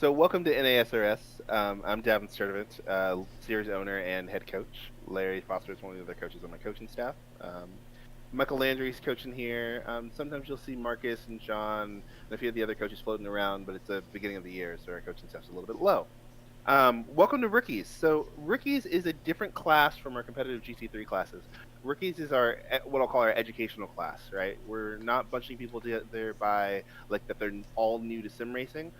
So welcome to NASRS. I'm Davin Sturdivant, series owner and head coach. Larry Foster is one of the other coaches on my coaching staff. Michael Landry's coaching here. Sometimes you'll see Marcus and Sean and a few of the other coaches floating around, but it's the beginning of the year, so our coaching staff's a little bit low. Welcome to Rookies. So Rookies is a different class from our competitive GT3 classes. Rookies is our what I'll call our educational class, right? We're not bunching people together by like that they're all new to sim racing.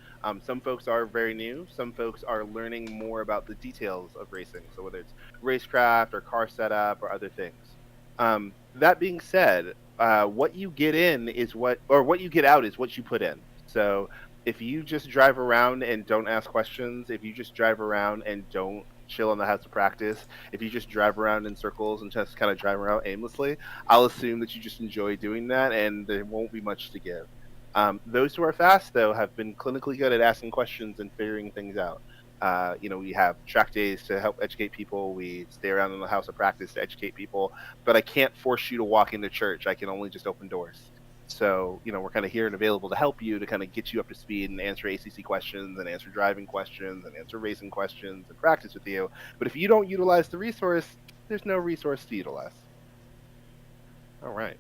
Some folks are very new. Some folks are learning more about the details of racing. So whether it's racecraft or car setup or other things. That being said, what you get in is what you get out is what you put in. So if you just drive around and don't ask questions, if you just drive around and don't chill on the house to practice, if you just drive around in circles and just kind of drive around aimlessly, I'll assume that you just enjoy doing that and there won't be much to give. Those who are fast, though, have been clinically good at asking questions and figuring things out. We have track days to help educate people. We stay around in the house of practice to educate people, but I can't force you to walk into church. I can only just open doors. So, we're kind of here and available to help you to kind of get you up to speed and answer ACC questions and answer driving questions and answer racing questions and practice with you. But if you don't utilize the resource, there's no resource to utilize. All right.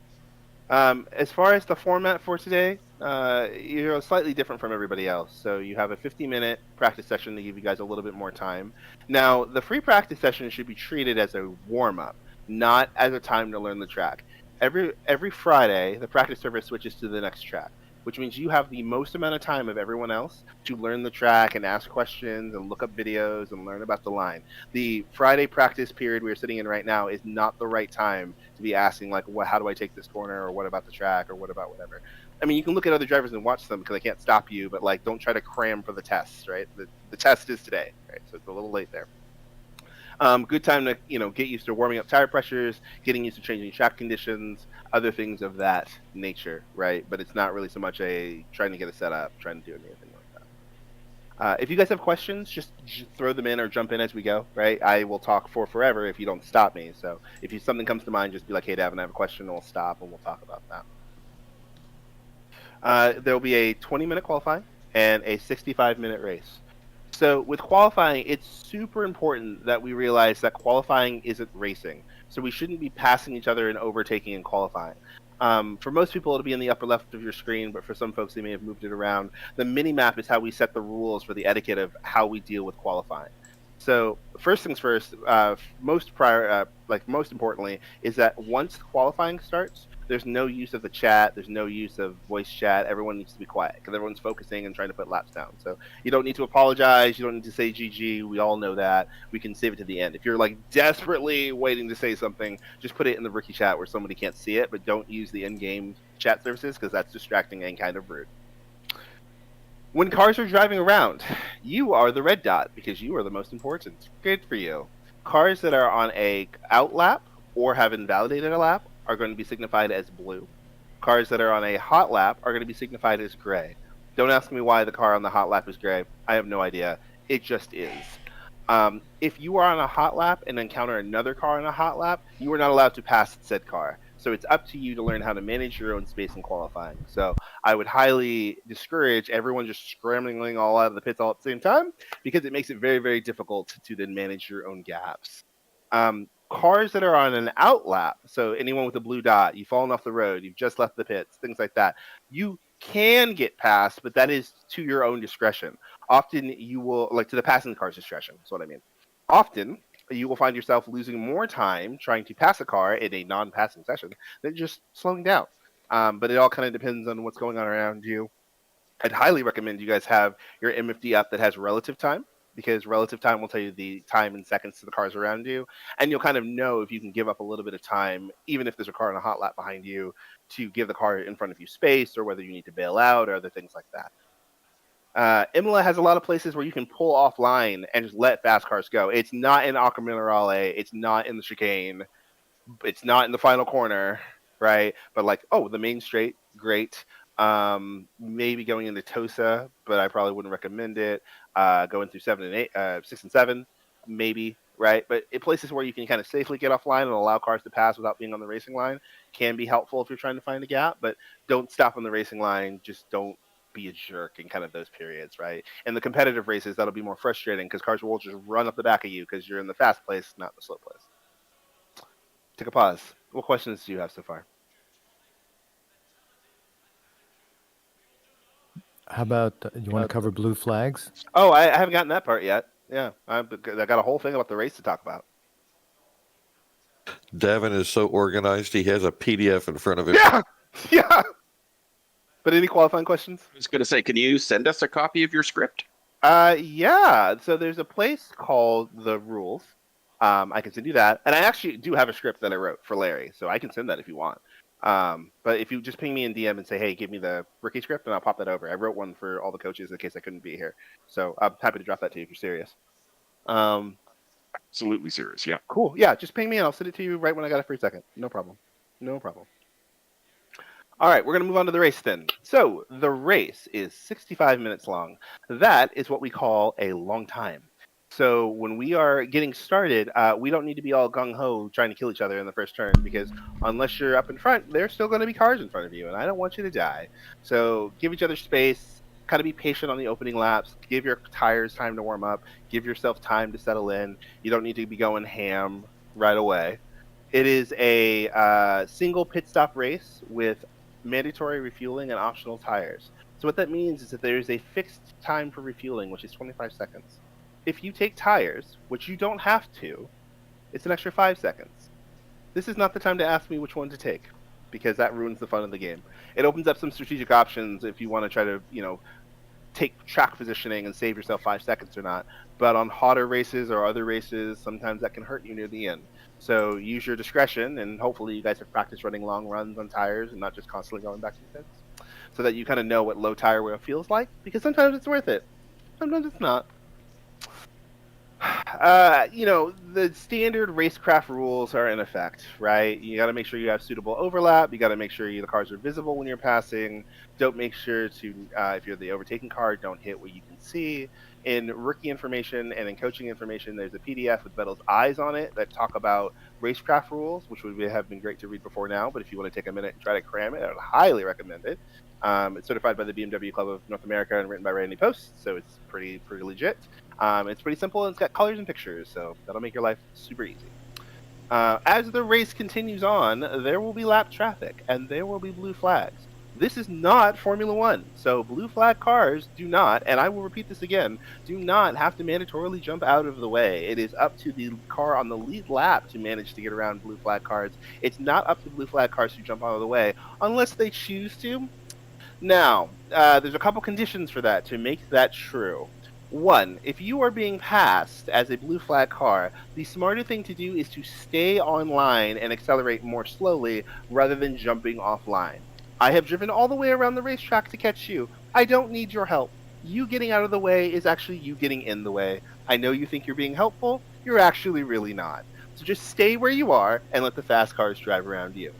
As far as the format for today, you're slightly different from everybody else. So you have a 50-minute practice session to give you guys a little bit more time. Now, the free practice session should be treated as a warm-up, not as a time to learn the track. Every Friday, the practice server switches to the next track, which means you have the most amount of time of everyone else to learn the track and ask questions and look up videos and learn about the line. The Friday practice period we're sitting in right now is not the right time to be asking like, how do I take this corner, or what about the track, or what about whatever. I mean, you can look at other drivers and watch them because they can't stop you, but like, don't try to cram for the tests, right? The test is today, right? So it's a little late there. Good time to get used to warming up tire pressures, getting used to changing track conditions, other things of that nature, right? But it's not really so much a trying to get a setup, trying to do anything like that. If you guys have questions, just throw them in or jump in as we go, right? I will talk for forever if you don't stop me. So if something comes to mind, just be like, hey, Davin, I have a question, and we'll stop and we'll talk about that. There'll be a 20-minute qualifying and a 65-minute race. So with qualifying, it's super important that we realize that qualifying isn't racing. So we shouldn't be passing each other and overtaking in qualifying. For most people, it'll be in the upper left of your screen, but for some folks, they may have moved it around. The mini map is how we set the rules for the etiquette of how we deal with qualifying. So first things first, most importantly, is that once qualifying starts, there's no use of the chat. There's no use of voice chat. Everyone needs to be quiet because everyone's focusing and trying to put laps down. So you don't need to apologize. You don't need to say GG. We all know that. We can save it to the end. If you're like desperately waiting to say something, just put it in the rookie chat where somebody can't see it, but don't use the in-game chat services because that's distracting and kind of rude. When cars are driving around, you are the red dot because you are the most important. Good for you. Cars that are on a out lap or have invalidated a lap are going to be signified as blue. Cars that are on a hot lap are going to be signified as gray. Don't ask me why the car on the hot lap is gray. I have no idea. It just is. If you are on a hot lap and encounter another car on a hot lap, you are not allowed to pass said car. So it's up to you to learn how to manage your own space in qualifying. So I would highly discourage everyone just scrambling all out of the pits all at the same time because it makes it very, very difficult to then manage your own gaps. Cars that are on an out lap, so anyone with a blue dot, you've fallen off the road, you've just left the pits, things like that, you can get past, but that is to your own discretion. Often you will, like to the passing car's discretion, that's what I mean. Often you will find yourself losing more time trying to pass a car in a non-passing session than just slowing down. But it all kind of depends on what's going on around you. I'd highly recommend you guys have your MFD up that has relative time because relative time will tell you the time in seconds to the cars around you, and you'll kind of know if you can give up a little bit of time, even if there's a car in a hot lap behind you, to give the car in front of you space, or whether you need to bail out or other things like that. Imola has a lot of places where you can pull offline and just let fast cars go. It's not in Acqua Minerale. It's not in the chicane. It's not in the final corner, right? But like, oh, the main straight, great. Maybe going into Tosa, but I probably wouldn't recommend it. Going through 7 and 8, 6 and 7, maybe, right? But in places where you can kind of safely get offline and allow cars to pass without being on the racing line can be helpful if you're trying to find a gap. But don't stop on the racing line. Just don't be a jerk in kind of those periods, right? And the competitive races, that'll be more frustrating because cars will just run up the back of you because you're in the fast place, not the slow place. Take a pause. What questions do you have so far? How about you want to cover blue flags? Oh, I haven't gotten that part yet. Yeah, I got a whole thing about the race to talk about. Davin is so organized, he has a PDF in front of him. Yeah, yeah. But any qualifying questions? I was going to say, can you send us a copy of your script? Yeah. So there's a place called the Rules. I can send you that, and I actually do have a script that I wrote for Larry, so I can send that if you want. But if you just ping me in DM and say, "Hey, give me the rookie script," and I'll pop that over. I wrote one for all the coaches in case I couldn't be here, so I'm happy to drop that to you if you're serious. Absolutely serious, yeah. Cool. Yeah, just ping me and I'll send it to you right when I got a free second. No problem. No problem. All right, we're going to move on to the race then. So the race is 65 minutes long. That is what we call a long time. So when we are getting started, we don't need to be all gung-ho trying to kill each other in the first turn because unless you're up in front, there's still going to be cars in front of you, and I don't want you to die. So give each other space, kind of be patient on the opening laps, give your tires time to warm up, give yourself time to settle in. You don't need to be going ham right away. It is a single pit stop race with mandatory refueling and optional tires. So what that means is that there is a fixed time for refueling, which is 25 seconds. If you take tires, which you don't have to, it's an extra 5 seconds. This is not the time to ask me which one to take, because that ruins the fun of the game. It opens up some strategic options if you want to try to, take track positioning and save yourself 5 seconds or not. But on hotter races or other races, sometimes that can hurt you near the end. So use your discretion, and hopefully you guys have practiced running long runs on tires and not just constantly going back to the pits, so that you kind of know what low tire wear feels like, because sometimes it's worth it. Sometimes it's not. The standard racecraft rules are in effect, right? You got to make sure you have suitable overlap. You got to make sure the cars are visible when you're passing. Don't make sure to, if you're the overtaking car, don't hit what you can see. In rookie information and in coaching information, there's a PDF with Bettle's eyes on it that talk about racecraft rules, which would have been great to read before now. But if you want to take a minute and try to cram it, I would highly recommend it. It's certified by the BMW Club of North America and written by Randy Post, so it's pretty legit. It's pretty simple, and it's got colors and pictures, so that'll make your life super easy. As the race continues on, there will be lap traffic, and there will be blue flags. This is not Formula One, so blue flag cars do not, and I will repeat this again, do not have to mandatorily jump out of the way. It is up to the car on the lead lap to manage to get around blue flag cars. It's not up to blue flag cars to jump out of the way, unless they choose to. Now, there's a couple conditions for that to make that true. One, if you are being passed as a blue flag car, the smarter thing to do is to stay on line and accelerate more slowly rather than jumping offline. I have driven all the way around the racetrack to catch you. I don't need your help. You getting out of the way is actually you getting in the way. I know you think you're being helpful. You're actually really not. So just stay where you are and let the fast cars drive around you.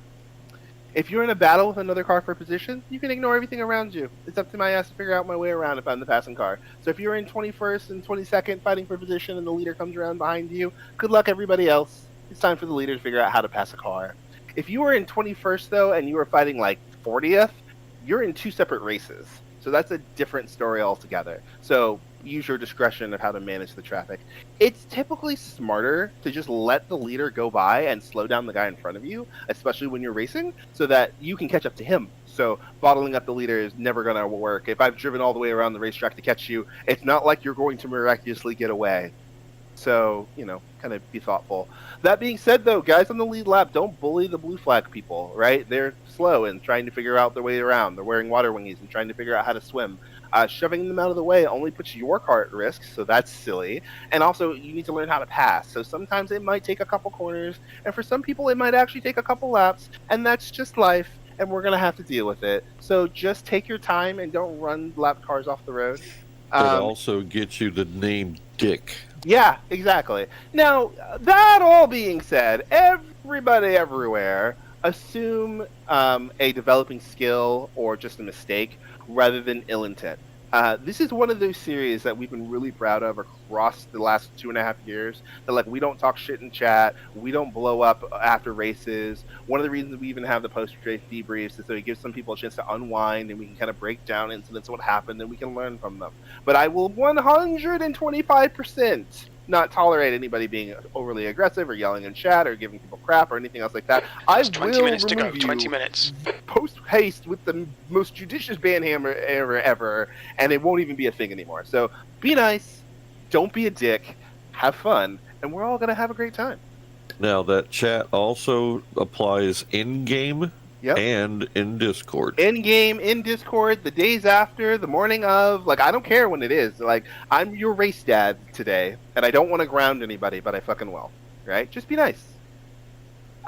If you're in a battle with another car for position, you can ignore everything around you. It's up to my ass to figure out my way around if I'm the passing car. So if you're in 21st and 22nd fighting for position and the leader comes around behind you, good luck everybody else. It's time for the leader to figure out how to pass a car. If you are in 21st though and you are fighting like 40th, you're in two separate races. So that's a different story altogether. So use your discretion of how to manage the traffic. It's typically smarter to just let the leader go by and slow down the guy in front of you, especially when you're racing, so that you can catch up to him. So bottling up the leader is never going to work. If I've driven all the way around the racetrack to catch you, it's not like you're going to miraculously get away. So, kind of be thoughtful. That being said, though, guys on the lead lap, don't bully the blue flag people, right? They're slow and trying to figure out their way around. They're wearing water wingies and trying to figure out how to swim. Shoving them out of the way only puts your car at risk, so that's silly. And also, you need to learn how to pass. So sometimes it might take a couple corners, and for some people, it might actually take a couple laps, and that's just life, and we're going to have to deal with it. So just take your time and don't run lap cars off the road. It also gets you the name Dick. Yeah, exactly. Now, that all being said, everybody everywhere assume a developing skill or just a mistake rather than ill intent. This is one of those series that we've been really proud of across the last 2.5 years. That like we don't talk shit in chat, we don't blow up after races. One of the reasons we even have the post-race debriefs is that it gives some people a chance to unwind and we can kind of break down incidents, what happened, and we can learn from them. But I will 125% not tolerate anybody being overly aggressive or yelling in chat or giving people crap or anything else like that. There's I 20 will minutes to go. remove 20 you minutes. post haste with the most judicious ban hammer ever, and it won't even be a thing anymore. So be nice, don't be a dick, have fun, and we're all gonna have a great time. Now that chat also applies in game Yep. and in Discord. In game, in Discord, the days after, the morning of, like I don't care when it is. Like I'm your race dad today, and I don't want to ground anybody, but I fucking will. Right? Just be nice.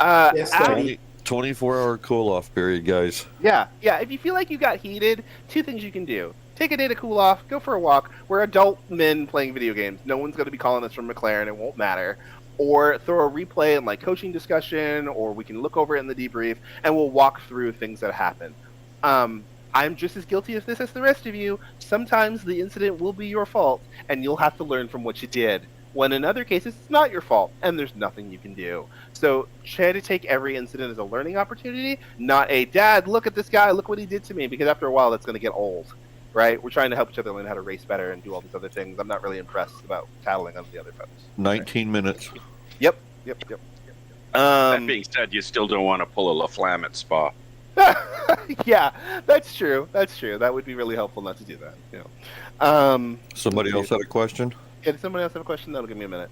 Yes, Al- Daddy. 24-hour cool-off period, guys. Yeah. If you feel like you got heated, two things you can do. Take a day to cool off, go for a walk. We're adult men playing video games. No one's going to be calling us from McLaren. It won't matter. Or throw a replay in like coaching discussion, or we can look over it in the debrief, and we'll walk through things that happen. I'm just as guilty of this as the rest of you. Sometimes the incident will be your fault, and you'll have to learn from what you did. When in other cases, it's not your fault, and there's nothing you can do. So try to take every incident as a learning opportunity, not a, Dad, look at this guy, look what he did to me, because after a while that's going to get old, right? We're trying to help each other learn how to race better and do all these other things. I'm not really impressed about tattling on the other folks. 19 minutes. Yep. That being said, you still don't want to pull a La Flamme at Spa. Yeah, that's true. That would be really helpful not to do that. You know. Somebody else had a question? Yeah, does somebody else have a question? That'll give me a minute.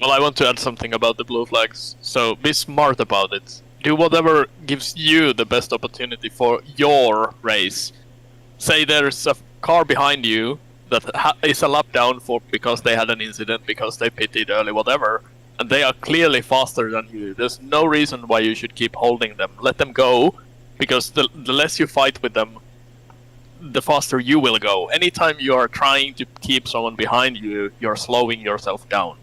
Well, I want to add something about the blue flags. So be smart about it. Do whatever gives you the best opportunity for your race. Say there's a car behind you that is a lap down for because they had an incident, because they pitted early, whatever, and they are clearly faster than you. There's no reason why you should keep holding them. Let them go, because the less you fight with them, the faster you will go. Anytime you are trying to keep someone behind you, you're slowing yourself down.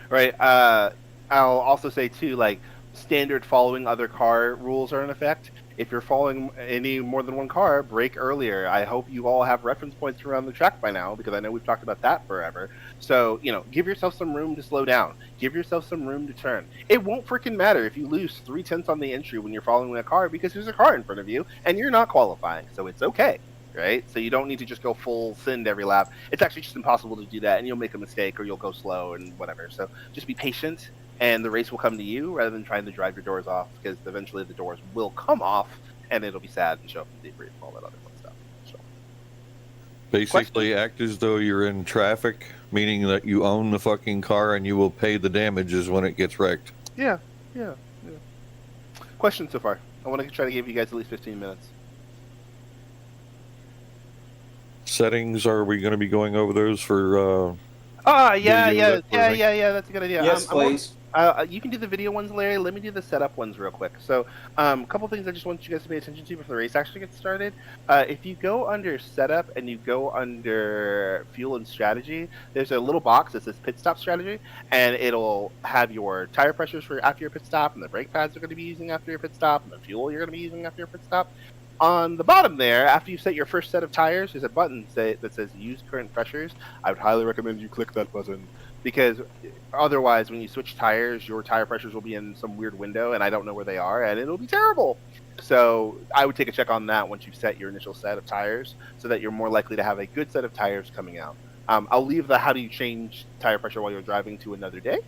Right. I'll also say too, like standard following other car rules are in effect. If you're following any more than one car, brake earlier. I hope you all have reference points around the track by now, because I know we've talked about that forever. So, give yourself some room to slow down. Give yourself some room to turn. It won't freaking matter if you lose 3/10 on the entry when you're following a car, because there's a car in front of you and you're not qualifying. So it's okay, right? So you don't need to just go full send every lap. It's actually just impossible to do that, and you'll make a mistake or you'll go slow and whatever. So just be patient, and the race will come to you rather than trying to drive your doors off, because eventually the doors will come off and it'll be sad and show up in debrief and all that other fun stuff. So. Basically, act as though you're in traffic, meaning that you own the fucking car and you will pay the damages when it gets wrecked. Yeah. Questions so far? I want to try to give you guys at least 15 minutes. Settings, are we going to be going over those for Yeah. Video, that sort of thing? That's a good idea. Yes, please. You can do the video ones, Larry. Let me do the setup ones real quick. So, a couple things I just want you guys to pay attention to before the race actually gets started. If you go under setup and you go under fuel and strategy, there's a little box that says pit stop strategy, and it'll have your tire pressures for after your pit stop, and the brake pads you're going to be using after your pit stop, and the fuel you're going to be using after your pit stop. On the bottom there, after you set your first set of tires, there's a button that says use current pressures. I would highly recommend you click that button, because otherwise when you switch tires, your tire pressures will be in some weird window and I don't know where they are, and it'll be terrible. So I would take a check on that once you've set your initial set of tires, so that you're more likely to have a good set of tires coming out. I'll leave the how do you change tire pressure while you're driving to another day,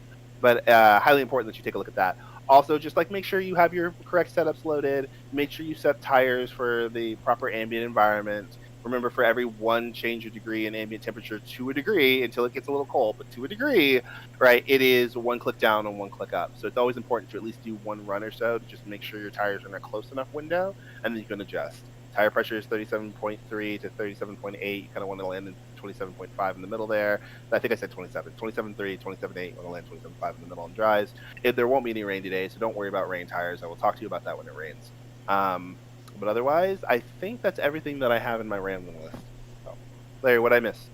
but highly important that you take a look at that. Also, just like make sure you have your correct setups loaded, make sure you set tires for the proper ambient environment. Remember, for every one change of degree in ambient temperature to a degree, until it gets a little cold, but to a degree, right, it is one click down and one click up. So it's always important to at least do one run or so to just make sure your tires are in a close enough window, and then you can adjust. Tire pressure is 37.3 to 37.8. You kind of want to land in 27.5 in the middle there. I think I said 27. 27.3, 27.8. You want to land 27.5 in the middle on dries. There won't be any rain today, so don't worry about rain tires. I will talk to you about that when it rains. But otherwise, I think that's everything that I have in my rambling list. So, Larry, what'd I miss?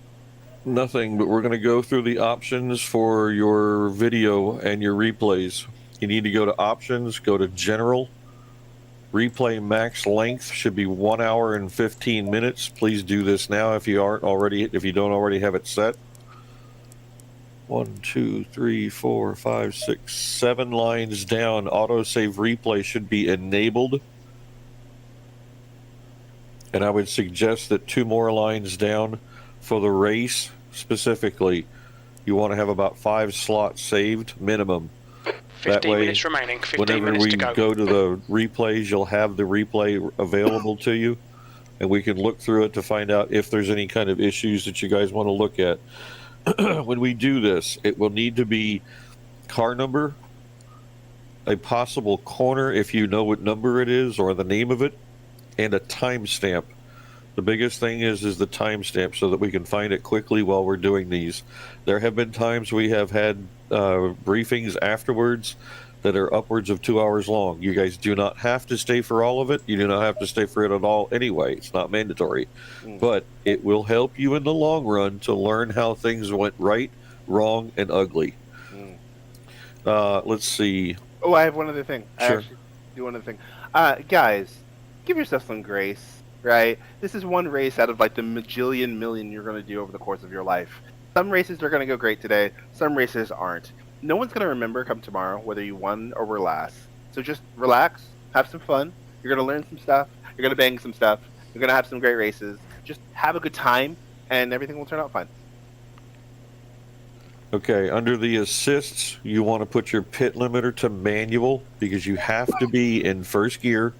Nothing, but we're going to go through the options for your video and your replays. You need to go to options, go to general, Replay max length should be 1 hour and 15 minutes. Please do this now if you don't already have it set. 1, 2, 3, 4, 5, 6, 7 lines down. Autosave replay should be enabled. And I would suggest that 2 more lines down for the race specifically. You want to have about 5 slots saved minimum. 15 minutes remaining. 15 whenever minutes we to go. go to the replays, you'll have the replay available to you, and we can look through it to find out if there's any kind of issues that you guys want to look at. When we do this, it will need to be car number, a possible corner if you know what number it is or the name of it, and a timestamp. The biggest thing is the timestamp so that we can find it quickly while we're doing these. There have been times we have had briefings afterwards that are upwards of 2 hours long. You guys do not have to stay for all of it. You do not have to stay for it at all anyway. It's not mandatory. But it will help you in the long run to learn how things went right, wrong, and ugly. Let's see. Oh, I have one other thing. Sure. I actually do one other thing. Guys, give yourself some grace. Right? This is one race out of like the majillion million you're going to do over the course of your life. Some races are going to go great today. Some races aren't. No one's going to remember come tomorrow whether you won or were last. So just relax, have some fun. You're going to learn some stuff. You're going to bang some stuff. You're going to have some great races. Just have a good time, and everything will turn out fine. Okay, under the assists, you want to put your pit limiter to manual because you have to be in first gear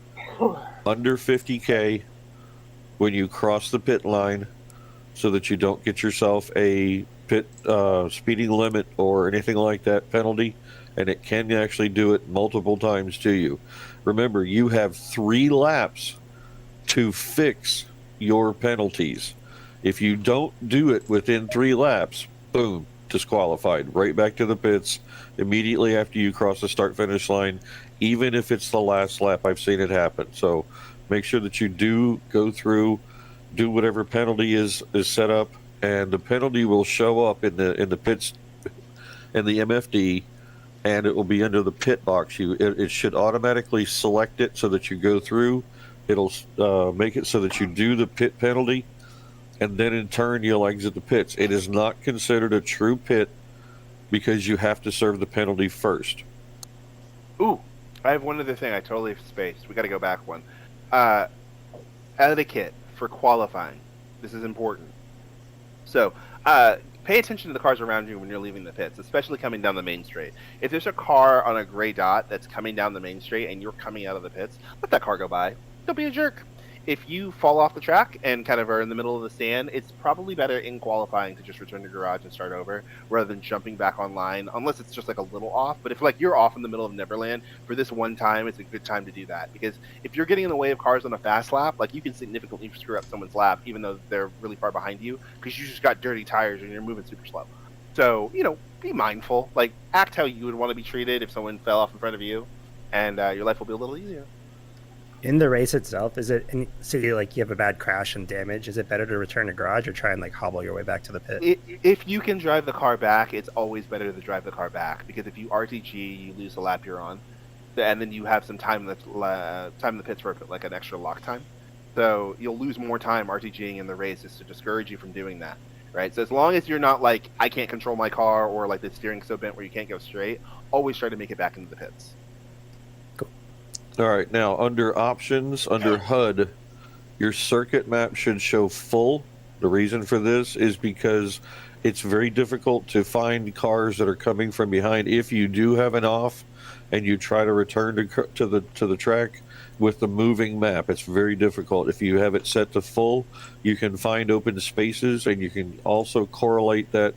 under 50K when you cross the pit line so that you don't get yourself a pit speeding limit or anything like that penalty, and it can actually do it multiple times to you. Remember, you have 3 laps to fix your penalties. If you don't do it within 3 laps, boom, disqualified. Right back to the pits immediately after you cross the start-finish line, even if it's the last lap. I've seen it happen. So make sure that you do go through, do whatever penalty is set up, and the penalty will show up in the pits, in the MFD, and it will be under the pit box. It should automatically select it so that you go through. It'll make it so that you do the pit penalty, and then in turn you'll exit the pits. It is not considered a true pit because you have to serve the penalty first. Ooh, I have one other thing I totally spaced. We got to go back one. Etiquette for qualifying. This is important. So, pay attention to the cars around you when you're leaving the pits, especially coming down the main straight. If there's a car on a gray dot that's coming down the main straight and you're coming out of the pits, let that car go by. Don't be a jerk. If you fall off the track and kind of are in the middle of the stand, it's probably better in qualifying to just return to garage and start over rather than jumping back online, unless it's just like a little off. But if like you're off in the middle of Neverland for this one time, it's a good time to do that, because if you're getting in the way of cars on a fast lap, like you can significantly screw up someone's lap even though they're really far behind you because you just got dirty tires and you're moving super slow. So, be mindful, like act how you would want to be treated if someone fell off in front of you, and your life will be a little easier. In the race itself, you have a bad crash and damage, is it better to return to garage or try and hobble your way back to the pit? If you can drive the car back, it's always better to drive the car back, because if you RTG, you lose the lap you're on, and then you have some time in the pits for like an extra lock time. So you'll lose more time RTGing in the race is to discourage you from doing that, right? So as long as you're not like, I can't control my car, or like the steering's so bent where you can't go straight, always try to make it back into the pits. All right, now under options, under HUD, your circuit map should show full. The reason for this is because it's very difficult to find cars that are coming from behind. If you do have an off and you try to return to the track with the moving map, it's very difficult. If you have it set to full, you can find open spaces, and you can also correlate that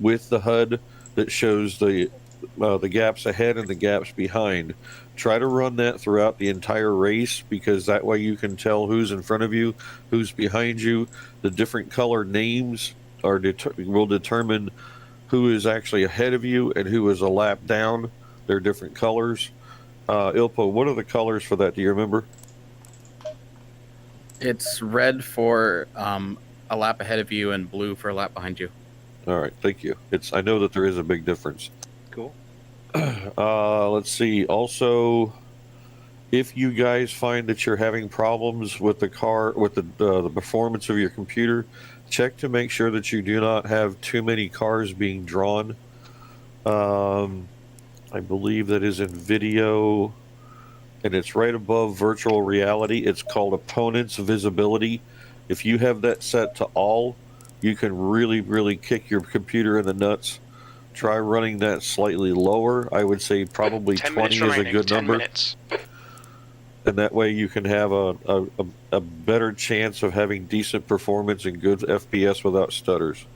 with the HUD that shows the gaps ahead and the gaps behind. Try to run that throughout the entire race, because that way you can tell who's in front of you, who's behind you. The different color names will determine who is actually ahead of you and who is a lap down. They're different colors. Ilpo, what are the colors for that? Do you remember? It's red for a lap ahead of you and blue for a lap behind you. All right, thank you. I know that there is a big difference. Cool. Let's see. Also, If you guys find that you're having problems with the car, with the performance of your computer, check to make sure that you do not have too many cars being drawn. I believe that is in video, and it's right above virtual reality. It's called opponents visibility. If you have that set to all, you can really, really kick your computer in the nuts. Try running that slightly lower. I would say probably 20 is a good number. And that way you can have a better chance of having decent performance and good FPS without stutters.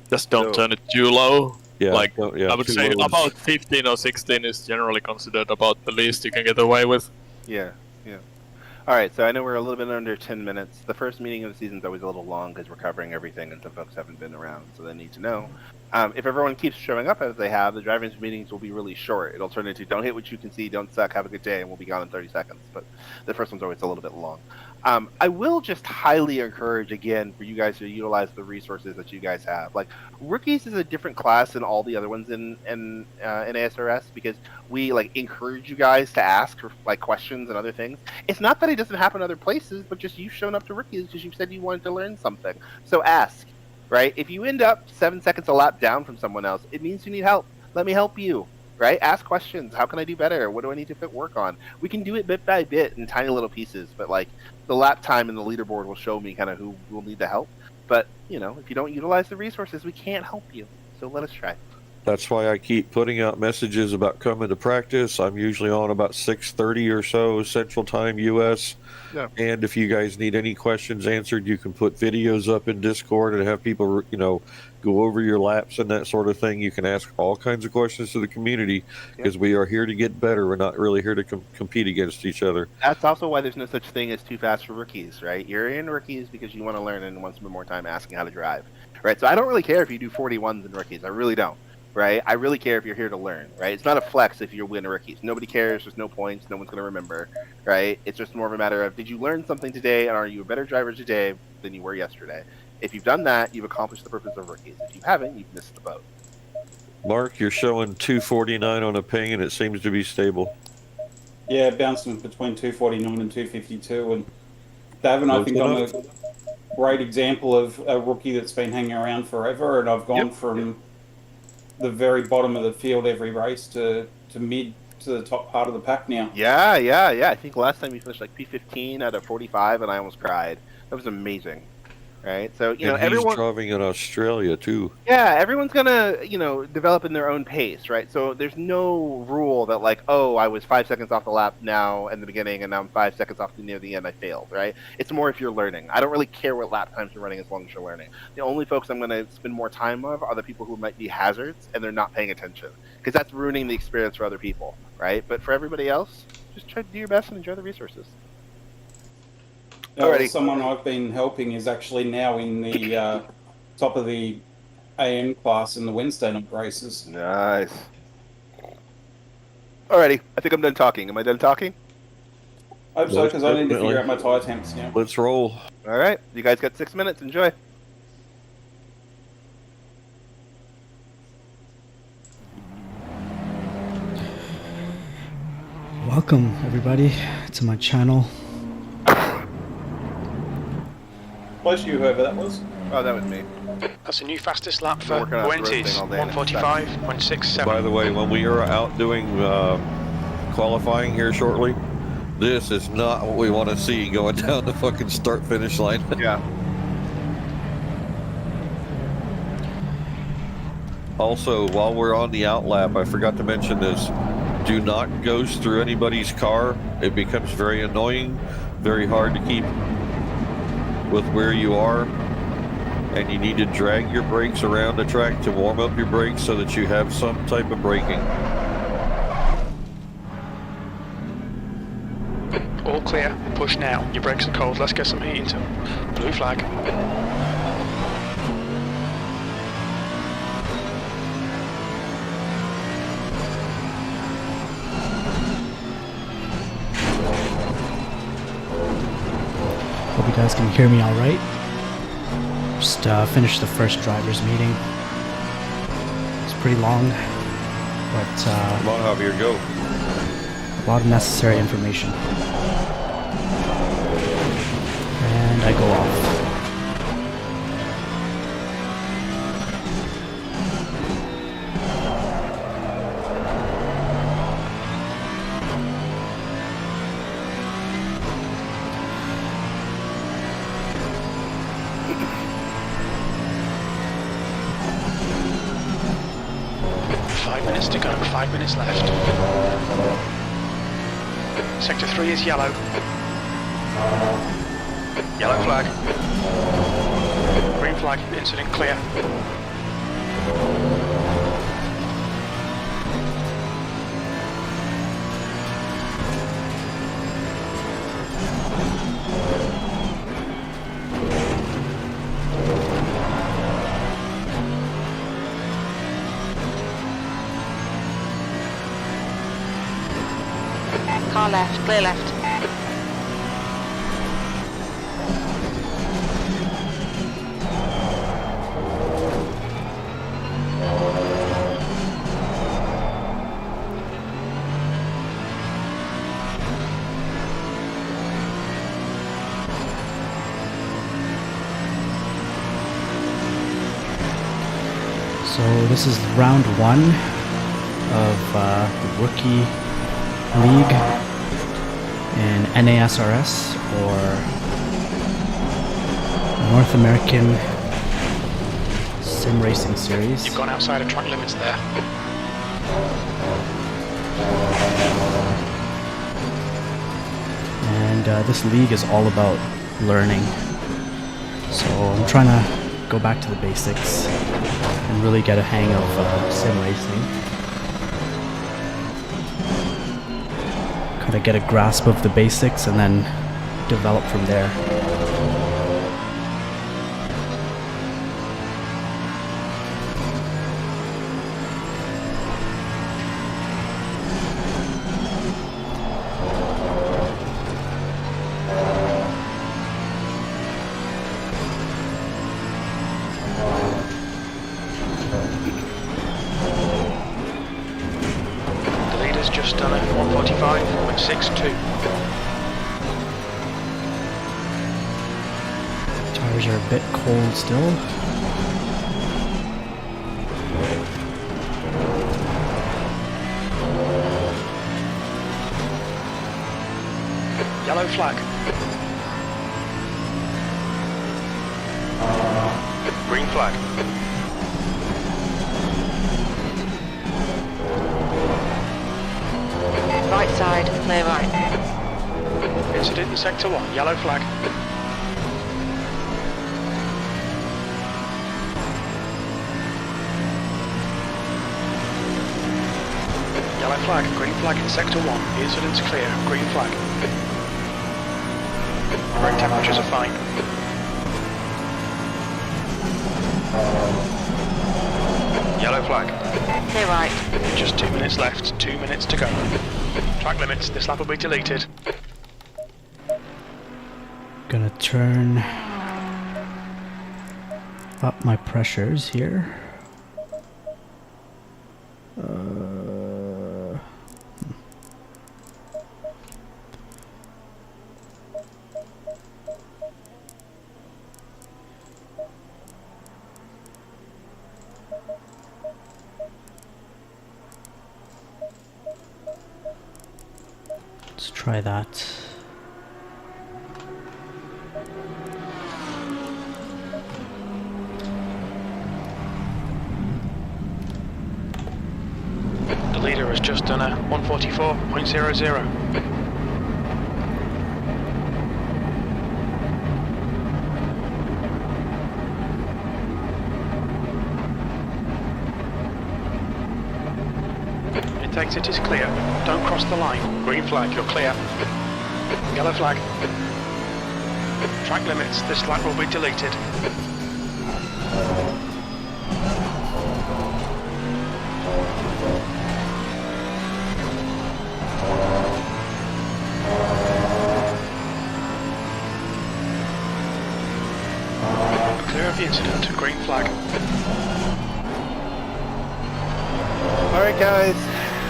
Just don't turn it too low. Yeah, I would say about 15 or 16 is generally considered about the least you can get away with. Yeah. All right, so I know we're a little bit under 10 minutes. The first meeting of the season is always a little long because we're covering everything and some folks haven't been around, so they need to know. If everyone keeps showing up as they have, the driving meetings will be really short. It'll turn into don't hit what you can see, don't suck, have a good day, and we'll be gone in 30 seconds. But the first one's always a little bit long. I will just highly encourage, again, for you guys to utilize the resources that you guys have. Like, rookies is a different class than all the other ones in ASRS because we, like, encourage you guys to ask for, like, questions and other things. It's not that it doesn't happen other places, but just you've shown up to rookies because you said you wanted to learn something. So ask, right? If you end up 7 seconds a lap down from someone else, it means you need help. Let me help you. Right? Ask questions. How can I do better? What do I need to work on? We can do it bit by bit in tiny little pieces, but like the lap time and the leaderboard will show me kind of who will need the help. But, you know, if you don't utilize the resources, we can't help you. So let us try. That's why I keep putting out messages about coming to practice. I'm usually on about 6:30 or so Central Time US. Yeah. And if you guys need any questions answered, you can put videos up in Discord and have people, you know, go over your laps and that sort of thing. You can ask all kinds of questions to the community because we are here to get better. We're not really here to compete against each other. That's also why there's no such thing as too fast for rookies, right? You're in rookies because you want to learn and want to spend more time asking how to drive, right? So I don't really care if you do 41s in rookies. I really don't. Right? I really care if you're here to learn, right? It's not a flex if you win rookies. Nobody cares. There's no points. No one's going to remember, right? It's just more of a matter of, did you learn something today, and are you a better driver today than you were yesterday? If you've done that, you've accomplished the purpose of rookies. If you haven't, you've missed the boat. Mark, you're showing 249 on a ping, and it seems to be stable. Yeah, bouncing between 249 and 252. And Davin, I think I'm a great example of a rookie that's been hanging around forever, and I've gone from the very bottom of the field every race to mid to the top part of the pack now. Yeah. I think last time you finished like P15 out of 45, and I almost cried. That was amazing. Right? So, you know, everyone... he's driving in Australia, too. Yeah, everyone's going to, you know, develop in their own pace, right? So there's no rule that, like, oh, I was 5 seconds off the lap now in the beginning, and now I'm 5 seconds off near the end, I failed, right? It's more if you're learning. I don't really care what lap times you're running as long as you're learning. The only folks I'm going to spend more time of are the people who might be hazards, and they're not paying attention. Because that's ruining the experience for other people, right? But for everybody else, just try to do your best and enjoy the resources. Someone I've been helping is actually now in the top of the AM class in the Wednesday night races. Nice. Alrighty, I think I'm done talking. Am I done talking? I hope so, because I need to figure out my tire temps now. Let's roll. Alright, you guys got 6 minutes. Enjoy. Welcome, everybody, to my channel. Bless you, whoever that was. Oh, that was me. That's a new fastest lap for Working on Wendy's. roasting all day and 145.67. By the way, when we are out doing qualifying here shortly, this is not what we want to see going down the fucking start-finish line. Yeah. Also, while we're on the outlap, I forgot to mention this. Do not ghost through anybody's car. It becomes very annoying, very hard to keep with where you are, and you need to drag your brakes around the track to warm up your brakes so that you have some type of braking. All clear. Push now. Your brakes are cold. Let's get some heat into them. Blue flag. Hope you guys can hear me all right. Just finished the first drivers meeting. It's pretty long. but Come on, Javier, go. a lot of necessary information. And I go off. To go, 5 minutes left. Sector 3 is yellow. Yellow flag. Green flag, incident clear. Car left, clear left. So this is round 1 of the Rookie League in NASRS, or North American Sim Racing Series. You've gone outside of track limits there. And this league is all about learning. So I'm trying to go back to the basics and really get a hang of sim racing. Kind of get a grasp of the basics and then develop from there. Just done at 145.62. Tires are a bit cold still. Yellow flag. Green flag. Right side, clear right. Incident in sector 1, yellow flag. Yellow flag, green flag in sector 1. The incident's clear, green flag. Brake temperatures are fine. Yellow flag. Clear right. Just 2 minutes left, 2 minutes to go. Track limits, this lap will be deleted. Gonna turn up my pressures here. Let's try that. The leader has just done a 144.00. Exit is clear. Don't cross the line. Green flag, you're clear. Yellow flag. Track limits, this lap will be deleted. Clear of the incident, green flag. All right, guys.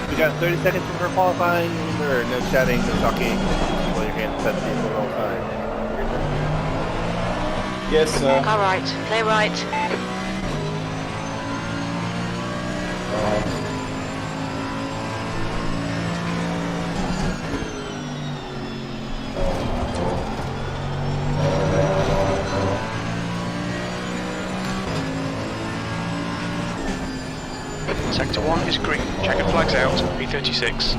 We got 30 seconds before qualifying. Remember, no chatting, no talking. Blow your hands set the vehicle at all times. Yes, sir. All right, clear right. Sector 1 is green. Checkered flags out. B36.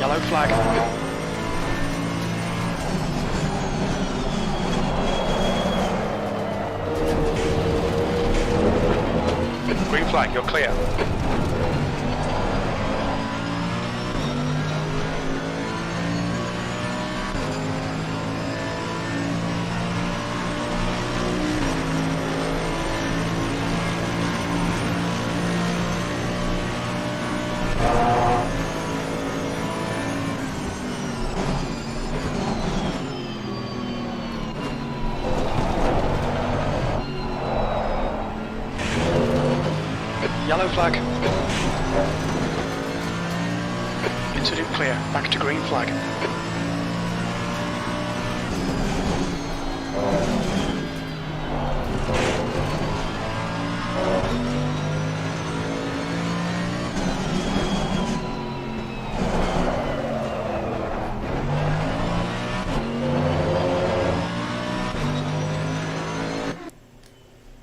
Yellow flag. Green flag, you're clear. Yellow flag. Incident clear. Back to green flag.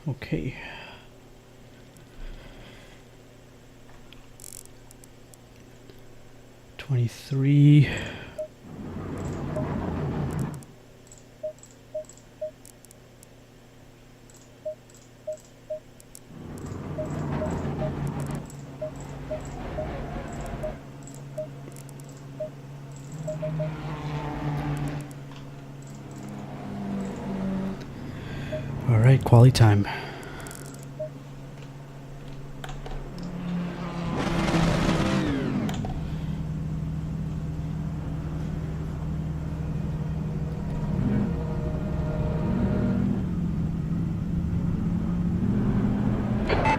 Okay. '23. All right, quality time.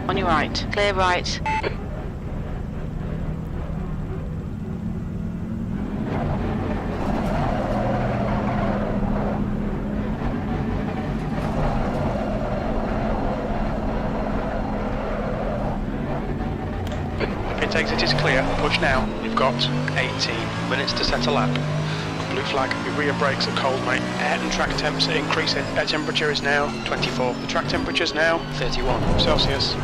On your right, clear right. Pit exit is clear. Push now. You've got 18 minutes to set a lap. Blue flag. Your rear brakes are cold, mate. Air and track temps are increasing. Air temperature is now 24. The track temperature is now 31 Celsius.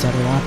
set a lap.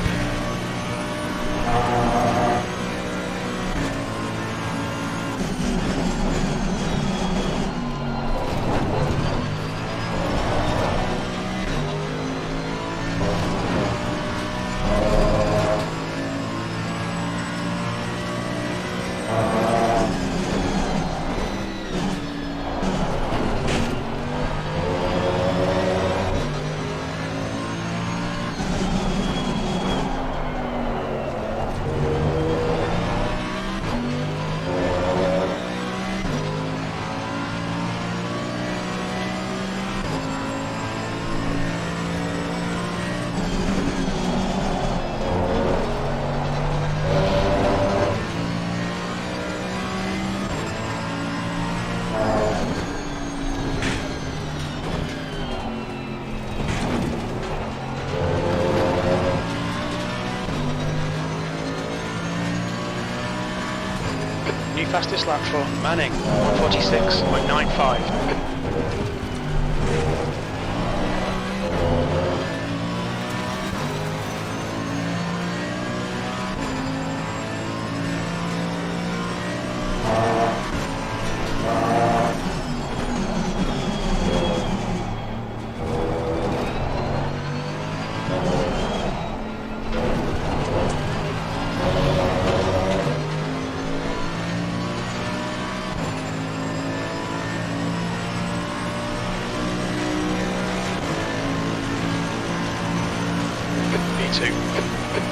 New fastest lap for Manning, 146.95.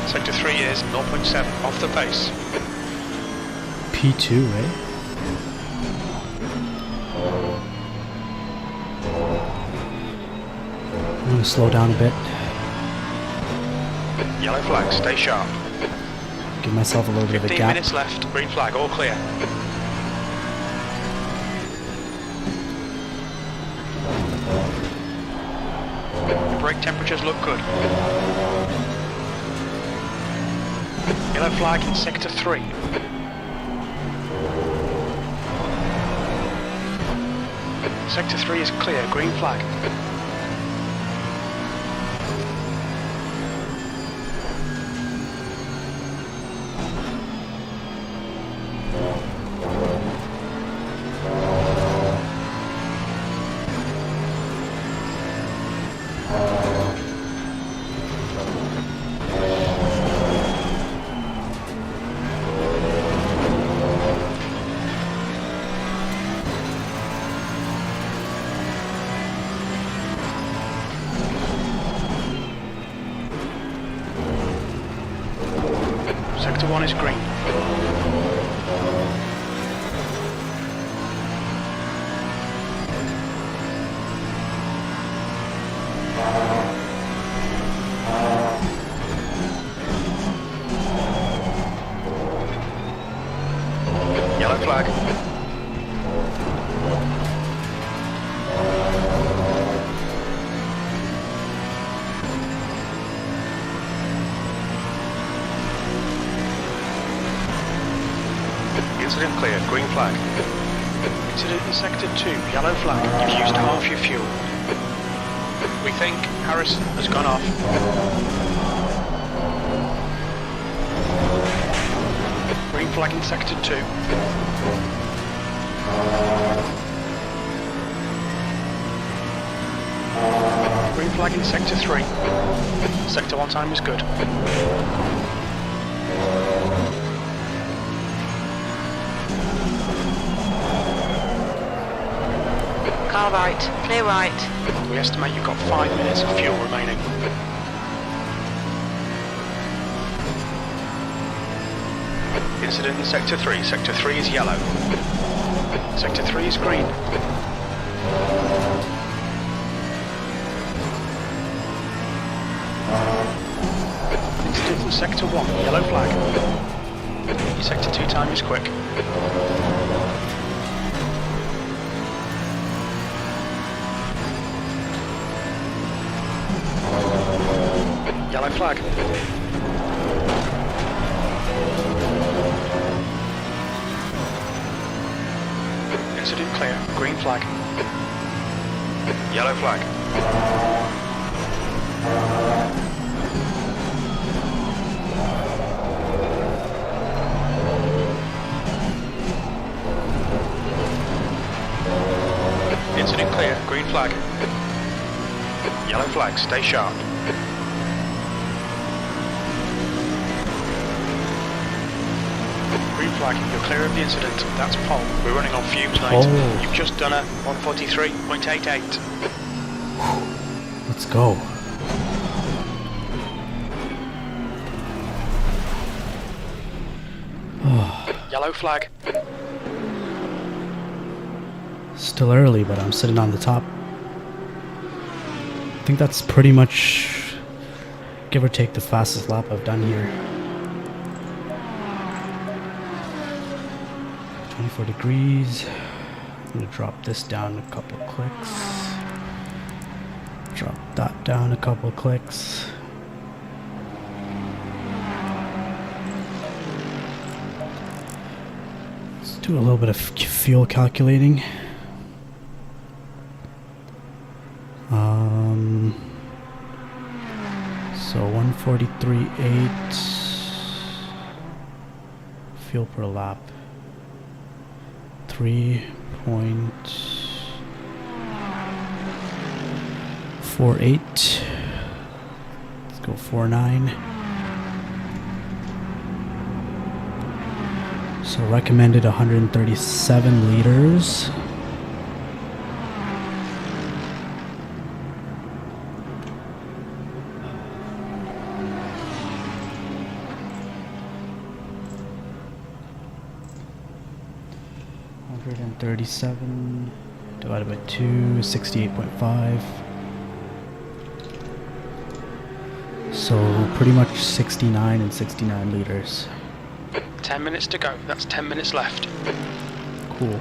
Sector 3 is 0.7 off the pace. P2, eh? I'm gonna slow down a bit. Yellow flag, stay sharp. Give myself a little bit of a 15 gap. minutes left, green flag, all clear. Brake temperatures look good. Yellow flag in sector 3. Sector 3 is clear, green flag. Sector 1 is green. Yellow flag. Incident clear, green flag. Incident in sector 2, yellow flag. You've used half your fuel. We think Harris has gone off. Green flag in sector 2. Green flag in sector 3. Sector 1 time is good. Car right, clear right. We estimate you've got 5 minutes of fuel remaining. Incident in sector 3. Sector 3 is yellow. Sector 3 is green. Incident in sector 1. Yellow flag. Sector 2 time is quick. Yellow flag. Incident clear. Green flag. Yellow flag. incident clear, green flag. Yellow flag, stay sharp. Green flag, you're clear of the incident. That's pole. We're running on fumes, mate. Oh. You've just done a 143.88. Let's go. Yellow flag. Still early, but I'm sitting on the top. I think that's pretty much, give or take, the fastest lap I've done here. 24 degrees. I'm gonna drop this down a couple of clicks. Drop that down a couple of clicks. Let's do a little bit of fuel calculating. So 143.8 fuel per lap. 3.48. Let's go 49. So recommended 137 liters. And 37 divided by 2, 68.5. So pretty much 69 and 69 liters. 10 minutes to go. That's 10 minutes left. Cool.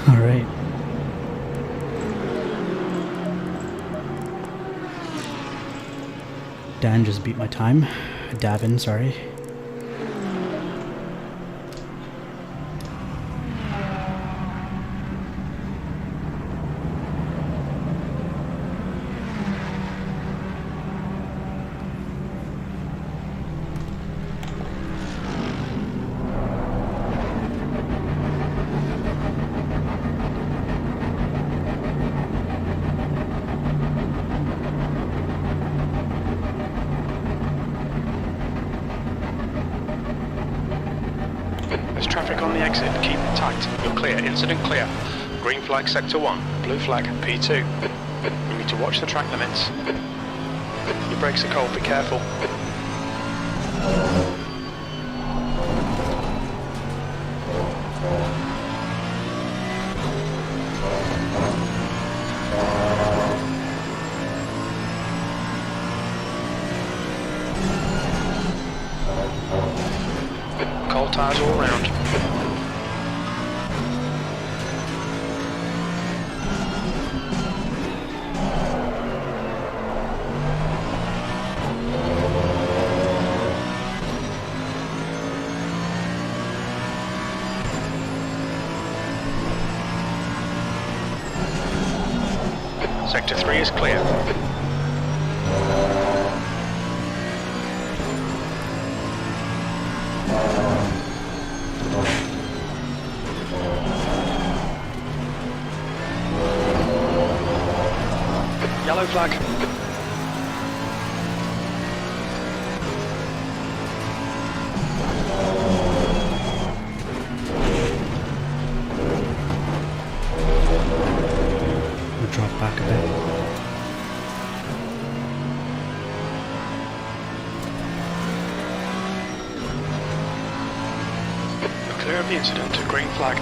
All right. Dan just beat my time. Davin, sorry. There's traffic on the exit. Keep it tight. You're clear. Incident clear. Green flag sector 1. Blue flag P2. You need to watch the track limits. Your brakes are cold. Be careful. Cold tyres all round. Sector 3 is clear. Yellow flag. We'll drop back a bit. You're clear of the incident. Green flag.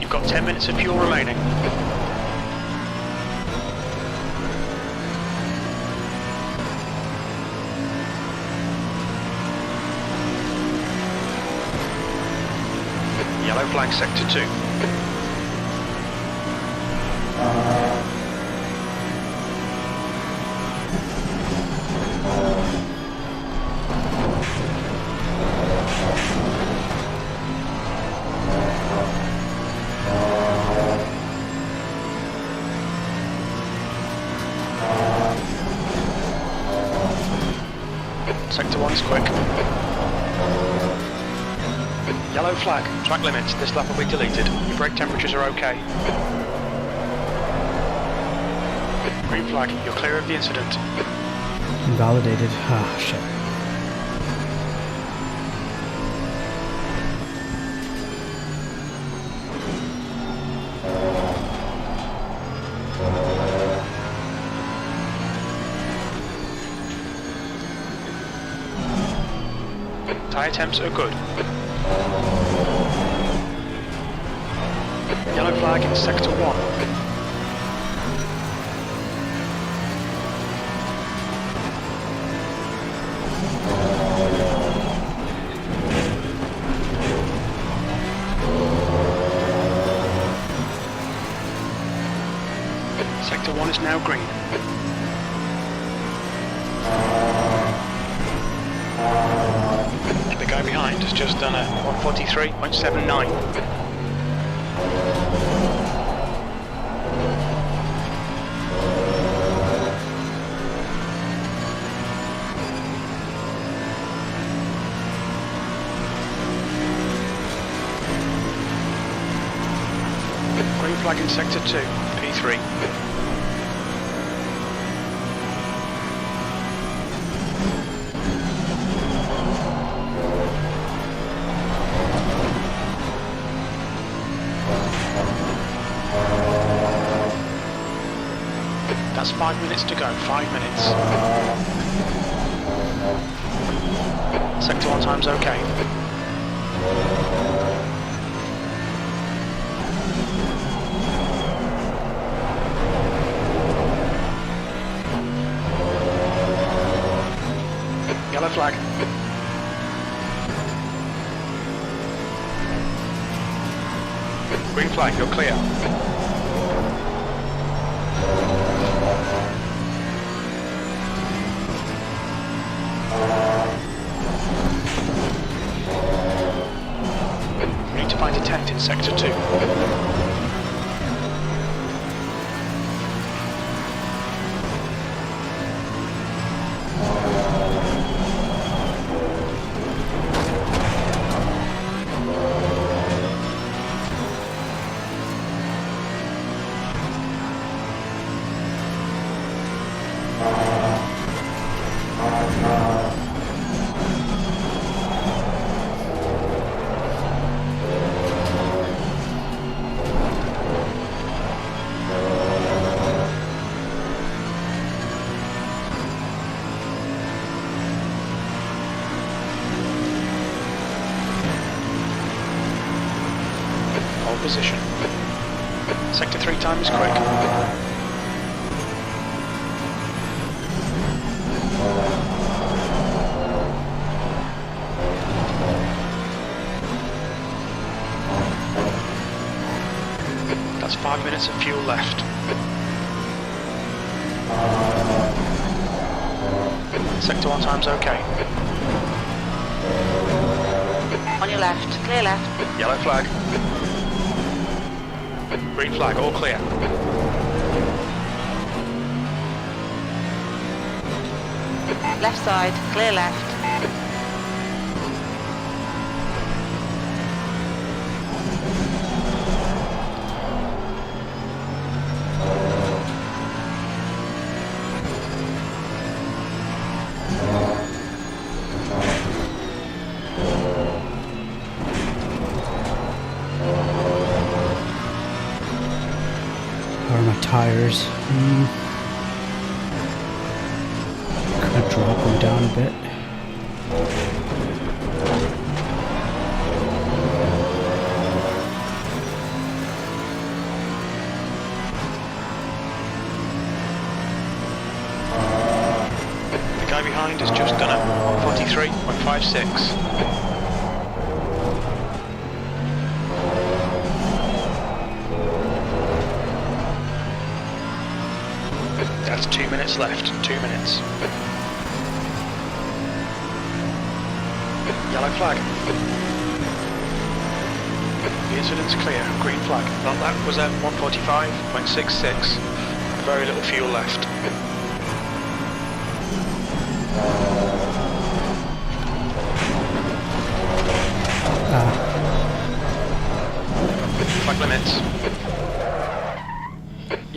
You've got 10 minutes of fuel remaining. Yellow flag sector 2. Sector 1 is quick. Yellow flag, track limits, this lap will be deleted. Your brake temperatures are okay. Green flag, you're clear of the incident. Invalidated. Ah, shit. Tyre temps are good. Yellow flag in sector 1. Sector 1 is now green. The guy behind has just done a 143.79. Green flag in sector 2, P3. That's 5 minutes to go, 5 minutes. Sector 1 time's okay. Yellow flag. Green flag, you're clear. We need to find a tent in sector 2. Position. Sector 3 time is quick. That's 5 minutes of fuel left. Sector 1 time's okay. On your left, clear left. Yellow flag. Green flag, all clear. Left side, clear left. How are my tires? Gonna drop them down a bit. The guy behind has just done a 143.56. That's 2 minutes left, 2 minutes. Yellow flag. The incident's clear, green flag. Well, that was at 145.66. Very little fuel left.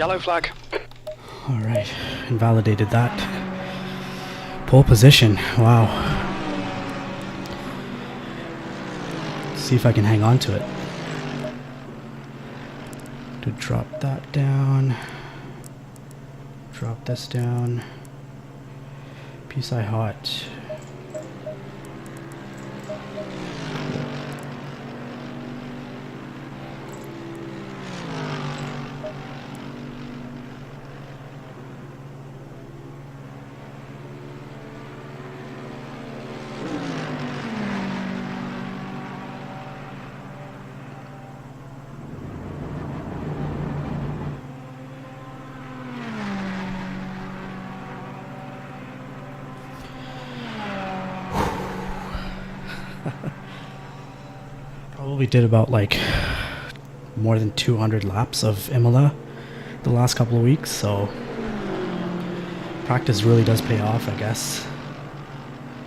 Yellow flag. All right, invalidated that. Pole position. Wow. See if I can hang on to it. To drop that down. Drop this down. PSI hot. Probably did about like more than 200 laps of Imola the last couple of weeks, so practice really does pay off, I guess.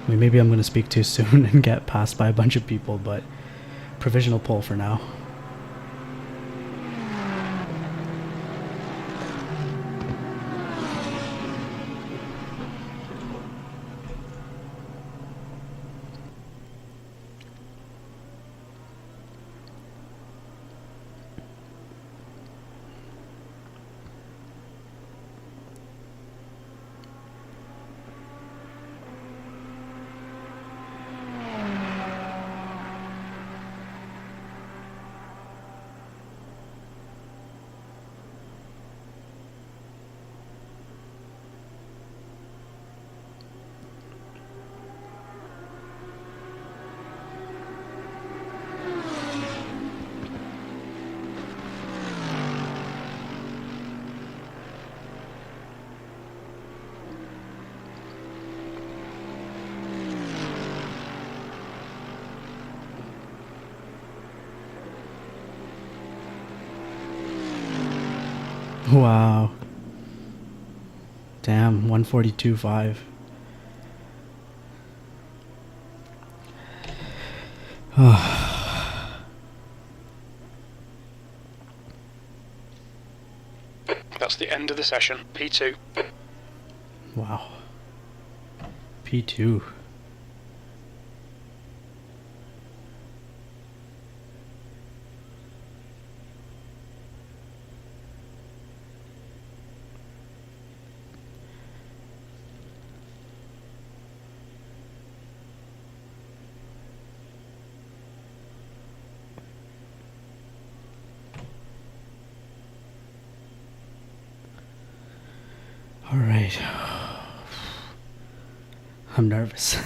I mean, maybe I'm going to speak too soon and get passed by a bunch of people, but provisional pole for now. Wow. Damn, 142.5. That's the end of the session. P2. Wow. P2. All right. I'm nervous.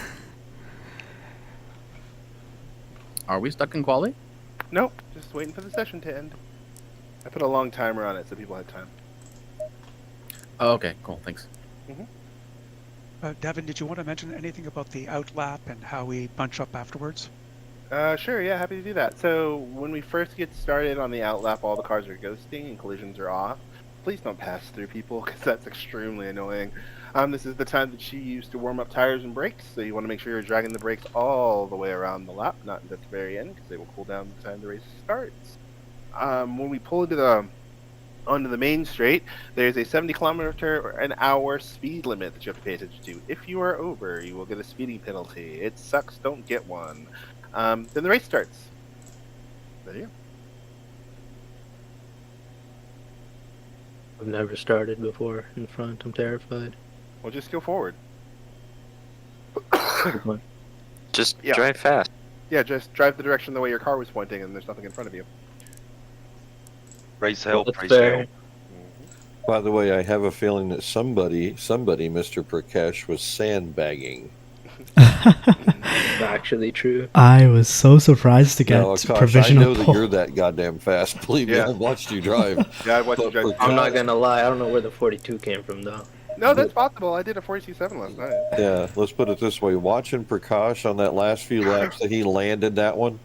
Are we stuck in quali? Nope, just waiting for the session to end. I put a long timer on it so people had time. Oh, okay, cool, thanks. Devin, did you want to mention anything about the outlap and how we bunch up afterwards? Sure, yeah, happy to do that. So when we first get started on the outlap, all the cars are ghosting and collisions are off. Please don't pass through people because that's extremely annoying. This is the time that you use to warm up tires and brakes, so you want to make sure you're dragging the brakes all the way around the lap, not at the very end, because they will cool down the time the race starts. When we pull into onto the main straight, there's a 70 kilometer an hour speed limit that you have to pay attention to. If you are over, you will get a speeding penalty. It sucks, don't get one. Then the race starts. There you go. I've never started before in front. I'm terrified. Well, just go forward. Just drive fast. Yeah, just drive the direction the way your car was pointing, and there's nothing in front of you. Race hell, That's praise fair. hell. By the way, I have a feeling that somebody, Mr. Prakash, was sandbagging. Actually true. I was so surprised to get No, Akash, provisional I know that pole. you're that goddamn fast. Believe me, I watched you drive. Yeah, I watched you drive. I'm not gonna lie, I don't know where the 42 came from though. No, that's possible. I did a 42.7 last night. Yeah, let's put it this way. Watching Prakash on that last few laps that he landed that one,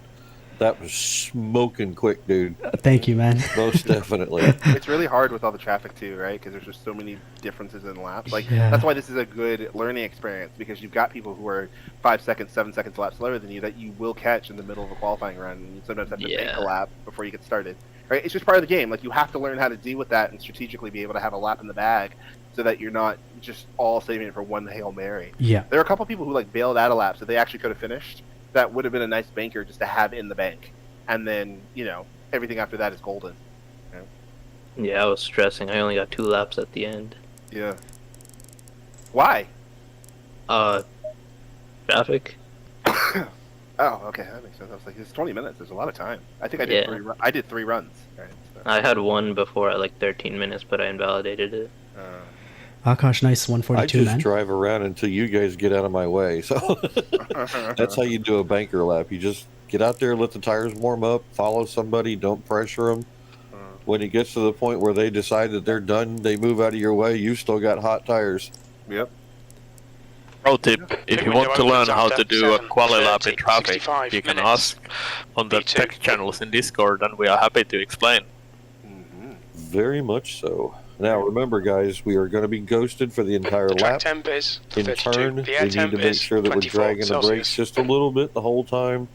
that was smoking quick, dude. Thank you, man. Most definitely. It's really hard with all the traffic too, right? Because there's just so many differences in laps. Like Yeah. that's why this is a good learning experience, because you've got people who are 5 seconds, 7 seconds a lap slower than you that you will catch in the middle of a qualifying run. And you sometimes have to bank a lap before you get started. right? It's just part of the game. Like, you have to learn how to deal with that and strategically be able to have a lap in the bag so that you're not just all saving it for one Hail Mary. Yeah. There are a couple people who like bailed out of laps that they actually could have finished. That would have been a nice banker just to have in the bank. And then, everything after that is golden. Yeah, I was stressing. I only got 2 laps at the end. Yeah. Why? Traffic. Oh, okay, that makes sense. I was like, it's 20 minutes. There's a lot of time. I think I did Yeah. 3 runs. Right, so. I had one before at like 13 minutes, but I invalidated it. Akash, nice 142, I just man. drive around until you guys get out of my way. So that's how you do a banker lap. You just get out there, let the tires warm up, follow somebody, don't pressure them. When it gets to the point where they decide that they're done, they move out of your way, you still got hot tires. Yep. Pro tip, if you want to learn how to do a quali lap in traffic, you can ask on the tech channels in Discord, and we are happy to explain. Very much so. Now, remember, guys, we are going to be ghosted for the entire Track lap. temp is In 32. turn, The we air need temp to make is sure that we're 24 dragging the brakes Celsius. just a little bit the whole time.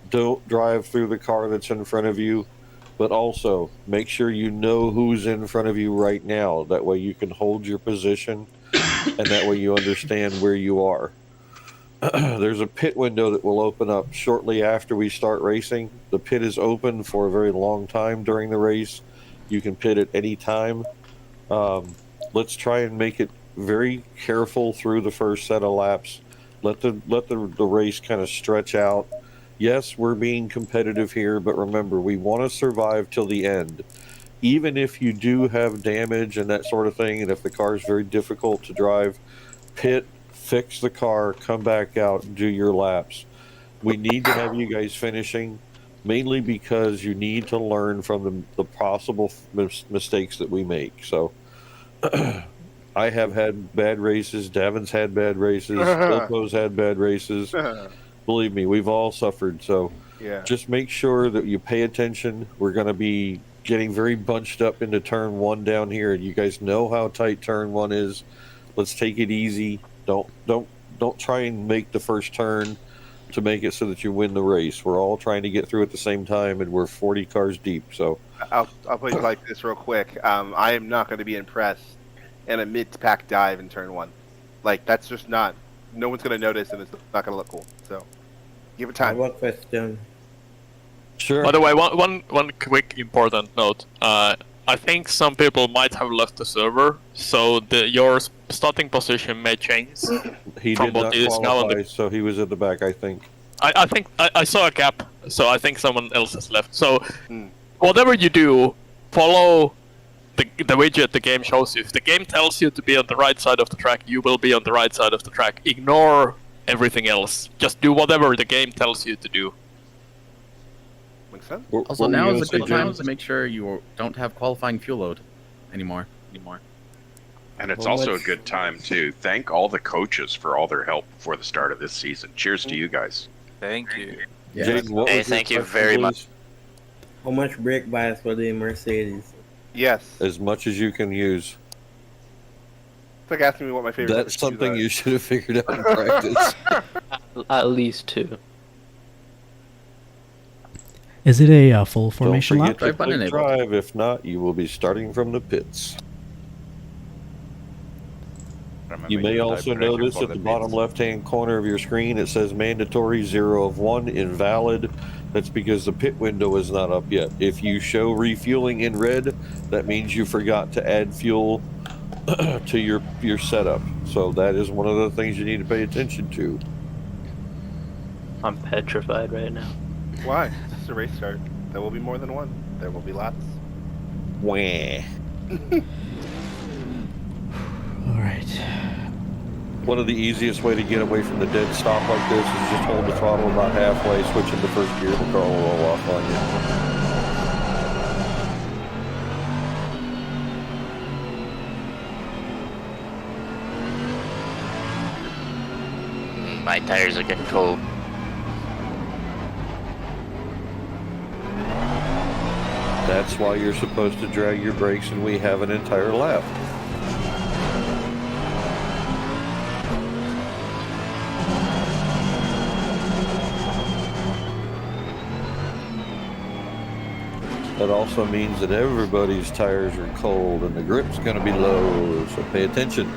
Don't drive through the car that's in front of you, but also make sure you know who's in front of you right now. That way you can hold your position, and that way you understand where you are. There's a pit window that will open up shortly after we start racing. The pit is open for a very long time during the race. You can pit at any time. Let's try and make it very careful through the first set of laps. Let the race kind of stretch out. Yes, we're being competitive here, but remember, we want to survive till the end. Even if you do have damage and that sort of thing, and if the car is very difficult to drive, pit, fix the car, come back out, and do your laps. We need to have you guys finishing, mainly because you need to learn from the possible mistakes that we make. So, I have had bad races. Davin's had bad races. Ilpo's had bad races. Believe me, we've all suffered. So, just make sure that you pay attention. We're going to be getting very bunched up into turn 1 down here, and you guys know how tight turn 1 is. Let's take it easy. Don't try and make the first turn to make it so that you win the race. We're all trying to get through at the same time, and we're 40 cars deep. So I'll put it like this real quick. I am not going to be impressed in a mid-pack dive in turn 1. Like, that's just not. No one's going to notice, and it's not going to look cool. So give it time. What question? Sure. By the way, one quick important note. I think some people might have left the server, so your starting position may change. He from did what not it is now on qualify, so he was at the back, I think. I think I saw a gap, so I think someone else has left. So whatever you do, follow the widget the game shows you. If the game tells you to be on the right side of the track, you will be on the right side of the track. Ignore everything else. Just do whatever the game tells you to do. Makes sense. Also, now is a good time to make sure you don't have qualifying fuel load anymore. And it's also a good time to thank all the coaches for all their help before the start of this season. Cheers to you guys. Thank you. Yeah. Jaden, what Hey, was your thank you question, very please? much. How much brake bias for the Mercedes? Yes. As much as you can use. It's like asking me what my favorite. That's something you should have figured out in practice. At least 2. Is it a full formation Don't lap? forget to click drive. If not, you will be starting from the pits. You may also notice at the bottom left-hand corner of your screen it says mandatory 0 of 1 invalid. That's because the pit window is not up yet. If you show refueling in red, that means you forgot to add fuel to your setup. So that is one of the things you need to pay attention to. I'm petrified right now. Why? It's a race start. There will be more than one. There will be lots. Wah. All right. One of the easiest way to get away from the dead stop like this is just hold the throttle about halfway, switch into first gear, the car will roll off on you. My tires are getting cold. That's why you're supposed to drag your brakes, and we have an entire lap. That also means that everybody's tires are cold and the grip's going to be low, so pay attention.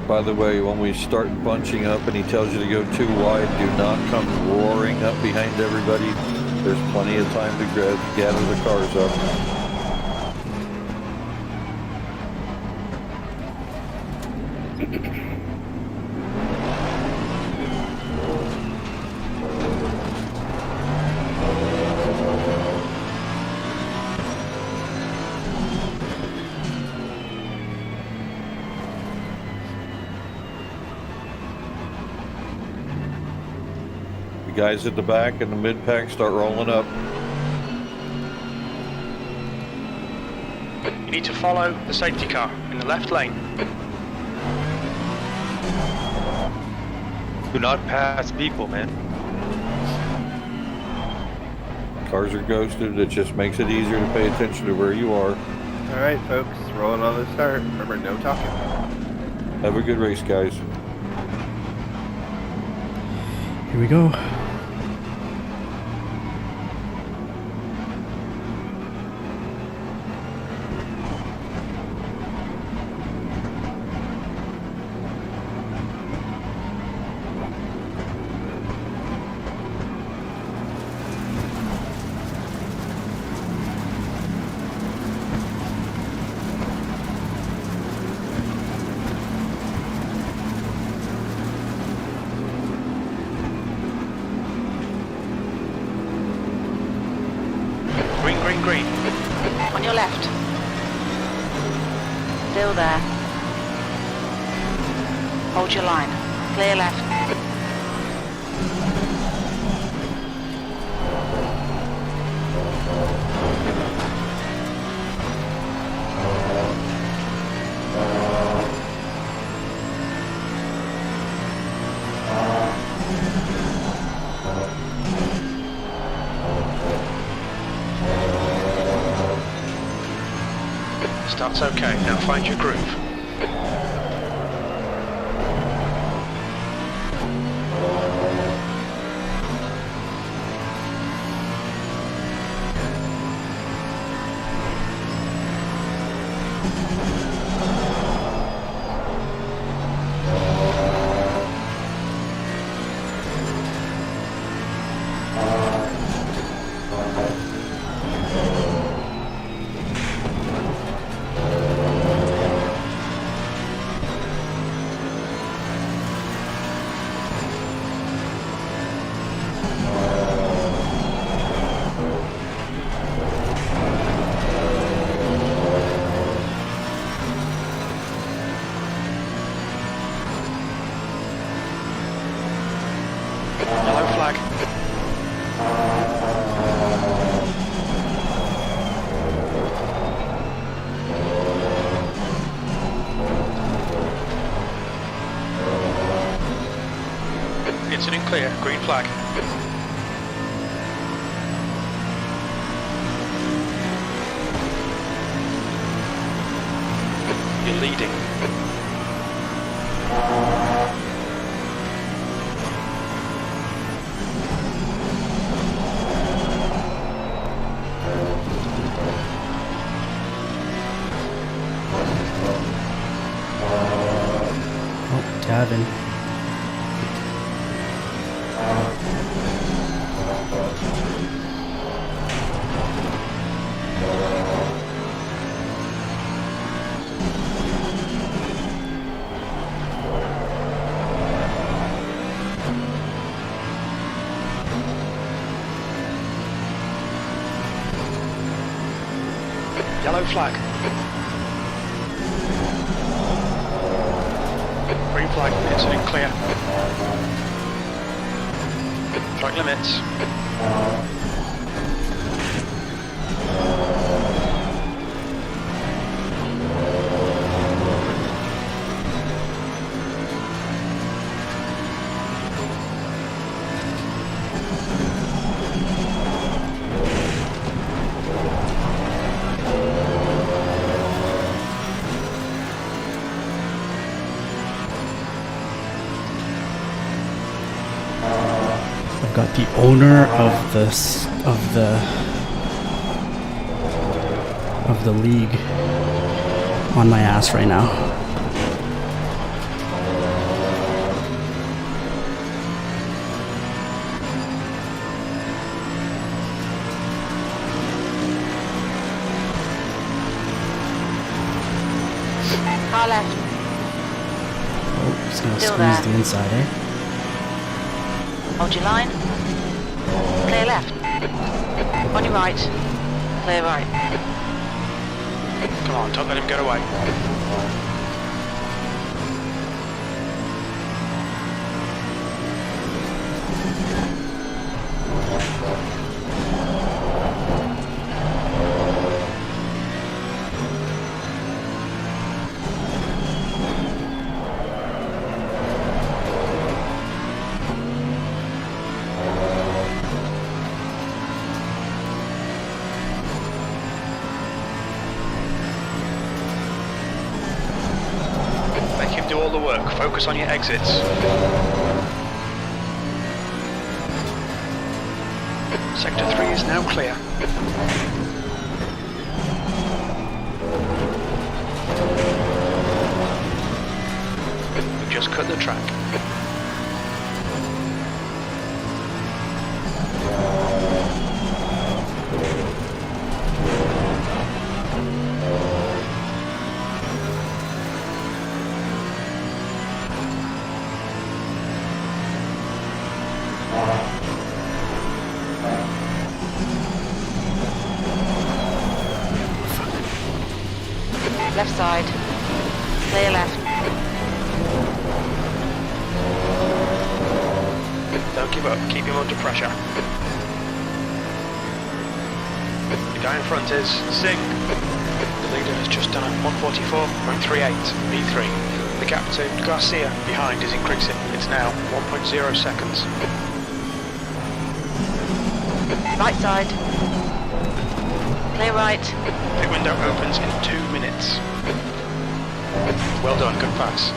By the way, when we start bunching up and he tells you to go too wide, do not come roaring up behind everybody. There's plenty of time to gather the cars up. Guys at the back and the mid-pack start rolling up. You need to follow the safety car in the left lane. Do not pass people, man. Cars are ghosted. It just makes it easier to pay attention to where you are. All right, folks, rolling on the start. Remember, no talking. Have a good race, guys. Here we go. Green. On your left. Still there. Hold your line. Clear left. Start's okay. Now find your groove. Incident clear, green flag. You're leading. Oh, Tavin. Yellow flag. Green flag, incident clear. Track limits. I've got the owner of the league on my ass right now. Car left. Oh, he's gonna Still squeeze there. the inside, eh? Hold your line. Clear left. On your right. Clear right. Come on, don't let him get away. Make him do all the work. Focus on your exits. Sector 3 is now clear. We've just cut the track. Left side. Clear left. Don't give up. Keep him under pressure. The guy in front is Singh. The leader has just done a 144.38 V3. The gap to Garcia behind is increasing. It's now 1.0 seconds. Right side. Clear right. The window opens in 2 minutes. Well done, good pass.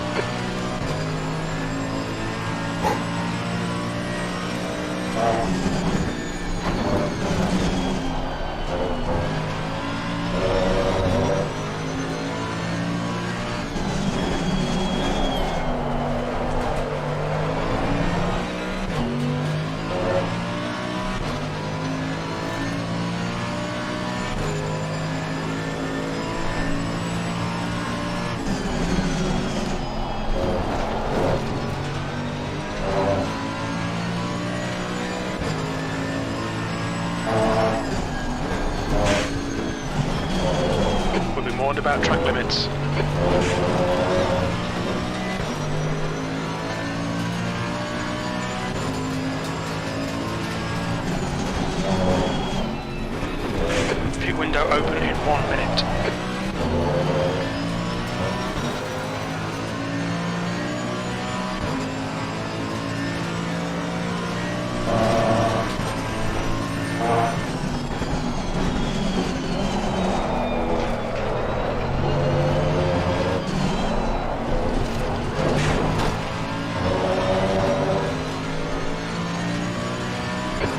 We'll be warned about track limits. Pit window open in 1 minute.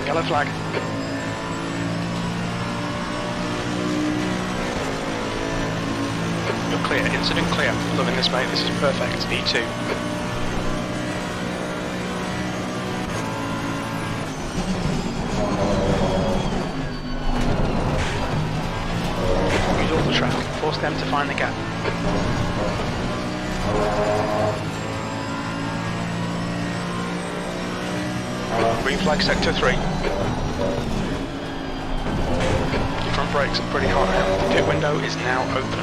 Yellow flag. You're clear. Incident clear. Loving this, mate. This is perfect. E2. Use all the track. Force them to find the gap. Green flag sector 3. Your front brakes are pretty hot now. The pit window is now open.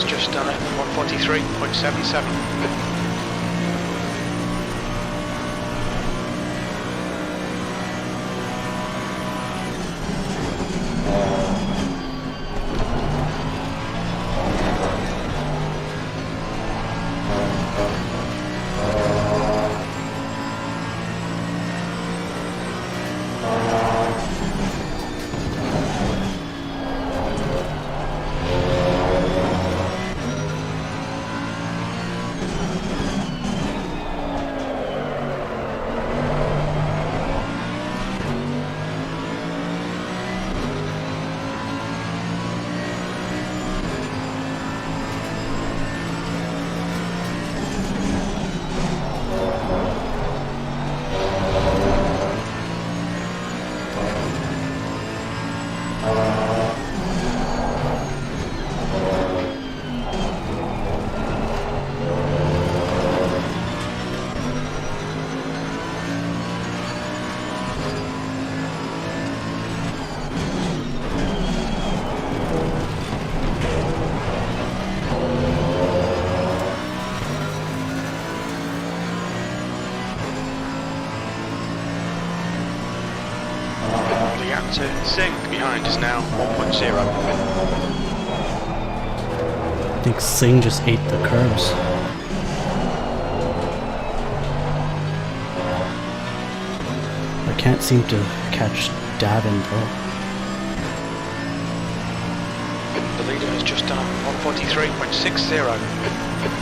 Just done it, 143.77. To Sink behind is now 1.0. I think Singh just ate the curbs. I can't seem to catch Davin though. The leader has just done 143.60.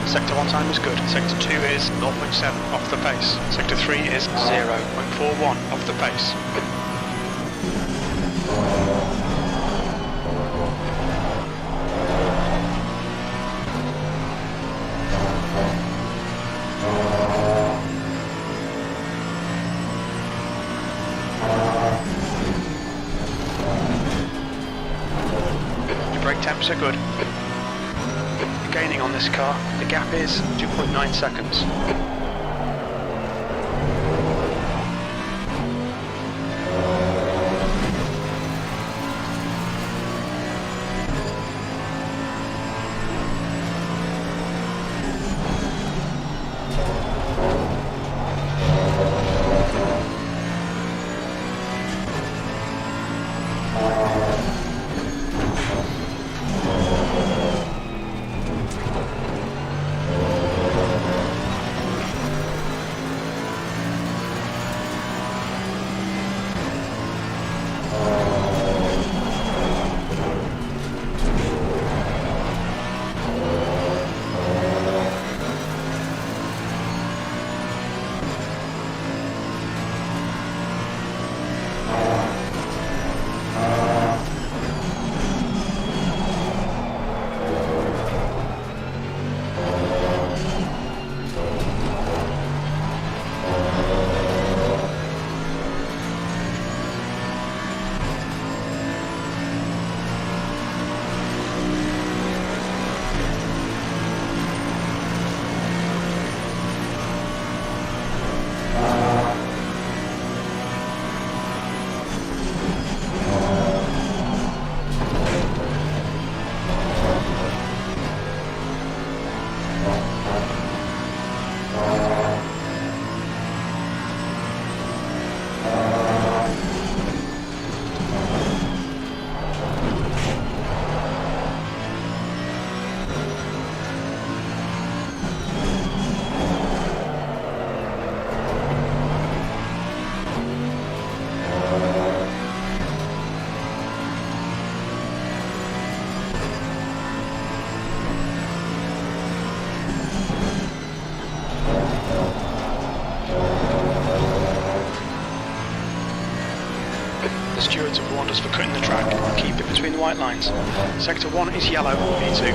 Sector 1 time is good. Sector 2 is 0.7 off the pace. Sector 3 is 0.41 off the pace. Temps are good. You're gaining on this car. The gap is 2.9 seconds. white lines. Sector 1 is yellow, V2.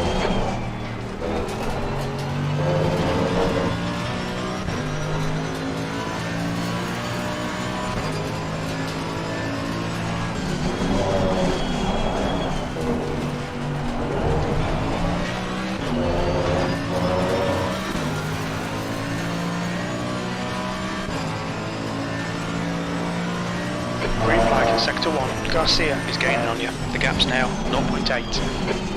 Green flag in Sector 1. Garcia is gaining on you. The gap's now 0.8.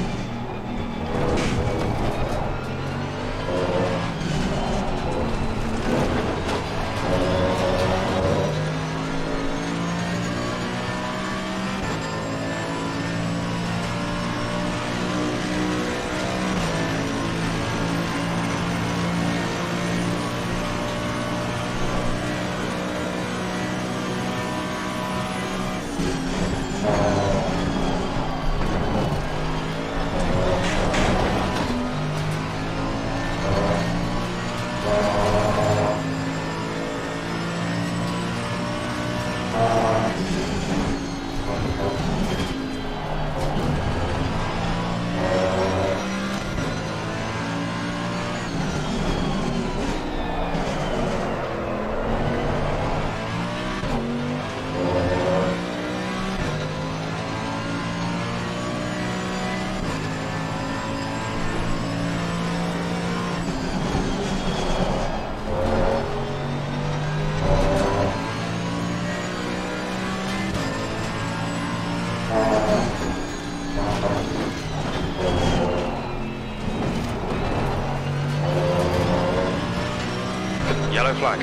Yellow flag.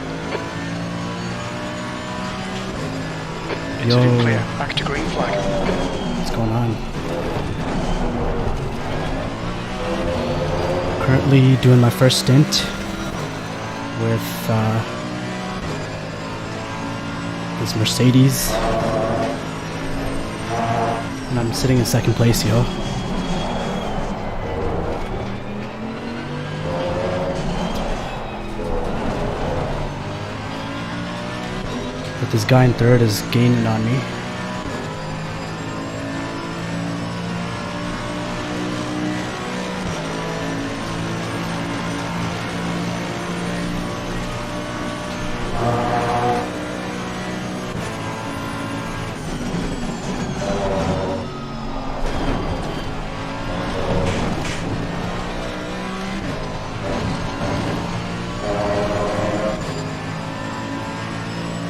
Incident clear. Back to green flag. What's going on? Currently doing my first stint with this Mercedes. And I'm sitting in second place, yo. But this guy in third is gaining on me.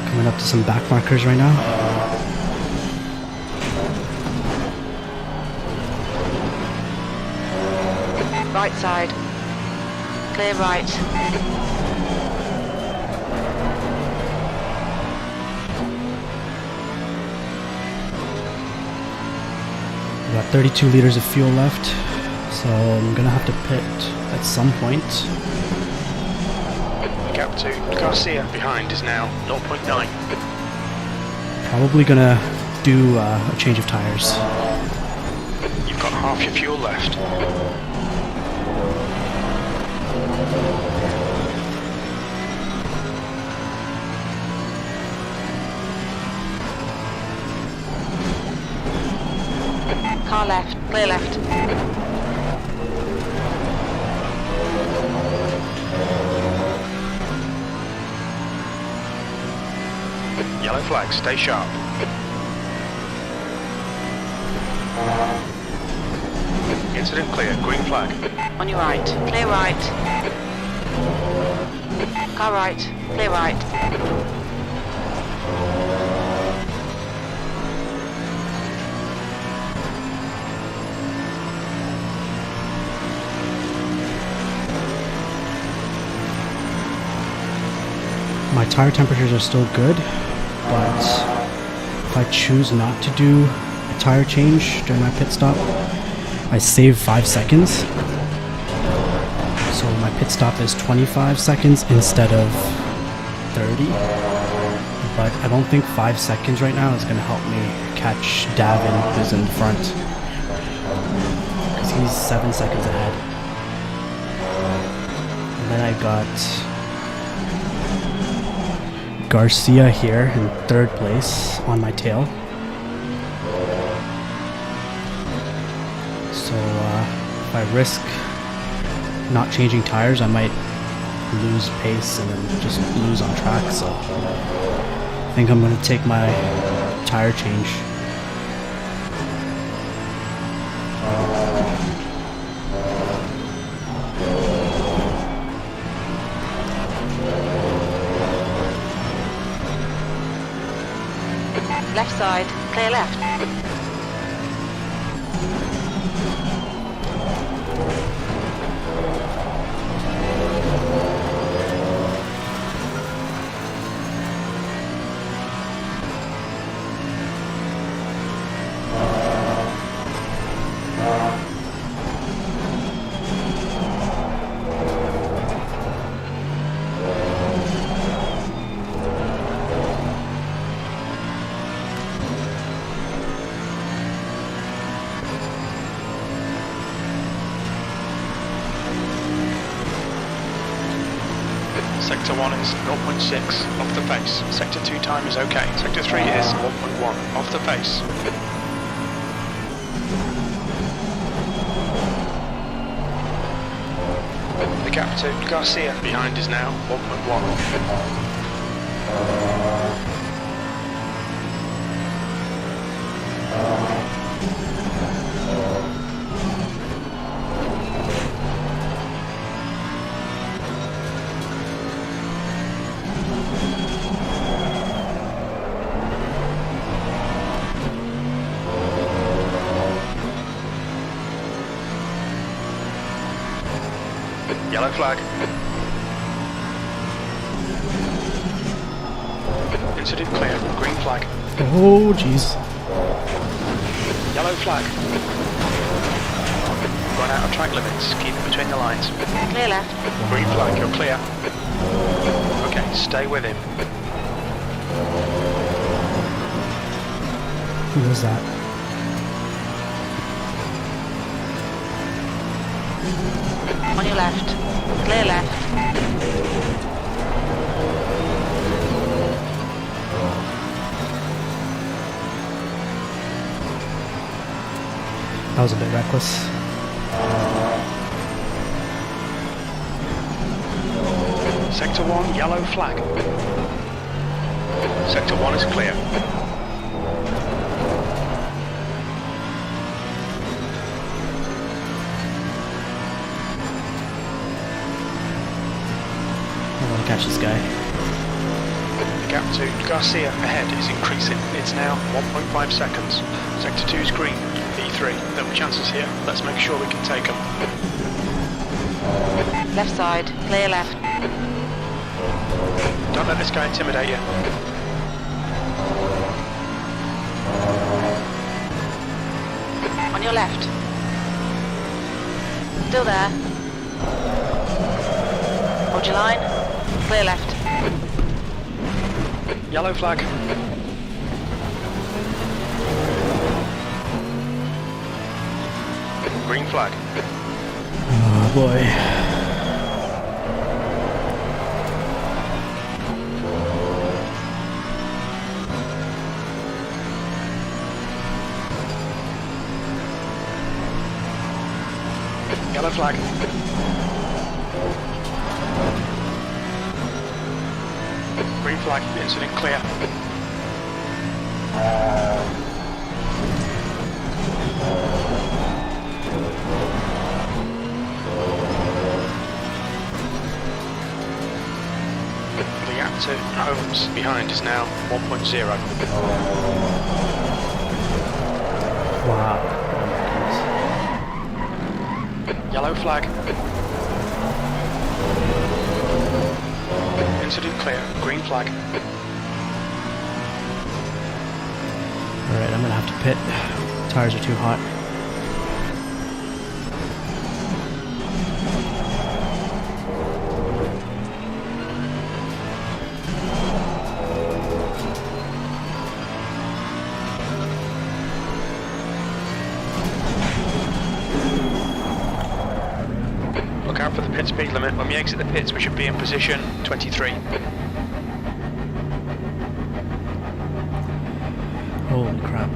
Coming up to some back markers right now. Right side. Clear right. We got 32 liters of fuel left, so I'm gonna have to pit at some point. Gap 2. Garcia behind is now 0.9. Probably gonna do a change of tires. You've got half your fuel left. Car left. Clear left. Yellow flag, stay sharp. Incident clear, green flag. On your right. Clear right. Car right. Clear right. My tire temperatures are still good, but if I choose not to do a tire change during my pit stop, I save 5 seconds. So my pit stop is 25 seconds instead of 30. But I don't think 5 seconds right now is going to help me catch Davin, who's in front, because he's 7 seconds ahead. And then I got Garcia here in third place on my tail. risk not changing tires, I might lose pace and then just lose on track. So I think I'm going to take my tire change. Left side, clear left. Sector 1 is 0.6 off the pace. Sector 2 time is okay. Sector 3 is 1.1 off the pace. The gap to Garcia behind is now 1.1. Yellow flag. Incident clear. Green flag. Oh, jeez. Yellow flag. Run out of track limits. Keep it between the lines. Clear left. Green flag. You're clear. Okay, stay with him. Who was that? On your left. Clear left. That was a bit reckless. Sector 1, yellow flag. Sector 1 is clear. I want to catch this guy. The gap to Garcia ahead is increasing. It's now 1.5 seconds. Sector 2 is green. E3. There are chances here. Let's make sure we can take them. Left side, clear left. Don't let this guy intimidate you. On your left. Still there. Hold your line. Clear left. Yellow flag. Green flag. Oh boy. Yellow flag. Green flag. Incident clear. The gap to Holmes behind is now 1.0. Wow. Yellow flag. Incident clear. Green flag. Alright, I'm gonna have to pit. Tires are too hot. Look out for the pit speed limit. When we exit the pits, we should be in position 23. Holy crap.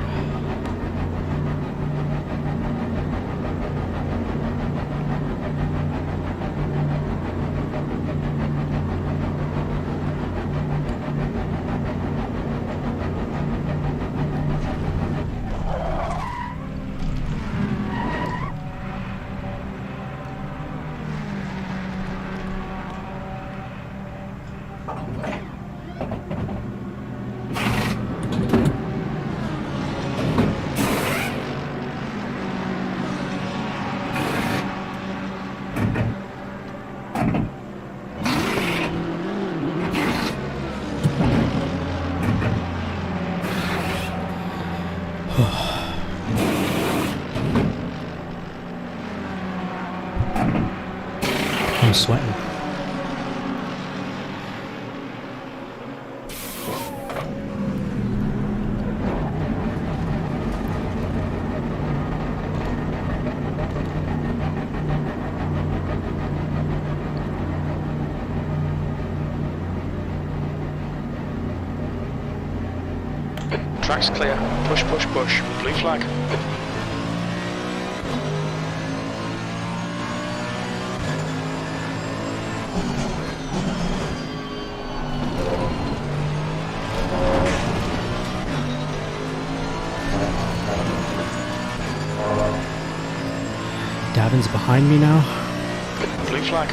I'm sweating. Track's clear. Push, push, push. Blue flag. Davin's behind me now. Blue flag.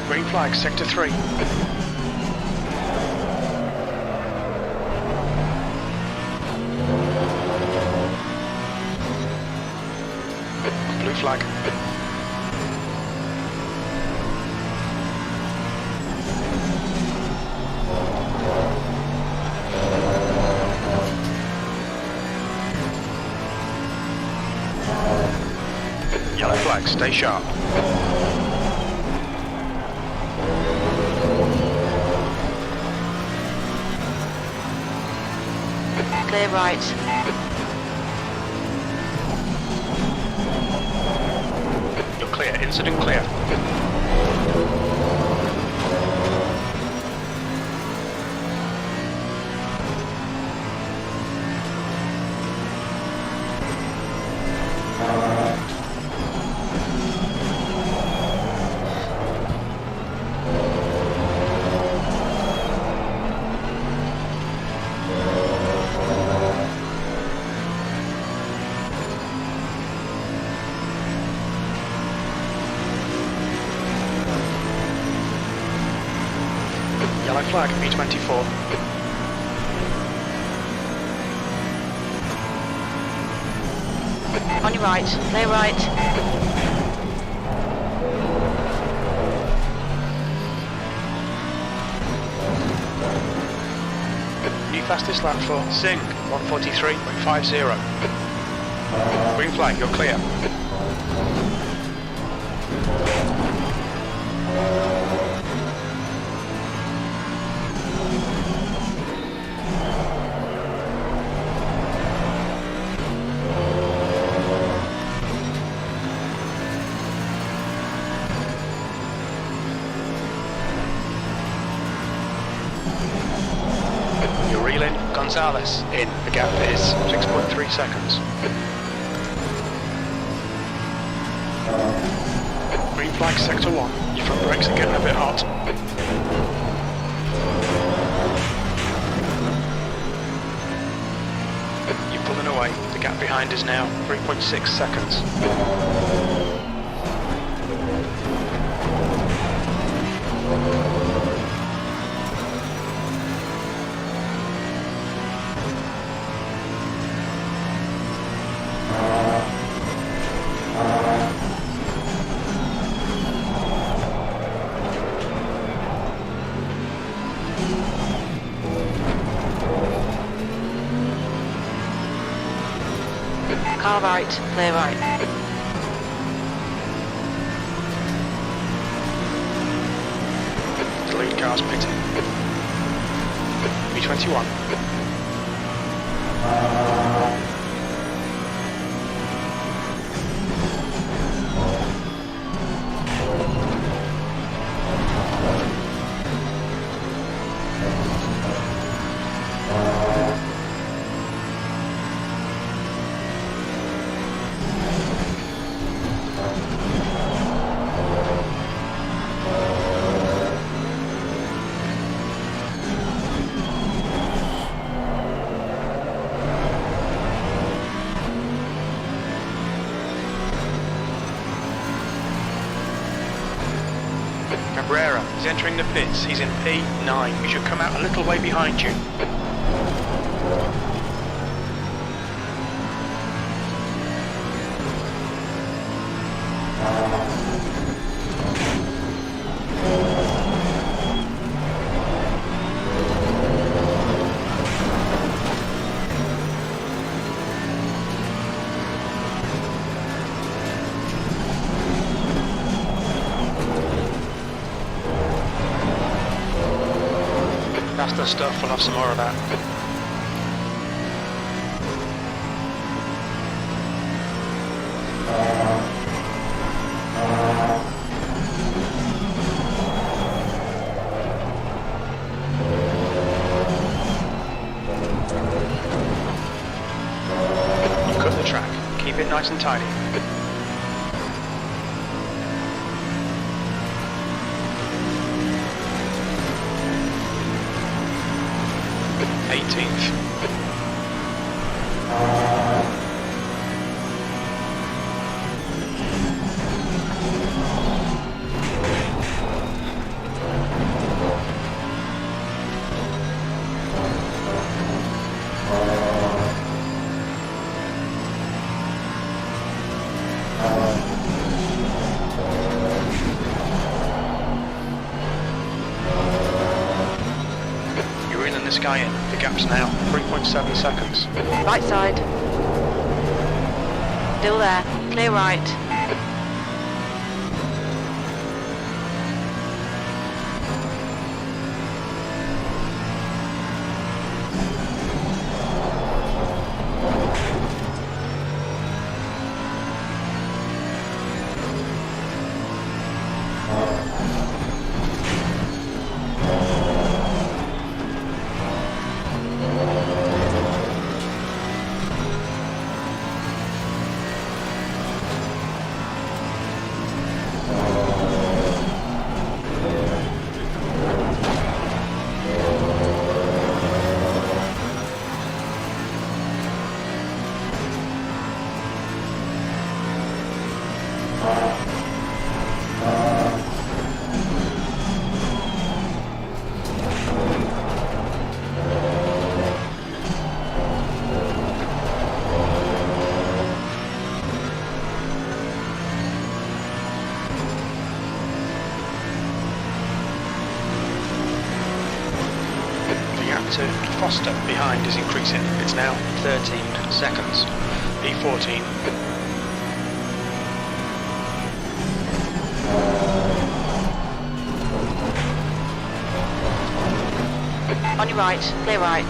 Green flag, sector 3. Blue flag. Yellow flag, stay sharp. Clear right. You're clear, incident clear. Yellow flag, B24. On your right. Clear right. New fastest lap for Singh, 143.50. Green flag, you're clear. You're reeling. Gonzalez in. The gap is 6.3 seconds. Green flag, sector 1. Your front brakes are getting a bit hot. You're pulling away. The gap behind is now 3.6 seconds. Car right. Clear right. The lead car's pitting. B21. Cabrera, he's entering the pits. He's in P9. He should come out a little way behind you. Similar stuff, we'll have some more of that. You've cut the track. Keep it nice and tidy. This guy in. The gap's now 3.7 seconds. Right side. Still there. Clear right. To Foster behind is increasing. It's now 13 seconds. E14. On your right, clear right.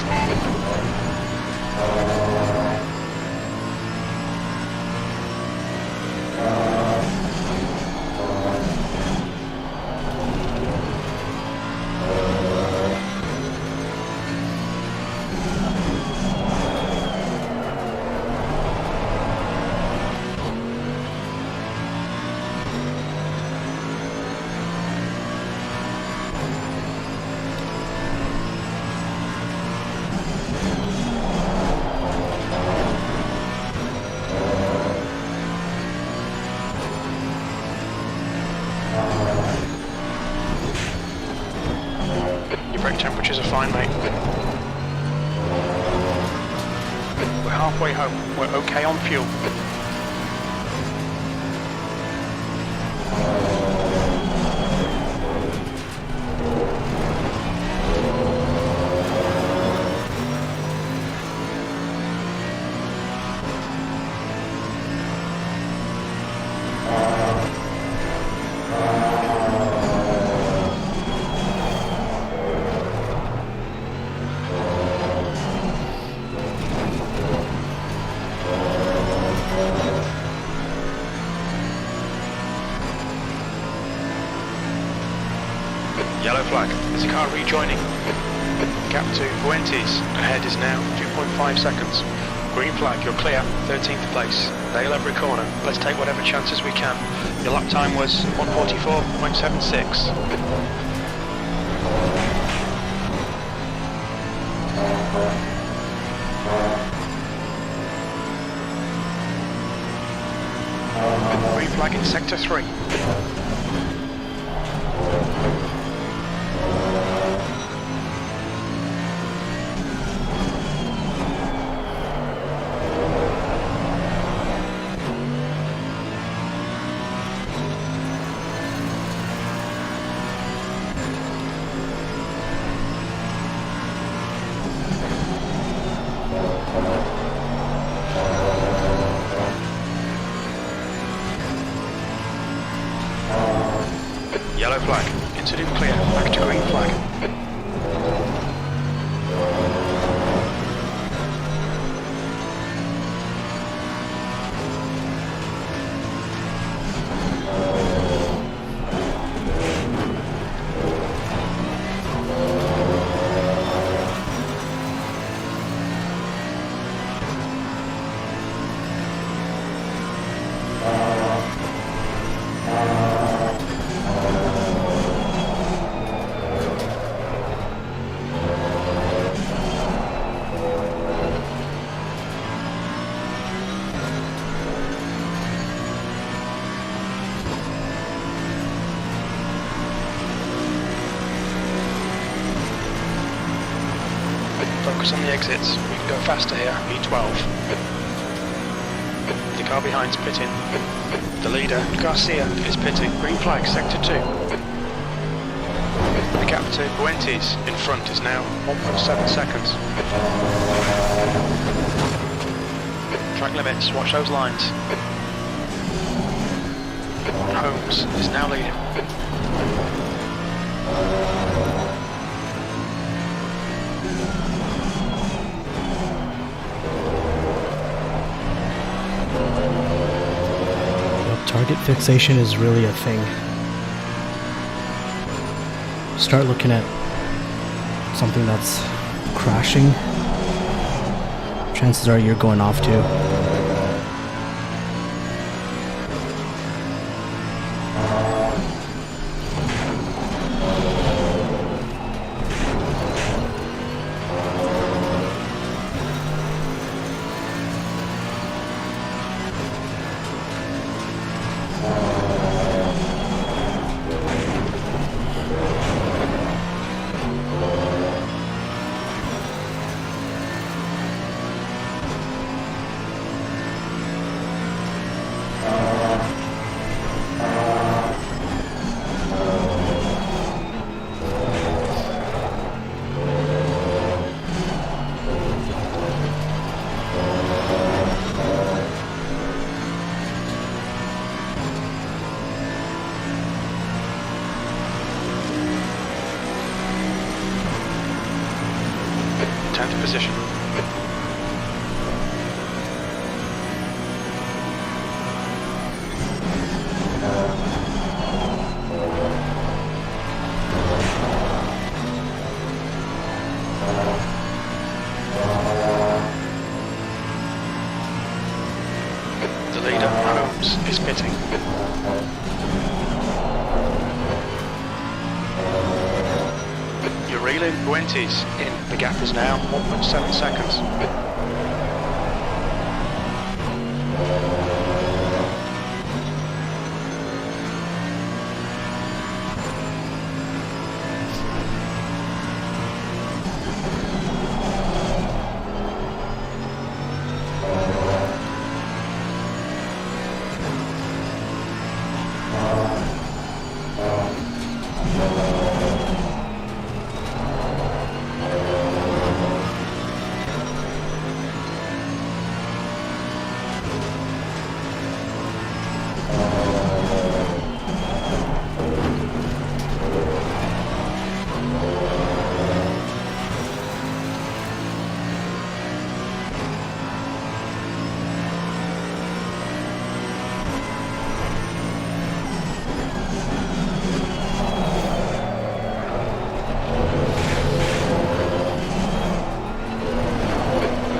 Brake temperatures are fine, mate. We're halfway home. We're okay on fuel. Yellow flag. Is the car rejoining? Gap to Fuentes. Ahead is now 2.5 seconds. Green flag, you're clear. 13th place. Nail every corner. Let's take whatever chances we can. Your lap time was 1:44.76. Green flag in sector 3. Yellow flag. Into loop clear. Back to green flag. focus on the exits. We can go faster here. B12. The car behind's pitting. The leader, Garcia, is pitting. Green flag, sector 2. The gap to Buentes in front is now 1.7 seconds. Track limits, watch those lines. Holmes is now leading. Target fixation is really a thing. Start looking at something that's crashing. Chances are you're going off too. Position. The leader, Holmes, is pitting. You're reeling, Buentes in. The gap is now 1.7 seconds.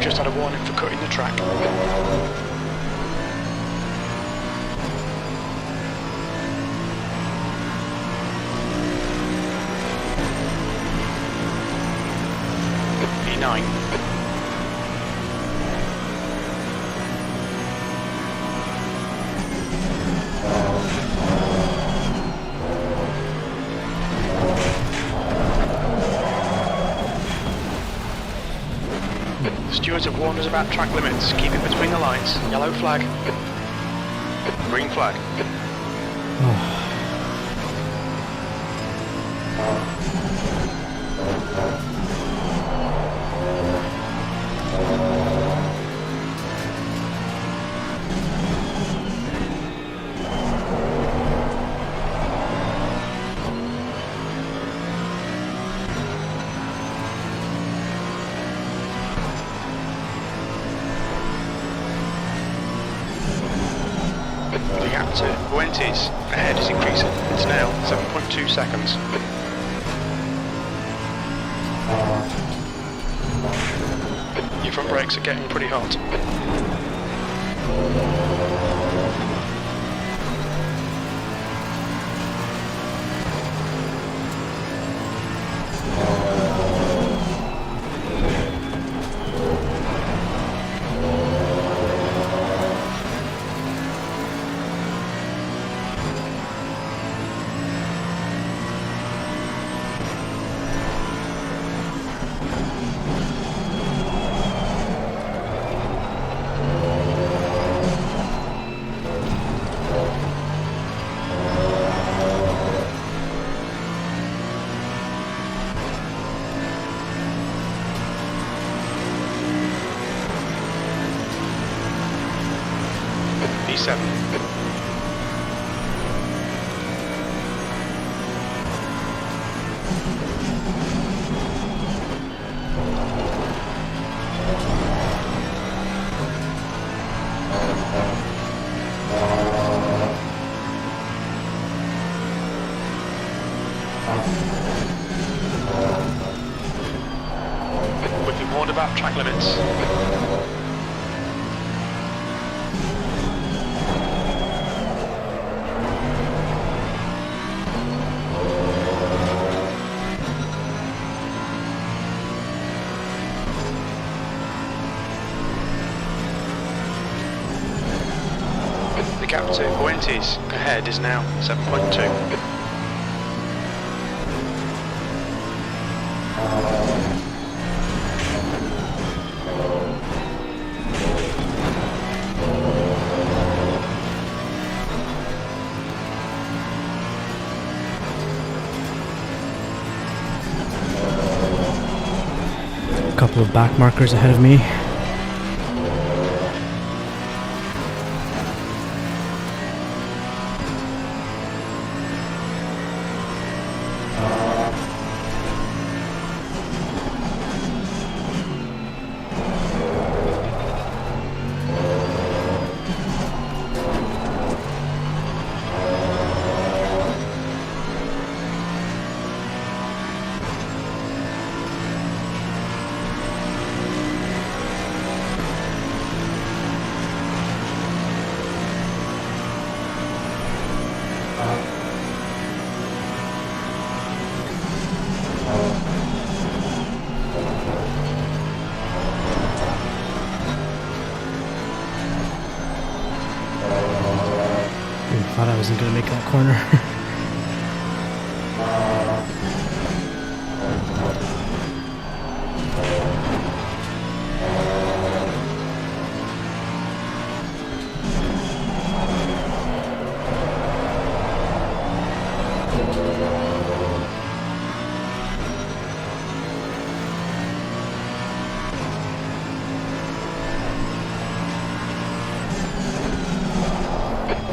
Just had a warning for cutting the track. E9. Stewards have warned us about track limits. Keep it between the lines. Yellow flag. Green flag. The gap to Buentes ahead is increasing. It's now 7.2 seconds. Your front brakes are getting pretty hot. P7. We've been warned about track limits. The gap to Fuentes ahead is now 7.2. A couple of back markers ahead of me. Thought I wasn't going to make that corner.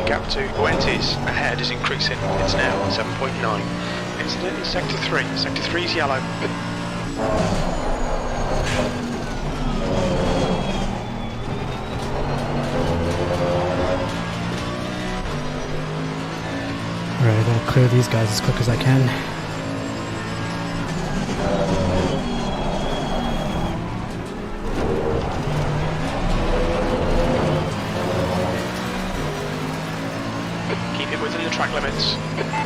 Gap to Fuentes ahead is increasing. It's now 7.9. Incident in Sector 3. Sector 3 is yellow. Alright, I gotta clear these guys as quick as I can. Keep it within the track limits.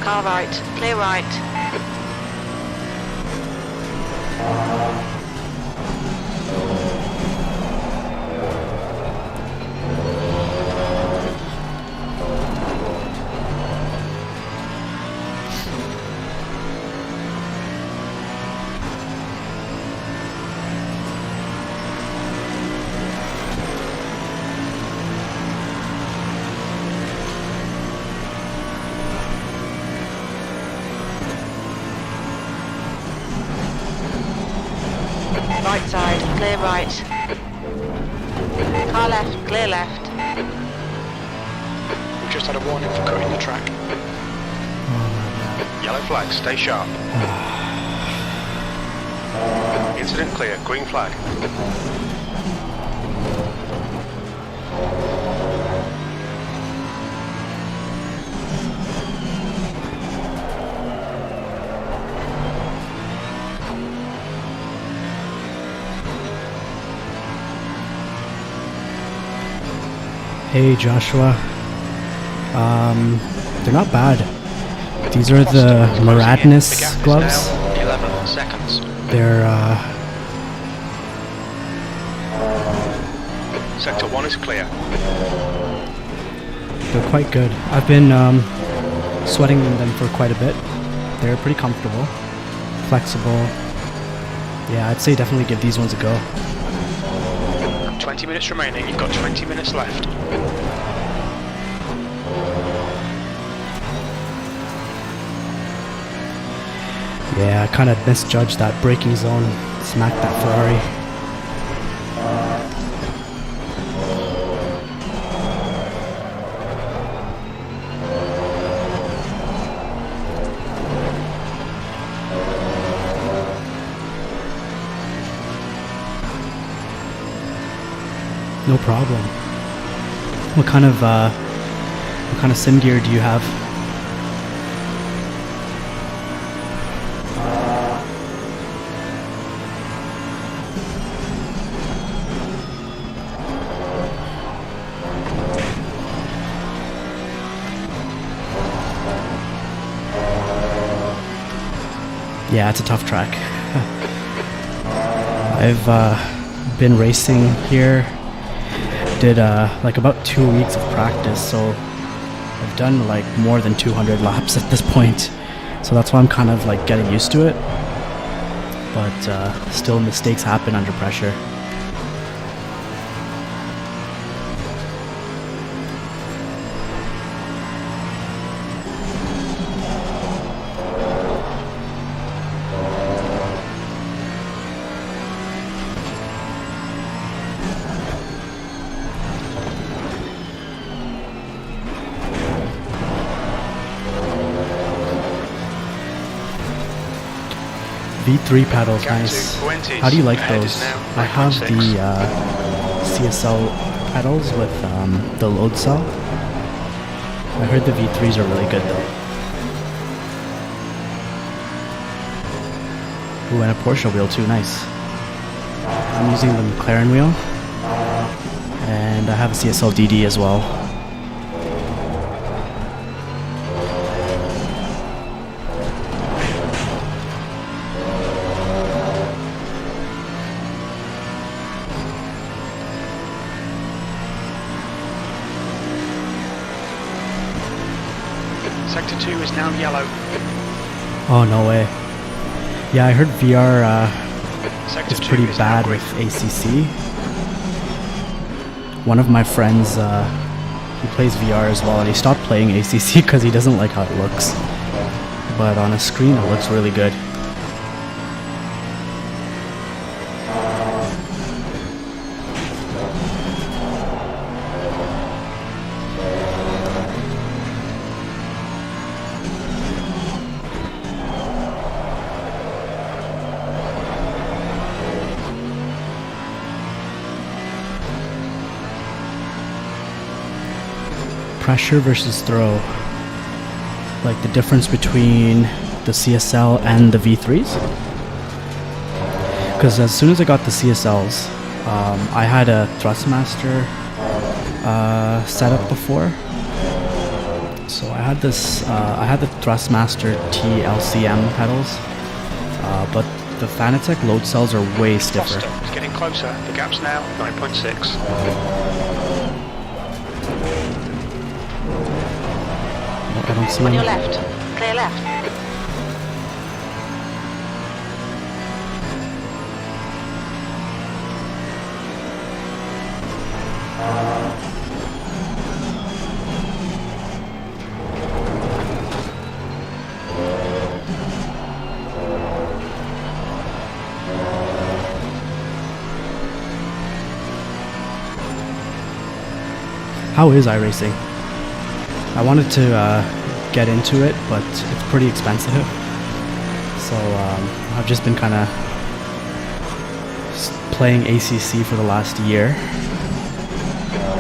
Car right, clear right. Right side, clear right. Car left, clear left. We've just had a warning for cutting the track. Yellow flag, stay sharp. Incident clear, green flag. Hey Joshua. They're not bad. These are the Muradness gloves. 11 seconds. They're Sector 1 is clear. they're quite good. I've been sweating in them for quite a bit. They're pretty comfortable, flexible. Yeah, I'd say definitely give these ones a go. 20 minutes remaining, you've got 20 minutes left. Yeah, I kind of misjudged that braking zone. Smacked that Ferrari. No problem. What kind of sim gear do you have? Yeah, it's a tough track. I've been racing here. Did like about 2 weeks of practice, so I've done like more than 200 laps at this point. So that's why I'm kind of like getting used to it. But still, mistakes happen under pressure. V3 pedals, nice. How do you like those? I have the CSL pedals with the load cell. I heard the V3s are really good though. Ooh, and a Porsche wheel too, nice. I'm using the McLaren wheel. And I have a CSL DD as well. Sector 2 is now yellow. Oh, no way. Yeah, I heard VR Sector is 2 pretty is now bad green. with ACC. One of my friends, he plays VR as well, and he stopped playing ACC because he doesn't like how it looks. But on a screen, it looks really good. Pressure versus throw. Like the difference between the CSL and the V3s. Because as soon as I got the CSLs, I had a Thrustmaster setup before. So I had this, I had the Thrustmaster TLCM pedals, but the Fanatec load cells are way stiffer. Foster is getting closer. The gap's now 9.6. I don't see On your any. left. Clear left. How is iRacing? I wanted to get into it, but it's pretty expensive. So I've just been kind of playing ACC for the last year.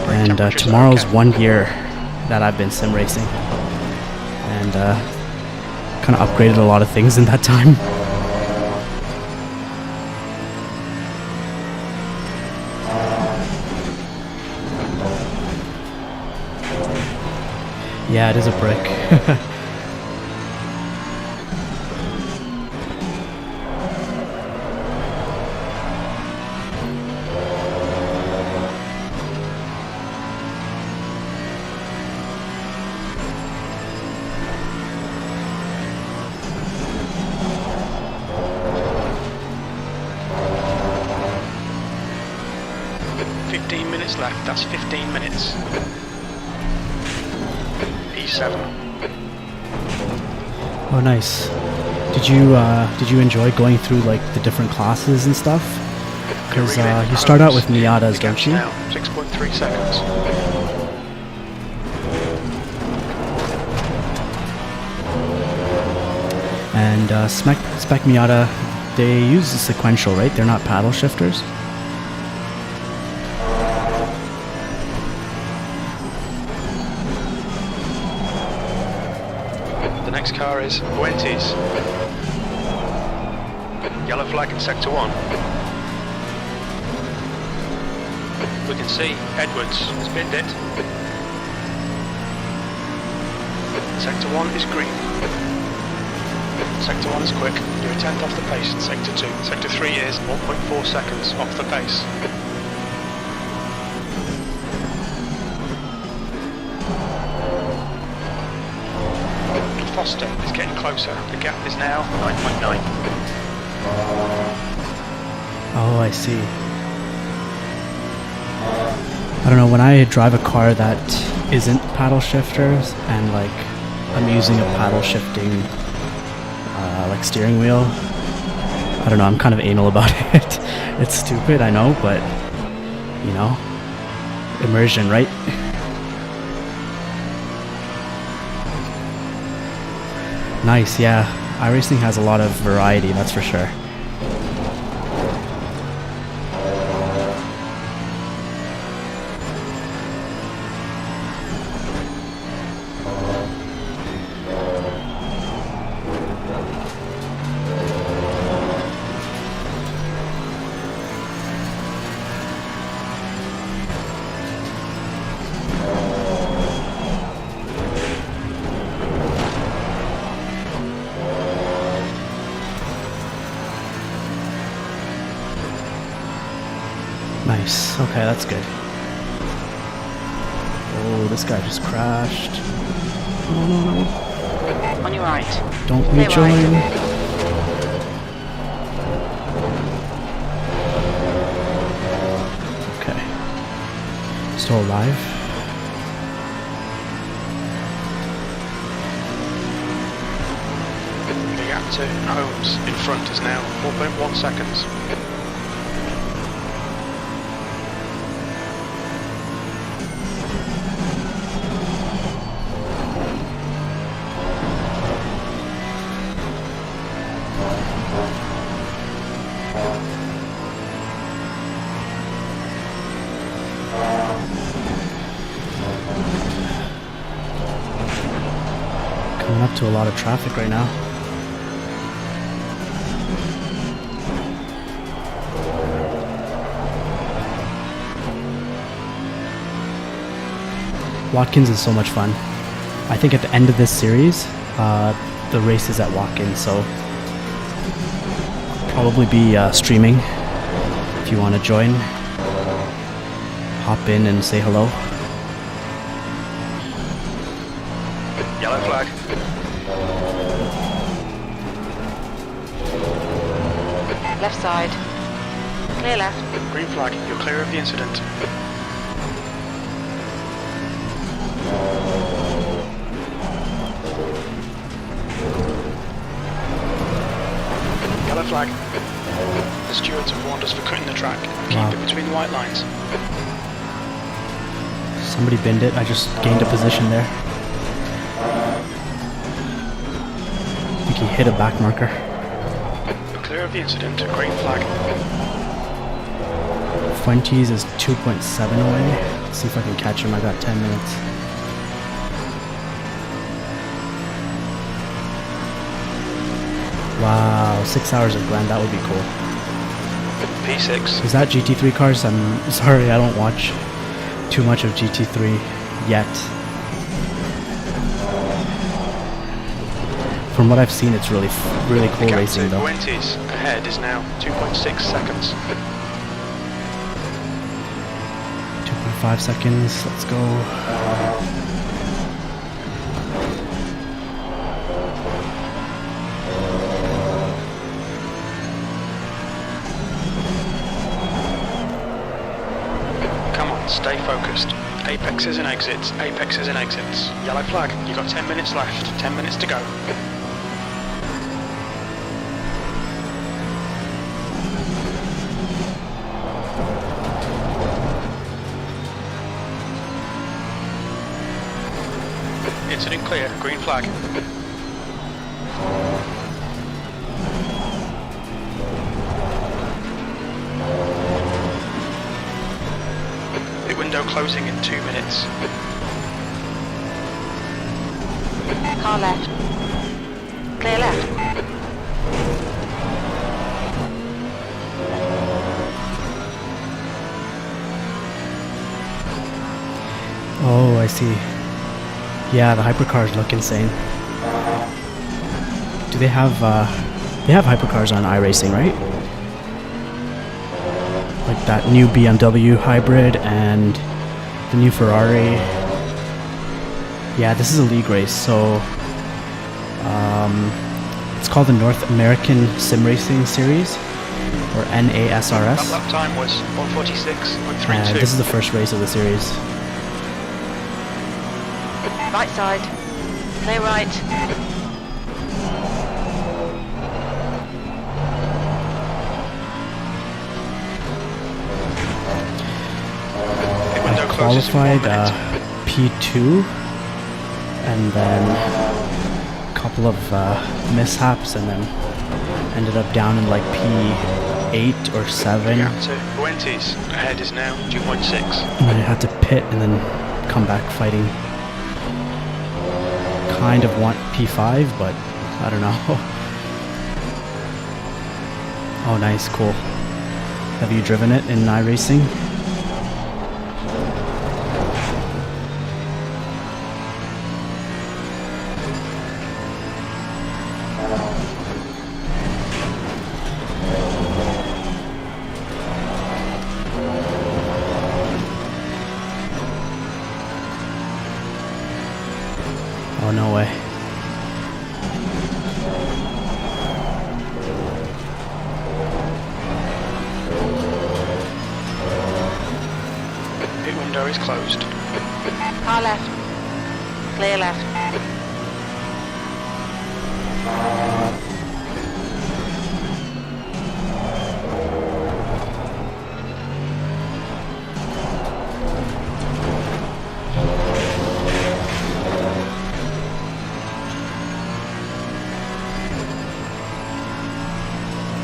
And tomorrow's 1 year that I've been sim racing. And kind of upgraded a lot of things in that time. Yeah, it is a brick. Left, that's 15 minutes. E7. Oh, nice. Did you enjoy going through like the different classes and stuff? Because you start out with Miatas, don't you? Now 6.3 seconds. And Spec Miata, they use the sequential, right? They're not paddle shifters. Next car is Fuentes. Yellow flag in sector 1. We can see Edwards spinned it. Sector 1 is green. Sector 1 is quick. You're a tenth off the pace in sector 2. Sector 3 is 0.4 seconds off the pace. Foster is getting closer. The gap is now 9.9. Oh, I see. I don't know, when I drive a car that isn't paddle shifters and like I'm using a paddle shifting like steering wheel, I don't know, I'm kind of anal about it. It's stupid, I know, but you know, immersion, right? Nice, yeah. iRacing has a lot of variety, that's for sure. Nice. Okay, that's good. Oh, this guy just crashed. Oh, no, no. On your right. Don't Stay rejoin. right. Okay. Still alive. The gap to Holmes in front is now 4.1 seconds. Coming up to a lot of traffic right now. Watkins is so much fun. I think at the end of this series, the race is at Watkins, so I'll probably be streaming. If you want to join, hop in and say hello. Yellow flag. Left side. Clear left. Green flag. You're clear of the incident. Yellow flag. The stewards have warned us for cutting the track. Keep Wow. it between the white lines. Somebody binned it. I just gained a position there. I think he hit a back marker. You're clear of the incident. Green flag. Fuentes is 2.7 away. Let's see if I can catch him. I got 10 minutes. Wow, 6 hours of Glen. That would be cool. P6. Is that GT3 cars? I'm sorry, I don't watch too much of GT3 yet. From what I've seen, it's really cool racing though. Fuentes ahead is now 2.6 seconds. 2.5 seconds. Let's go. Stay focused. Apexes and exits. Apexes and exits. Yellow flag. You've got 10 minutes left. 10 minutes to go. Incident clear. Green flag. Window closing in 2 minutes. Car left. Clear left. Oh, I see. Yeah, the hypercars look insane. Do they have hypercars on iRacing, right? Like that new BMW hybrid and the new Ferrari. Yeah, this is a league race, so it's called the North American Sim Racing Series, or NASRS. That lap time was 146.32. This is the first race of the series. Right side. Clear right. Qualified P2, and then a couple of mishaps, and then ended up down in like P8 or 7. Gap to Fuentes. Ahead is now 2.6. And then I had to pit and then come back fighting. Kind of want P5, but I don't know. Oh, nice, cool. Have you driven it in iRacing? Oh, no way. Pit window is closed. Car left. Clear left.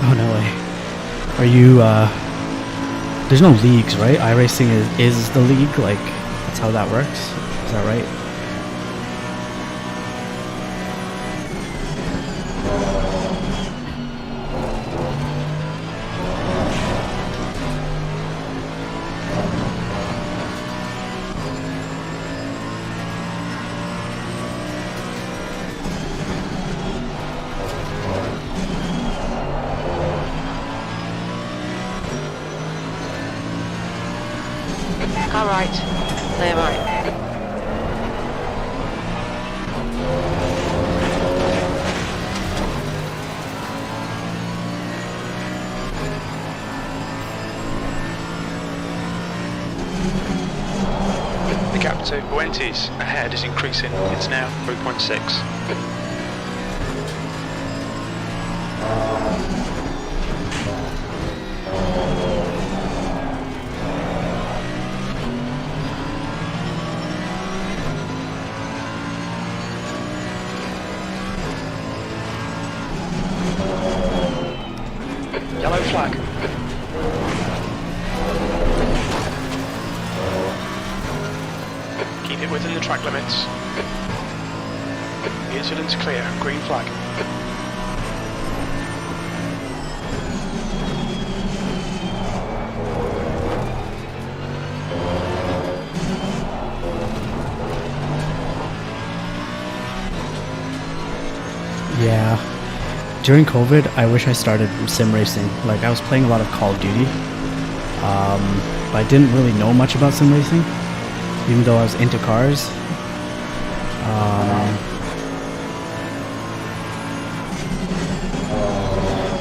Oh, no way. Are you, there's no leagues, right? iRacing is the league, like, that's how that works? Is that right? Car right. Clear right. The gap to Fuentes ahead is increasing. It's now 3.6. Yellow flag. Keep it within the track limits. The incident's clear. Green flag. Yeah. During COVID, I wish I started sim racing. Like, I was playing a lot of Call of Duty, but I didn't really know much about sim racing, even though I was into cars.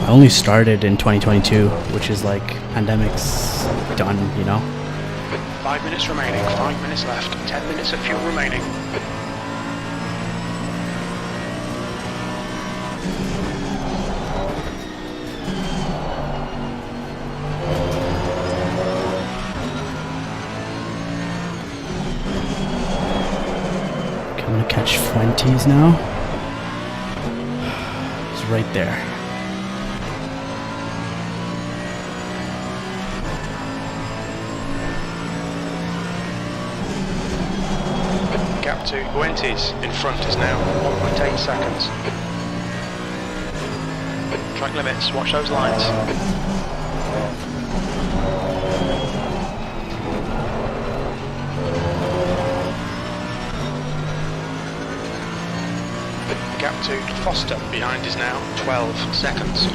I only started in 2022, which is like, pandemic's done, you know? 5 minutes remaining. 5 minutes left. 10 minutes of fuel remaining. I'm gonna catch Fuentes now. He's right there. Gap to Fuentes in front is now 1.8 seconds. Track limits, watch those lines. Gap to Foster behind is now 12 seconds.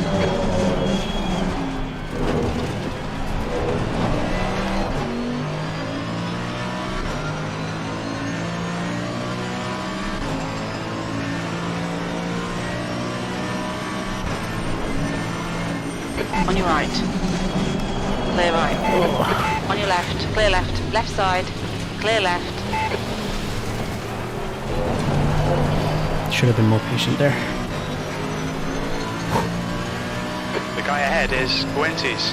On your right. Clear right. Oh. On your left. Clear left. Left side. Clear left. Should have been more patient there. The guy ahead is Fuentes.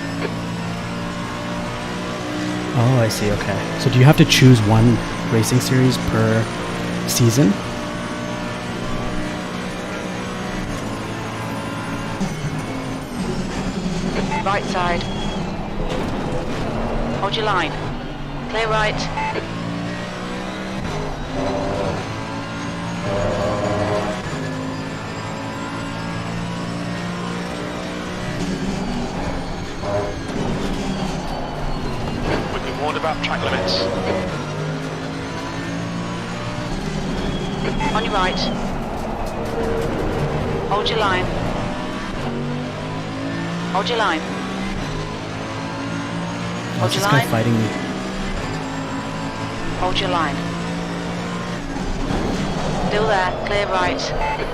Oh, I see, okay. So do you have to choose one racing series per season? Right side. Hold your line. Clear right. We've been warned about track limits. On your right. Hold your line. Hold your line. How's this guy fighting me? Hold your line. Still there, clear right.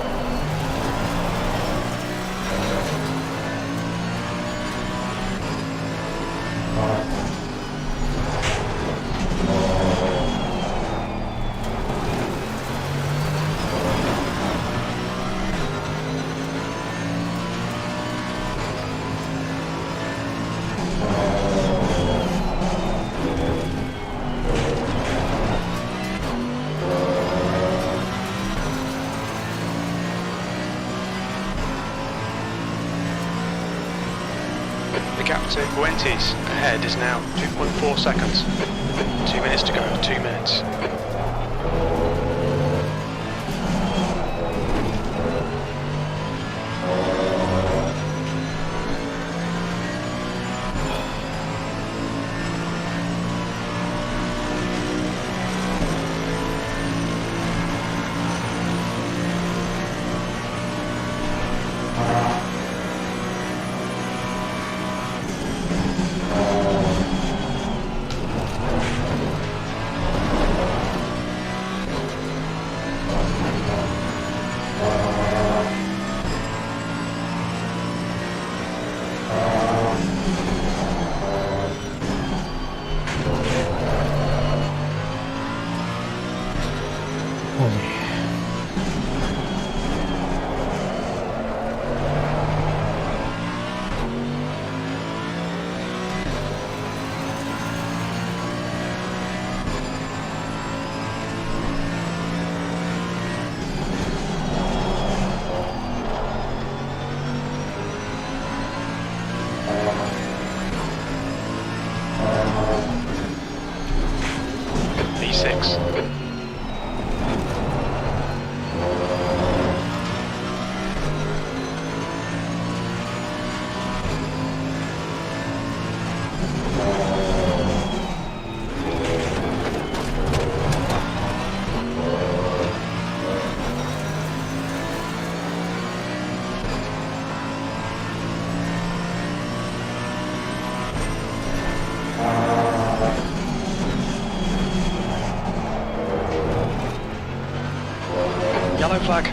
The gap to Fuentes ahead is now 2.4 seconds. 2 minutes to go, 2 minutes. E6. Yellow flag.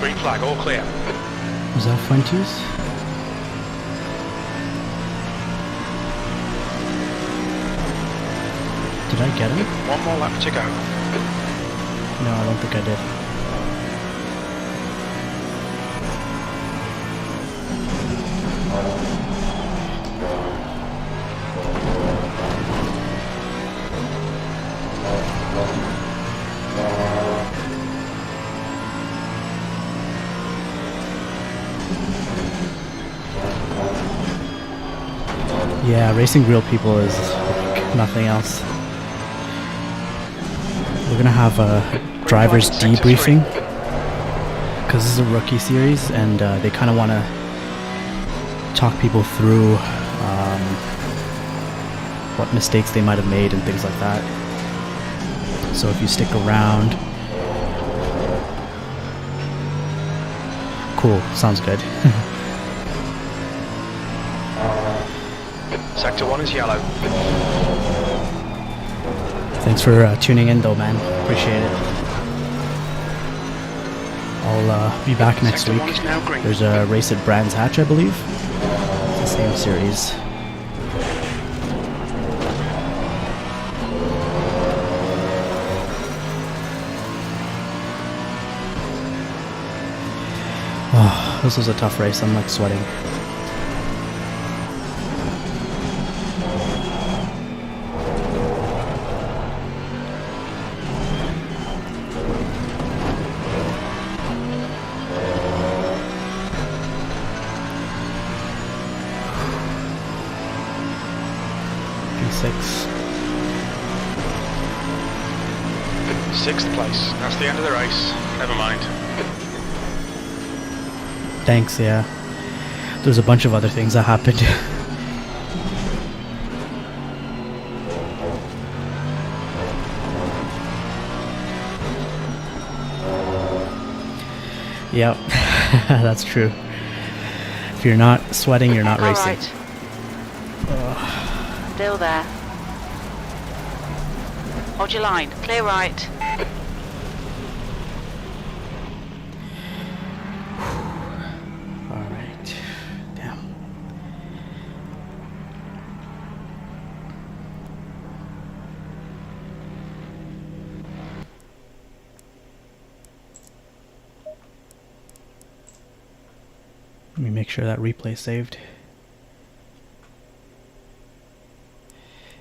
Green flag, all clear. Was that Fuentes? Did I get him? One more lap to go. No, I don't think I did. Yeah, racing real people is like nothing else. We're gonna have a driver's debriefing because this is a rookie series, and they kind of want to talk people through what mistakes they might have made and things like that. So if you stick around, cool, sounds good. Sector 1 is yellow. Thanks for tuning in though, man. Appreciate it. I'll be back next Sector week. 1 is now green. There's a race at Brands Hatch, I believe. It's the same series. Oh, this was a tough race. I'm like sweating. Sixth place. That's the end of the race. Never mind. Thanks, yeah. There's a bunch of other things that happened. Yep, that's true. If you're not sweating, you're not racing. Right. Still there. Hold your line. Clear right. Alright. Damn. Let me make sure that replay saved.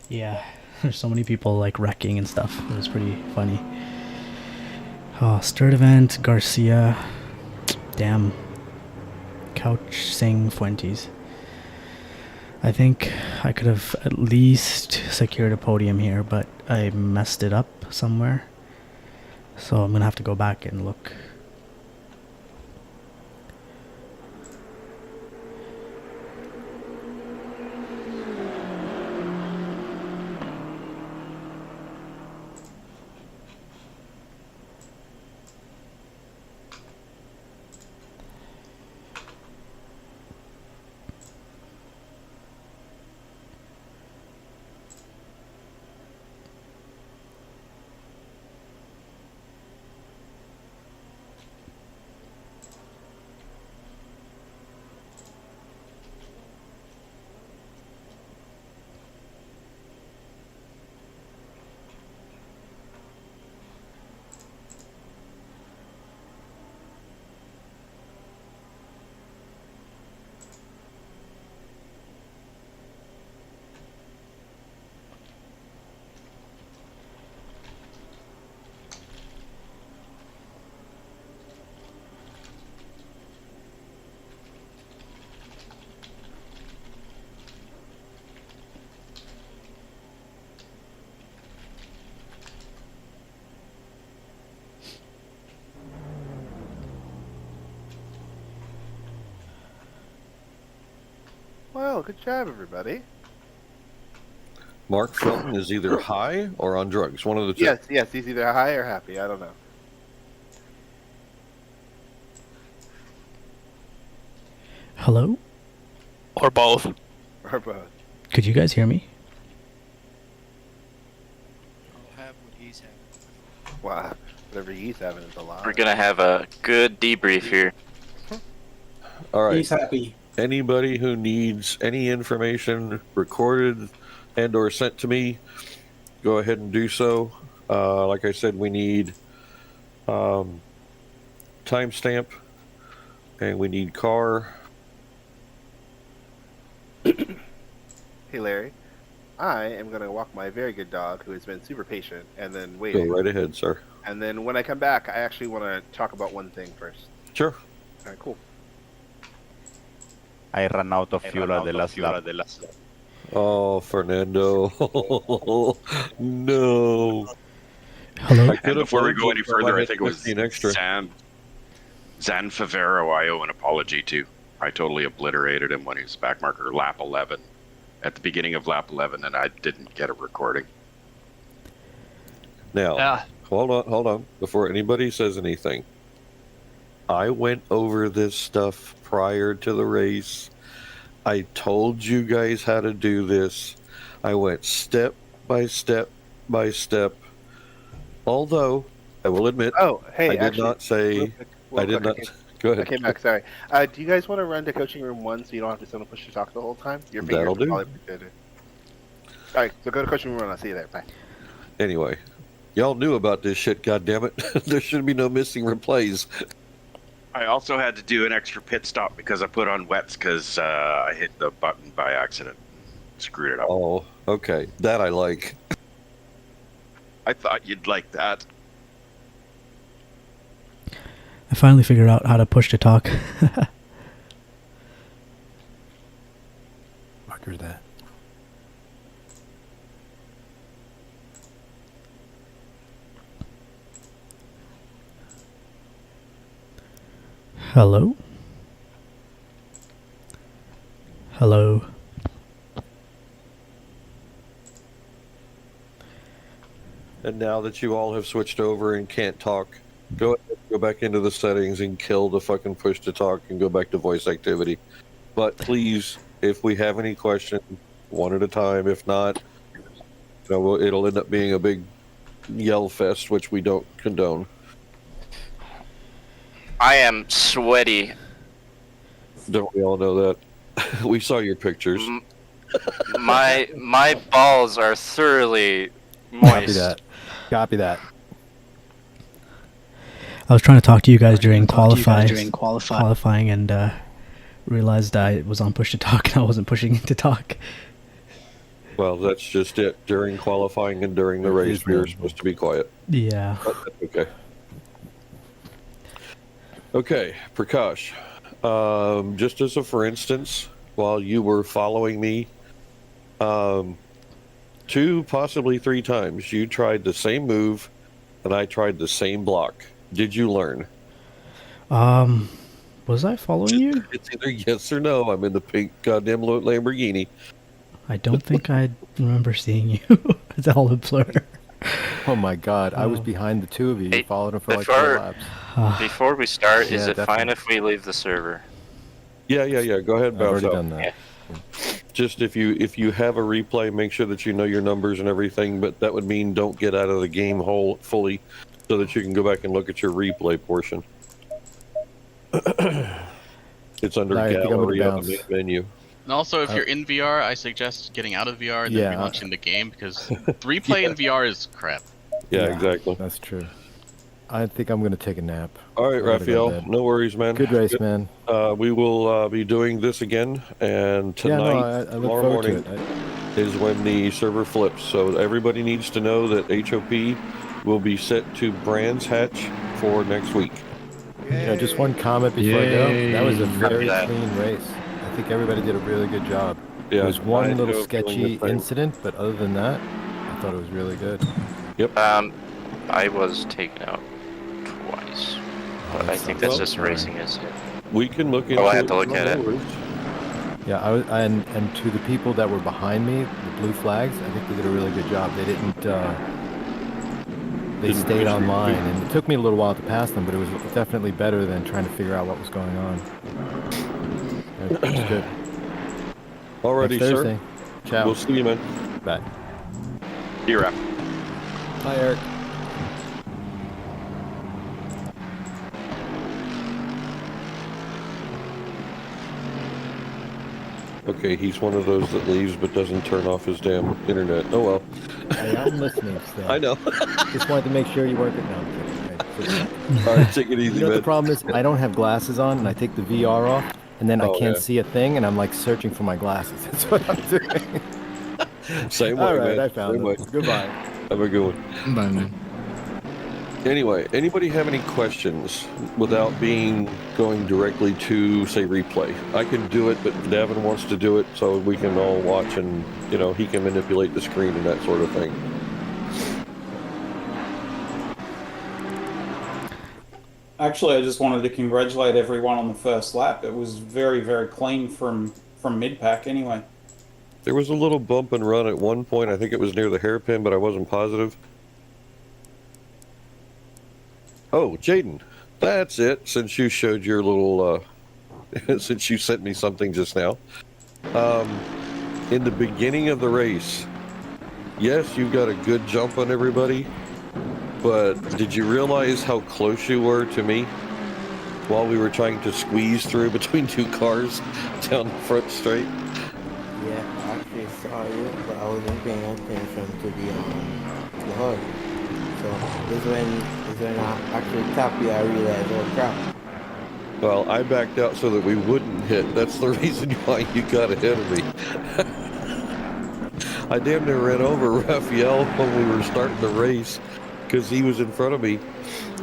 Yeah, there's so many people like wrecking and stuff. It was pretty funny. Oh, Sturt event, Garcia. Damn. Couch Sing Fuentes. I think I could have at least secured a podium here, but I messed it up somewhere. So I'm gonna have to go back and look. Well, good job, everybody. Mark Felton is either high or on drugs. One of the two. Yes, he's either high or happy. I don't know. Hello? Or both. Or both. Could you guys hear me? I'll have what he's having. Wow, whatever he's having is a lot. We're gonna have a good debrief here. All right. He's happy. Anybody who needs any information recorded and or sent to me, go ahead and do so. Like I said, we need timestamp and we need car. Hey, Larry. I am going to walk my very good dog, who has been super patient, and then waiting. Go right ahead, sir. And then when I come back, I actually want to talk about one thing first. Sure. All right, cool. I ran out of fuel at the last lap. Oh, Fernando. No. Hello? And before we go any further, I think it was Zan Favero, I owe an apology to. I totally obliterated him when he was back marker lap 11, at the beginning of lap 11, and I didn't get a recording. Now, hold on, before anybody says anything. I went over this stuff prior to the race. I told you guys how to do this. I went step by step by step. Although, I will admit, I did not say... I did not... Go ahead. I came back, sorry. Do you guys want to run to coaching room 1 so you don't have to sit and push your talk the whole time? Your fingers That'll do. probably good. Alright, so go to coaching room 1. I'll see you there. Bye. Anyway, y'all knew about this shit, goddammit. There should be no missing replays. I also had to do an extra pit stop because I put on wets because I hit the button by accident. Screwed it up. Oh, okay. That I like. I thought you'd like that. I finally figured out how to push to talk. Fucker that. Hello? Hello? And now that you all have switched over and can't talk, go back into the settings and kill the fucking push to talk and go back to voice activity. But please, if we have any questions, one at a time. If not, it'll end up being a big yell fest, which we don't condone. I am sweaty. Don't we all know that? We saw your pictures. My balls are thoroughly moist. Copy that. I was trying to talk to you guys during qualifying and realized I was on push to talk and I wasn't pushing to talk. Well, that's just it. During qualifying and during the race, we were supposed to be quiet. Yeah. But that's okay. Okay, Prakash. Just as a for instance, while you were following me, 2, possibly 3 times, you tried the same move and I tried the same block. Did you learn? Was I following you? It's either yes or no. I'm in the pink goddamn Lamborghini. I don't think I remember seeing you. It's all a blur. Oh my god, I was behind the two of you. You followed him for like 4 laps. Before we start, Yeah, is it definitely. fine if we leave the server? Yeah. Go ahead, I've bounce already out. done that. Just if you have a replay, make sure that you know your numbers and everything. But that would mean don't get out of the game whole fully, so that you can go back and look at your replay portion. It's under I think I'm gonna gallery on the bounce. menu. And also, if you're in VR, I suggest getting out of VR and Yeah. then relaunching the game because replay in VR is crap. Yeah, exactly. That's true. I think I'm going to take a nap. All right, I'm gonna go Raphael. to bed. No worries, man. Good race, man. We will be doing this again, and Yeah, tonight, no, I look tomorrow forward morning, to it. is when the server flips. So everybody needs to know that HOP will be set to Brands Hatch for next week. Just one comment before I go. That was a very that. clean race. I think everybody did a really good job. Yeah, There was I one had little no feeling sketchy the same. incident, but other than that, I thought it was really good. Yep. I was taken out twice, but I think that's just racing, isn't it? We can look into Oh, I have it. to look No at it. worries. Yeah, and to the people that were behind me, the blue flags, I think they did a really good job. They didn't. They Didn't stayed push online, you. and it took me a little while to pass them, but it was definitely better than trying to figure out what was going on. It was good. Alrighty, Next sir. Thursday. Ciao. We'll see you, man. Bye. You're up. Bye, Eric. Okay, he's one of those that leaves but doesn't turn off his damn internet. Oh well. Hey, I'm listening still. I know. Just wanted to make sure you weren't. No, I'm kidding. All right, take it easy, You know what man. the problem is? I don't have glasses on, and I take the VR off, and then I Oh, can't yeah. see a thing, and I'm like searching for my glasses. That's what I'm doing. Same way, All right, man. I found Same them. way. Goodbye. Have a good one. Bye, man. Anyway, anybody have any questions without going directly to, say, replay? I can do it, but Davin wants to do it so we can all watch and, he can manipulate the screen and that sort of thing. Actually, I just wanted to congratulate everyone on the first lap. It was very, very clean from mid-pack anyway. There was a little bump and run at one point. I think it was near the hairpin, but I wasn't positive. Oh, Jaden, that's it. Since you showed your little, since you sent me something just now. In the beginning of the race, yes, you got a good jump on everybody, but did you realize how close you were to me while we were trying to squeeze through between two cars down the front straight? Yeah, I actually saw you, but I wasn't paying attention to the HUD. So this is when I actually tapped you, I realized, oh crap. Well, I backed out so that we wouldn't hit. That's the reason why you got ahead of me. I damn near ran over Raphael when we were starting the race because he was in front of me.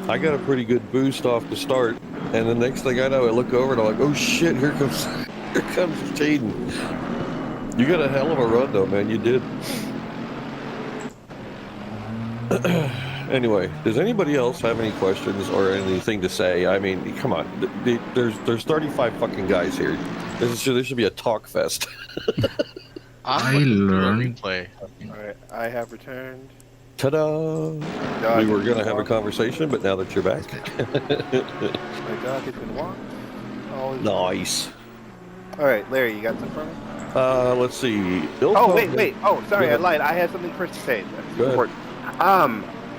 I got a pretty good boost off the start, and the next thing I know, I look over and I'm like, oh shit, here comes Jaden. You got a hell of a run though, man. You did. Anyway, does anybody else have any questions or anything to say? I mean, come on. There's 35 fucking guys here. This should be a talk fest. I learned. Replay. Alright, I have returned. Ta-da! We were going to have a conversation, but now that you're back. My dog has been walked. Nice. Alright, Larry, you got something for me? Let's see. Wait. Oh, sorry, I lied. I had something first to say. That's important.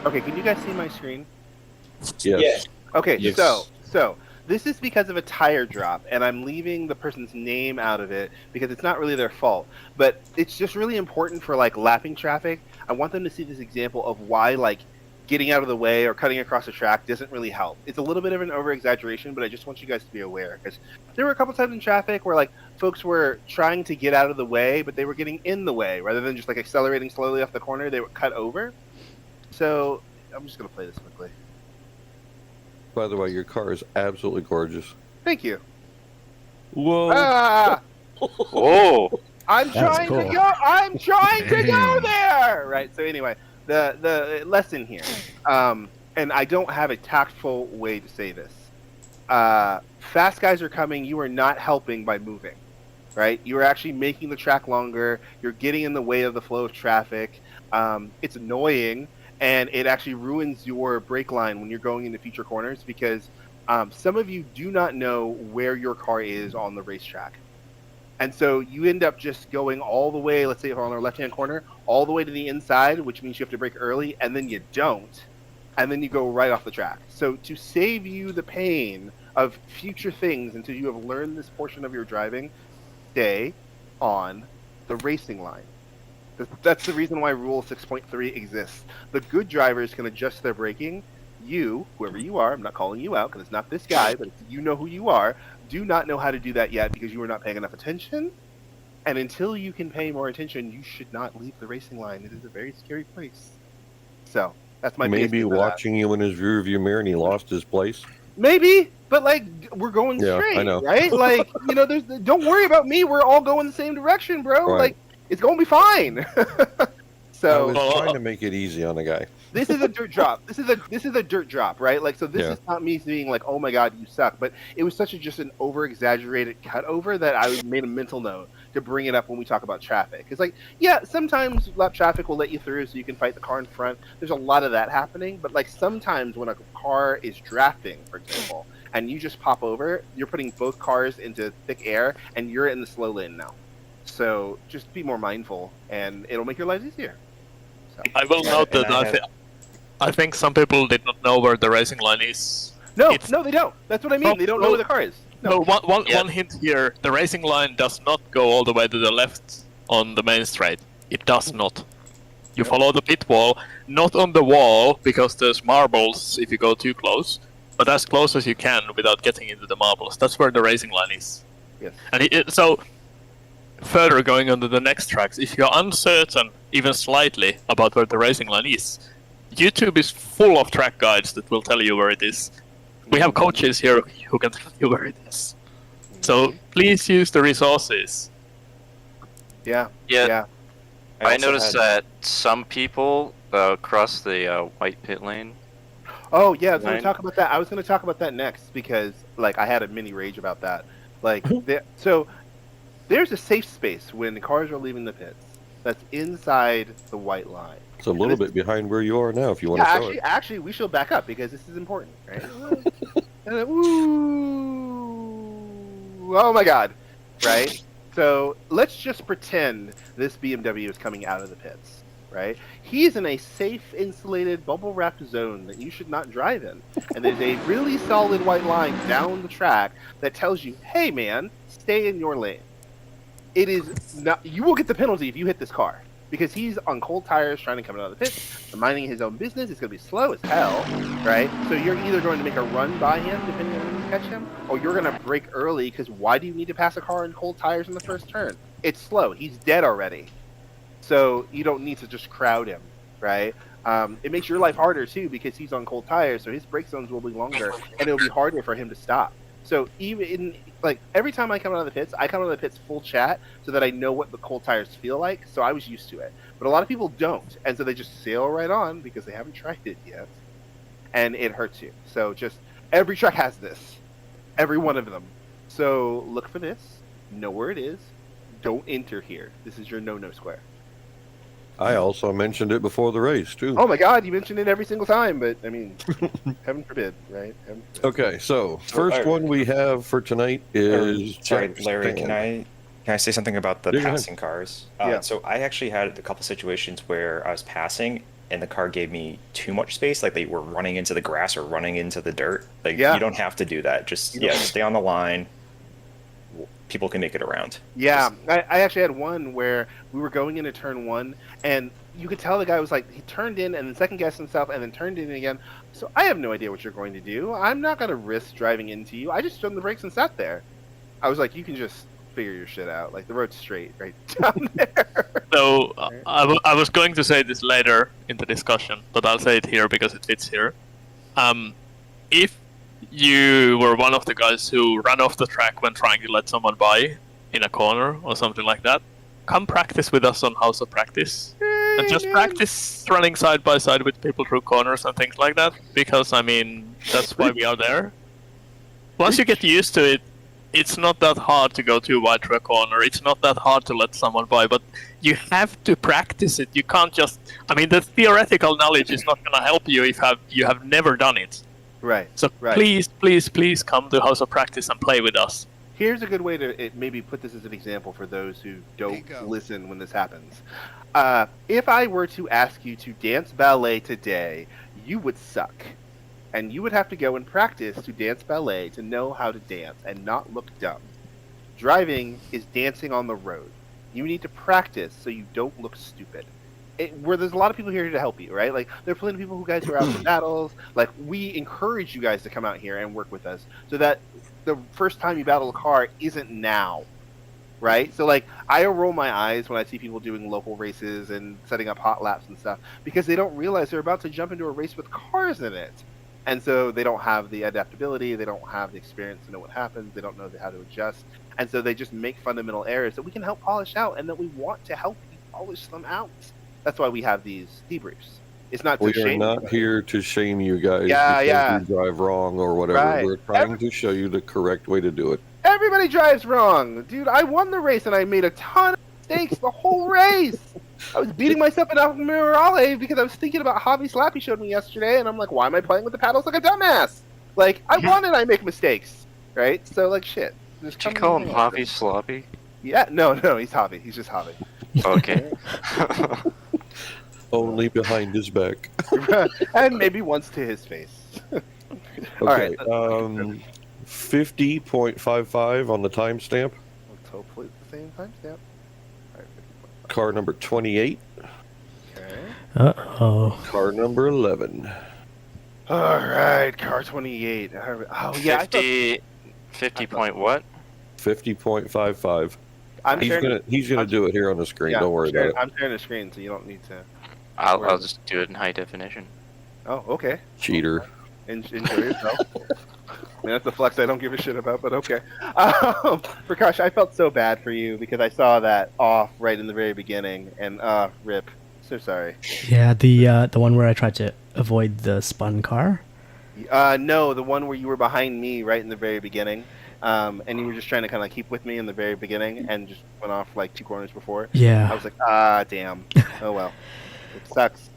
Okay, can you guys see my screen? Yes. Okay, yes. So this is because of a tire drop, and I'm leaving the person's name out of it because it's not really their fault. But it's just really important for like lapping traffic. I want them to see this example of why like getting out of the way or cutting across the track doesn't really help. It's a little bit of an over-exaggeration, but I just want you guys to be aware because there were a couple times in traffic where like folks were trying to get out of the way, but they were getting in the way rather than just like accelerating slowly off the corner. They were cut over. So I'm just gonna play this quickly. By the way, your car is absolutely gorgeous. Thank you. Whoa! Ah! Whoa! I'm trying to go there. Right. So anyway, the lesson here, and I don't have a tactful way to say this. Fast guys are coming. You are not helping by moving. Right. You are actually making the track longer. You're getting in the way of the flow of traffic. It's annoying. And it actually ruins your brake line when you're going into future corners because some of you do not know where your car is on the racetrack. And so you end up just going all the way, let's say on our left-hand corner, all the way to the inside, which means you have to brake early, and then you don't. And then you go right off the track. So to save you the pain of future things until you have learned this portion of your driving, stay on the racing line. That's the reason why Rule 6.3 exists. The good drivers can adjust their braking. You, whoever you are, I'm not calling you out because it's not this guy, but you know who you are, do not know how to do that yet because you are not paying enough attention. And until you can pay more attention, you should not leave the racing line. It is a very scary place. So, that's my Maybe watching you in his rear view mirror and he lost his place. Maybe, but like we're going straight, I know. right? Like, don't worry about me. We're all going the same direction, bro. Right. Like, it's going to be fine. So I was trying to make it easy on the guy. This is a dirt drop. This is a dirt drop, right? Like, so this is not me being like, oh my god, you suck. But it was just an over-exaggerated cutover that I made a mental note to bring it up when we talk about traffic. It's like, yeah, sometimes lap traffic will let you through so you can fight the car in front. There's a lot of that happening. But like sometimes when a car is drafting, for example, and you just pop over, you're putting both cars into thick air and you're in the slow lane now. So just be more mindful, and it'll make your lives easier. So. I will note that I think some people did not know where the racing line is. No, they don't. That's what I mean. They don't know where the car is. No, one hint here. The racing line does not go all the way to the left on the main straight. It does not. You follow the pit wall, not on the wall, because there's marbles if you go too close, but as close as you can without getting into the marbles. That's where the racing line is. Yes. And so... Further going on to the next tracks, if you're uncertain, even slightly, about where the racing line is, YouTube is full of track guides that will tell you where it is. We have coaches here who can tell you where it is. So please use the resources. Yeah. I noticed that some people cross the white pit lane. Oh yeah, I was going Right. to talk about that. I was going to talk about that next because like I had a mini rage about that. Like so there's a safe space when cars are leaving the pits that's inside the white line. It's a little bit behind where you are now if you want Yeah, to show it. actually we should back up because this is important, right? And then, ooh, oh my god, right? So let's just pretend this BMW is coming out of the pits, right? He's in a safe, insulated, bubble-wrapped zone that you should not drive in. And there's a really solid white line down the track that tells you, hey man, stay in your lane. It is not, you will get the penalty if you hit this car. Because he's on cold tires trying to come out of the pits, minding his own business. It's going to be slow as hell, right? So you're either going to make a run by him, depending on when you catch him, or you're going to brake early, because why do you need to pass a car in cold tires in the first turn? It's slow. He's dead already. So you don't need to just crowd him, right? It makes your life harder, too, because he's on cold tires, so his brake zones will be longer, and it'll be harder for him to stop. So even in, like, every time I come out of the pits, I come out of the pits full chat so that I know what the cold tires feel like. So I was used to it. But a lot of people don't. And so they just sail right on because they haven't tried it yet. And it hurts you. So just every track has this. Every one of them. So look for this. Know where it is. Don't enter here. This is your no-no square. I also mentioned it before the race, too. Oh my god, you mentioned it every single time, but I mean, heaven forbid, right? Heaven forbid. Okay, so first one we have for tonight is... Sorry, Larry, can I say something about the passing cars? Yeah. So I actually had a couple situations where I was passing and the car gave me too much space, like they were running into the grass or running into the dirt. Like, you don't have to do that. Just, stay on the line. People can make it around. Yeah, I actually had one where we were going into turn one, and you could tell the guy was like, he turned in and then second guessed himself and then turned in again. So I have no idea what you're going to do. I'm not going to risk driving into you. I just stood on the brakes and sat there. I was like, you can just figure your shit out. Like, the road's straight right down there. So I was going to say this later in the discussion, but I'll say it here because it fits here. If you were one of the guys who ran off the track when trying to let someone by in a corner or something like that, come practice with us on House of Practice. And just practice running side by side with people through corners and things like that, because, I mean, that's why we are there. Once you get used to it, it's not that hard to go too wide through a corner. It's not that hard to let someone by, but you have to practice it. You can't just... I mean, the theoretical knowledge is not going to help you if you have never done it. Right. So please come to House of Practice and play with us. Here's a good way to maybe put this as an example for those who don't listen when this happens. If I were to ask you to dance ballet today, you would suck. And you would have to go and practice to dance ballet to know how to dance and not look dumb. Driving is dancing on the road. You need to practice so you don't look stupid. Where there's a lot of people here to help you, right? Like, there are plenty of people who guys who are out for battles. Like, we encourage you guys to come out here and work with us so that the first time you battle a car isn't now, right? So, like, I roll my eyes when I see people doing local races and setting up hot laps and stuff because they don't realize they're about to jump into a race with cars in it. And so they don't have the adaptability, they don't have the experience to know what happens, they don't know how to adjust. And so they just make fundamental errors that we can help polish out and that we want to help you polish them out. That's why we have these debriefs. It's not to We are shame not anybody. here to shame you guys Yeah, because you drive wrong or whatever. Right. We're trying to show you the correct way to do it. Everybody drives wrong. Dude, I won the race and I made a ton of mistakes the whole race. I was beating myself in Almirale because I was thinking about Hobby Slap he showed me yesterday, and I'm like, why am I playing with the paddles like a dumbass? Like, I won and I make mistakes, right? So, like, shit. Did you call him Hobby Sloppy? Yeah, no, he's Hobby. He's just Hobby. Okay. Only behind his back. And maybe once to his face. Okay, 50.55 on the timestamp. Let's hopefully it's the same timestamp. Car number 28. Okay. Uh-oh. Car number 11. All right, car 28. Oh, yeah. 50 point what? 50.55. I'm He's gonna do it here on the screen. Don't worry about it. I'm sharing the screen, so you don't need to. I'll just do it in high definition. Oh, okay. Cheater. Enjoy yourself. I mean, that's a flex I don't give a shit about, but okay. Prakash, I felt so bad for you because I saw that off right in the very beginning, and rip. So sorry. Yeah, the one where I tried to avoid the spun car. No, the one where you were behind me right in the very beginning, and you were just trying to kind of keep with me in the very beginning, and just went off like 2 corners before. Yeah. I was like, damn. Oh well, it sucks.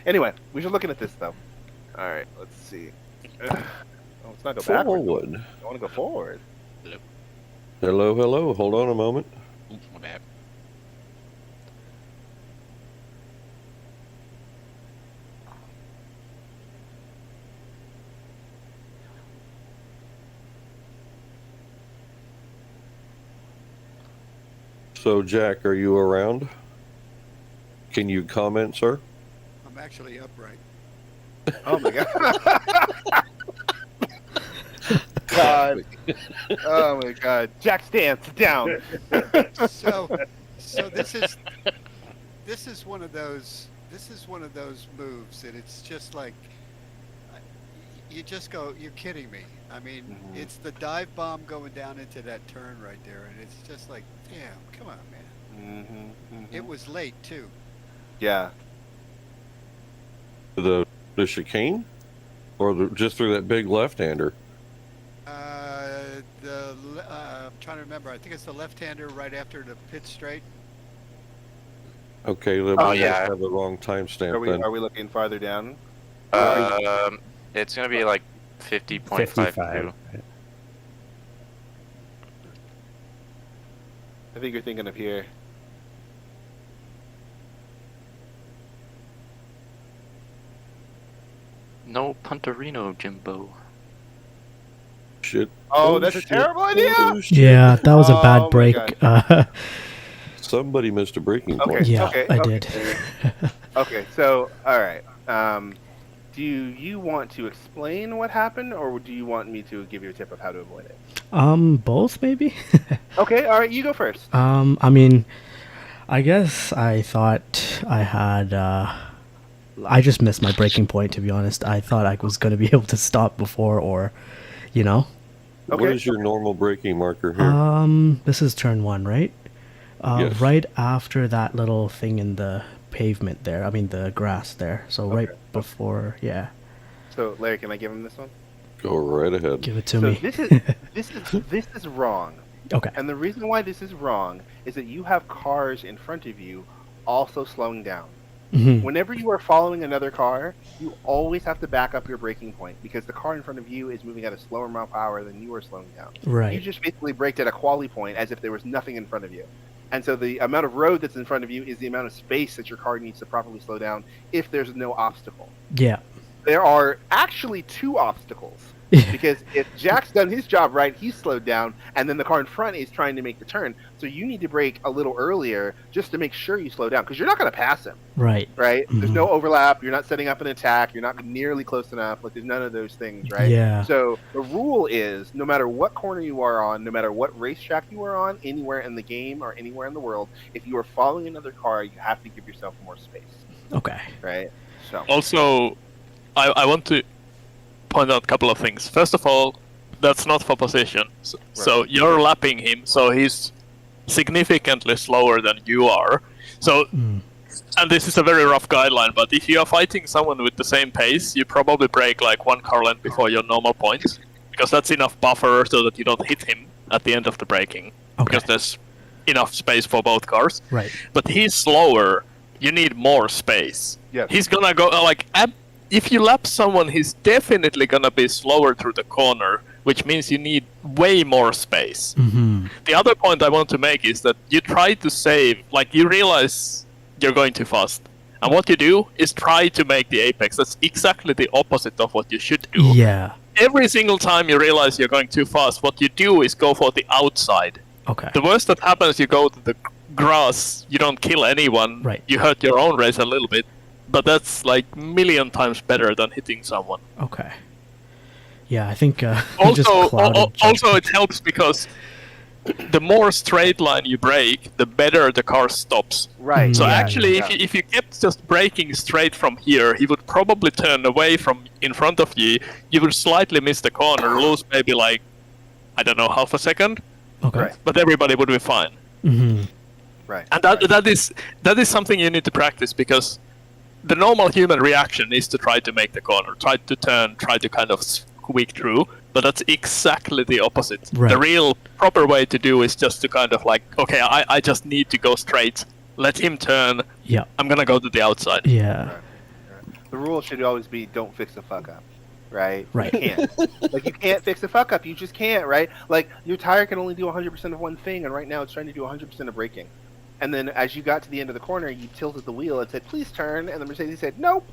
Anyway, we should looking at this though. All right, let's see. Oh, let's not go backwards. Forward. I want to go forward. Hello, hello. Hold on a moment. Ooh, my bad. So, Jack, are you around? Can you comment, sir? I'm actually upright. Oh my god. Oh my god. Jack, stand down. So this is one of those moves, and it's just like you just go, you're kidding me. I mean, it's the dive bomb going down into that turn right there, and it's just like, damn, come on, man. It was late too. Yeah. The chicane? Or just through that big left-hander? I'm trying to remember. I think it's the left-hander right after the pit straight. Okay, then Oh, we yeah. have the wrong timestamp then. Are we looking farther down? It's gonna be like 50.52. 55. I think you're thinking of here. No Punterino, Jimbo. Shit. Oh, that's a terrible idea! Yeah, that was a Oh bad my break. Somebody missed a braking Okay, point. Yeah, okay, I okay. did. Okay, so, alright. Do you want to explain what happened, or do you want me to give you a tip of how to avoid it? Both maybe? Okay, alright, you go first. I mean, I guess I thought I had, I just missed my breaking point, to be honest. I thought I was going to be able to stop before, or, you know? What is your normal braking marker here? This is turn 1, right? Yes. Right after that little thing in the pavement there. I mean, the grass there. So right before, yeah. So, Larry, can I give him this one? Go right ahead. Give it to So me. this is wrong. Okay. And the reason why this is wrong is that you have cars in front of you also slowing down. Whenever you are following another car, you always have to back up your braking point because the car in front of you is moving at a slower mile per hour than you are slowing down. Right. You just basically braked at a quali point as if there was nothing in front of you. And so the amount of road that's in front of you is the amount of space that your car needs to properly slow down if there's no obstacle. Yeah. There are actually 2 obstacles. Because if Jack's done his job right, he's slowed down, and then the car in front is trying to make the turn. So you need to brake a little earlier just to make sure you slow down, because you're not going to pass him. Right. Right? There's no overlap. You're not setting up an attack. You're not nearly close enough. Like, there's none of those things, right? Yeah. So the rule is, no matter what corner you are on, no matter what racetrack you are on, anywhere in the game or anywhere in the world, if you are following another car, you have to give yourself more space. Okay. Right? So. Also, I want to point out a couple of things. First of all, that's not for position. So you're lapping him, so he's significantly slower than you are. So, and this is a very rough guideline, but if you are fighting someone with the same pace, you probably brake like 1 car length before your normal points, because that's enough buffer so that you don't hit him at the end of the braking, because there's enough space for both cars. Right. But he's slower, you need more space. Yes. He's gonna go, if you lap someone, he's definitely gonna be slower through the corner, which means you need way more space. The other point I want to make is that you try to save, you realize you're going too fast. And what you do is try to make the apex. That's exactly the opposite of what you should do. Yeah. Every single time you realize you're going too fast, what you do is go for the outside. Okay. The worst that happens, you go to the grass, you don't kill anyone, right. You hurt your own race a little bit. But that's like million times better than hitting someone. Okay. Yeah, I think also it helps because the more straight line you brake, the better the car stops. Right. So actually, if you kept just braking straight from here, he would probably turn away from in front of you. You would slightly miss the corner, lose maybe half a second. Okay. Right. But everybody would be fine. Mm-hmm. Right. And that is something you need to practice because the normal human reaction is to try to make the corner, try to turn, try to kind of squeak through, but that's exactly the opposite. Right. The real proper way to do is just to kind of like, okay, I just need to go straight, let him turn, Yeah. I'm gonna go to the outside. Yeah. The rule should always be don't fix a fuck up, right? Right. You can't. Like, you can't fix a fuck up. You just can't, right? Like, your tire can only do 100% of one thing, and right now it's trying to do 100% of braking. And then as you got to the end of the corner, you tilted the wheel and said, please turn, and the Mercedes said, nope.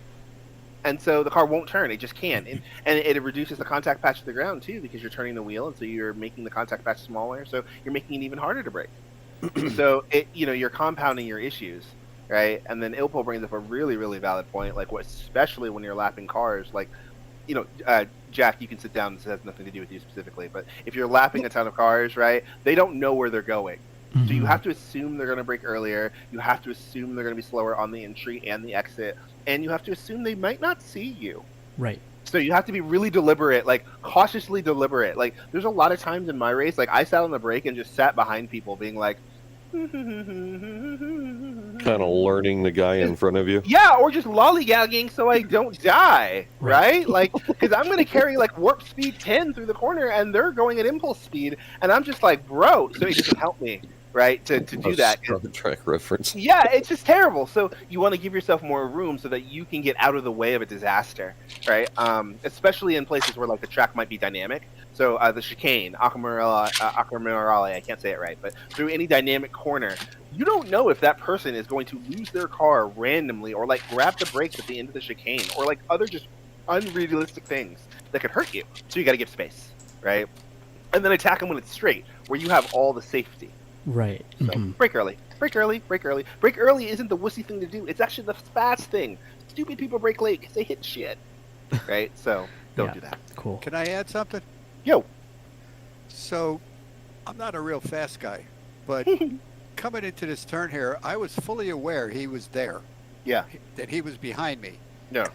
And so the car won't turn. It just can't. And it reduces the contact patch to the ground, too, because you're turning the wheel, and so you're making the contact patch smaller, so you're making it even harder to brake. So, you're compounding your issues, right? And then Ilpo brings up a really, really valid point, like, especially when you're lapping cars, like, Jack, you can sit down. This has nothing to do with you specifically, but if you're lapping a ton of cars, right, they don't know where they're going. Mm-hmm. So you have to assume they're going to brake earlier. You have to assume they're going to be slower on the entry and the exit. And you have to assume they might not see you. Right. So you have to be really deliberate, like cautiously deliberate. Like, there's a lot of times in my race, like I sat on the brake and just sat behind people being like, Kind of learning the guy in front of you. yeah, or just lollygagging so I don't die, right? Like, because I'm going to carry like warp speed 10 through the corner and they're going at impulse speed. And I'm just like, bro, so it doesn't help me, right, to do that. Star Trek reference. Yeah, it's just terrible. So you want to give yourself more room so that you can get out of the way of a disaster, right? Especially in places where like the track might be dynamic. So the chicane, Acquamarale, I can't say it right, but through any dynamic corner, you don't know if that person is going to lose their car randomly or like grab the brakes at the end of the chicane or like other just unrealistic things that could hurt you. So you got to give space, right? And then attack them when it's straight, where you have all the safety. Right. So brake early, brake early, brake early. Brake early isn't the wussy thing to do. It's actually the fast thing. Stupid people brake late because they hit shit, right? So don't do that. Cool. Can I add something? Yo. So, I'm not a real fast guy, but coming into this turn here, I was fully aware he was there. Yeah. That he was behind me. Yeah.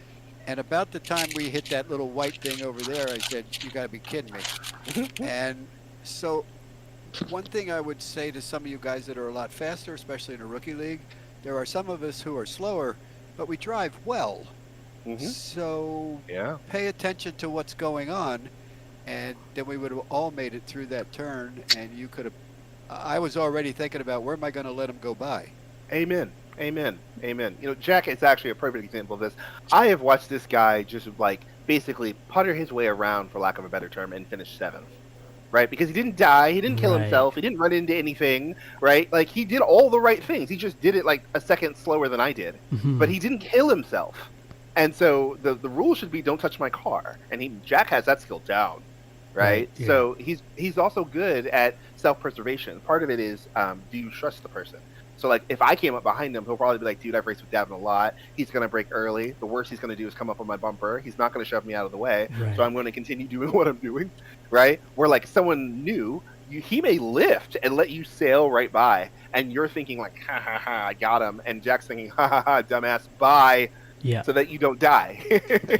And about the time we hit that little white thing over there, I said, you got to be kidding me. And so, one thing I would say to some of you guys that are a lot faster, especially in a rookie league, there are some of us who are slower, but we drive well. So, pay attention to what's going on. And then we would have all made it through that turn, and you could have. I was already thinking about where am I going to let him go by. Amen. Amen. Amen. Jack is actually a perfect example of this. I have watched this guy just like basically putter his way around, for lack of a better term, and finish 7th. Right? Because he didn't die, he didn't kill himself, he didn't run into anything, right? Like, he did all the right things. He just did it like a second slower than I did. But he didn't kill himself. And so the rule should be don't touch my car. And Jack has that skill down. Right? Yeah. So he's also good at self-preservation. Part of it is, do you trust the person? So, like, if I came up behind him, he'll probably be like, dude, I've raced with Davin a lot. He's going to brake early. The worst he's going to do is come up on my bumper. He's not going to shove me out of the way. Right. So I'm going to continue doing what I'm doing. Right? Where, like, someone new, he may lift and let you sail right by. And you're thinking, like, ha, ha, ha, I got him. And Jack's thinking, ha, ha, ha, dumbass, bye. Yeah. So that you don't die.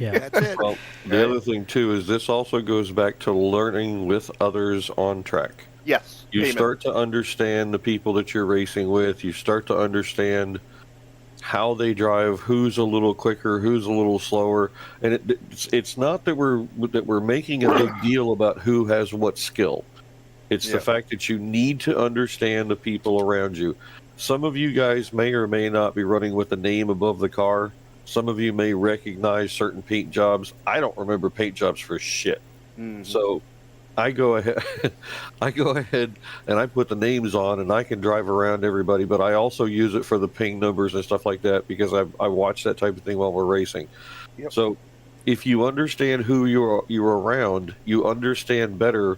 Yeah. That's it. Well, the other thing too is this also goes back to learning with others on track. Yes. You Amen. start to understand the people that you're racing with. You start to understand how they drive, who's a little quicker, who's a little slower, and it's not that we're making a big deal about who has what skill. It's the fact that you need to understand the people around you. Some of you guys may or may not be running with the name above the car. Some of you may recognize certain paint jobs. I don't remember paint jobs for shit. So I go ahead and I put the names on and I can drive around everybody, but I also use it for the ping numbers and stuff like that because I watch that type of thing while we're racing. Yep. So if you understand who you're around, you understand better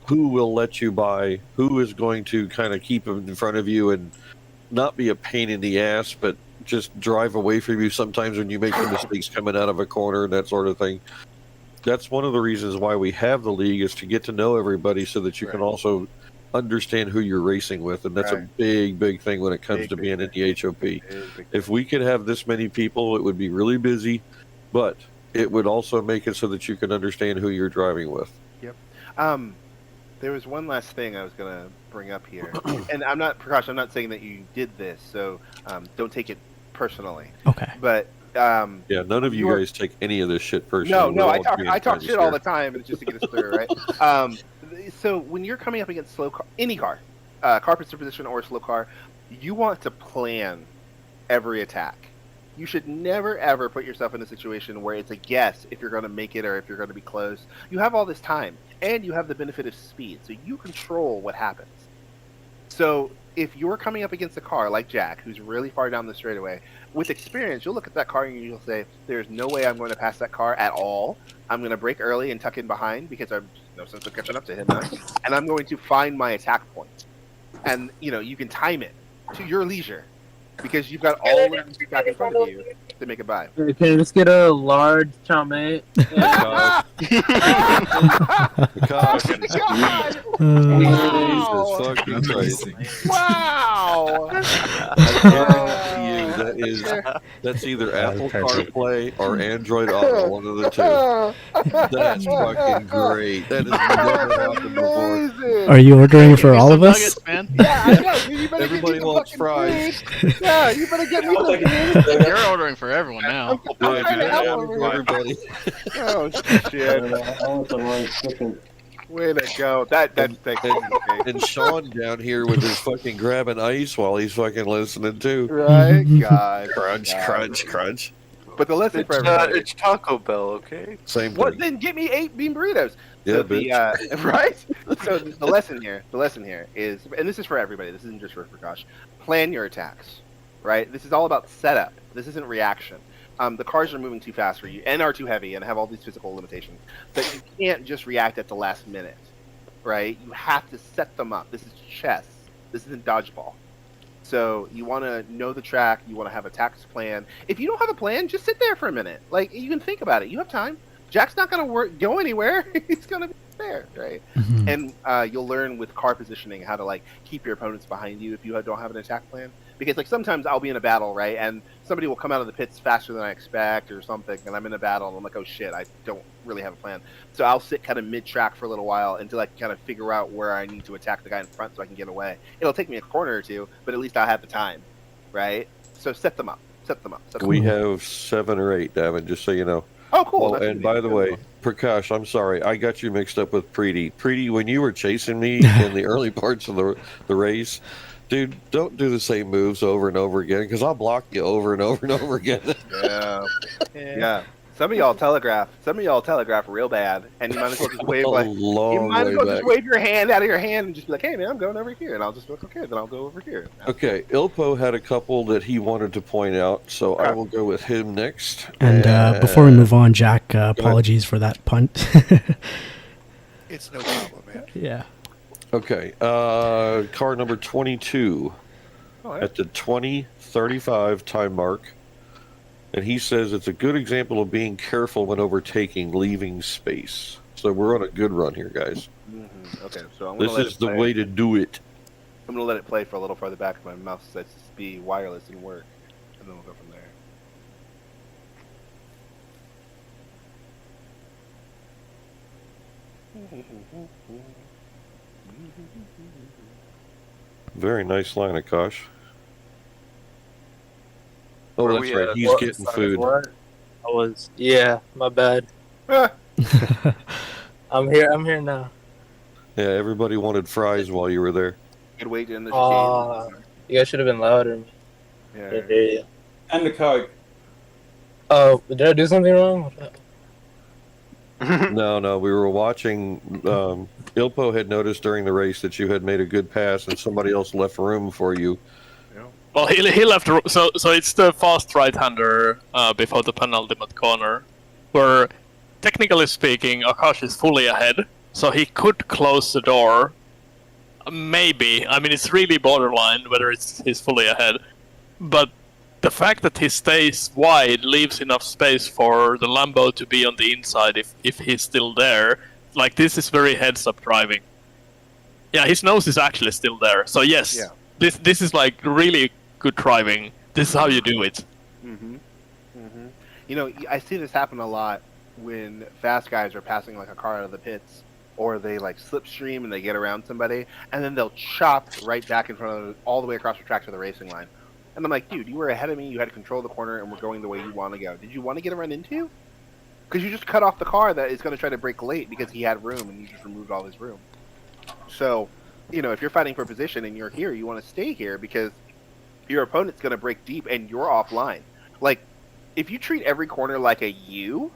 who will let you by, who is going to kind of keep them in front of you and not be a pain in the ass, but just drive away from you sometimes when you make the mistakes coming out of a corner and that sort of thing. That's one of the reasons why we have the league, is to get to know everybody so that you can also understand who you're racing with. And that's a big, big thing when it comes to being in the HOP. If we could have this many people, it would be really busy, but it would also make it so that you can understand who you're driving with. Yep. There was one last thing I was going to bring up here. And I'm not saying that you did this, so don't take it personally. Okay. But Yeah, none of you guys take any of this shit personally. No, We're I all talk being I talk kinda shit all scared. the time just to get us through, right? So when you're coming up against slow car, any car, car position or slow car, you want to plan every attack. You should never ever put yourself in a situation where it's a guess if you're going to make it or if you're going to be close. You have all this time, and you have the benefit of speed, so you control what happens. So if you're coming up against a car like Jack, who's really far down the straightaway, with experience, you'll look at that car and you'll say, "There's no way I'm going to pass that car at all. I'm going to brake early and tuck in behind because I've no sense of catching up to him now, and I'm going to find my attack point." And you can time it to your leisure because you've got all of this back in front of you to make it by. Can you just get a large chow mein? Gosh. Jesus fucking Christ. Wow! That's either Apple CarPlay or Android Auto, one of the two. That's fucking great. That has never happened before. Are you ordering for all of us? Yeah, I know. You better Everybody get me wants some fries. food. Yeah, you better get me some food. You're ordering for everyone now. I'm trying to help over here. Everybody. Oh shit! Way to go! That's And Sean down here with his fucking grabbing ice while he's fucking listening too. Right? God. Crunch. But the lesson for everybody. It's Taco Bell, okay? Same What? thing. Then get me 8 bean burritos. Yeah, So bitch. right? So the lesson here is, and this is for everybody. This isn't just for Prakash. Plan your attacks, right? This is all about setup. This isn't reaction. The cars are moving too fast for you and are too heavy and have all these physical limitations. But you can't just react at the last minute, right? You have to set them up. This is chess. This isn't dodgeball. So you want to know the track. You want to have a tactics plan. If you don't have a plan, just sit there for a minute. Like, you can think about it. You have time. Jack's not going to go anywhere. He's going to be there, right? And you'll learn with car positioning how to like keep your opponents behind you if you don't have an attack plan. Because like sometimes I'll be in a battle, right, and somebody will come out of the pits faster than I expect or something, and I'm in a battle and I'm like, oh shit, I don't really have a plan. So I'll sit kind of mid-track for a little while until I can kind of figure out where I need to attack the guy in front so I can get away. It'll take me a corner or two, but at least I'll have the time, right? So set them up. We have 7 or 8, Davin, just so you know. Oh, cool. Oh, and by the way, Prakash, I'm sorry, I got you mixed up with Preeti. Preeti, when you were chasing me in the early parts of the race, dude, don't do the same moves over and over again, because I'll block you over and over and over again. Yeah. Some of y'all telegraph real bad, and you might as well just wave just wave your hand out of your hand and just be like, "Hey, man, I'm going over here," and I'll just be like, "Okay, then I'll go over here." Okay, Ilpo had a couple that he wanted to point out, so I will go with him next. And before we move on, Jack, apologies for that punt. It's no problem, man. Yeah. Okay, car number 22 at the 20:35 time mark. And he says it's a good example of being careful when overtaking, leaving space. So we're on a good run here, guys. Okay, so this is the way to do it. I'm going to let it play for a little farther back if my mouse sets to be wireless and work, and then we'll go from there. Very nice line of Kosh. Oh, that's right. He's getting food. My bad. I'm here now. Yeah, everybody wanted fries while you were there. Good wait in the you guys should have been louder. Yeah. And the Coke. Oh, did I do something wrong? No, we were watching. Ilpo had noticed during the race that you had made a good pass and somebody else left room for you. Well, he left. So it's the fast right-hander before the penultimate corner, where technically speaking, Akash is fully ahead, so he could close the door. Maybe. I mean, it's really borderline whether he's fully ahead, but the fact that he stays wide leaves enough space for the Lambo to be on the inside if he's still there. Like, this is very heads-up driving. Yeah, his nose is actually still there. So yes, this is like really good driving. This is how you do it. You know, I see this happen a lot when fast guys are passing like a car out of the pits, or they like slipstream and they get around somebody, and then they'll chop right back in front of them, all the way across the track to the racing line. And I'm like, dude, you were ahead of me. You had control of the corner, and we're going the way you want to go. Did you want to get a run into? Because you just cut off the car that is going to try to brake late because he had room, and you just removed all his room. So, if you're fighting for position and you're here, you want to stay here because your opponent's going to brake deep, and you're offline. Like, if you treat every corner like a U,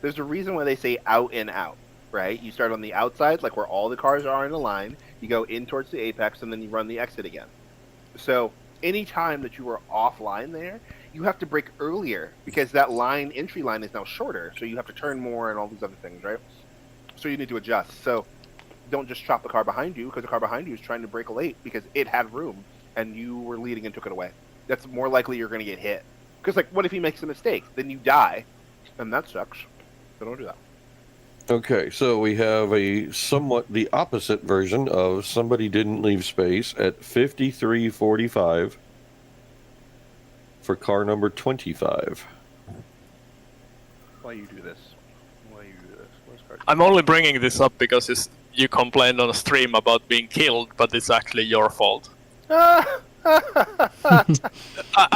there's a reason why they say out and out, right? You start on the outside, like where all the cars are in a line. You go in towards the apex, and then you run the exit again. So any time that you are offline there, you have to brake earlier because that entry line is now shorter. So you have to turn more and all these other things, right? So you need to adjust. So don't just chop the car behind you because the car behind you is trying to brake late because it had room and you were leading and took it away. That's more likely you're going to get hit. Because, like, what if he makes a mistake? Then you die, and that sucks. So don't do that. Okay, so we have a somewhat the opposite version of somebody didn't leave space at 53.45 for car number 25. Why you do this? I'm only bringing this up because you complained on a stream about being killed, but it's actually your fault. I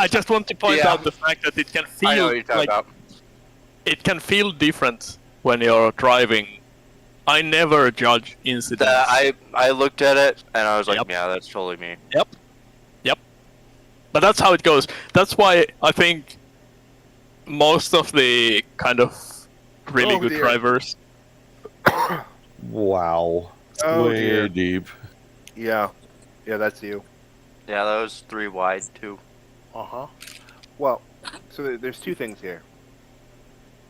just want to point out the fact that it can feel it can feel different when you're driving. I never judge incidents. I looked at it and I was like, yeah, that's totally me. Yep. But that's how it goes. That's why I think most of the kind of really good drivers. Wow. Oh, way dear. deep. Yeah, that's you. Yeah, that was 3 wide too. Uh-huh. Well, so there's two things here.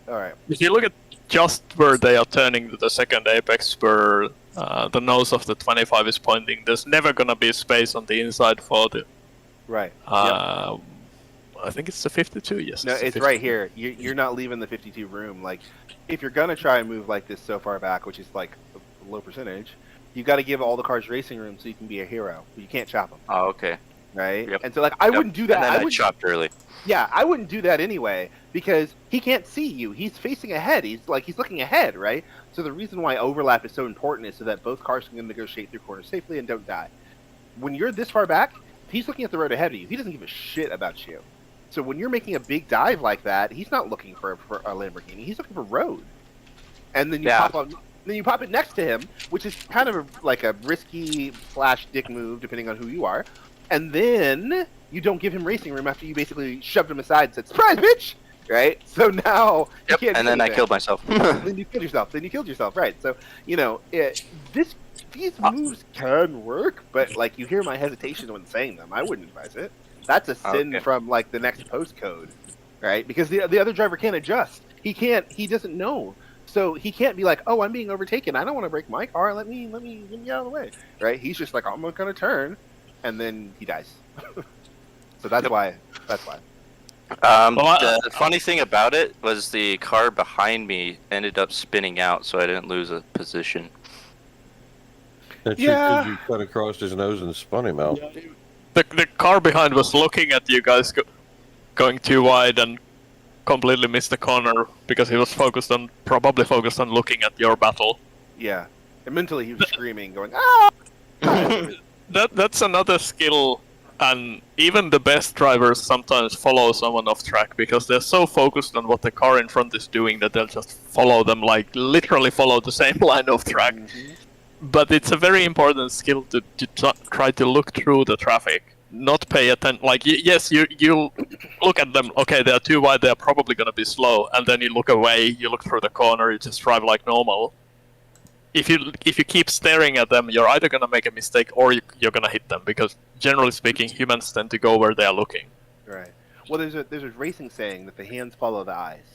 All right. If you look at just where they are turning to the second apex, where the nose of the 25 is pointing, there's never gonna be space on the inside for the. Right. I think it's the 52. Yes. No, it's right here. You're not leaving the 52 room. Like, if you're gonna try and move like this so far back, which is like a low percentage, you got to give all the cars racing room so you can be a hero. You can't chop them. Oh, okay. Right. Yep. And so, like, I wouldn't do that. And then I would chopped early. Yeah, I wouldn't do that anyway because he can't see you. He's facing ahead. He's looking ahead, right? So the reason why overlap is so important is so that both cars can negotiate through corners safely and don't die. When you're this far back, he's looking at the road ahead of you. He doesn't give a shit about you. So when you're making a big dive like that, he's not looking for a Lamborghini. He's looking for road. And then you pop up. Then you pop it next to him, which is kind of like a risky / dick move, depending on who you are. And then you don't give him racing room after you basically shoved him aside and said, "Surprise, bitch!" Right? So now you can't. And then I killed myself. Then you killed yourself. Right? So these moves can work, but like you hear my hesitation when saying them. I wouldn't advise it. That's a sin from like the next postcode, right? Because the other driver can't adjust. He can't. He doesn't know. So he can't be like, "Oh, I'm being overtaken. I don't want to break my car. Let me get out of the way." Right? He's just like, "I'm gonna turn," and then he dies. So that's why. The funny thing about it was the car behind me ended up spinning out, so I didn't lose a position. That's because you cut across his nose and spun him out. The car behind was looking at you guys going too wide and completely missed the corner because he was probably focused on looking at your battle. Yeah, and mentally he was screaming, going, "Ah!" That's another skill, and even the best drivers sometimes follow someone off track because they're so focused on what the car in front is doing that they'll just follow them, like literally follow the same line of track. Mm-hmm. But it's a very important skill to try to look through the traffic, not pay attention. Like, yes, you look at them, okay, they're too wide, they're probably going to be slow, and then you look away, you look through the corner, you just drive like normal. If you keep staring at them, you're either going to make a mistake or you're going to hit them, because generally speaking, humans tend to go where they are looking. Right. Well, there's a racing saying that the hands follow the eyes,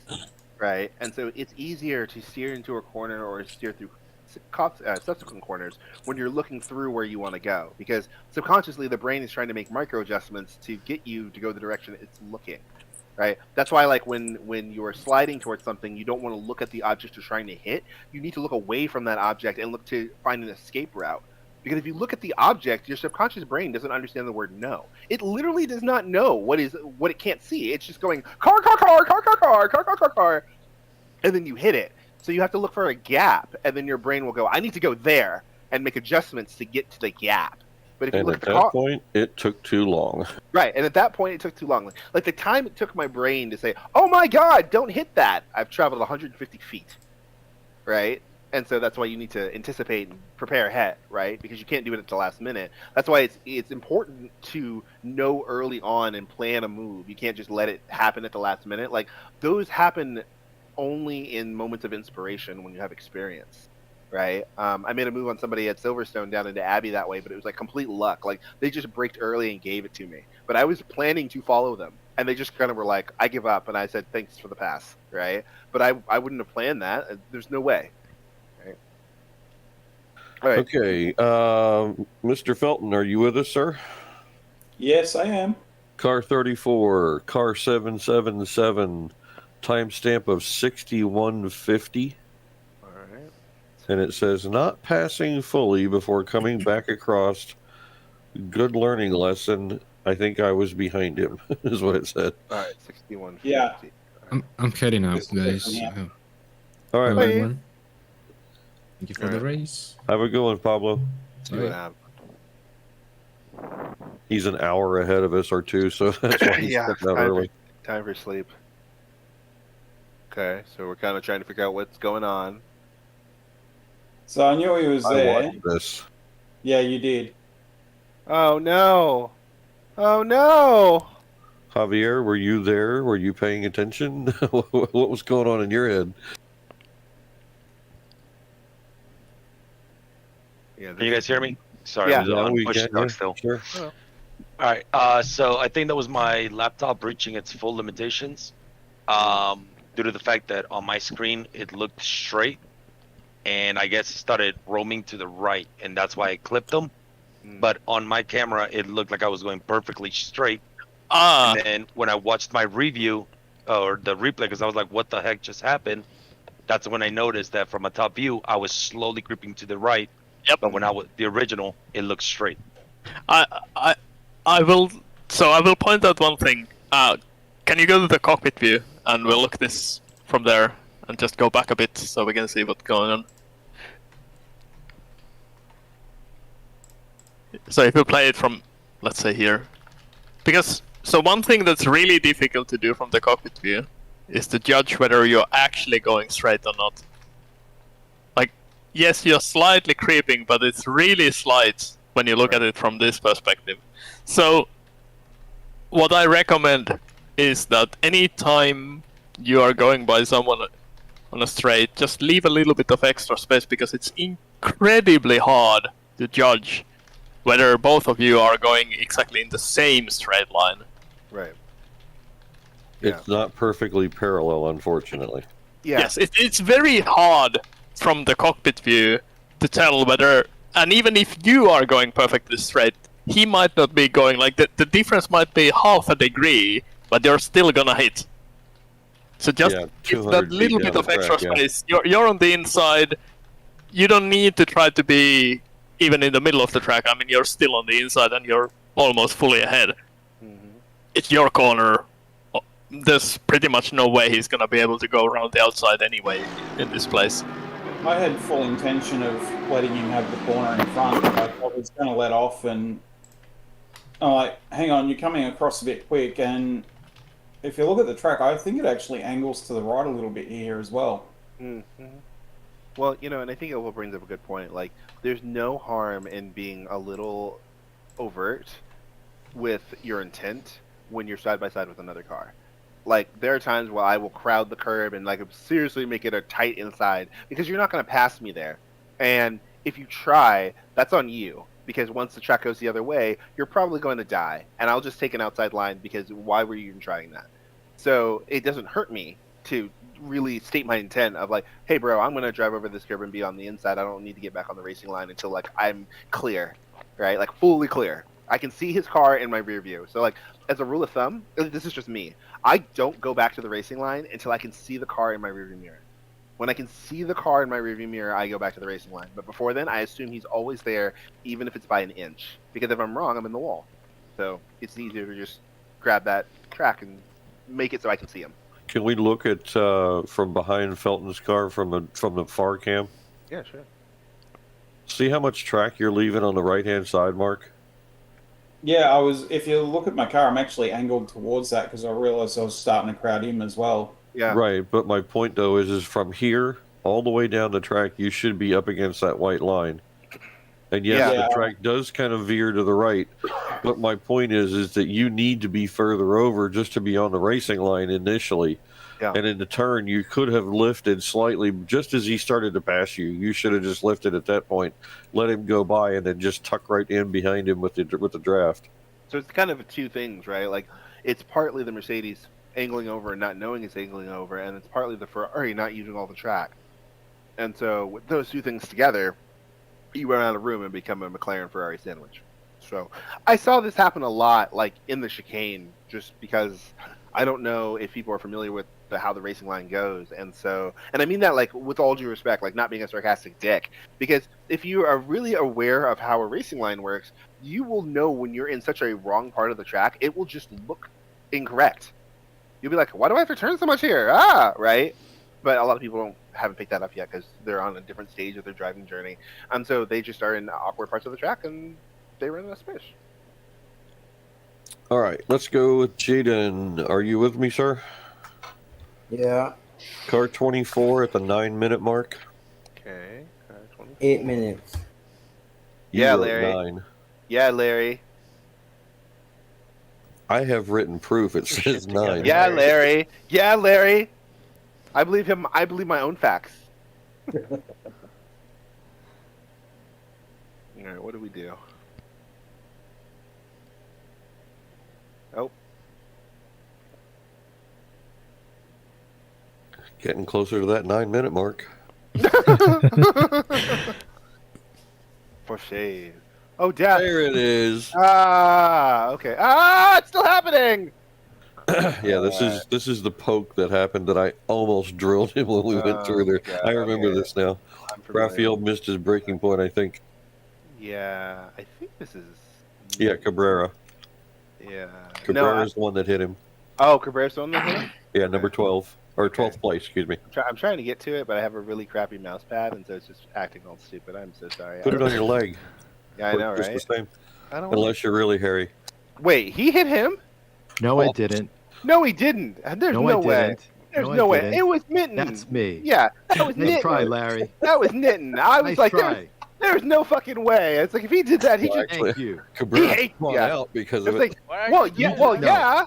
right? And so it's easier to steer into a corner or steer through subsequent corners when you're looking through where you want to go, because subconsciously the brain is trying to make micro adjustments to get you to go the direction it's looking, right? That's why, like, when you're sliding towards something, you don't want to look at the object you're trying to hit. You need to look away from that object and look to find an escape route, because if you look at the object, your subconscious brain doesn't understand the word no. It literally does not know what it can't see. It's just going car, and then you hit it. So you have to look for a gap, and then your brain will go, "I need to go there," and make adjustments to get to the gap. But if you And look at at the that car, point, it took too long. right, and at that point it took too long. Like the time it took my brain to say, "Oh my God, don't hit that!" I've traveled 150 feet, right? And so that's why you need to anticipate and prepare ahead, right? Because you can't do it at the last minute. That's why it's important to know early on and plan a move. You can't just let it happen at the last minute. Like those happen only in moments of inspiration when you have experience, right? I made a move on somebody at Silverstone down into Abbey that way, but it was like complete luck. Like they just braked early and gave it to me, but I was planning to follow them, and they just kind of were like, "I give up," and I said, "Thanks for the pass," right? But I wouldn't have planned that. There's no way. Right? All right. Okay, Mr. Felton, are you with us, sir? Yes, I am. Car 34, car 777, timestamp of 6150. All right. And it says, not passing fully before coming back across. Good learning lesson. I think I was behind him, is what it said. All right, 61. Yeah. I'm heading out, guys. Yeah. All right, Bye, man. everyone. Thank you for the race. Have a good one, Pablo. See what happens. He's an hour ahead of us or two, so that's why he's Yeah, stepped out early. time for sleep. Okay, so we're kind of trying to figure out what's going on. So I knew he was I there. watched this. Yeah, you did. Oh no! Oh no! Javier, were you there? Were you paying attention? What was going on in your head? Yeah, Can you guys hear me? Sorry, Yeah. I was No, on we push can, start yeah, still. sure. Oh. All right. So I think that was my laptop reaching its full limitations. Due to the fact that on my screen it looked straight, and I guess it started roaming to the right, and that's why I clipped them. But on my camera, it looked like I was going perfectly straight. And then when I watched my review or the replay, because I was like, "What the heck just happened?" That's when I noticed that from a top view, I was slowly creeping to the right. Yep. But when I was the original, it looked straight. I will point out one thing. Can you go to the cockpit view and we'll look this from there and just go back a bit so we can see what's going on. So if you play it from, let's say here, because so one thing that's really difficult to do from the cockpit view is to judge whether you're actually going straight or not. Like, yes, you're slightly creeping, but it's really slight when you look at it from this perspective. So what I recommend is that anytime you are going by someone on a straight, just leave a little bit of extra space, because it's incredibly hard to judge whether both of you are going exactly in the same straight line. Right. It's not perfectly parallel, unfortunately. Yeah. Yes, it's very hard from the cockpit view to tell whether, and even if you are going perfectly straight, he might not be going, like the difference might be half a degree, but you're still gonna hit. So just give that little bit of extra space. You're on the inside. You don't need to try to be even in the middle of the track. I mean, you're still on the inside and you're almost fully ahead. It's your corner. There's pretty much no way he's gonna be able to go around the outside anyway in this place. I had full intention of letting him have the corner in front. Like, I was going to let off, and I'm like, hang on, you're coming across a bit quick. And if you look at the track, I think it actually angles to the right a little bit here as well. Well, you know, and I think Oval brings up a good point. Like, there's no harm in being a little overt with your intent when you're side by side with another car. Like, there are times where I will crowd the curb and, like, seriously make it a tight inside, because you're not going to pass me there. And if you try, that's on you, because once the track goes the other way, you're probably going to die. And I'll just take an outside line, because why were you even trying that? So it doesn't hurt me to really state my intent of, like, hey, bro, I'm going to drive over this curb and be on the inside. I don't need to get back on the racing line until, like, I'm clear, right? Like, fully clear. I can see his car in my rear view. So, like, as a rule of thumb, this is just me. I don't go back to the racing line until I can see the car in my rearview mirror. When I can see the car in my rearview mirror, I go back to the racing line. But before then, I assume he's always there, even if it's by an inch. Because if I'm wrong, I'm in the wall. So it's easier to just grab that track and make it so I can see him. Can we look at from behind Felton's car from the far cam? Yeah, sure. See how much track you're leaving on the right-hand side, Mark? Yeah, I was. If you look at my car, I'm actually angled towards that because I realized I was starting to crowd him as well. Yeah. Right, but my point though is from here all the way down the track, you should be up against that white line. And yes, Yeah. the track does kind of veer to the right, but my point is that you need to be further over just to be on the racing line initially. Yeah. And in the turn, you could have lifted slightly just as he started to pass you. You should have just lifted at that point, let him go by, and then just tuck right in behind him with the draft. So it's kind of two things, right? Like, it's partly the Mercedes angling over and not knowing it's angling over, and it's partly the Ferrari not using all the track. And so with those two things together, you run out of room and become a McLaren Ferrari sandwich. So I saw this happen a lot, like in the chicane, just because I don't know if people are familiar with how the racing line goes. And so, and I mean that like with all due respect, like not being a sarcastic dick, because if you are really aware of how a racing line works, you will know when you're in such a wrong part of the track, it will just look incorrect. You'll be like, why do I have to turn so much here? Right? But a lot of people haven't picked that up yet because they're on a different stage of their driving journey. And so they just are in awkward parts of the track and they run a smash. All right, let's go with Jaden. Are you with me, sir? Yeah. Car 24 at the 9-minute mark. Okay. 8 minutes. You wrote Larry. 9. Yeah, Larry. I have written proof. It says 9. Yeah, Larry. Yeah, Larry. I believe him. I believe my own facts. All right, what do we do? Oh. Getting closer to that 9-minute mark. For shade. Oh, death. There it is. Okay. It's still happening. Yeah, this is the poke that happened that I almost drilled him when we went through there. God, I remember this now. Raphael missed his breaking point, I think. Yeah, I think this is. Yeah, Cabrera. Yeah. Cabrera's the one that hit him. Oh, Cabrera's the one that hit him? Yeah, number 12. Or 12th place, excuse me. I'm trying to get to it, but I have a really crappy mouse pad, and so it's just acting all stupid. I'm so sorry. Put it on your leg. Yeah, I know, Just right? the same. I don't Unless you're really hairy. Wait, he hit him? No, I didn't. No, he didn't. There's No, no I way. didn't. There's No, I no way. didn't. It was Mitten. That's me. Yeah, that was Nice Nitten. try, Larry. That was Nitten. I was Nice like, try. there's no fucking way. It's like if he did that, he should. Thank you. Cabrera He hates spun yeah. out because It's of like, it. well, yeah, No. yeah.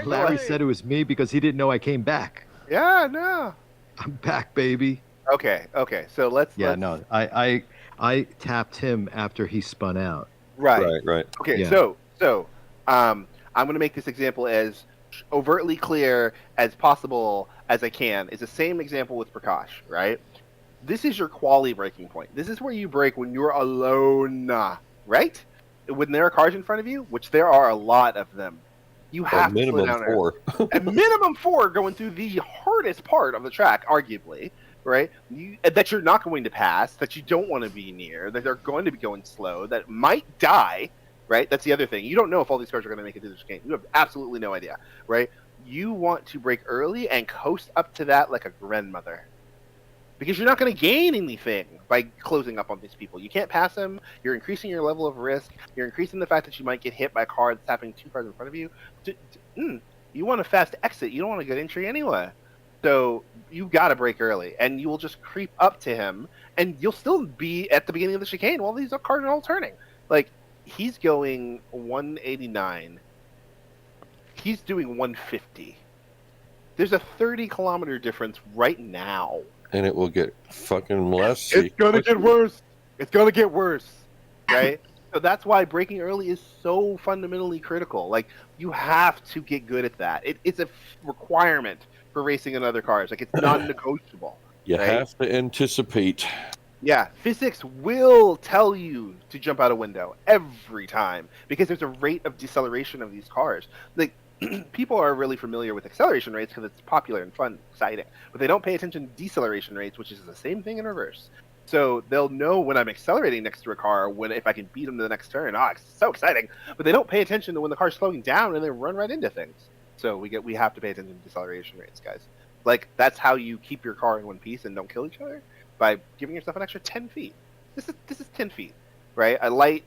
Larry said it was me because he didn't know I came back. Yeah, no. I'm back, baby. Okay. So let's. Yeah, let's, no, I tapped him after he spun out. Right. Right. Okay, Yeah. so I'm going to make this example as overtly clear as possible as I can. It's the same example with Prakash, right? This is your quali breaking point. This is where you break when you're alone, right? When there are cars in front of you, which there are a lot of them, you have to slow down. 4. A minimum 4 going through the hardest part of the track, arguably, right? That you're not going to pass, that you don't want to be near, that they're going to be going slow, that might die, right? That's the other thing. You don't know if all these cars are going to make it through the chicane. You have absolutely no idea, right? You want to break early and coast up to that like a grandmother. Because you're not going to gain anything by closing up on these people. You can't pass them. You're increasing your level of risk. You're increasing the fact that you might get hit by a car that's happening 2 cars in front of you. You want a fast exit. You don't want a good entry anyway. So you got to break early, and you will just creep up to him, and you'll still be at the beginning of the chicane while these cars are all turning. Like, he's going 189. He's doing 150. There's a 30-kilometer difference right now. And it will get fucking less. It's gonna get worse. It's gonna get worse, right? So that's why breaking early is so fundamentally critical. Like, you have to get good at that. It's a requirement for racing in other cars. Like, it's non-negotiable. You right? have to anticipate. Yeah, physics will tell you to jump out a window every time because there's a rate of deceleration of these cars. Like, people are really familiar with acceleration rates because it's popular and fun, exciting, but they don't pay attention to deceleration rates, which is the same thing in reverse. So they'll know when I'm accelerating next to a car, if I can beat them to the next turn. It's so exciting! But they don't pay attention to when the car's slowing down and they run right into things. So we have to pay attention to deceleration rates, guys. Like, that's how you keep your car in one piece and don't kill each other, by giving yourself an extra 10 feet. This is 10 feet, right? A light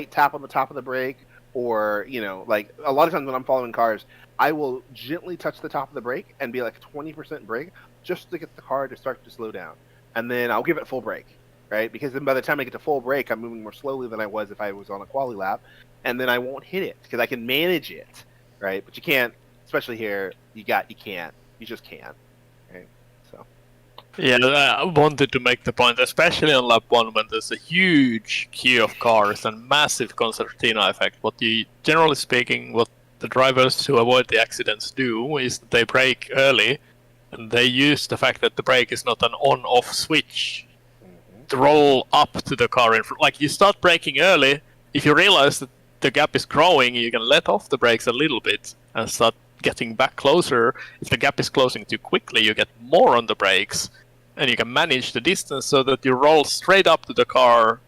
tap on the top of the brake, or like a lot of times when I'm following cars, I will gently touch the top of the brake and be like 20% brake just to get the car to start to slow down, and then I'll give it full brake, right? Because then by the time I get to full brake, I'm moving more slowly than I was if I was on a quali lap, and then I won't hit it because I can manage it, right? But you can't, especially here. You just can't, right? So. Yeah, I wanted to make the point, especially on lap 1 when there's a huge queue of cars and massive concertina effect. Generally speaking, what the drivers who avoid the accidents do is that they brake early, and they use the fact that the brake is not an on-off switch to roll up to the car in front. Like, you start braking early, if you realize that the gap is growing, you can let off the brakes a little bit and start getting back closer. If the gap is closing too quickly, you get more on the brakes, and you can manage the distance so that you roll straight up to the car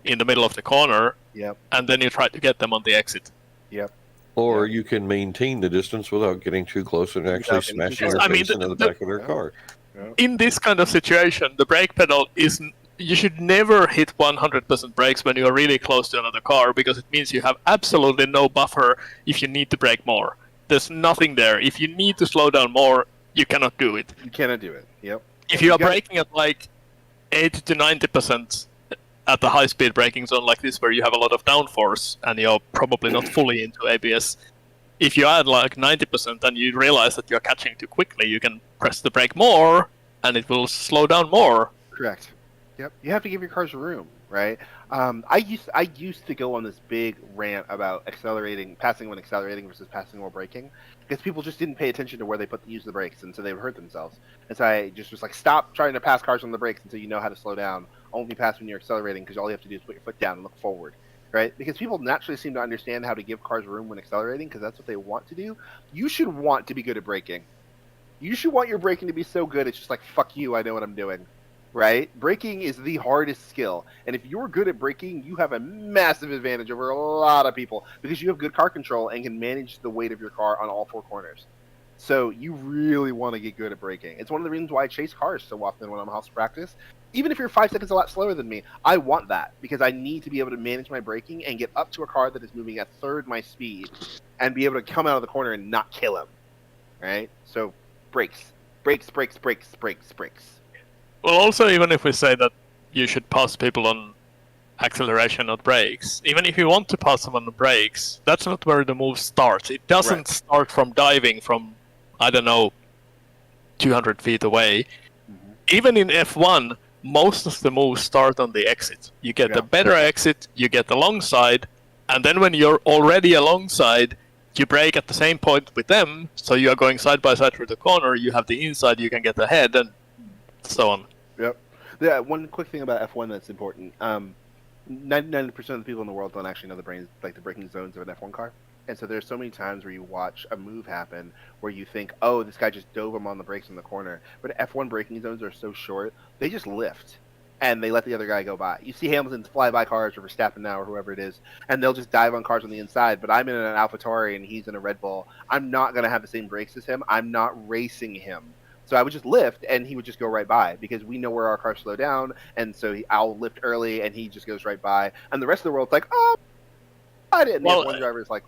in the middle of the corner, and then you try to get them on the exit. Or you can maintain the distance without getting too close and actually smashing your face into the back of their car. In this kind of situation, the brake pedal you should never hit 100% brakes when you are really close to another car, because it means you have absolutely no buffer if you need to brake more. There's nothing there. If you need to slow down more, you cannot do it. You cannot do it. Yep. If you are braking at like 80 to 90% at the high-speed braking zone like this, where you have a lot of downforce and you're probably not fully into ABS, if you add like 90% and you realize that you're catching too quickly, you can press the brake more and it will slow down more. Correct. Yep. You have to give your cars room, right? I used to go on this big rant about passing when accelerating versus passing while braking, because people just didn't pay attention to where they use the brakes, and so they would hurt themselves. And so I just was like, stop trying to pass cars on the brakes until you know how to slow down. Only pass when you're accelerating, because all you have to do is put your foot down and look forward, right? Because people naturally seem to understand how to give cars room when accelerating, because that's what they want to do. You should want to be good at braking. You should want your braking to be so good it's just like, fuck you, I know what I'm doing. Right? Braking is the hardest skill. And if you're good at braking, you have a massive advantage over a lot of people, because you have good car control and can manage the weight of your car on all four corners. So you really want to get good at braking. It's one of the reasons why I chase cars so often when I'm house practice. Even if you're 5 seconds a lot slower than me, I want that, because I need to be able to manage my braking and get up to a car that is moving at third my speed and be able to come out of the corner and not kill him. Right? So brakes. Brakes. Well, also, even if we say that you should pass people on acceleration, not brakes, even if you want to pass them on the brakes, that's not where the move starts. It doesn't start from diving from, 200 feet away. Even in F1, most of the moves start on the exit. You get the better exit, you get alongside, and then when you're already alongside, you brake at the same point with them, so you are going side by side through the corner, you have the inside, you can get ahead, and so on. Yep. Yeah, one quick thing about F1 that's important. 99% of the people in the world don't actually know the braking zones of an F1 car. And so there's so many times where you watch a move happen where you think, oh, this guy just dove him on the brakes in the corner. But F1 braking zones are so short, they just lift. And they let the other guy go by. You see Hamilton's fly by cars, or Verstappen now, or whoever it is, and they'll just dive on cars on the inside. But I'm in an AlphaTauri and he's in a Red Bull. I'm not going to have the same brakes as him. I'm not racing him. So I would just lift, and he would just go right by, because we know where our cars slow down, and so I'll lift early, and he just goes right by. And the rest of the world's like, oh, I didn't. Well, the F1 driver is like,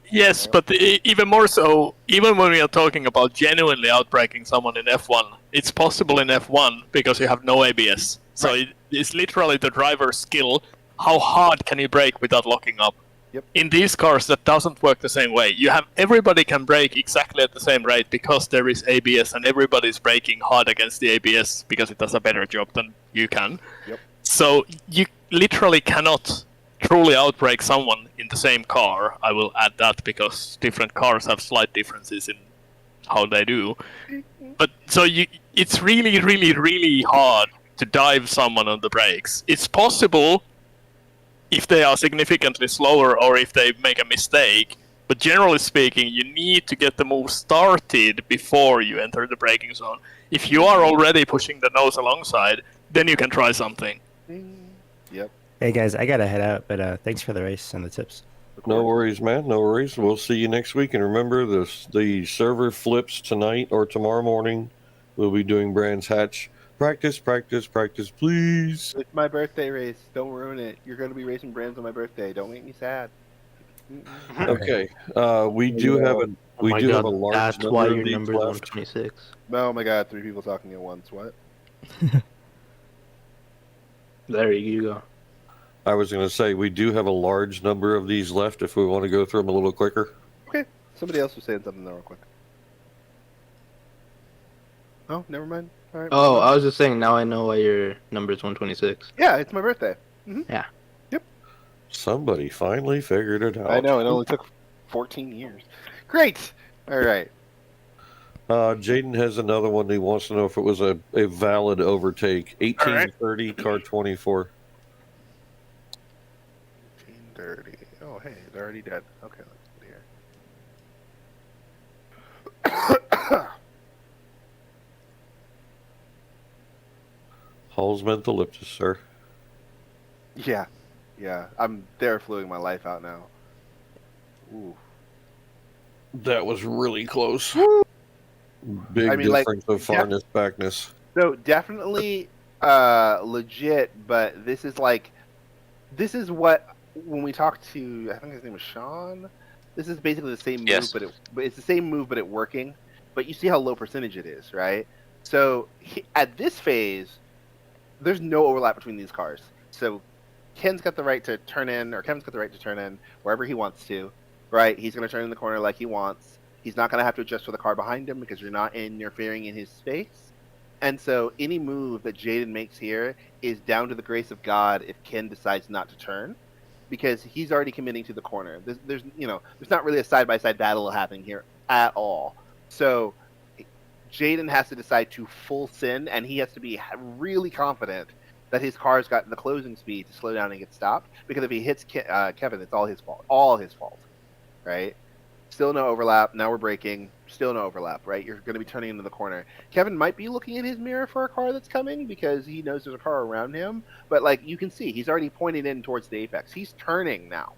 yes, but even more so, even when we are talking about genuinely outbraking someone in F1, it's possible in F1 because you have no ABS. So it's literally the driver's skill. How hard can you brake without locking up? Yep. In these cars, that doesn't work the same way. Everybody can brake exactly at the same rate because there is ABS, and everybody's braking hard against the ABS because it does a better job than you can. Yep. So you literally cannot truly outbrake someone in the same car. I will add that because different cars have slight differences in how they do. But so it's really, really, really hard to dive someone on the brakes. It's possible if they are significantly slower or if they make a mistake, but generally speaking, you need to get the move started before you enter the braking zone. If you are already pushing the nose alongside, then you can try something. Yep. Hey guys, I gotta head out, but thanks for the race and the tips. No worries, man. No worries. We'll see you next week. And remember, the server flips tonight or tomorrow morning. We'll be doing Brands Hatch. Practice, please. It's my birthday race. Don't ruin it. You're going to be racing Brands on my birthday. Don't make me sad. Okay. We do have a Oh my have a God, large that's number why of your these number is left. 126. Oh my god, 3 people talking at once. What? There you go. I was going to say we do have a large number of these left. If we want to go through them a little quicker. Okay. Somebody else was saying something there real quick. Oh, never mind. All right. Oh, I was just saying. Now I know why your number is 126. Yeah, it's my birthday. Yeah. Somebody finally figured it out. I know. It only took 14 years. Great. All right. Jaden has another one. He wants to know if it was a valid overtake. 1830, car 24. 1830. Oh, hey, they're already dead. Okay, let's put here. Hall's mentholyptus, sir. Yeah. I'm there fluing my life out now. Ooh. That was really close. Big difference of farness backness. So definitely legit, but this is what when we talked to, I think his name was Sean. This is basically the same move, but it's the same move, but it working. But you see how low percentage it is, right? So at this phase, there's no overlap between these cars. So Ken's got the right to turn in, or Kevin's got the right to turn in wherever he wants to, right? He's going to turn in the corner like he wants. He's not going to have to adjust for the car behind him because you're not interfering in his space. And so any move that Jaden makes here is down to the grace of God if Ken decides not to turn, because he's already committing to the corner. There's not really a side-by-side battle happening here at all. So Jaden has to decide to full sin, and he has to be really confident that his car's got the closing speed to slow down and get stopped. Because if he hits Kevin, it's all his fault, right? Still no overlap. Now we're braking. Still no overlap, right? You're going to be turning into the corner. Kevin might be looking in his mirror for a car that's coming because he knows there's a car around him. But like you can see, he's already pointed in towards the apex. He's turning now.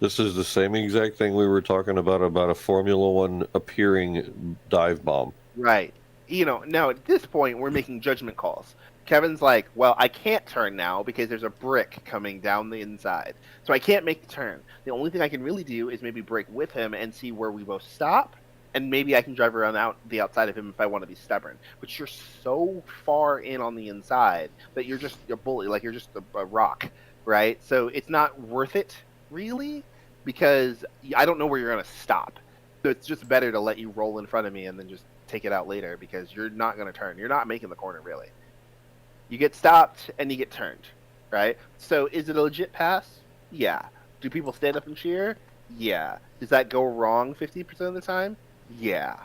This is the same exact thing we were talking about a Formula One appearing dive bomb. Right. Now at this point, we're making judgment calls. Kevin's like, well, I can't turn now because there's a brick coming down the inside. So I can't make the turn. The only thing I can really do is maybe brake with him and see where we both stop. And maybe I can drive around the outside of him if I want to be stubborn. But you're so far in on the inside that you're just a bully, like you're just a rock, right? So it's not worth it, really, because I don't know where you're going to stop. So it's just better to let you roll in front of me and then just take it out later because you're not going to turn. You're not making the corner, really. You get stopped and you get turned, right? So is it a legit pass? Yeah. Do people stand up and cheer? Yeah. Does that go wrong 50% of the time? Yeah.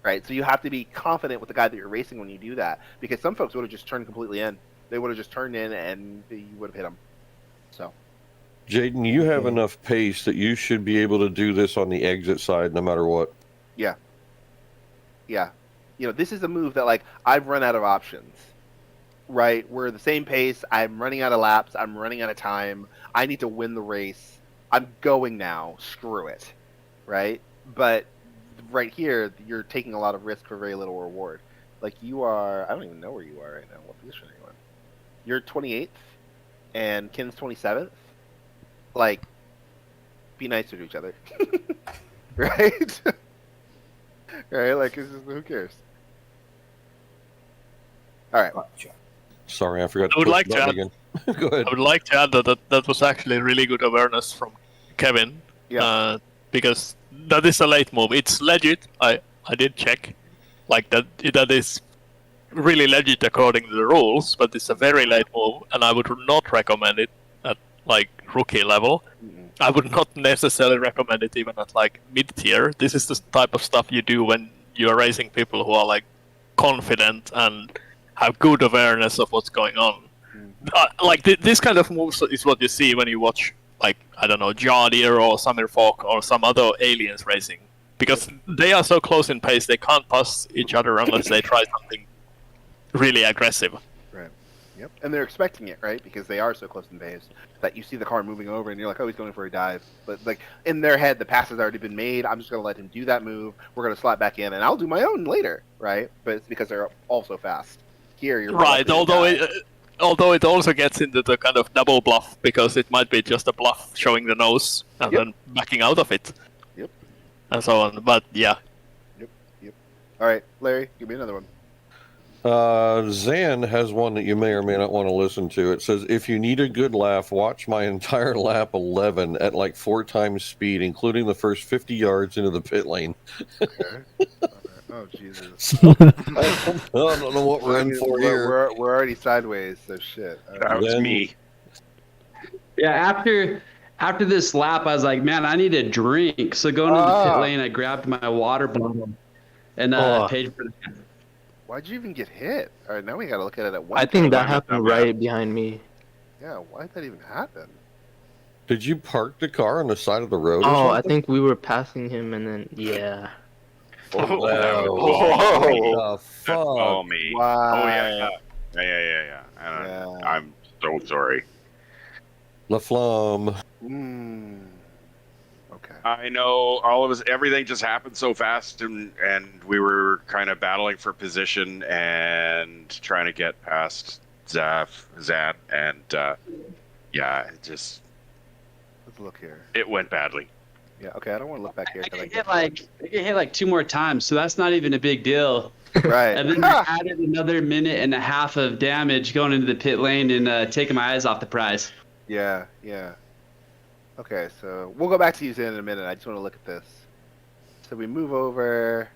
Right? So you have to be confident with the guy that you're racing when you do that, because some folks would have just turned completely in. They would have just turned in and you would have hit them. So. Jaden, you have enough pace that you should be able to do this on the exit side no matter what. Yeah. Yeah. This is a move that, like, I've run out of options. Right, we're the same pace. I'm running out of laps. I'm running out of time. I need to win the race. I'm going now. Screw it. Right? But right here, you're taking a lot of risk for very little reward. Like you are, I don't even know where you are right now. What position are you in? You're 28th, and Ken's 27th. Like, be nicer to each other. Right? Right? Like, who cares? All right. Sorry, I forgot. I would like to add. Again. Go ahead. I would like to add that was actually really good awareness from Kevin. Yeah. Because that is a late move. It's legit. I did check, like that is really legit according to the rules. But it's a very late move, and I would not recommend it at like rookie level. I would not necessarily recommend it even at like mid tier. This is the type of stuff you do when you are racing people who are like confident and have good awareness of what's going on. This kind of moves is what you see when you watch, like, I don't know, Jardier or Samir Falk or some other aliens racing. Because they are so close in pace, they can't pass each other unless they try something really aggressive. Right. Yep. And they're expecting it, right? Because they are so close in pace that you see the car moving over and you're like, oh, he's going for a dive. But, like, in their head, the pass has already been made. I'm just going to let him do that move. We're going to slot back in, and I'll do my own later, right? But it's because they're all so fast. Here, you're right. Although although it also gets into the kind of double bluff, because it might be just a bluff showing the nose and then backing out of it. Yep. And so on. But yeah. Yep. All right, Larry, give me another one. Zan has one that you may or may not want to listen to. It says, if you need a good laugh, watch my entire lap 11 at like 4 times speed, including the first 50 yards into the pit lane. Okay. Oh, Jesus. I don't know what we're in for here. We're already sideways, so shit. That was me. Yeah, after this lap, I was like, man, I need a drink. So going to the pit lane, I grabbed my water bottle and paid for that. Why'd you even get hit? All right, now we got to look at it at one. I think that happened right behind me. Yeah, why'd that even happen? Did you park the car on the side of the road? Oh, I think we were passing him, and then yeah. Oh, fuck. Oh, me. Wow. Oh, yeah. I'm so sorry. La Flamme. Okay. I know everything just happened so fast, and we were kind of battling for position and trying to get past Zan, and it just. Let's look here. It went badly. Yeah, okay, I don't want to look back here. I get hit like 2 more times, so that's not even a big deal. Right. And then I added another minute and a half of damage going into the pit lane and taking my eyes off the prize. Yeah. Okay, so we'll go back to you Zan in a minute. I just want to look at this. So we move over.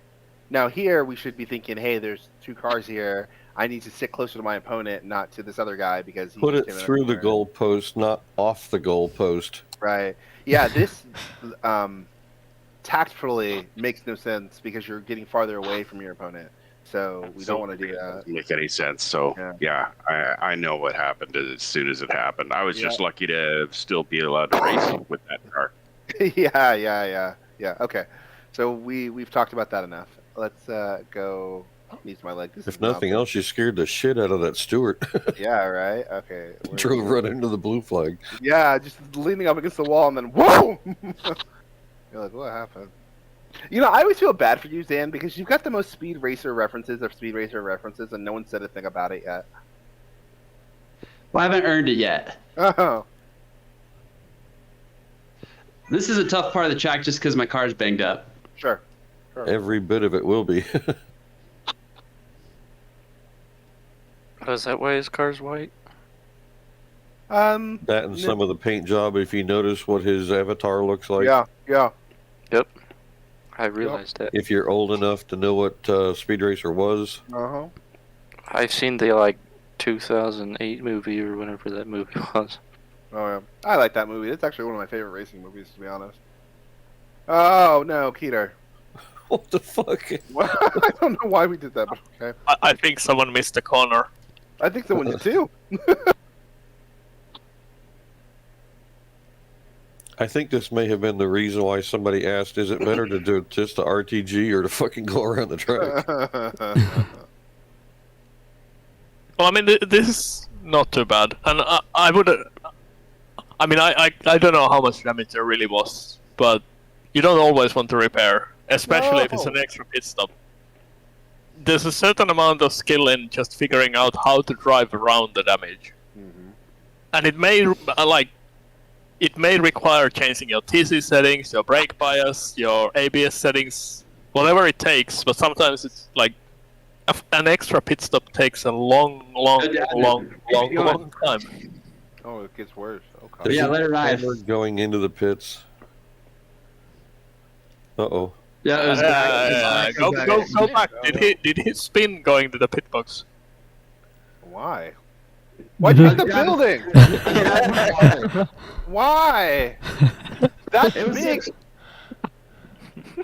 Now here we should be thinking, hey, there's 2 cars here. I need to sit closer to my opponent, not to this other guy, because he Put it through the goalpost, not off the goalpost. Right. Yeah, this tactfully makes no sense because you're getting farther away from your opponent. So we don't want to do that. Doesn't make any sense. So I know what happened as soon as it happened. I was just lucky to still be allowed to race with that car. Yeah. Okay. So we've talked about that enough. Let's go. Needs my leg. If nothing else, you scared the shit out of that Stewart. Yeah, right. Okay. Drove right into the blue flag. Yeah, just leaning up against the wall and then whoa! You're like, what happened? You know, I always feel bad for you, Zan, because you've got the most Speed Racer references, and no one said a thing about it yet. Well, I haven't earned it yet. Oh. This is a tough part of the track just because my car's banged up. Sure. Every bit of it will be. Oh, is that why his car's white? That and some of the paint job, if you notice what his avatar looks like. Yeah. Yep. I realized that. If you're old enough to know what Speed Racer was. Uh-huh. I've seen the 2008 movie or whenever that movie was. Oh, yeah. I like that movie. It's actually one of my favorite racing movies, to be honest. Oh, no, Keter. What the fuck? I don't know why we did that, but okay. I think someone missed the corner. I think someone did too. I think this may have been the reason why somebody asked, is it better to do just the RTG or to fucking go around the track? Well, I mean, this is not too bad. And I would... I mean, I don't know how much damage there really was, but you don't always want to repair, especially if it's an extra pit stop. There's a certain amount of skill in just figuring out how to drive around the damage. And it may, it may require changing your TC settings, your brake bias, your ABS settings, whatever it takes, but sometimes it's an extra pit stop takes a long time. Oh, it gets worse. Okay. Yeah, let it ride. Going into the pits. Uh-oh. Yeah, it was go back. Did he spin going to the pit box? Why? Why'd you hit the building? Why? That's big.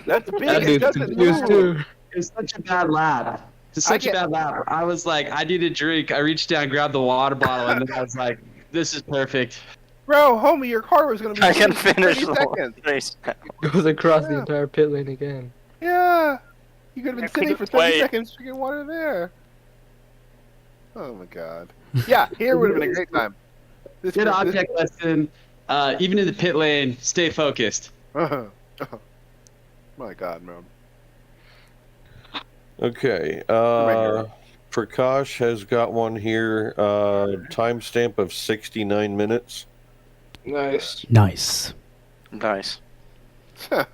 That's big. It doesn't move. It was such a bad lap. It's such a bad lap. I was like, I need a drink. I reached down, grabbed the water bottle, and then I was like, this is perfect. Bro, homie, your car was gonna be. I can finish 30 seconds. race. Goes across the entire pit lane again. Yeah, you could have been sitting for 30 wait. seconds drinking water there. Oh my god. Yeah, here would have been a great time. Good object lesson. Even in the pit lane, stay focused. My god, man. Okay. Prakash has got one here. Timestamp of 69 minutes. Nice. Nice. Nice. I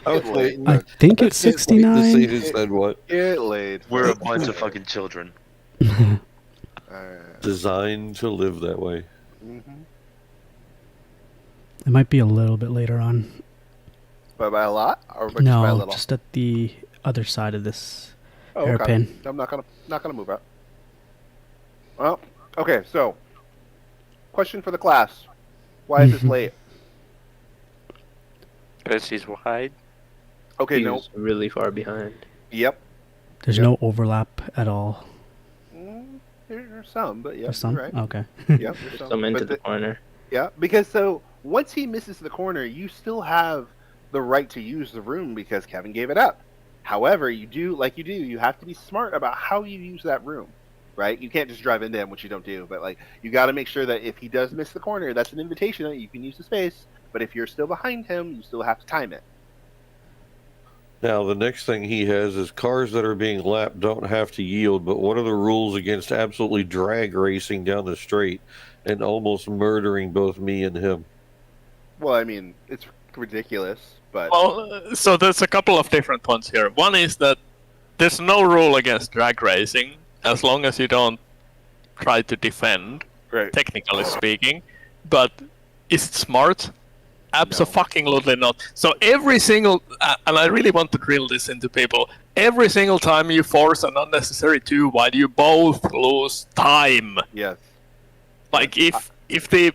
was waiting. I think it's I can't wait to see 69. who said what. Get laid. We're a bunch of fucking children. Designed to live that way. It might be a little bit later on. By a lot, or just by a No, little? just at the other side of this Oh, hairpin. okay. I'm not gonna move out. Well, okay. So, question for the class: why is this late? Because he's wide. Okay, He's no. really far behind. Yep. There's no overlap at all. There's some, but yeah, There's some? you're right. Okay. Yep, there's Some into But the corner. Yeah, because so once he misses the corner, you still have the right to use the room because Kevin gave it up. However, you have to be smart about how you use that room, right? You can't just drive into him, which you don't do, but like you got to make sure that if he does miss the corner, that's an invitation that you can use the space. But if you're still behind him, you still have to time it. Now, the next thing he has is cars that are being lapped don't have to yield, but what are the rules against absolutely drag racing down the straight and almost murdering both me and him? Well, I mean, it's ridiculous, but Well, so there's a couple of different points here. One is that there's no rule against drag racing as long as you don't try to defend, technically speaking. But is it smart? Abso-fucking-lutely not. So every single, and I really want to drill this into people, every single time you force an unnecessary too wide, you both lose time. Yes. Like if the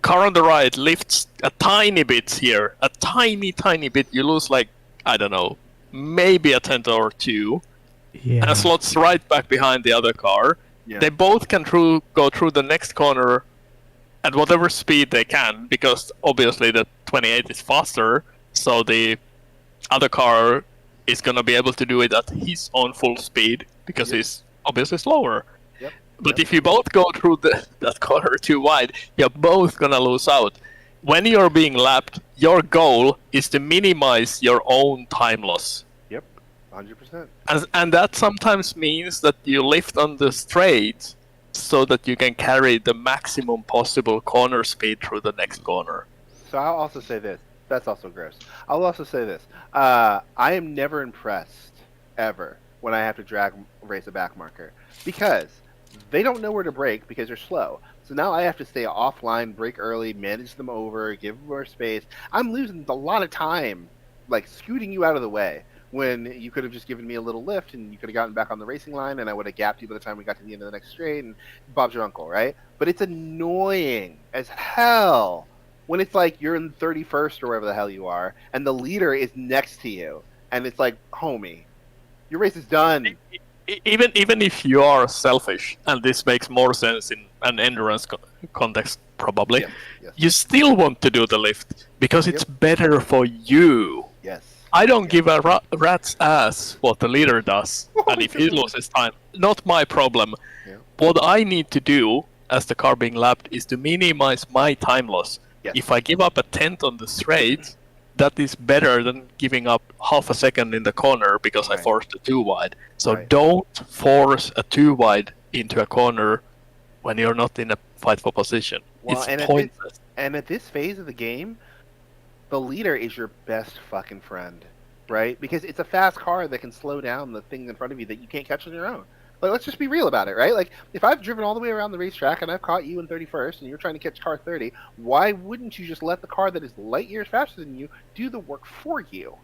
car on the right lifts a tiny bit here, a tiny bit, you lose like, I don't know, maybe a tenth or two, Yeah. and slots right back behind the other car. Yeah. They both can go through the next corner at whatever speed they can, because obviously the 28 is faster, so the other car is going to be able to do it at his own full speed, because he's obviously slower. Yep. But if you both go through that corner too wide, you're both going to lose out. When you're being lapped, your goal is to minimize your own time loss. Yep, 100%. And that sometimes means that you lift on the straight so that you can carry the maximum possible corner speed through the next corner. So I'll also say this. That's also gross. I'll also say this. I am never impressed, ever, when I have to drag race a back marker. Because they don't know where to brake because they're slow. So now I have to stay offline, brake early, manage them over, give them more space. I'm losing a lot of time, like, scooting you out of the way, when you could have just given me a little lift and you could have gotten back on the racing line and I would have gapped you by the time we got to the end of the next straight and Bob's your uncle, right? But it's annoying as hell when it's like you're in 31st or wherever the hell you are and the leader is next to you and it's like, homie, your race is done. Even if you are selfish, and this makes more sense in an endurance context probably, you still want to do the lift because it's better for you. Yes. I don't give a rat's ass what the leader does, and if he loses time, not my problem. What I need to do as the car being lapped is to minimize my time loss. If I give up a tenth on the straight, that is better than giving up half a second in the corner because I forced a too wide. So don't force a too wide into a corner when you're not in a fight for position. Well, It's pointless. And at this phase of the game, the leader is your best fucking friend, right? Because it's a fast car that can slow down the thing in front of you that you can't catch on your own. Like, let's just be real about it, right? Like, if I've driven all the way around the racetrack and I've caught you in 31st and you're trying to catch car 30, why wouldn't you just let the car that is light years faster than you do the work for you?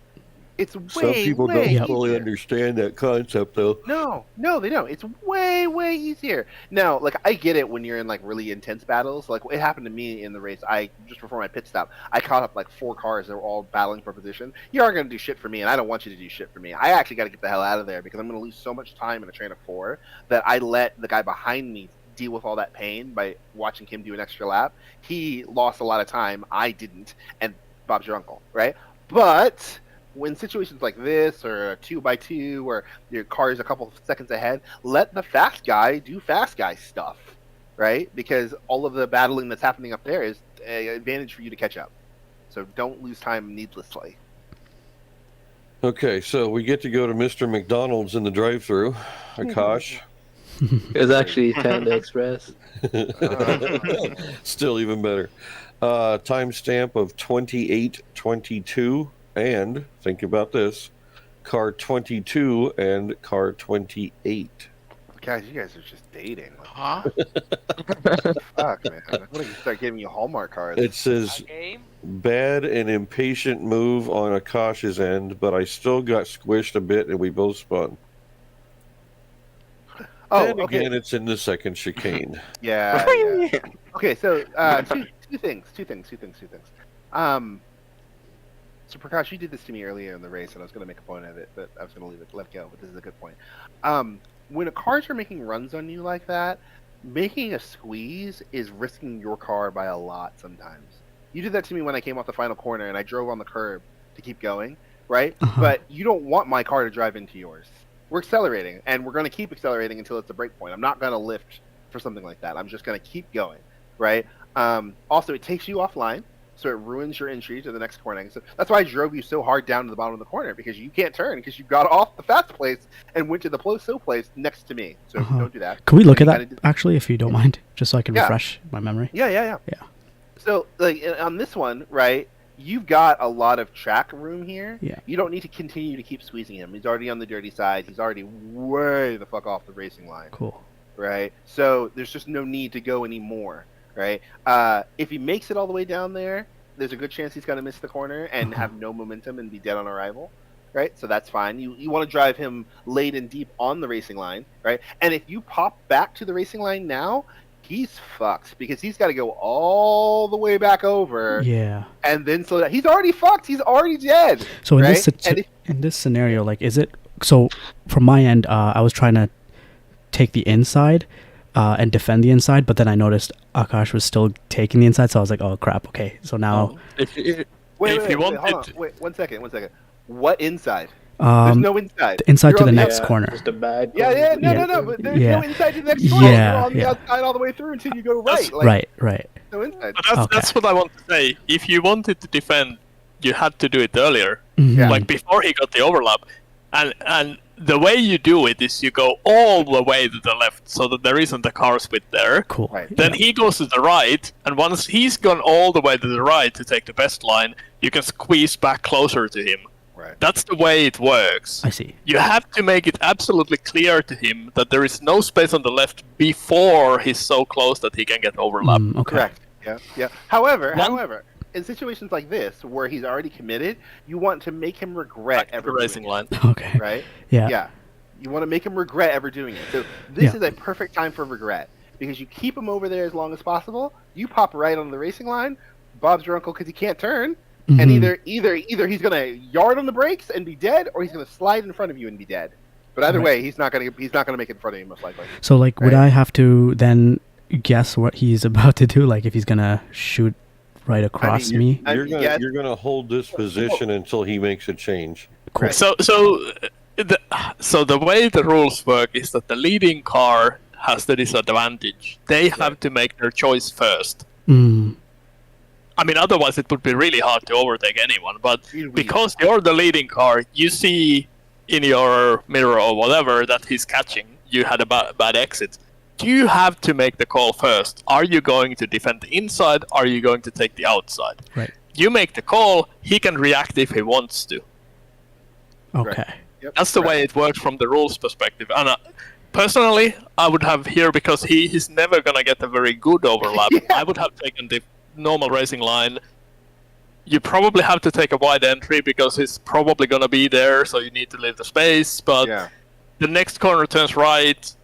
It's way, Some people way don't fully easier. understand that concept, though. No, they don't. It's way, way easier. Now, like, I get it when you're in, like, really intense battles. Like, it happened to me in the race. Just before my pit stop, I caught up, like, 4 cars that were all battling for position. You aren't going to do shit for me, and I don't want you to do shit for me. I actually got to get the hell out of there because I'm going to lose so much time in a train of 4 that I let the guy behind me deal with all that pain by watching him do an extra lap. He lost a lot of time. I didn't. And Bob's your uncle, right? But when situations like this or a 2x2 or your car is a couple of seconds ahead, let the fast guy do fast guy stuff, right? Because all of the battling that's happening up there is an advantage for you to catch up. So don't lose time needlessly. Okay, so we get to go to Mr. McDonald's in the drive-through. Akash. It's actually Panda Express. Still even better. Timestamp of 28:22, and think about this: car 22 and car 28. Guys, you guys are just dating. Huh? Fuck, man. I'm gonna start giving you Hallmark cards. It says bad and impatient move on Akash's end, but I still got squished a bit and we both spun. Oh, and okay. again, it's in the second chicane. Yeah. Okay, so two things. So Prakash, you did this to me earlier in the race, and I was going to make a point of it, but I was going to let go. But this is a good point. When cars are making runs on you like that, making a squeeze is risking your car by a lot sometimes. You did that to me when I came off the final corner and I drove on the curb to keep going, right? But you don't want my car to drive into yours. We're accelerating, and we're going to keep accelerating until it's a break point. I'm not going to lift for something like that. I'm just going to keep going, right? Also, it takes you offline, so it ruins your entry to the next corner. So that's why I drove you so hard down to the bottom of the corner, because you can't turn, because you got off the fast place and went to the slow place next to me. So don't do that. Can we look at that, actually, if you don't mind? Just so I can refresh my memory. Yeah. So, like, on this one, right, you've got a lot of track room here. Yeah. You don't need to continue to keep squeezing him. He's already on the dirty side. He's already way the fuck off the racing line. Cool. Right? So there's just no need to go anymore, right? If he makes it all the way down there, there's a good chance he's going to miss the corner and have no momentum and be dead on arrival, right? So that's fine. You want to drive him late and deep on the racing line, right? And if you pop back to the racing line now, he's fucked, because he's got to go all the way back over. Yeah. And then so that he's already fucked. He's already dead. So in right? in this scenario, like, is it so? From my end, I was trying to take the inside and defend the inside, but then I noticed Akash was still taking the inside, so I was like, "Oh crap!" Okay, so now Wait, hold on. Wait, one second. What inside? There's no inside. The inside You're to the on next corner. Just a bad. No. But there's no inside to the next corner. You're on the outside all the way through until you go right. Right. No inside. But that's what I want to say. If you wanted to defend, you had to do it earlier, like before he got the overlap, and the way you do it is you go all the way to the left, so that there isn't a car split there. Cool. Right. Then he goes to the right, and once he's gone all the way to the right to take the best line, you can squeeze back closer to him. Right. That's the way it works. I see. You have to make it absolutely clear to him that there is no space on the left before he's so close that he can get overlap. Okay. Correct. Yeah. However, in situations like this where he's already committed, you want to make him regret ever racing doing line. Okay. it. Right? Yeah. You want to make him regret ever doing it. So this is a perfect time for regret, because you keep him over there as long as possible. You pop right on the racing line. Bob's your uncle because he can't turn. And either he's gonna yard on the brakes and be dead, or he's gonna slide in front of you and be dead. But either way, he's not gonna make it in front of you, most likely. So, like, would I have to then guess what he's about to do? Like, if he's gonna shoot right across me? You're gonna hold this position until he makes a change. Cool. Right. So the way the rules work is that the leading car has the disadvantage. They have to make their choice first. I mean, otherwise it would be really hard to overtake anyone. But because you're the leading car, you see in your mirror or whatever that he's catching. You had a bad exit. You have to make the call first. Are you going to defend the inside? Are you going to take the outside? Right. You make the call. He can react if he wants to. Okay. Yep. That's the way it works from the rules perspective. And personally, I would have here, because he's never going to get a very good overlap. I would have taken the normal racing line. You probably have to take a wide entry because he's probably going to be there, so you need to leave the space. But the next corner turns right.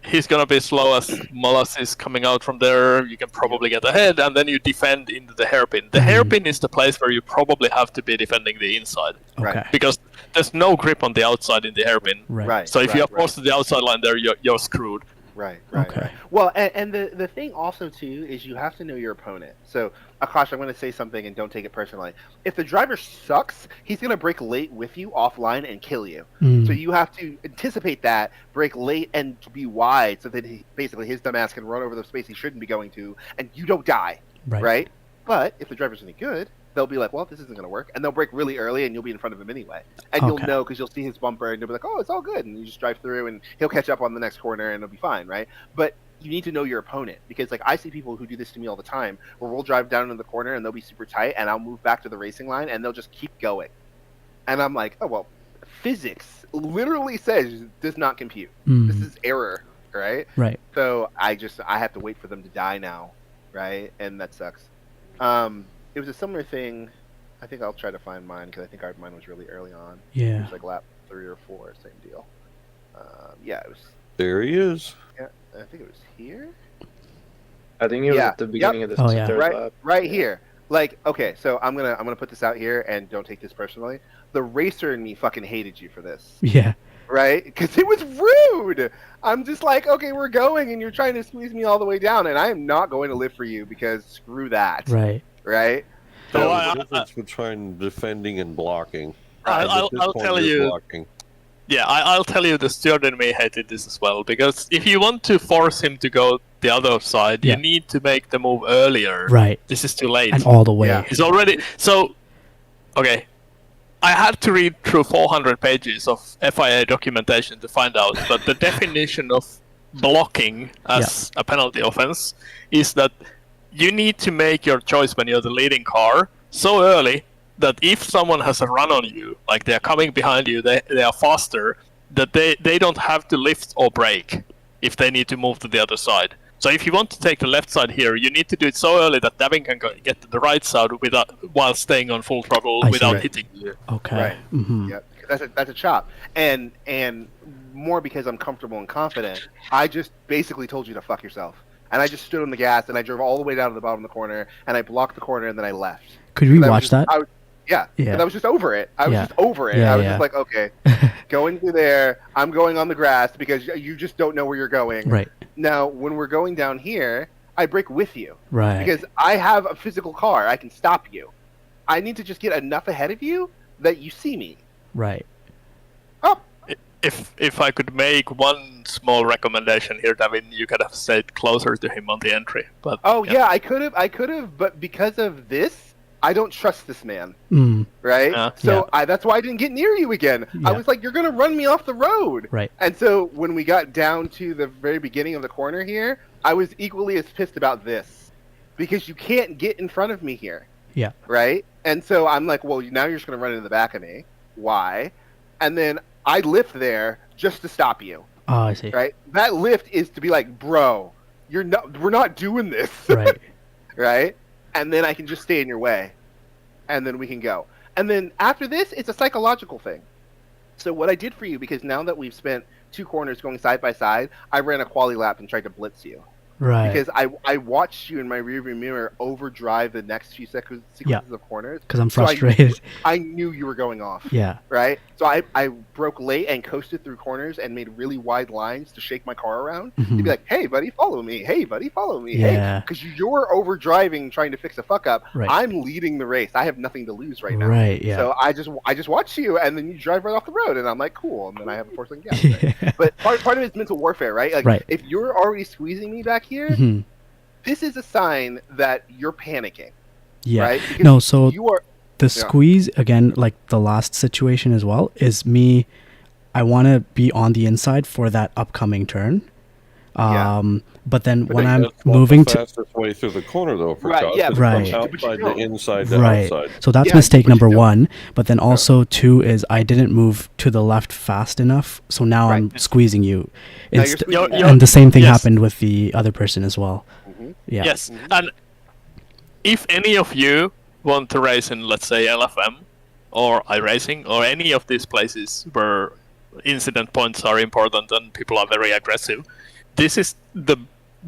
He's going to be slow as molasses coming out from there. You can probably get ahead, and then you defend into the hairpin. The hairpin is the place where you probably have to be defending the inside. Okay. Because there's no grip on the outside in the hairpin. Right. So if you're forced to the outside line there, you're screwed. Right. Okay. Well, and the thing also too is you have to know your opponent. So, Akash, I'm going to say something and don't take it personally. If the driver sucks, he's going to brake late with you offline and kill you. So you have to anticipate that, brake late and be wide, so that basically his dumbass can run over the space he shouldn't be going to, and you don't die. Right. Right? But if the driver's any good, they'll be like, well, this isn't going to work. And they'll brake really early, and you'll be in front of him anyway. And Okay. you'll know because you'll see his bumper, and you'll be like, oh, it's all good. And you just drive through, and he'll catch up on the next corner, and it'll be fine, right? But you need to know your opponent, because like I see people who do this to me all the time, where we'll drive down into the corner, and they'll be super tight, and I'll move back to the racing line, and they'll just keep going. And I'm like, oh, well, physics literally says does not compute. This is error, right? Right. So I have to wait for them to die now, right? And that sucks. It was a similar thing. I think I'll try to find mine because I think mine was really early on. Yeah. It was like lap 3 or 4, same deal. Yeah, it was. There he is. Yeah, I think it was here. I think it was at the beginning of this third lap. Right here. Like, okay, so I'm gonna put this out here, and don't take this personally. The racer in me fucking hated you for this. Yeah. Right? Because it was rude. I'm just like, okay, we're going, and you're trying to squeeze me all the way down, and I am not going to live for you because screw that. Right. Right? So the difference between defending and blocking. I'll tell you. Blocking. Yeah, I'll tell you, the steward in me hated this as well, because if you want to force him to go the other side, you need to make the move earlier. Right. This is too late. And all the way. Yeah. He's already... So, okay. I had to read through 400 pages of FIA documentation to find out that the definition of blocking as a penalty offense is that you need to make your choice when you're the leading car so early that if someone has a run on you, like they're coming behind you, they are faster, that they don't have to lift or brake if they need to move to the other side. So if you want to take the left side here, you need to do it so early that Devin can get to the right side while staying on full throttle without hitting you. Okay. Right. Mm-hmm. Yep. That's a chop. And more because I'm comfortable and confident, I just basically told you to fuck yourself. And I just stood on the gas, and I drove all the way down to the bottom of the corner, and I blocked the corner, and then I left. Could we watch that? Yeah. And I was just over it. I was just over it. I was just like, okay, going through there, I'm going on the grass because you just don't know where you're going. Right. Now, when we're going down here, I brake with you. Right. Because I have a physical car. I can stop you. I need to just get enough ahead of you that you see me. Right. If I could make one small recommendation here, Devin, you could have stayed closer to him on the entry. But yeah, I could have, but because of this, I don't trust this man. Right? Yeah. So that's why I didn't get near you again. I was like, you're going to run me off the road. Right. And so when we got down to the very beginning of the corner here, I was equally as pissed about this. Because you can't get in front of me here. Yeah. Right? And so I'm like, well, now you're just going to run into the back of me. Why? And then I lift there just to stop you. Oh, I see. Right? That lift is to be like, bro, we're not doing this. Right. Right? And then I can just stay in your way. And then we can go. And then after this, it's a psychological thing. So what I did for you, because now that we've spent 2 corners going side by side, I ran a quali lap and tried to blitz you. Right. Because I watched you in my rearview mirror overdrive the next few sequences of corners. Because I'm frustrated. So I knew you were going off. Yeah. Right? So I broke late and coasted through corners and made really wide lines to shake my car around. To be like, hey, buddy, follow me. Hey, buddy, follow me. Yeah. Because you're overdriving trying to fix a fuck up. Right. I'm leading the race. I have nothing to lose right now. Right, yeah. So I just watch you, and then you drive right off the road, and I'm like, cool. And then I have a forcing gas. Right? But part of it is mental warfare, right? Like, if you're already squeezing me back here, this is a sign that you're panicking. Yeah. Right? Because No, so you are, the squeeze, again, like the last situation as well, is me, I want to be on the inside for that upcoming turn. But then when I'm moving the fastest way through the corner, though, for Right, yeah, from outside to inside to outside. So that's mistake number 1. But then also 2 is I didn't move to the left fast enough, so now I'm squeezing you. And the same thing happened with the other person as well. Yeah. Yes, and if any of you want to race in, let's say, LFM or iRacing or any of these places where incident points are important and people are very aggressive, this is the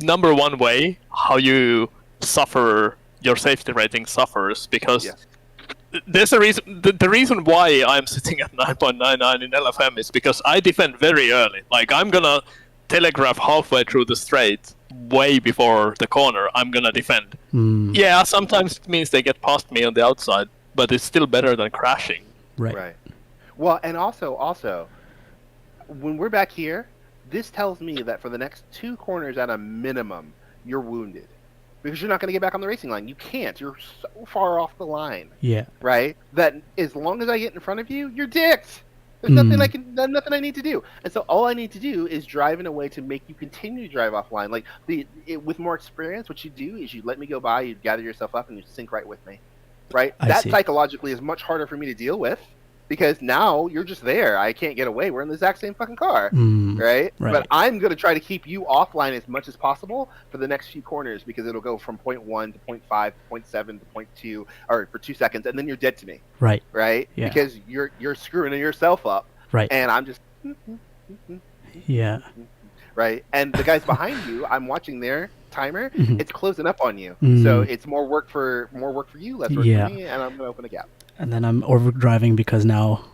number 1 way how you suffer, your safety rating suffers, because there's a reason. The reason why I'm sitting at 9.99 in LFM is because I defend very early. Like, I'm gonna telegraph halfway through the straight, way before the corner. I'm gonna defend. Yeah, sometimes it means they get past me on the outside, but it's still better than crashing. Right. Well, and also, when we're back here, this tells me that for the next 2 corners at a minimum, you're wounded. because you're not going to get back on the racing line. You can't. You're so far off the line. Yeah. Right? That as long as I get in front of you, you're dicked. There's nothing I need to do. And so all I need to do is drive in a way to make you continue to drive offline. Like with more experience, what you do is you let me go by, you gather yourself up, and you sync right with me. Right? That psychologically is much harder for me to deal with because now you're just there. I can't get away. We're in the exact same fucking car. Right? But I'm going to try to keep you offline as much as possible for the next few corners because it'll go from 0.1 to 0.5 to 0.7 to 0.2 or for 2 seconds, and then you're dead to me. Right. Right? Yeah. Because you're screwing yourself up. Right. And I'm just yeah. Right. And the guys behind you, I'm watching their timer. It's closing up on you. So it's more work for you, less work for me, and I'm gonna open a gap. And then I'm overdriving because now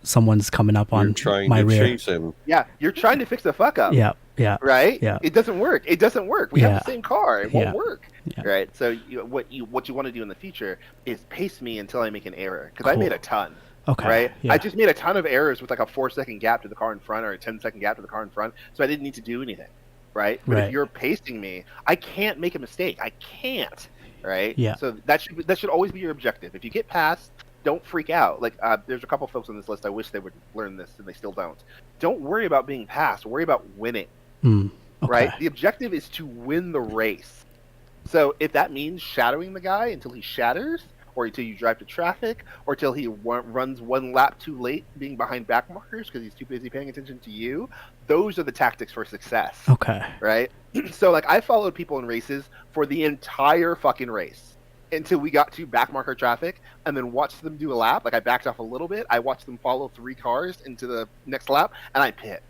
someone's coming up on my rear. Chase him. Yeah, you're trying to fix the fuck up. Yeah. Yeah. Right. Yeah. It doesn't work. We have the same car. It won't Yeah. work. Yeah. Right. So what you want to do in the future is pace me until I make an error because I made a ton. Okay. Right? Yeah. I just made a ton of errors with like a 4-second gap to the car in front or a 10-second gap to the car in front, so I didn't need to do anything. Right? But if you're pacing me, I can't make a mistake. I can't. Right? Yeah. So that should always be your objective. If you get past, don't freak out. Like there's a couple folks on this list I wish they would learn this and they still don't. Don't worry about being passed. Worry about winning. Okay. Right? The objective is to win the race. So if that means shadowing the guy until he shatters, or until you drive to traffic, or till he runs one lap too late being behind back markers because he's too busy paying attention to you, those are the tactics for success. Okay. Right? So like I followed people in races for the entire fucking race until we got to back marker traffic and then watched them do a lap. Like I backed off a little bit. I watched them follow 3 cars into the next lap and I pit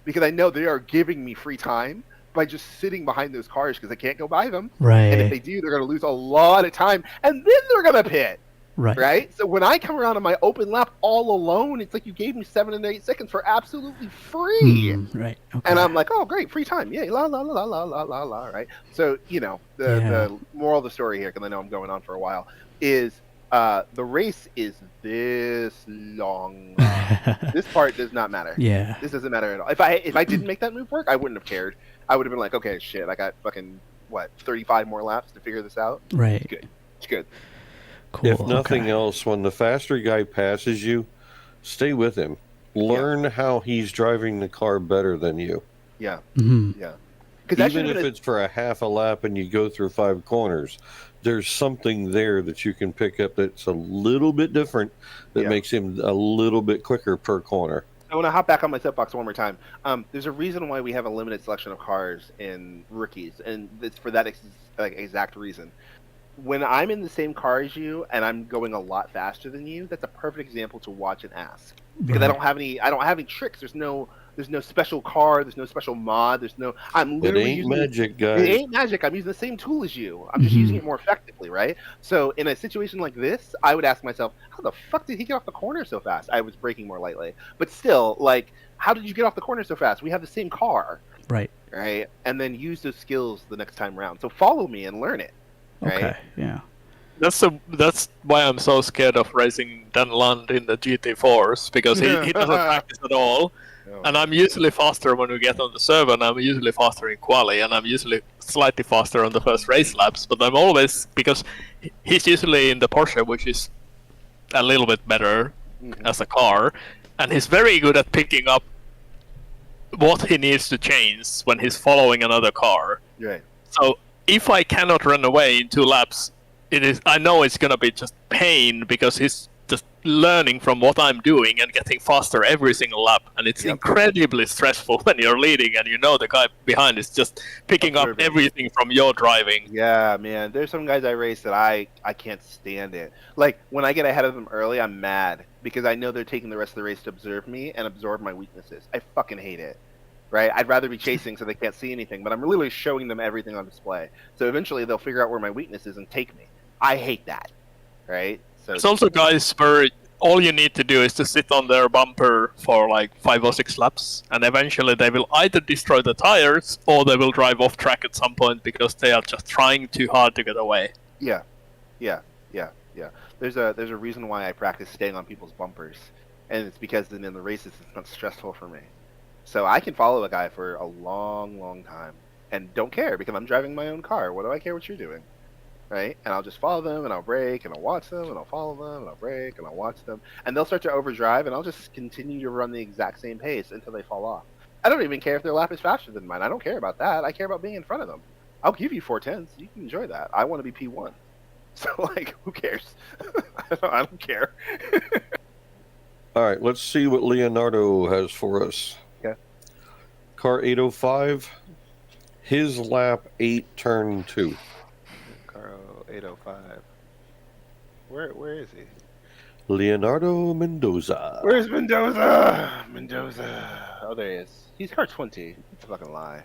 because I know they are giving me free time by just sitting behind those cars because they can't go by them. Right. And if they do, they're going to lose a lot of time and then they're going to pit. Right. Right? So when I come around on my open lap all alone, it's like you gave me 7 and 8 seconds for absolutely free. Right. Okay. And I'm like, oh, great, free time. Yay, la, la, la, la, la, la, la, right? So, the moral of the story here, because I know I'm going on for a while, is the race is this long. This part does not matter. Yeah. This doesn't matter at all. If I didn't make that move work, I wouldn't have cared. I would have been like, okay, shit, I got fucking, 35 more laps to figure this out? Right. It's good. It's good. Cool. If nothing else, when the faster guy passes you, stay with him. Learn how he's driving the car better than you. Yeah. Yeah. Even if it's for a half a lap and you go through 5 corners, there's something there that you can pick up that's a little bit different that makes him a little bit quicker per corner. I want to hop back on my soapbox one more time. There's a reason why we have a limited selection of cars in rookies, and it's for that exact reason. When I'm in the same car as you and I'm going a lot faster than you, that's a perfect example to watch and ask. Because I don't have any tricks. There's no special car, there's no special mod, I'm literally using magic, guys. It ain't magic. I'm using the same tool as you. I'm just using it more effectively, right? So in a situation like this, I would ask myself, how the fuck did he get off the corner so fast? I was braking more lightly. But still, how did you get off the corner so fast? We have the same car. Right. Right? And then use those skills the next time around. So follow me and learn it. Right? Okay. Yeah. That's why I'm so scared of racing Dan Land in the GT4s because he doesn't practice at all. And I'm usually faster when we get on the server, and I'm usually faster in quali, and I'm usually slightly faster on the first race laps. But I'm always, because he's usually in the Porsche, which is a little bit better as a car, and he's very good at picking up what he needs to change when he's following another car. Right. So if I cannot run away in 2 laps, I know it's gonna be just pain because he's just learning from what I'm doing and getting faster every single lap, and it's incredibly stressful when you're leading and you know the guy behind is just picking up everything from your driving. Yeah, man. There's some guys I race that I can't stand it. Like when I get ahead of them early, I'm mad because I know they're taking the rest of the race to observe me and absorb my weaknesses. I fucking hate it. Right? I'd rather be chasing so they can't see anything, but I'm literally showing them everything on display. So eventually they'll figure out where my weakness is and take me. I hate that. Right? So there's also guys where all you need to do is to sit on their bumper for like 5 or 6 laps, and eventually they will either destroy the tires or they will drive off track at some point because they are just trying too hard to get away. Yeah. There's a reason why I practice staying on people's bumpers, and it's because then in the races it's not stressful for me. So I can follow a guy for a long, long time. and don't care because I'm driving my own car. What do I care what you're doing? Right? And I'll just follow them, and I'll brake, and I'll watch them, and I'll follow them, and I'll brake, and I'll watch them. And they'll start to overdrive, and I'll just continue to run the exact same pace until they fall off. I don't even care if their lap is faster than mine. I don't care about that. I care about being in front of them. I'll give you 4/10. You can enjoy that. I want to be P1. So, like, who cares? I don't care. All right, let's see what Leonardo has for us. Okay. Car 805, his lap 8, turn 2. Car 805. Where is he? Leonardo Mendoza. Where's Mendoza? Mendoza. Oh, there he is. He's car 20. That's a fucking lie.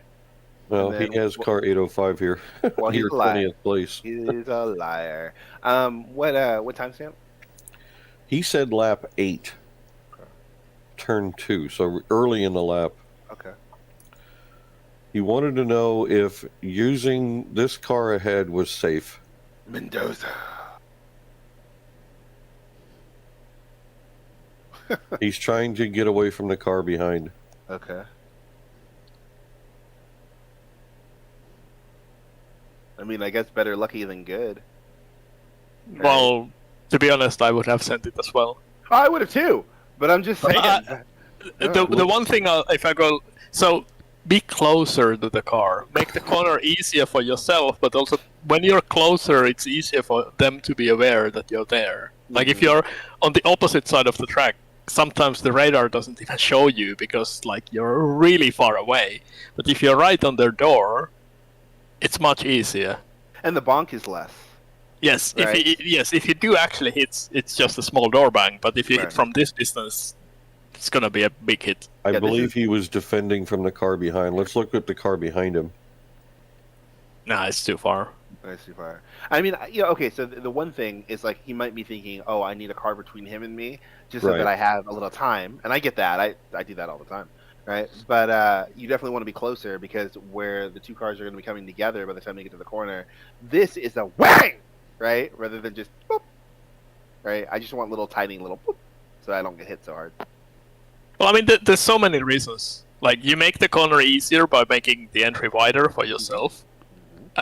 Well, he has car 805 here. Well, he's Here, a liar. 20th place. He's a liar. What timestamp? He said lap 8, turn 2, so early in the lap. Okay. He wanted to know if using this car ahead was safe. Mendoza. He's trying to get away from the car behind. Okay. I mean, I guess better lucky than good. Well, to be honest, I would have sent it as well. I would have too, but I'm just saying. The one thing, if I go... So, be closer to the car. Make the corner easier for yourself, but also when you're closer, it's easier for them to be aware that you're there. Like if you're on the opposite side of the track, sometimes the radar doesn't even show you because like you're really far away. But if you're right on their door, it's much easier. And the bonk is less. Yes, Right. if you do actually hit, it's just a small door bang. But if you Right. hit from this distance, it's gonna be a big hit. I believe he was defending from the car behind. Let's look at the car behind him. Nah, it's too far. That's too far. I mean, okay, so the one thing is like he might be thinking, oh, I need a car between him and me just so Right. that I have a little time. And I get that. I do that all the time. Right? But you definitely want to be closer because where the two cars are going to be coming together by the time they get to the corner, this is a whang! Right? Rather than just boop. Right? I just want little tiny little boop so I don't get hit so hard. Well, I mean, there's so many reasons. Like, you make the corner easier by making the entry wider for yourself.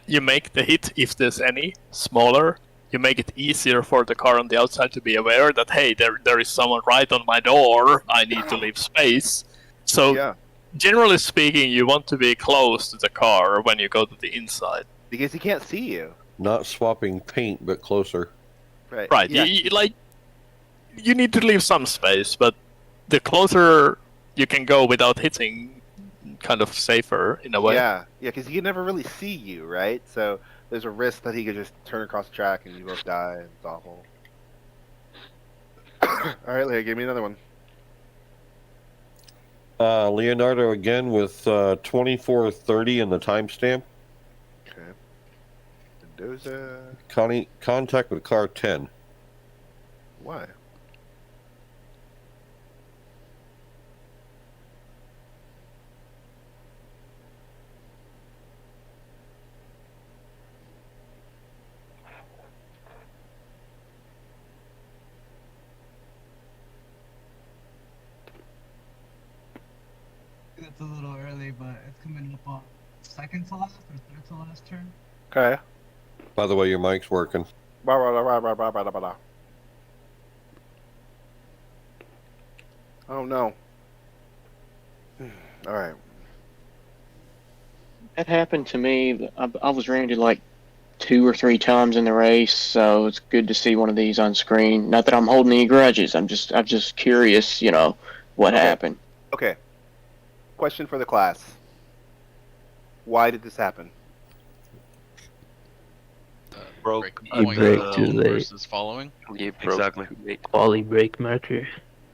You make the hit, if there's any, smaller. You make it easier for the car on the outside to be aware that, hey, there is someone right on my door. I need to leave space. So, generally speaking, you want to be close to the car when you go to the inside. Because he can't see you. Not swapping paint, but closer. Right. Right. Yeah. You need to leave some space, but the closer you can go without hitting, kind of safer in a way. Yeah, because he can never really see you, right? So there's a risk that he could just turn across the track and you both die. And it's awful. All right, Leah, give me another one. Leonardo again with 24:30 in the timestamp. Okay. Mendoza. Contact with car 10. Why? It's a little early, but it's coming up on second to last or third to last turn. Okay. By the way, your mic's working. Blah, blah, blah, blah, blah, blah, blah, blah. Oh no. All right. That happened to me. I was rented like 2 or 3 times in the race, so it's good to see one of these on screen. Not that I'm holding any grudges. I'm just curious, what happened. Okay. Question for the class. Why did this happen? Broke. You brake too late. Versus following. You broke Exactly. too late. Quality brake marker.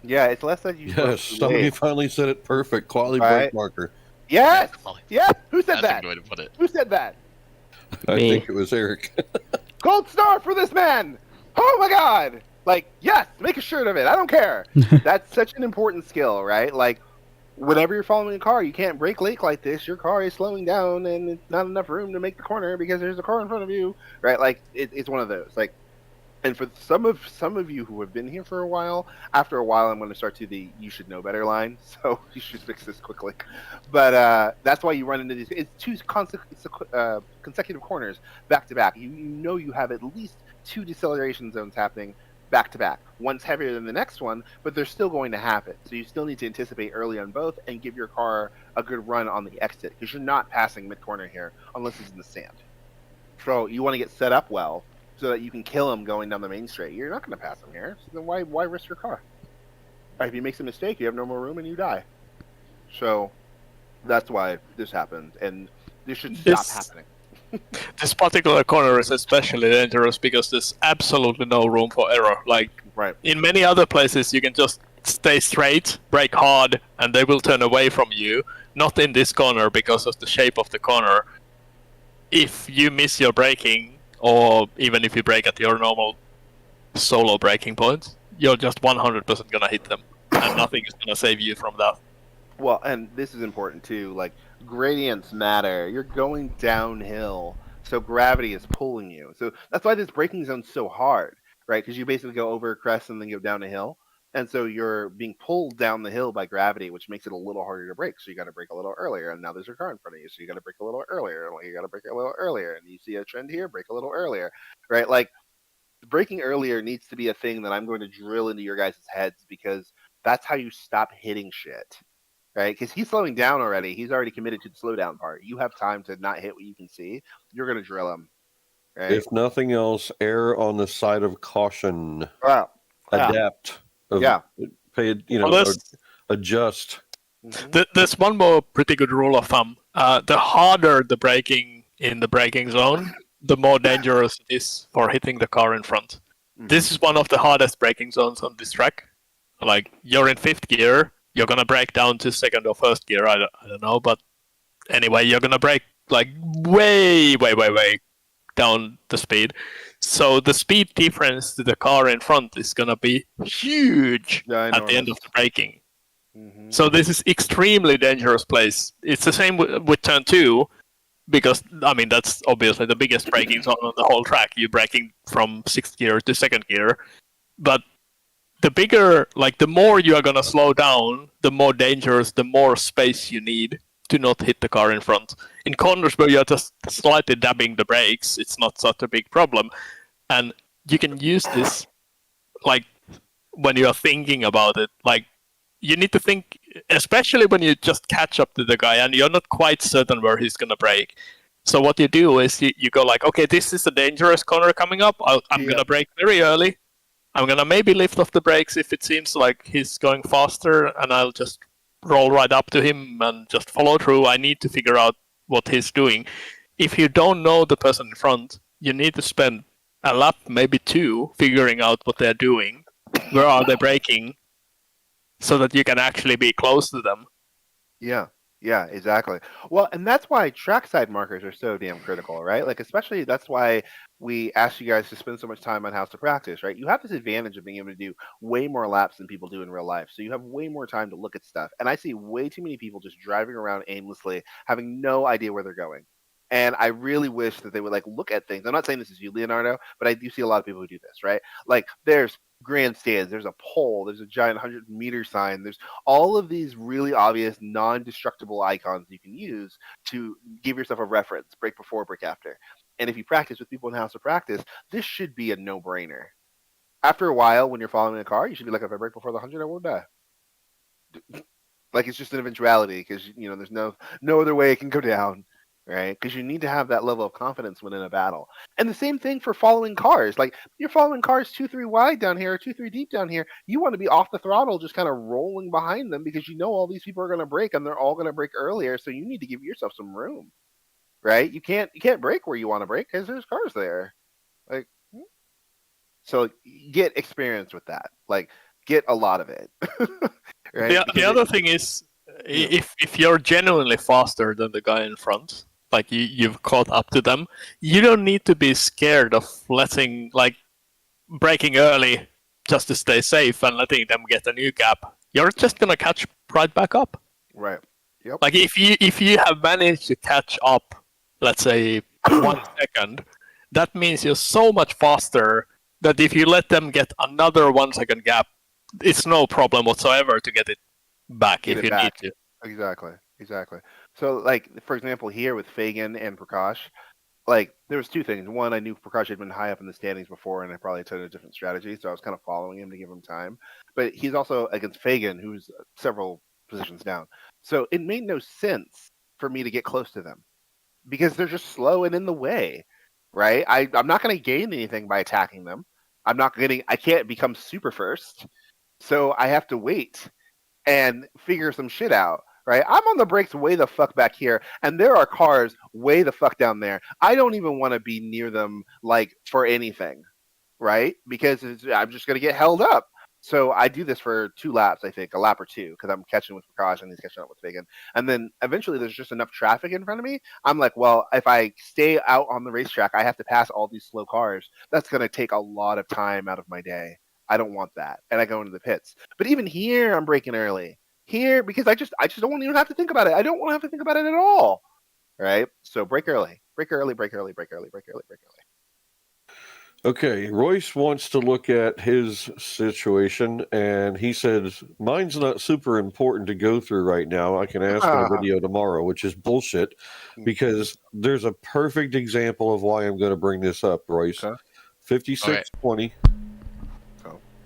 Yeah, it's less that you. Yes, somebody finally said it perfect. Quality Right. brake marker. Yes. Yes. Who said That's that? a good way to put it. Who said that? I Me. think it was Eric. Gold star for this man! Oh my god! Like, yes, make a shirt of it. I don't care. That's such an important skill, right? Like, whenever you're following a car, you can't brake late like this. Your car is slowing down, and it's not enough room to make the corner because there's a car in front of you, right? Like, it's one of those. Like, And for some of you who have been here for a while, after a while, I'm going to start to the "you should know better" line. So you should fix this quickly. But that's why you run into these. It's two consecutive corners back to back. You know you have at least 2 deceleration zones happening back to back. One's heavier than the next one, but they're still going to happen. So you still need to anticipate early on both and give your car a good run on the exit, because you're not passing mid corner here unless it's in the sand. So you want to get set up well, so that you can kill him going down the main straight. You're not going to pass him here, so then why risk your car? If he makes a mistake, you have no more room and you die. So that's why this happened, and this should stop happening. This particular corner is especially dangerous because there's absolutely no room for error. Like, in many other places, you can just stay straight, brake hard, and they will turn away from you. Not in this corner because of the shape of the corner. If you miss your braking, or even if you brake at your normal solo braking point, you're just 100% gonna hit them, and nothing is gonna save you from that. Well, and this is important too, like, gradients matter. You're going downhill, so gravity is pulling you. So that's why this braking zone's so hard, right? Because you basically go over a crest and then go down a hill. And so you're being pulled down the hill by gravity, which makes it a little harder to brake. So you got to brake a little earlier, and now there's a car in front of you, so you got to brake a little earlier. Well, you got to brake a little earlier, and you see a trend here, brake a little earlier, right? Like, braking earlier needs to be a thing that I'm going to drill into your guys' heads, because that's how you stop hitting shit, right? Because he's slowing down already. He's already committed to the slowdown part. You have time to not hit what you can see. You're going to drill him, right? If nothing else, err on the side of caution. Wow. Adapt. Pay, adjust. There's one more pretty good rule of thumb. The harder the braking in the braking zone, the more dangerous it is for hitting the car in front. This is one of the hardest braking zones on this track. Like, you're in 5th gear, you're gonna brake down to 2nd or 1st gear, I don't know, but anyway, you're gonna brake like way down the speed. So the speed difference to the car in front is gonna be huge at the end of the braking. So this is extremely dangerous place. It's the same with turn 2, because I mean that's obviously the biggest braking zone on the whole track. You're braking from 6th gear to 2nd gear, but the bigger, like, the more you are gonna slow down, the more dangerous, the more space you need to not hit the car in front. In corners where you're just slightly dabbing the brakes, it's not such a big problem. And you can use this, like, when you are thinking about it. Like, you need to think, especially when you just catch up to the guy and you're not quite certain where he's going to brake. So what you do is you go like, okay, this is a dangerous corner coming up. I'm going to brake very early. I'm going to maybe lift off the brakes if it seems like he's going faster, and I'll just roll right up to him and just follow through. I need to figure out what he's doing. If you don't know the person in front, you need to spend a lap, maybe 2, figuring out what they're doing. Where are they braking? So that you can actually be close to them. Yeah, exactly. Well, and that's why trackside markers are so damn critical, right? Like, especially that's why we ask you guys to spend so much time on house to practice, right? You have this advantage of being able to do way more laps than people do in real life. So you have way more time to look at stuff. And I see way too many people just driving around aimlessly, having no idea where they're going. And I really wish that they would, like, look at things. I'm not saying this is you, Leonardo, but I do see a lot of people who do this, right? Like, there's grandstands, there's a pole, there's a giant 100-meter sign, there's all of these really obvious non-destructible icons you can use to give yourself a reference, brake before, brake after. And if you practice with people in house to practice, this should be a no-brainer. After a while, when you're following a car, you should be like, if I brake before the 100, I won't die. Like, it's just an eventuality, because there's no other way it can go down. Right? Because you need to have that level of confidence when in a battle. And the same thing for following cars. Like, you're following cars 2-3 wide down here or 2-3 deep down here. You want to be off the throttle, just kind of rolling behind them, because you know all these people are going to brake and they're all going to brake earlier. So you need to give yourself some room, right? You can't brake where you want to brake because there's cars there. Like, so get experience with that. Like, get a lot of it. Right? The other thing is, if you're genuinely faster than the guy in front, like you've caught up to them, you don't need to be scared of braking early just to stay safe and letting them get a new gap. You're just gonna catch right back up. Right. Yep. Like, if you have managed to catch up, let's say 1 second, that means you're so much faster that if you let them get another 1 second gap, it's no problem whatsoever to get it back Get if it you back. need to. Exactly. So, like, for example, here with Fagan and Prakash, like, there was two things. One, I knew Prakash had been high up in the standings before, and I probably took a different strategy, so I was kind of following him to give him time. But he's also against Fagan, who's several positions down. So it made no sense for me to get close to them because they're just slow and in the way, right? I'm not going to gain anything by attacking them. I can't become super first, so I have to wait and figure some shit out, right? I'm on the brakes way the fuck back here, and there are cars way the fuck down there. I don't even want to be near them, like, for anything, right? Because I'm just going to get held up. So I do this for 2 laps, I think, a lap or 2, because I'm catching with Prakash and he's catching up with Fagan. And then eventually there's just enough traffic in front of me. I'm like, well, if I stay out on the racetrack, I have to pass all these slow cars. That's going to take a lot of time out of my day. I don't want that. And I go into the pits. But even here, I'm braking early. Here, because I just don't even have to think about it. I don't want to have to think about it at all. Right? So brake early. Brake early, brake early, brake early, brake early, brake early. Okay, Royce wants to look at his situation, and he says, mine's not super important to go through right now. I can ask my video tomorrow, which is bullshit, because there's a perfect example of why I'm going to bring this up, Royce. 5620.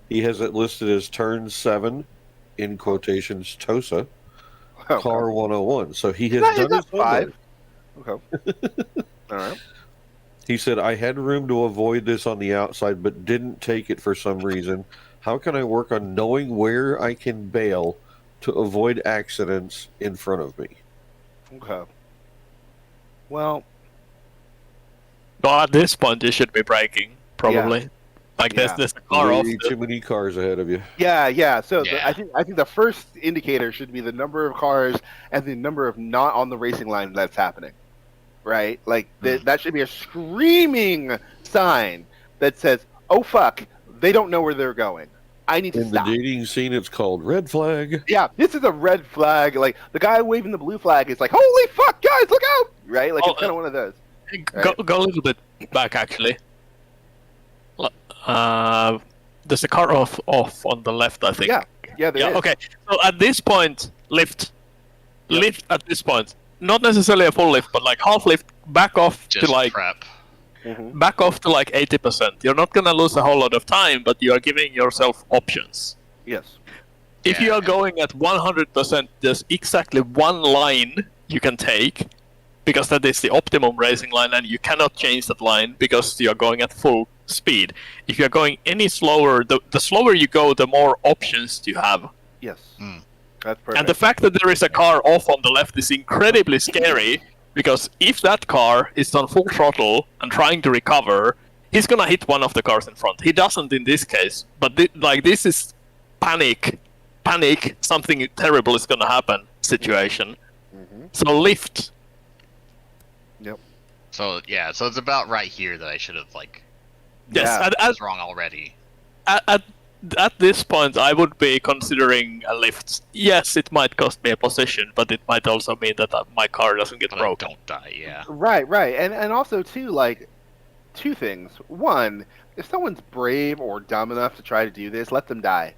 He has it listed as turn 7, in quotations, TOSA, car 101. So he has done his homework. 5. Okay. All right. He said, I had room to avoid this on the outside, but didn't take it for some reason. How can I work on knowing where I can bail to avoid accidents in front of me? Okay. Well, at this point, you should be braking, probably. Yeah. Like, there's a car off. Way too many cars ahead of you. Yeah. So I think the first indicator should be the number of cars and the number of not on the racing line that's happening. Right? Like, that should be a screaming sign that says, oh, fuck, they don't know where they're going. I need to stop. In the dating scene, it's called red flag. Yeah, this is a red flag. Like, the guy waving the blue flag is like, holy fuck, guys, look out! Right? Like, it's kind of one of those. Go a little bit back, actually. There's a car off on the left, I think. Yeah, there is. Okay, so at this point, lift. Lift at this point. Not necessarily a full lift, but like half lift, back off Just to like prep. back off to like 80%. You're not gonna lose a whole lot of time, but you are giving yourself options. Yes. If you are going at 100%, there's exactly one line you can take, because that is the optimum racing line, and you cannot change that line because you're going at full speed. If you're going any slower, the slower you go, the more options you have. Yes. That's perfect. And the fact that there is a car off on the left is incredibly scary, because if that car is on full throttle and trying to recover, he's gonna hit one of the cars in front. He doesn't in this case, but this is panic, something terrible is gonna happen situation. So lift. Yep. So so it's about right here that I should have Yes, I was wrong already. At this point, I would be considering a lift. Yes, it might cost me a position, but it might also mean that my car doesn't get broken. Don't die, yeah. Right. And also, too, like, 2 things. One, if someone's brave or dumb enough to try to do this, let them die.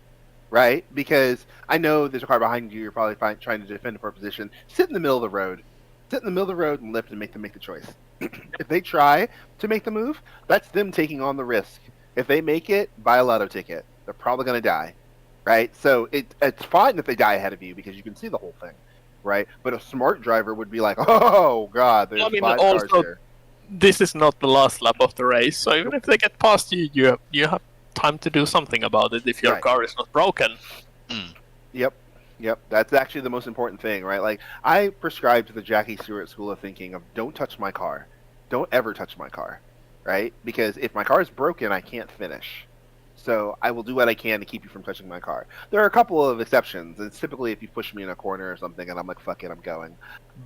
Right? Because I know there's a car behind you, you're probably trying to defend for a position. Sit in the middle of the road. Sit in the middle of the road and lift and make them make the choice. If they try to make the move, that's them taking on the risk. If they make it, buy a lotto ticket. They're probably going to die, right? So it's fine if they die ahead of you because you can see the whole thing, right? But a smart driver would be like, oh, God, there's 5 cars here. This is not the last lap of the race, so even if they get past you, you have time to do something about it if your car is not broken. Yep. That's actually the most important thing, right? Like, I prescribe to the Jackie Stewart school of thinking of don't touch my car. Don't ever touch my car, right? Because if my car is broken, I can't finish. So I will do what I can to keep you from touching my car. There are a couple of exceptions. It's typically if you push me in a corner or something and I'm like, fuck it, I'm going.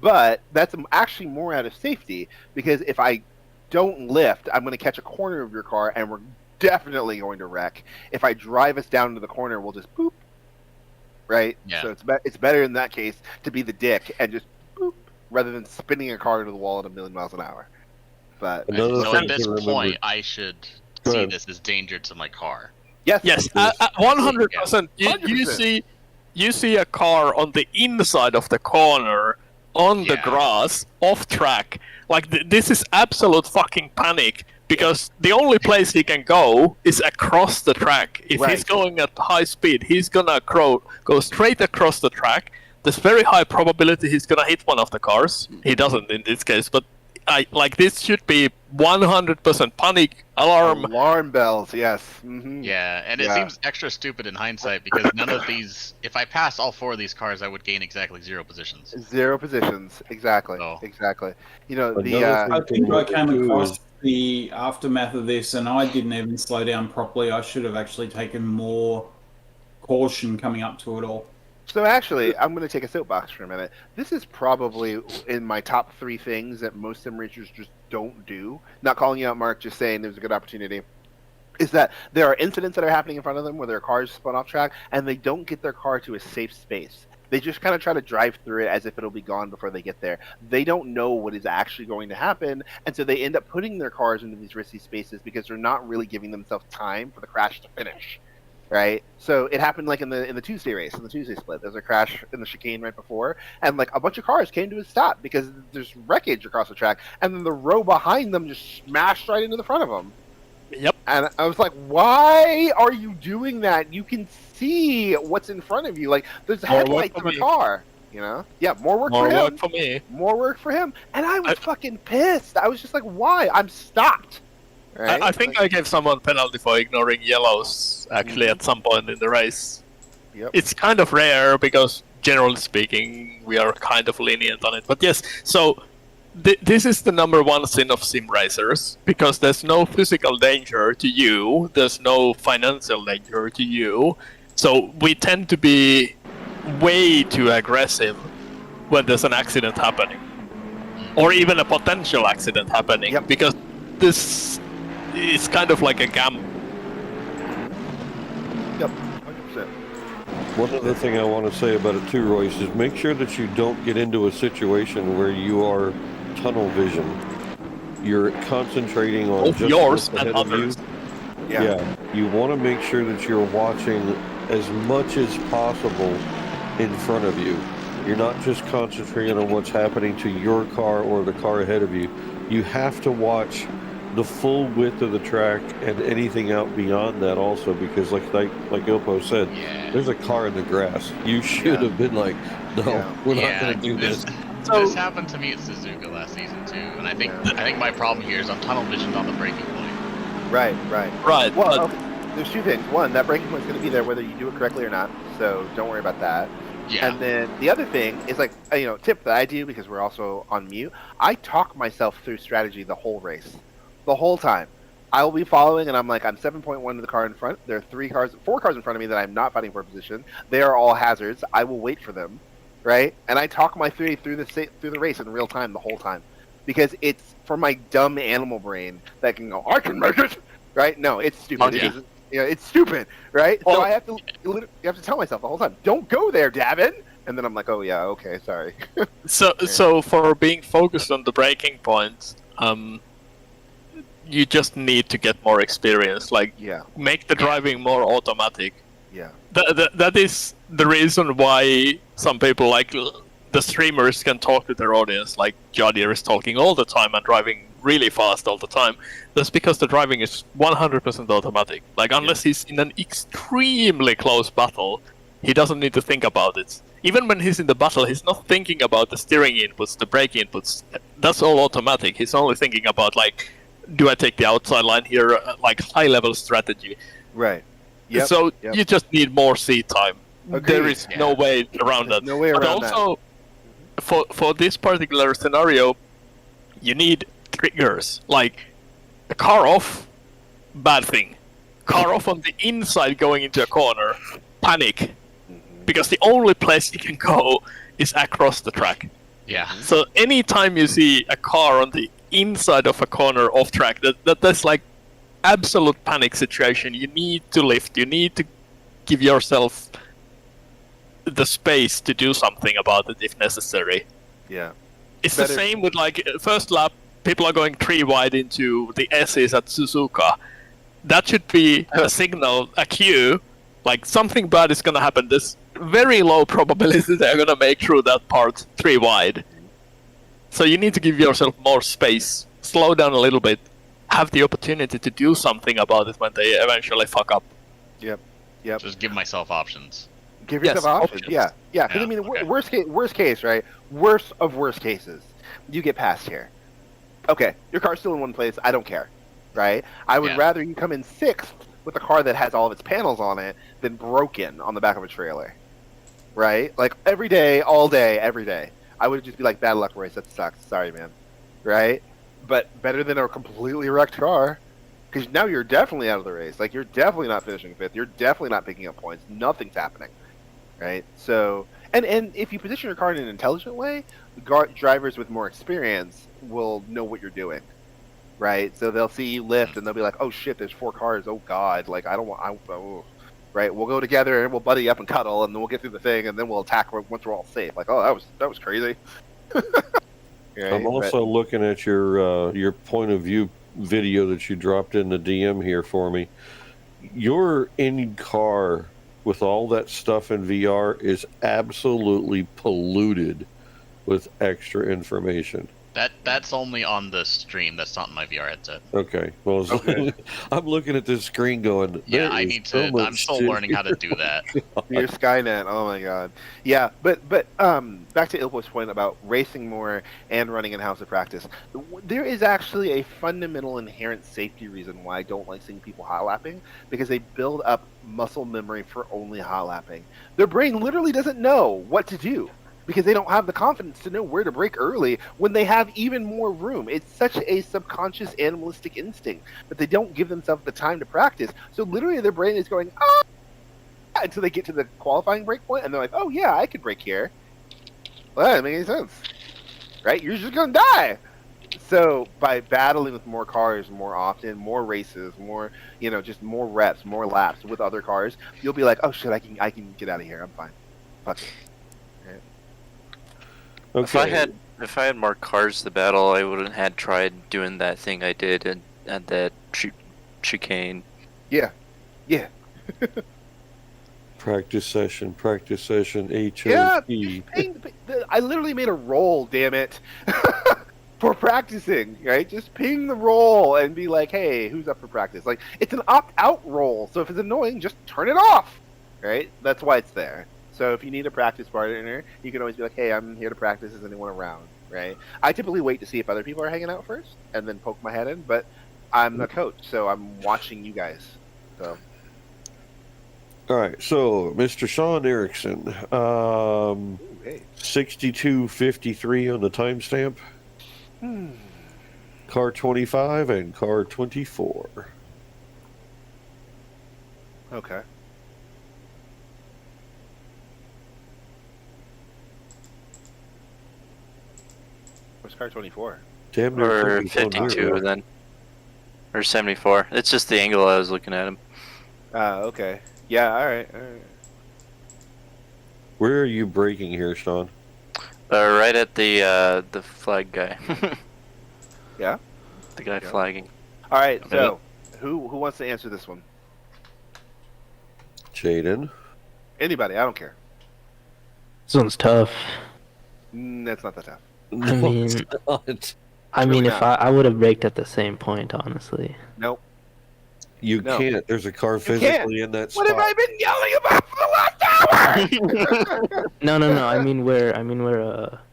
But that's actually more out of safety, because if I don't lift, I'm going to catch a corner of your car and we're definitely going to wreck. If I drive us down to the corner, we'll just boop. Right? Yeah. So it's better in that case to be the dick and just boop rather than spinning a car into the wall at 1,000,000 miles an hour. But So at this point, I should see this as danger to my car. Yes. Yes, 100%. You see a car on the inside of the corner, on the grass, off track. Like, this is absolute fucking panic, because the only place he can go is across the track. If he's going at high speed, he's gonna go straight across the track. There's very high probability he's gonna hit one of the cars. He doesn't in this case, but this should be 100% panic alarm. Alarm bells, yes. Mm-hmm. Yeah, and it seems extra stupid in hindsight because none of these. If I passed all 4 of these cars, I would gain exactly 0 positions. 0 positions, exactly, exactly. You know, I think I came across the aftermath of this, and I didn't even slow down properly. I should have actually taken more caution coming up to it all. So actually, I'm going to take a soapbox for a minute. This is probably in my top 3 things that most sim racers just don't do. Not calling you out, Mark, just saying there's a good opportunity. Is that there are incidents that are happening in front of them where their cars spun off track, and they don't get their car to a safe space. They just kind of try to drive through it as if it'll be gone before they get there. They don't know what is actually going to happen, and so they end up putting their cars into these risky spaces because they're not really giving themselves time for the crash to finish. Right, so it happened like in the Tuesday race, in the Tuesday split. There's a crash in the chicane right before, and like a bunch of cars came to a stop because there's wreckage across the track, and then the row behind them just smashed right into the front of them. Yep. And I was like, why are you doing that? You can see what's in front of you. Like, there's headlights in the car. You know? Yeah, more work for him. More work for me. More work for him. And I was fucking pissed. I was just like, why? I'm stopped. Right? I think I gave someone penalty for ignoring yellows, actually, at some point in the race. Yep. It's kind of rare, because generally speaking, we are kind of lenient on it. But yes, so this is the number 1 sin of sim racers, because there's no physical danger to you, there's no financial danger to you, so we tend to be way too aggressive when there's an accident happening. Or even a potential accident happening, because this is kind of like a gamble. Yep, 100%. One other thing I want to say about it too, Royce, is make sure that you don't get into a situation where you are tunnel vision. You're concentrating on both just yours what's ahead and of others. you. Yeah, you want to make sure that you're watching as much as possible in front of you. You're not just concentrating on what's happening to your car or the car ahead of you. You have to watch the full width of the track and anything out beyond that also, because like Ilpo said, there's a car in the grass. You should have been like, no, we're not going to do this. This happened to me at Suzuka last season too, and I think my problem here is I'm tunnel visioned on the braking point. Right. Well, okay. There's 2 things. One, that braking point's going to be there whether you do it correctly or not, so don't worry about that. Yeah. And then the other thing is, like, tip that I do, because we're also on mute, I talk myself through strategy the whole race. The whole time. I will be following, and I'm like, I'm 7.1 to the car in front. There are 4 cars in front of me that I'm not fighting for a position. They are all hazards. I will wait for them, right? And I talk my theory through the race in real time the whole time, because it's for my dumb animal brain that can go, I can make it, right? No, it's stupid. It's stupid, right? So I have to tell myself the whole time, don't go there, Davin. And then I'm like, oh yeah, okay, sorry. So for being focused on the braking points, you just need to get more experience. Like, make the driving more automatic. Yeah. That is the reason why some people, like the streamers, can talk to their audience. Like Jadier is talking all the time and driving really fast all the time. That's because the driving is 100% automatic. Like, unless he's in an extremely close battle, he doesn't need to think about it. Even when he's in the battle, he's not thinking about the steering inputs, the brake inputs. That's all automatic. He's only thinking about, like, do I take the outside line here? Like, high-level strategy. Right. Yep. So you just need more seat time. Agreed. There is no way around that. No way around but also, for this particular scenario, you need triggers. Like, a car off, bad thing. Car off on the inside going into a corner, panic. Because the only place you can go is across the track. Yeah. So anytime you see a car on the inside of a corner off track, that's like absolute panic situation. You need to lift. You need to give yourself the space to do something about it if necessary. Yeah. It's the same with, like, first lap, people are going 3 wide into the S's at Suzuka. that should be a signal, a cue, like something bad is gonna happen. There's very low probability they're gonna make through that part 3 wide. So you need to give yourself more space, slow down a little bit, have the opportunity to do something about it when they eventually fuck up. Yep. Just give myself options. Give yourself options. Yeah. Because I mean, worst case, right? Worst of worst cases, you get past here. Okay, your car's still in one place. I don't care, right? I would rather you come in 6th with a car that has all of its panels on it than broken on the back of a trailer, right? Like every day, all day, every day. I would just be like, bad luck race. That sucks. Sorry, man. Right? But better than a completely wrecked car. Because now you're definitely out of the race. Like, you're definitely not finishing 5th. You're definitely not picking up points. Nothing's happening. Right? So, and if you position your car in an intelligent way, drivers with more experience will know what you're doing. Right? So they'll see you lift and they'll be like, oh shit, there's 4 cars. Oh god. Like, I don't want... Right? We'll go together and we'll buddy up and cuddle and then we'll get through the thing and then we'll attack once we're all safe. Like, oh, that was crazy. Right? I'm also looking at your point of view video that you dropped in the DM here for me. Your in-car with all that stuff in VR is absolutely polluted with extra information. That's only on the stream. That's not in my VR headset. Okay. Well, I'm looking at this screen going, yeah, I need to. I'm still learning how to do that. Your Skynet. Oh my god. Yeah, but back to Ilpo's point about racing more and running in house of practice. There is actually a fundamental inherent safety reason why I don't like seeing people hot lapping, because they build up muscle memory for only hot lapping. Their brain literally doesn't know what to do, because they don't have the confidence to know where to brake early when they have even more room. It's such a subconscious animalistic instinct, but they don't give themselves the time to practice. So literally their brain is going, ah, until they get to the qualifying brake point, and they're like, oh yeah, I could brake here. Well, that doesn't make any sense. Right? You're just going to die. So by battling with more cars more often, more races, more, just more reps, more laps with other cars, you'll be like, oh shit, I can get out of here. I'm fine. Fuck it. Okay. If I had more cars to battle, I wouldn't had tried doing that thing I did at that chicane. Yeah. Practice session, HOP. Yeah, I literally made a roll, damn it, for practicing, right? Just ping the roll and be like, hey, who's up for practice? Like, it's an opt-out roll, so if it's annoying, just turn it off, right? That's why it's there. So if you need a practice partner, you can always be like, hey, I'm here to practice. Is anyone around? Right? I typically wait to see if other people are hanging out first and then poke my head in, but I'm the coach, so I'm watching you guys. So. All right, so Mr. Sean Erickson, 62:53 on the timestamp. Car 25 and car 24. Okay. What's car 24? Damn near Or 52 then. Or 74. It's just the angle I was looking at him. Okay. Yeah, alright. Where are you braking here, Sean? Right at the flag guy. Yeah? The guy flagging. Alright, so who wants to answer this one? Jaden. Anybody, I don't care. This one's tough. That's not that tough. I mean, if I would have braked at the same point, honestly. Nope. You can't. There's a car physically in that spot. What have I been yelling about for the last hour? No. I mean where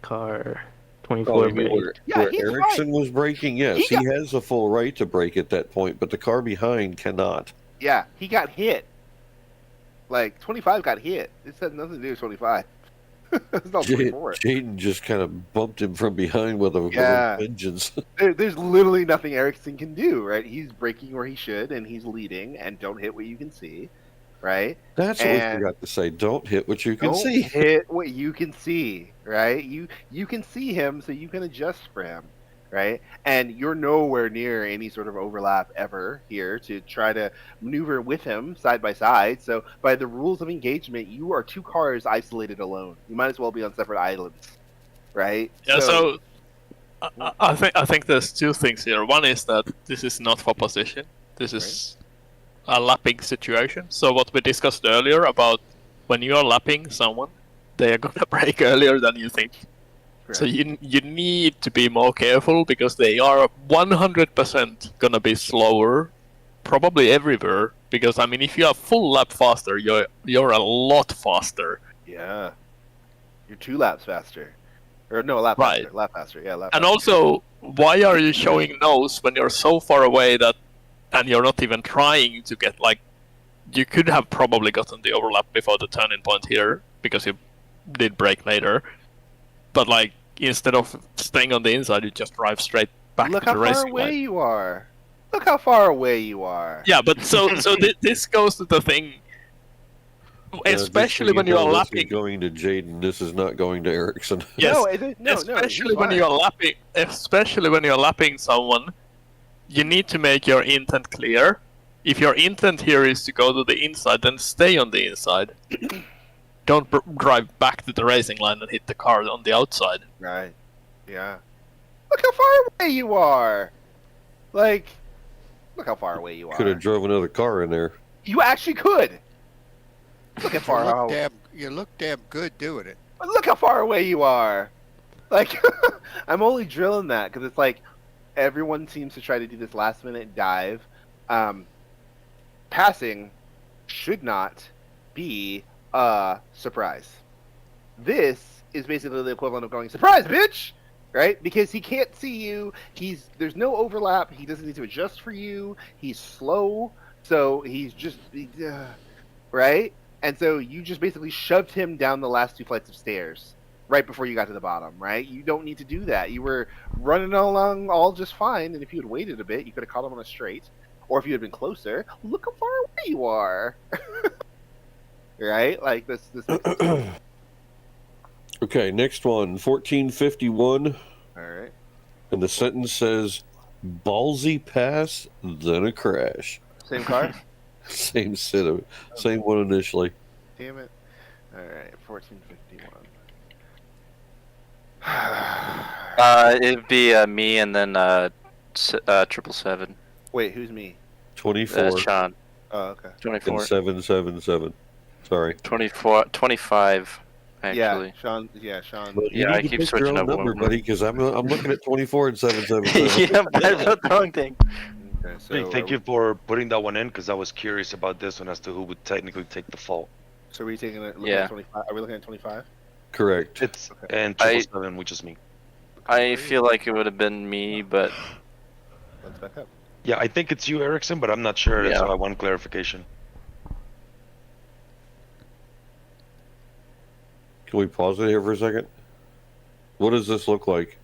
car 24 braked. Where Erickson was braking, yes, he has a full right to brake at that point, but the car behind cannot. Yeah, he got hit. Like 25 got hit. This had nothing to do with 25. It's not 24. Jaden just kind of bumped him from behind with a vengeance. There's literally nothing Erickson can do, right? He's braking where he should, and he's leading, and don't hit what you can see, right? That's what we forgot to say. Don't hit what you can see. Don't hit what you can see, right? You can see him, so you can adjust for him, right? And you're nowhere near any sort of overlap ever here to try to maneuver with him side by side. So by the rules of engagement, you are 2 cars isolated alone. You might as well be on separate islands, right? Yeah, so I think there's 2 things here. One is that this is not for position. This is a lapping situation. So what we discussed earlier about when you are lapping someone, they are gonna brake earlier than you think. Correct. So you need to be more careful because they are 100% gonna be slower, probably everywhere. Because I mean, if you are full lap faster, you're a lot faster. Yeah. You're 2 laps faster. Or no, a lap Right. faster. Lap faster. Yeah, lap And faster. also, why are you showing nose when you're so far away that, and you're not even trying to get like, you could have probably gotten the overlap before the turning point here because you did brake later, but like instead of staying on the inside, you just drive straight back Look to how the far racing away line. you are. Look how far away you are. Yeah, but so this goes to the thing, especially when you are This lapping. is going to Jaden. This is not going to Ericsson. Yes, No, especially when you're lapping. Especially when you're lapping someone, you need to make your intent clear. If your intent here is to go to the inside, then stay on the inside. Don't drive back to the racing line and hit the car on the outside. Right. Yeah. Look how far away you are. Like, look how far away you Could are. have drove another car in there. You actually could. Look how far. You look damn good doing it. Look how far away you are. Like, I'm only drilling that because it's like everyone seems to try to do this last minute dive. Passing should not be a surprise. This is basically the equivalent of going, surprise, bitch! Right? Because he can't see you. There's no overlap. He doesn't need to adjust for you. He's slow. So he's just, right? And so you just basically shoved him down the last 2 flights of stairs right before you got to the bottom, right? You don't need to do that. You were running along all just fine, and if you had waited a bit, you could have caught him on a straight. Or if you had been closer, look how far away you are. Right? Like, this makes sense. Okay, next one, 1451. All right. And the sentence says, ballsy pass, then a crash. Same car? Same one initially. Damn it. All right, 1451. It'd be me and then 777. Wait, who's me? 24. Sean. Oh, okay. 24. And 777. Sorry. 25, actually. Yeah, Sean. Well, you Yeah, need I to keep pick your switching own up number, one. buddy, because I'm looking at 24 and 777. Yeah, but I wrote the wrong thing. Okay, Hey, thank you for putting that one in because I was curious about this one as to who would technically take the fault. So are we taking it? Yeah. At 25? Are we looking at 25? Correct. It's and 777, which is me. I feel like it would have been me, but Let's back up. Yeah, I think it's you, Erickson, but I'm not sure. Yeah. So I want clarification. Can we pause it here for a second? What does this look like?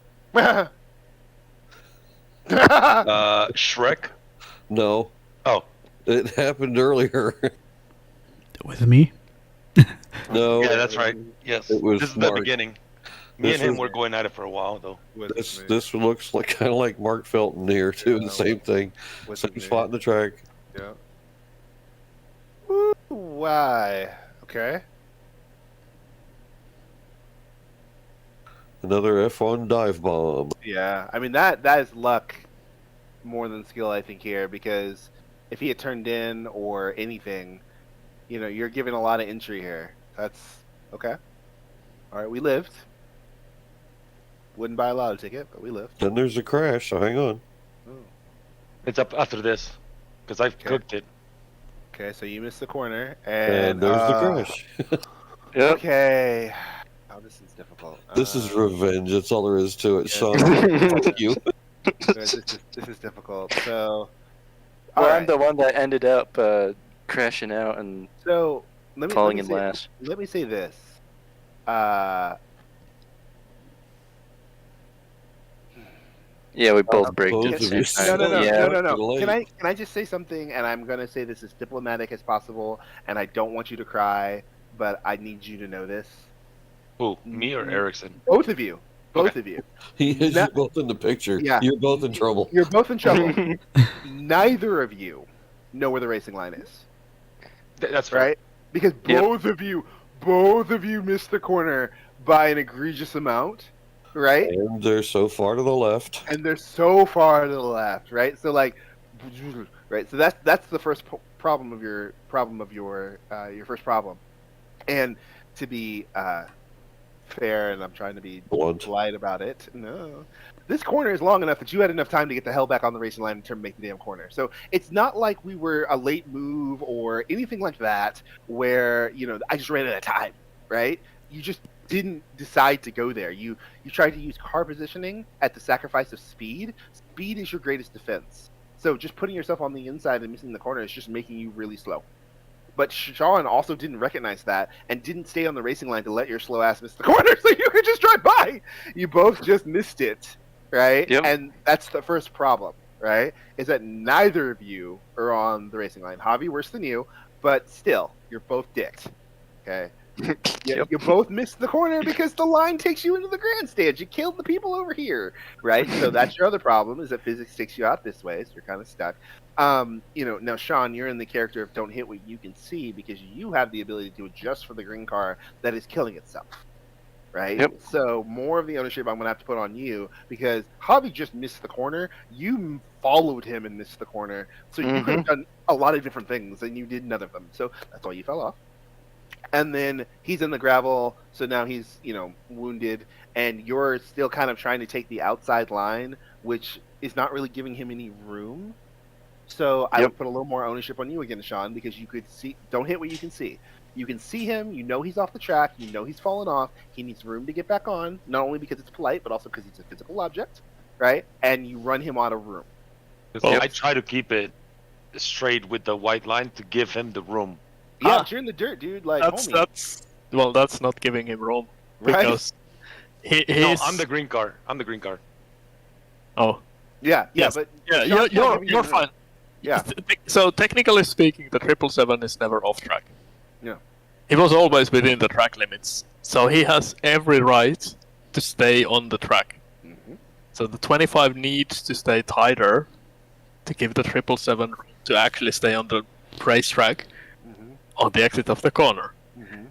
Shrek? No. Oh. It happened earlier. With me? No. Yeah, that's right. Yes. It was This is Mark. the beginning. Me and him were going at it for a while, though. This looks like kind of like Mark Felton here too. The same thing. Same spot in the track. Yeah. Woo, why? Okay. Another F1 dive bomb. Yeah, I mean that is luck more than skill, I think, here, because if he had turned in or anything, you know, you're giving a lot of entry here. That's okay. All right, we lived. Wouldn't buy a lotto ticket, but we lived. Then there's a crash, so hang on. It's up after this because I've cooked it. Okay, so you missed the corner, And there's the crash. Okay. Oh, this is difficult. This is revenge. That's all there is to it, yeah. Sean. Fuck you. This is difficult. So, well, all I'm right. the one that ended up crashing out and So falling in last. Let me say this. Yeah, we both braked both at the of same you time. No. Yeah. Can I just say something? And I'm gonna say this as diplomatic as possible, and I don't want you to cry, but I need you to know this. Who? Me or Erickson? Both of you. Both of you. He is you both in the picture. Yeah. You're both in trouble. You're both in trouble. Neither of you know where the racing line is. That's right. Because both of you missed the corner by an egregious amount, right? And they're so far to the left. And they're so far to the left, right? So like, right? So that's the first problem of your first problem. And to be fair, and I'm trying to be polite about it. No, this corner is long enough that you had enough time to get the hell back on the racing line and turn and make the damn corner. So it's not like we were a late move or anything like that, where I just ran out of time, right? You just didn't decide to go there. You tried to use car positioning at the sacrifice of speed. Speed is your greatest defense. So just putting yourself on the inside and missing the corner is just making you really slow. But Sean also didn't recognize that and didn't stay on the racing line to let your slow ass miss the corner so you could just drive by. You both just missed it, right? Yep. And that's the first problem, right? Is that neither of you are on the racing line. Javi, worse than you, but still, you're both dicked, okay? You both missed the corner because the line takes you into the grandstand. You killed the people over here, right? So that's your other problem, is that physics takes you out this way, so you're kind of stuck. Now, Sean, you're in the character of don't hit what you can see because you have the ability to adjust for the green car that is killing itself, right? Yep. So more of the ownership I'm going to have to put on you because Javi just missed the corner. You followed him and missed the corner. So you could have done a lot of different things and you did none of them. So that's why you fell off. And then he's in the gravel, so now he's, wounded, and you're still kind of trying to take the outside line, which is not really giving him any room. So I would put a little more ownership on you again, Sean, because you could see, don't hit what you can see. You can see him, he's off the track, he's fallen off, he needs room to get back on, not only because it's polite, but also because he's a physical object, right? And you run him out of room. I try to keep it straight with the white line to give him the room. Yeah, but you're in the dirt, dude. Like, that's not giving him room because he's. No, I'm the green car. Oh. Yeah, yes. But you're fine. Yeah. So technically speaking, the 777 is never off track. Yeah. He was always within the track limits, so he has every right to stay on the track. Mm-hmm. So the 25 needs to stay tighter to give the 777 room to actually stay on the racetrack. On the exit of the corner. Mm-hmm.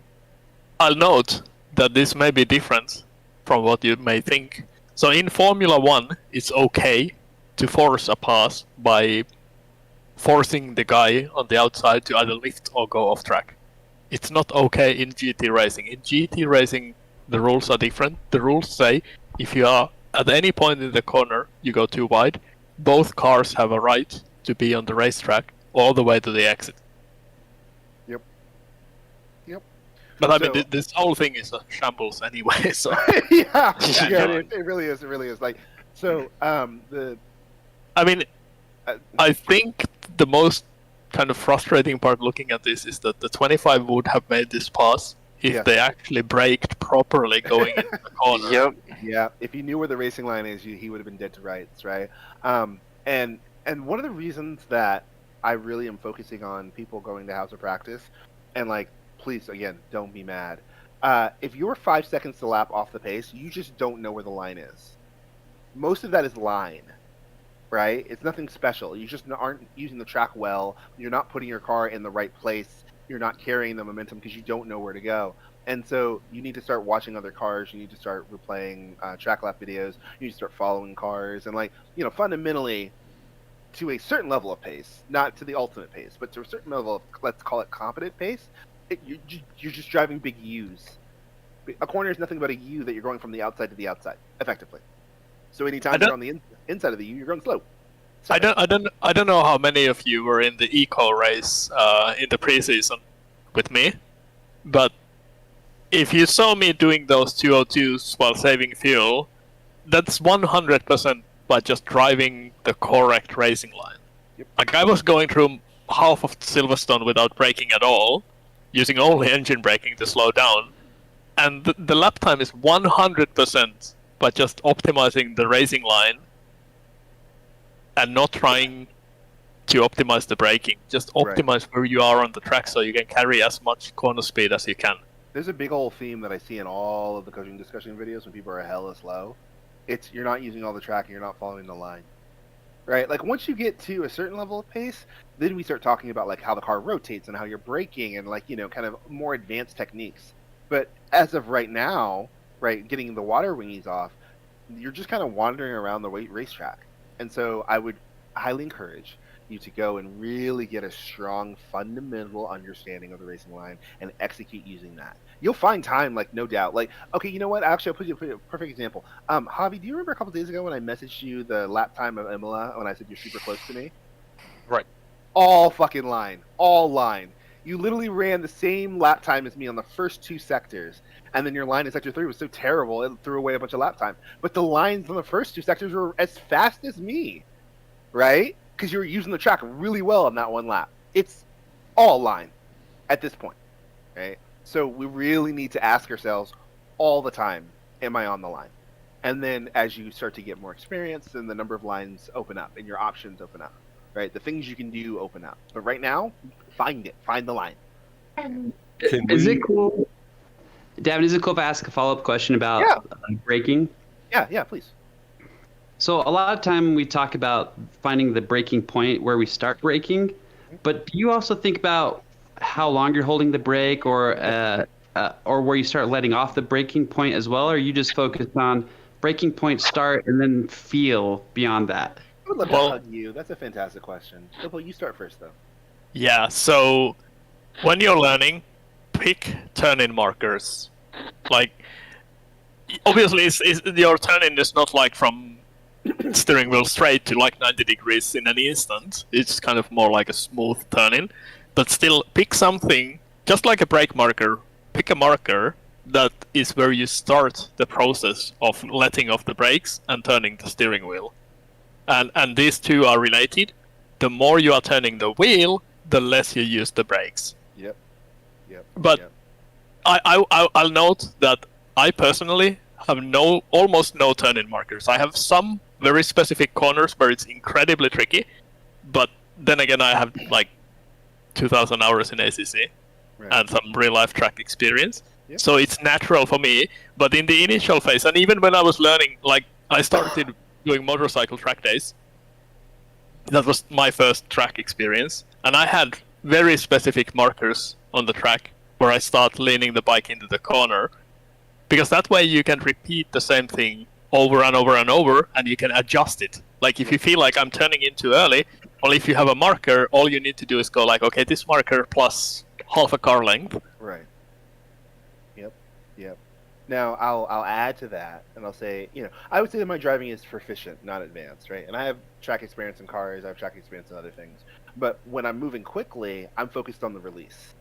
I'll note that this may be different from what you may think. So in Formula 1, it's okay to force a pass by forcing the guy on the outside to either lift or go off track. It's not okay in GT racing. In GT racing, the rules are different. The rules say if you are at any point in the corner, you go too wide, both cars have a right to be on the racetrack all the way to the exit. Yep. But I mean, this whole thing is a shambles anyway. So yeah, it really is. It really is. Like, so I mean, I think the most kind of frustrating part looking at this is that the 25 would have made this pass if they actually braked properly going into the corner. Yep. Yeah. If he knew where the racing line is, he would have been dead to rights, right? And one of the reasons that I really am focusing on people going to house of practice, and like, please, again, don't be mad. If you're 5 seconds to lap off the pace, you just don't know where the line is. Most of that is line, right? It's nothing special. You just aren't using the track well. You're not putting your car in the right place. You're not carrying the momentum because you don't know where to go. And so you need to start watching other cars. You need to start replaying track lap videos. You need to start following cars. And like, fundamentally, to a certain level of pace, not to the ultimate pace, but to a certain level of, let's call it competent pace, you're just driving big U's. A corner is nothing but a U that you're going from the outside to the outside, effectively. So anytime you're on the inside of the U, you're going slow. I don't know how many of you were in the eco race in the preseason with me, but if you saw me doing those 202s while saving fuel, that's 100% by just driving the correct racing line. Yep. Like I was going through half of Silverstone without braking at all, using only engine braking to slow down, and the lap time is 100% by just optimizing the racing line and not trying to optimize the braking. Just optimize where you are on the track so you can carry as much corner speed as you can. There's a big old theme that I see in all of the coaching discussion videos when people are hella slow. It's you're not using all the track and you're not following the line. Right? Like once you get to a certain level of pace, then we start talking about like how the car rotates and how you're braking and like, kind of more advanced techniques. But as of right now, right, getting the water wingies off, you're just kind of wandering around the racetrack. And so I would highly encourage you to go and really get a strong fundamental understanding of the racing line and execute using that. You'll find time, like, no doubt. Like, okay, you know what? Actually, I'll put you a perfect example. Javi, do you remember a couple days ago when I messaged you the lap time of Imola when I said you're super close to me? Right. All fucking line. All line. You literally ran the same lap time as me on the first 2 sectors, and then your line in sector 3 was so terrible it threw away a bunch of lap time. But the lines on the first 2 sectors were as fast as me, right? Because you were using the track really well on that one lap. It's all line at this point, right? So we really need to ask ourselves all the time, am I on the line? And then as you start to get more experience, then the number of lines open up and your options open up, right? The things you can do open up. But right now, find the line. Is it cool, Davin, is it cool if I ask a follow-up question about braking? Yeah, please. So a lot of time we talk about finding the braking point where we start braking, but do you also think about how long you're holding the brake, or where you start letting off the braking point as well? Or are you just focused on braking point start and then feel beyond that? I would love to hug you. That's a fantastic question. Phil, you start first, though. Yeah, so when you're learning, pick turn-in markers. Like, obviously, your turn-in is not like from steering wheel straight to like 90 degrees in an instant. It's kind of more like a smooth turn-in. But still, pick something, just like a brake marker, pick a marker that is where you start the process of letting off the brakes and turning the steering wheel. And these two are related. The more you are turning the wheel, the less you use the brakes. Yep. But I'll note that I personally have almost no turn-in markers. I have some very specific corners where it's incredibly tricky, but then again I have like 2,000 hours in ACC and some real-life track experience. Yep. So it's natural for me. But in the initial phase, and even when I was learning, like I started doing motorcycle track days, that was my first track experience, and I had very specific markers on the track where I start leaning the bike into the corner, because that way you can repeat the same thing over and over and over, and you can adjust it. Like if you feel like I'm turning in too early, well, if you have a marker, all you need to do is go like, okay, this marker plus half a car length. Right. Yep. Now, I'll add to that, and I'll say, I would say that my driving is proficient, not advanced, right? And I have track experience in cars, I have track experience in other things. But when I'm moving quickly, I'm focused on the release,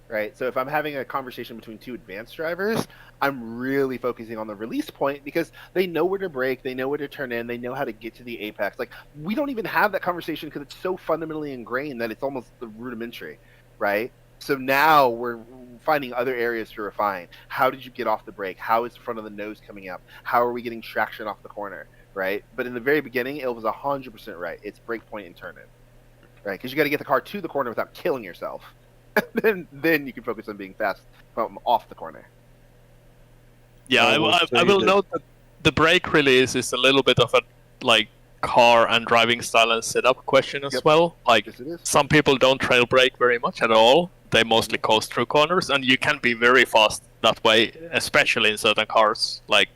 right? So if I'm having a conversation between 2 advanced drivers, I'm really focusing on the release point because they know where to brake, they know where to turn in, they know how to get to the apex. Like, we don't even have that conversation because it's so fundamentally ingrained that it's almost the rudimentary, right? So now we're finding other areas to refine. How did you get off the brake? How is the front of the nose coming up? How are we getting traction off the corner, right? But in the very beginning, it was 100% right. It's brake point and turn in, right? Because you got to get the car to the corner without killing yourself. then you can focus on being fast from off the corner. Yeah, I will note that the brake release is a little bit of a like car and driving style and setup question as well. Like some people don't trail brake very much at all. They mostly coast through corners, and you can be very fast that way, especially in certain cars like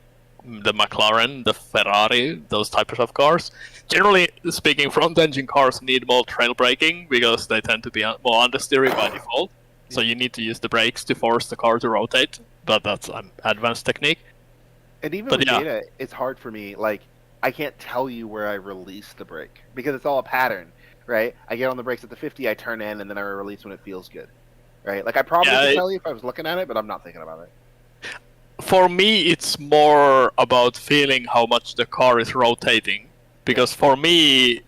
the McLaren, the Ferrari, those types of cars. Generally speaking, front-engine cars need more trail braking because they tend to be more understeery by default. So you need to use the brakes to force the car to rotate, but that's an advanced technique. And even with data, it's hard for me. Like, I can't tell you where I release the brake because it's all a pattern, right? I get on the brakes at the 50, I turn in, and then I release when it feels good, right? Like, I probably could tell you if I was looking at it, but I'm not thinking about it. For me, it's more about feeling how much the car is rotating. Because for me,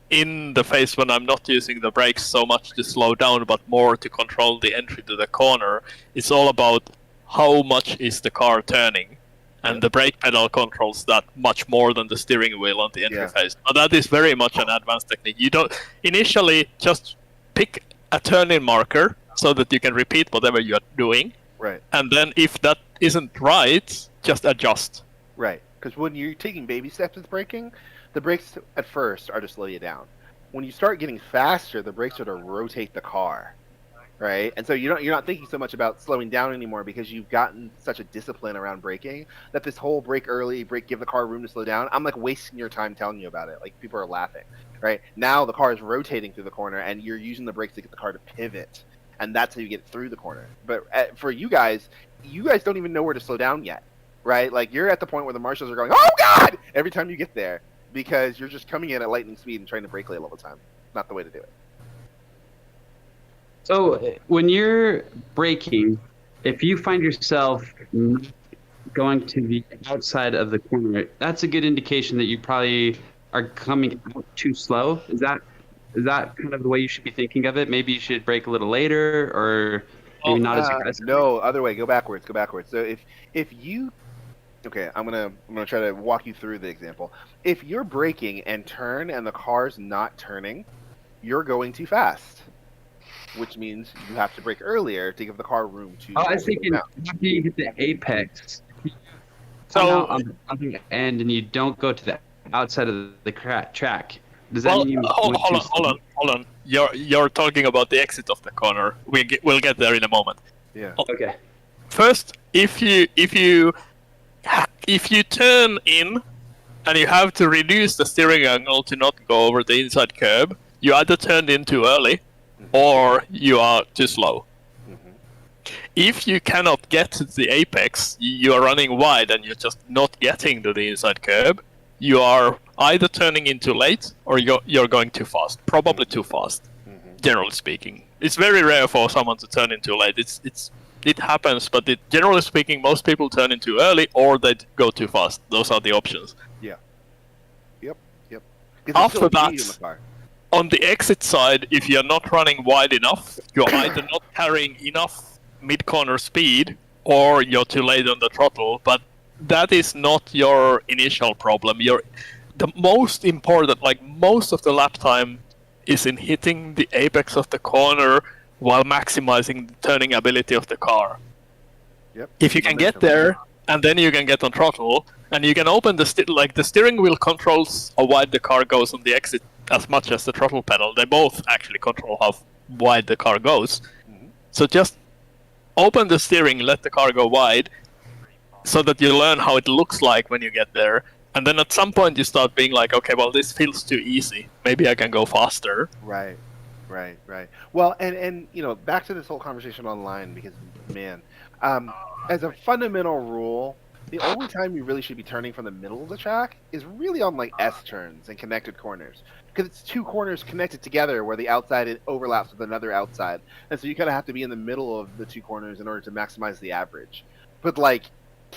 in the phase when I'm not using the brakes so much to slow down, but more to control the entry to the corner, it's all about how much is the car turning. And the brake pedal controls that much more than the steering wheel on the entry phase. But that is very much an advanced technique. You don't initially just pick a turn-in marker so that you can repeat whatever you're doing. Right. And then if that isn't right, just adjust. Right. Because when you're taking baby steps with braking, the brakes at first are to slow you down. When you start getting faster, the brakes are to rotate the car. right? And so you're not thinking so much about slowing down anymore because you've gotten such a discipline around braking that this whole brake early, give the car room to slow down. I'm like wasting your time telling you about it. Like people are laughing, right? Now the car is rotating through the corner and you're using the brakes to get the car to pivot, and that's how you get through the corner. But for you guys don't even know where to slow down yet, right? Like you're at the point where the marshals are going, "Oh God!" every time you get there because you're just coming in at lightning speed and trying to brake late all the time. Not the way to do it. So when you're braking, if you find yourself going to the outside of the corner, that's a good indication that you probably are coming out too slow. Is that kind of the way you should be thinking of it? Maybe you should brake a little later, or maybe not as aggressive. No, other way. Go backwards. So if you, okay, I'm gonna try to walk you through the example. If you're braking and turn and the car's not turning, you're going too fast, which means you have to brake earlier to give the car room to. Oh, I was thinking after you hit the apex, so on the end, and you don't go to the outside of the track. Does that mean you hold on. You're talking about the exit of the corner. We'll get there in a moment. Yeah. Okay. First, if you turn in and you have to reduce the steering angle to not go over the inside curb, you either turned in too early or you are too slow. If you cannot get to the apex, you are running wide and you're just not getting to the inside curb, you are either turning in too late or you're going too fast. Probably too fast, generally speaking. It's very rare for someone to turn in too late. It happens, but generally speaking, most people turn in too early or they go too fast. Those are the options. Yeah. Yep. After that, on the exit side, if you're not running wide enough, you're either not carrying enough mid-corner speed or you're too late on the throttle, but that is not your initial problem. The most important, like most of the lap time, is in hitting the apex of the corner while maximizing the turning ability of the car. Yep. If you can get there, and then you can get on throttle, and you can open the steering wheel controls how wide the car goes on the exit as much as the throttle pedal. They both actually control how wide the car goes. So just open the steering, let the car go wide, so that you learn how it looks like when you get there. And then at some point you start being like, okay, well, this feels too easy. Maybe I can go faster. Right. Well, and back to this whole conversation online, because, man, as a fundamental rule, the only time you really should be turning from the middle of the track is really on, like, S-turns and connected corners. Because it's two corners connected together where the outside overlaps with another outside. And so you kind of have to be in the middle of the two corners in order to maximize the average. But, like,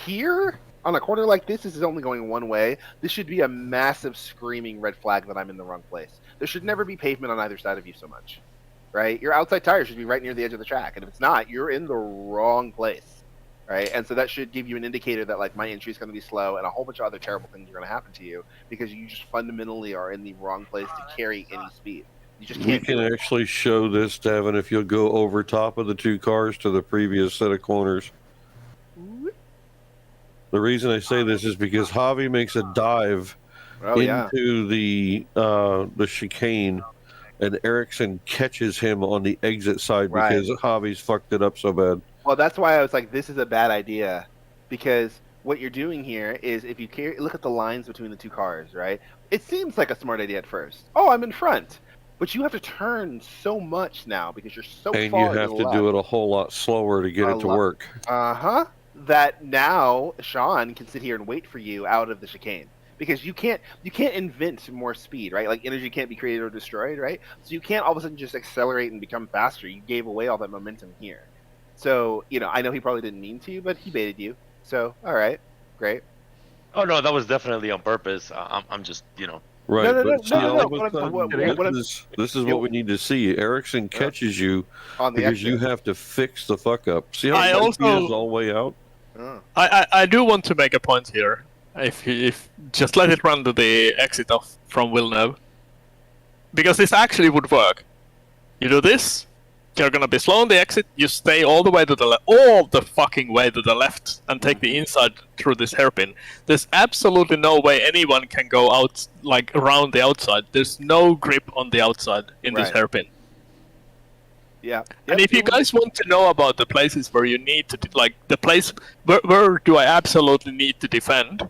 here, on a corner like this is only going one way. This should be a massive screaming red flag that I'm in the wrong place. There should never be pavement on either side of you so much, right? Your outside tire should be right near the edge of the track, and if it's not, you're in the wrong place, right? And so that should give you an indicator that, like, my entry is going to be slow, and a whole bunch of other terrible things are going to happen to you because you just fundamentally are in the wrong place to carry any speed. You just can't. We can actually show this, Devin, if you'll go over top of the two cars to the previous set of corners. The reason I say this is because Javi makes a dive into the chicane, and Ericsson catches him on the exit side because Javi's fucked it up so bad. Well, that's why I was like, this is a bad idea, because what you're doing here is if you look at the lines between the two cars, right? It seems like a smart idea at first. Oh, I'm in front. But you have to turn so much now because you're so far. And you have to do it a whole lot slower to get it to work. That now Sean can sit here and wait for you out of the chicane because you can't invent more speed, right? Like energy can't be created or destroyed, right? So you can't all of a sudden just accelerate and become faster. You gave away all that momentum here. So, I know he probably didn't mean to, but he baited you. So, all right, great. Oh no, that was definitely on purpose. I'm just, Right, No. This is what we need to see. Ericsson catches you because you have to fix the fuck up. See how he is all the way out? I do want to make a point here. If just let it run to the exit from Villeneuve, because this actually would work. You do this, you're gonna be slow on the exit. You stay all the way to the all the fucking way to the left, and take the inside through this hairpin. There's absolutely no way anyone can go out around the outside. There's no grip on the outside in this hairpin. Yeah. And if you guys want to know about the places where you need to, like the place where do I absolutely need to defend,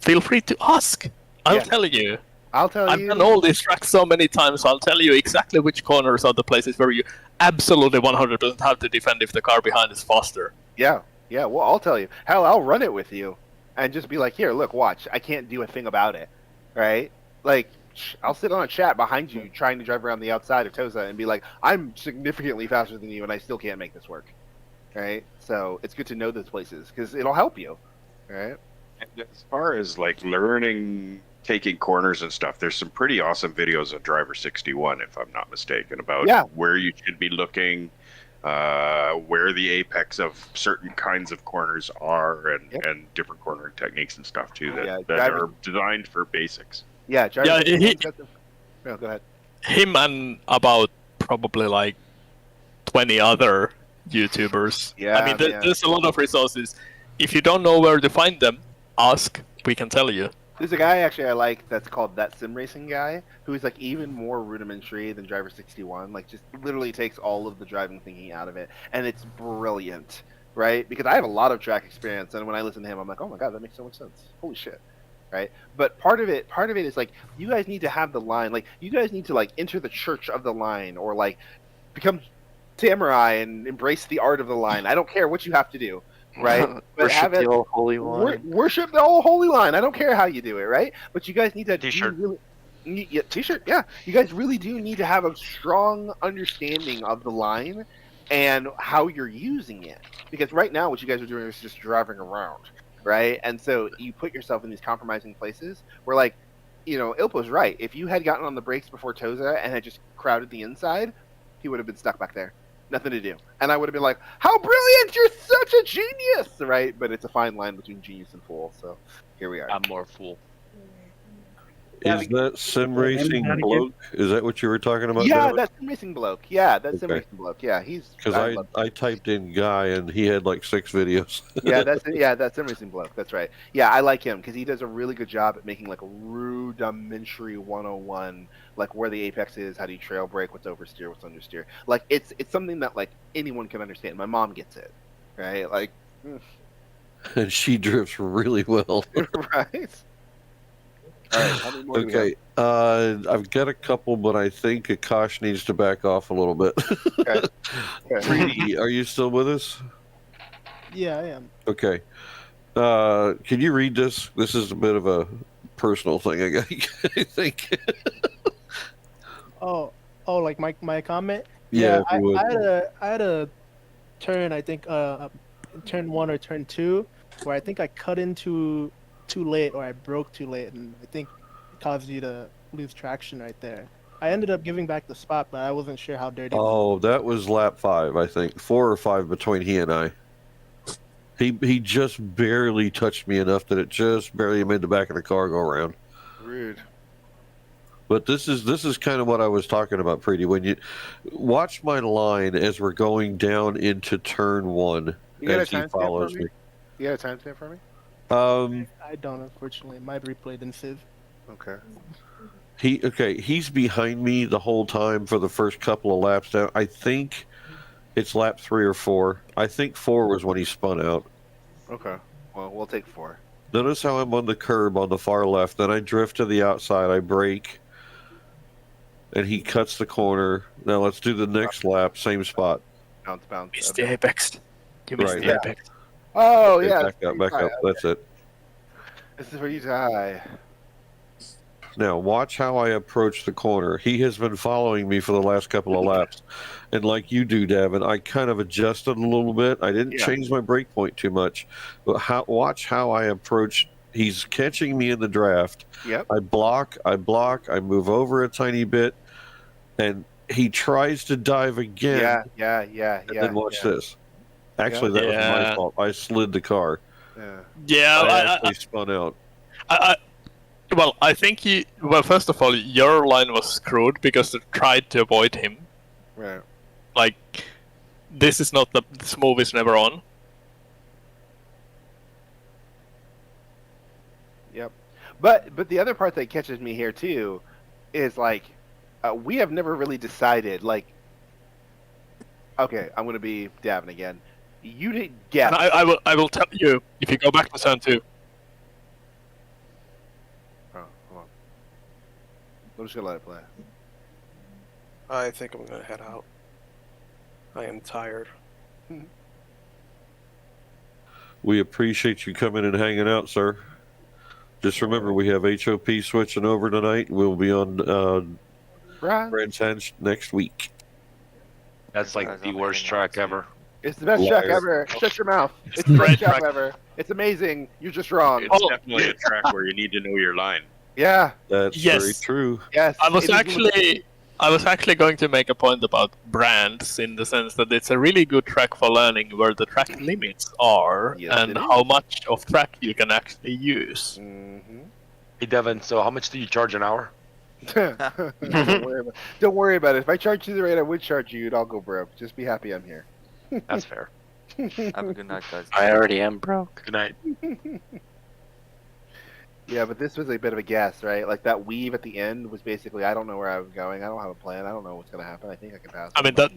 feel free to ask. I'll tell you. I'll tell I've you. done all these tracks so many times, I'll tell you exactly which corners are the places where you absolutely 100% have to defend if the car behind is faster. Yeah, yeah. Well, I'll tell you. Hell, I'll run it with you, and just be like, "Here, look, watch. I can't do a thing about it." Right? Like, I'll sit on a chat behind you, trying to drive around the outside of Toza, and be like, "I'm significantly faster than you, and I still can't make this work." Right? So it's good to know those places because it'll help you. Right? And as far as like learning taking corners and stuff, there's some pretty awesome videos on Driver 61, if I'm not mistaken, about where you should be looking, where the apex of certain kinds of corners are, and different cornering techniques and stuff too that are designed for basics. Yeah, Yeah, no, go ahead. Him and about probably like 20 other YouTubers. Yeah, I mean, there's a lot of resources. If you don't know where to find them, ask. We can tell you. There's a guy actually I like that's called That Sim Racing Guy, who's like even more rudimentary than Driver 61. Like just literally takes all of the driving thinking out of it, and it's brilliant, right? Because I have a lot of track experience, and when I listen to him, I'm like, oh my god, that makes so much sense. Holy shit, right? But part of it is like you guys need to have the line, like you guys need to like enter the church of the line, or like become samurai and embrace the art of the line. I don't care what you have to do. Right? But Worship the old holy line. Worship the old holy line. I don't care how you do it, right? But you guys need to T-shirt. T-shirt, yeah. You guys really do need to have a strong understanding of the line and how you're using it. Because right now what you guys are doing is just driving around, right? And so you put yourself in these compromising places where, like, you know, Ilpo's right. If you had gotten on the brakes before Toza and had just crowded the inside, he would have been stuck back there. Nothing to do. And I would have been like, how brilliant! You're such a genius! Right? But it's a fine line between genius and fool, so here we are. I'm more fool. Is that sim racing bloke? Is that what you were talking about? Yeah, David? that's sim racing bloke. Yeah, that's sim racing bloke. Yeah, he's because I typed in guy and he had like 6 videos. that's sim racing bloke. That's right. Yeah, I like him because he does a really good job at making like a rudimentary 101, like where the apex is, how do you trail brake, what's oversteer, what's understeer. Like it's something that like anyone can understand. My mom gets it, right? Like, And she drifts really well. right. All right, how many more do we Okay, I've got a couple, but I think Akash needs to back off a little bit. Okay. 3D, are you still with us? Yeah, I am. Okay. Can you read this? This is a bit of a personal thing, I think. Oh, like my comment. Yeah, if you would. I had a turn. I think turn 1 or turn 2, where I think I cut into too late, or I broke too late, and I think it caused you to lose traction right there. I ended up giving back the spot, but I wasn't sure how dirty. Oh, that was lap 5, I think. 4 or 5 between he and I. He just barely touched me enough that it just barely made the back of the car go around. Rude. But this is kind of what I was talking about, Preety. When you watch my line as we're going down into turn 1, You got a as he timestamp follows for me. me? You got a timestamp for me? I don't, unfortunately. My replay didn't save. Okay. He's behind me the whole time for the first couple of laps down. I think it's lap 3 or 4. I think 4 was when he spun out. Okay. Well, we'll take 4. Notice how I'm on the curb on the far left. Then I drift to the outside. I brake. And he cuts the corner. Now let's do the next lap. Same spot. Bounce. Missed the apex. You missed Right. the apex. Oh, Okay, yeah. Back up. That's it. This is where you die. Now, watch how I approach the corner. He has been following me for the last couple of laps. And like you do, Davin, I kind of adjusted a little bit. I didn't change my brake point too much. But watch how I approach. He's catching me in the draft. Yep. I block. I move over a tiny bit. And he tries to dive again. Yeah. And then watch this. Actually, that was my fault. I slid the car. Yeah, I actually spun out. Well, I think first of all, your line was screwed because it tried to avoid him. Right. Like, this move is never on. Yep. But the other part that catches me here too is like we have never really decided like Okay, I'm going to be Davin again. You didn't get. And I will tell you if you go back to turn 2. Oh, hold on. I'm just going to let it play. I think I'm gonna head out. I am tired. We appreciate you coming and hanging out, sir. Just remember, we have HOP switching over tonight. We'll be on Brands Hatch next week. That's like the worst track ever. It's the best track ever. Shut your mouth. It's the best track ever. It's amazing. You're just wrong. It's definitely a track where you need to know your line. Yeah. That's very true. Yes. I was actually going to make a point about brands in the sense that it's a really good track for learning where the track limits are and how much of track you can actually use. Hey Devin, so how much do you charge an hour? Don't worry about it. If I charge you the rate I would charge you, I'll go broke. Just be happy I'm here. That's fair. Have a good night, guys. I already am broke. Good night. Yeah, but this was a bit of a guess, right? Like that weave at the end was basically, I don't know where I was going. I don't have a plan. I don't know what's going to happen. I think I can pass. I mean, I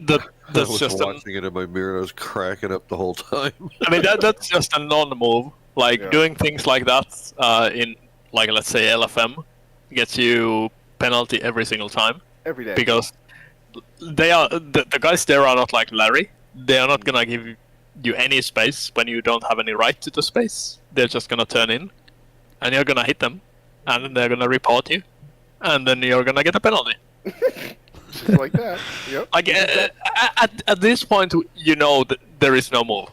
that's was just watching it in my mirror and I was cracking up the whole time. I mean, that's just a non-move. Like doing things like that in, like, let's say LFM gets you penalty every single time. Every day. Because they are the guys there are not like Larry. They are not gonna give you any space when you don't have any right to the space. They're just gonna turn in, and you're gonna hit them, and then they're gonna report you, and then you're gonna get a penalty. Just like that. Yep. Like at this point, you know that there is no move.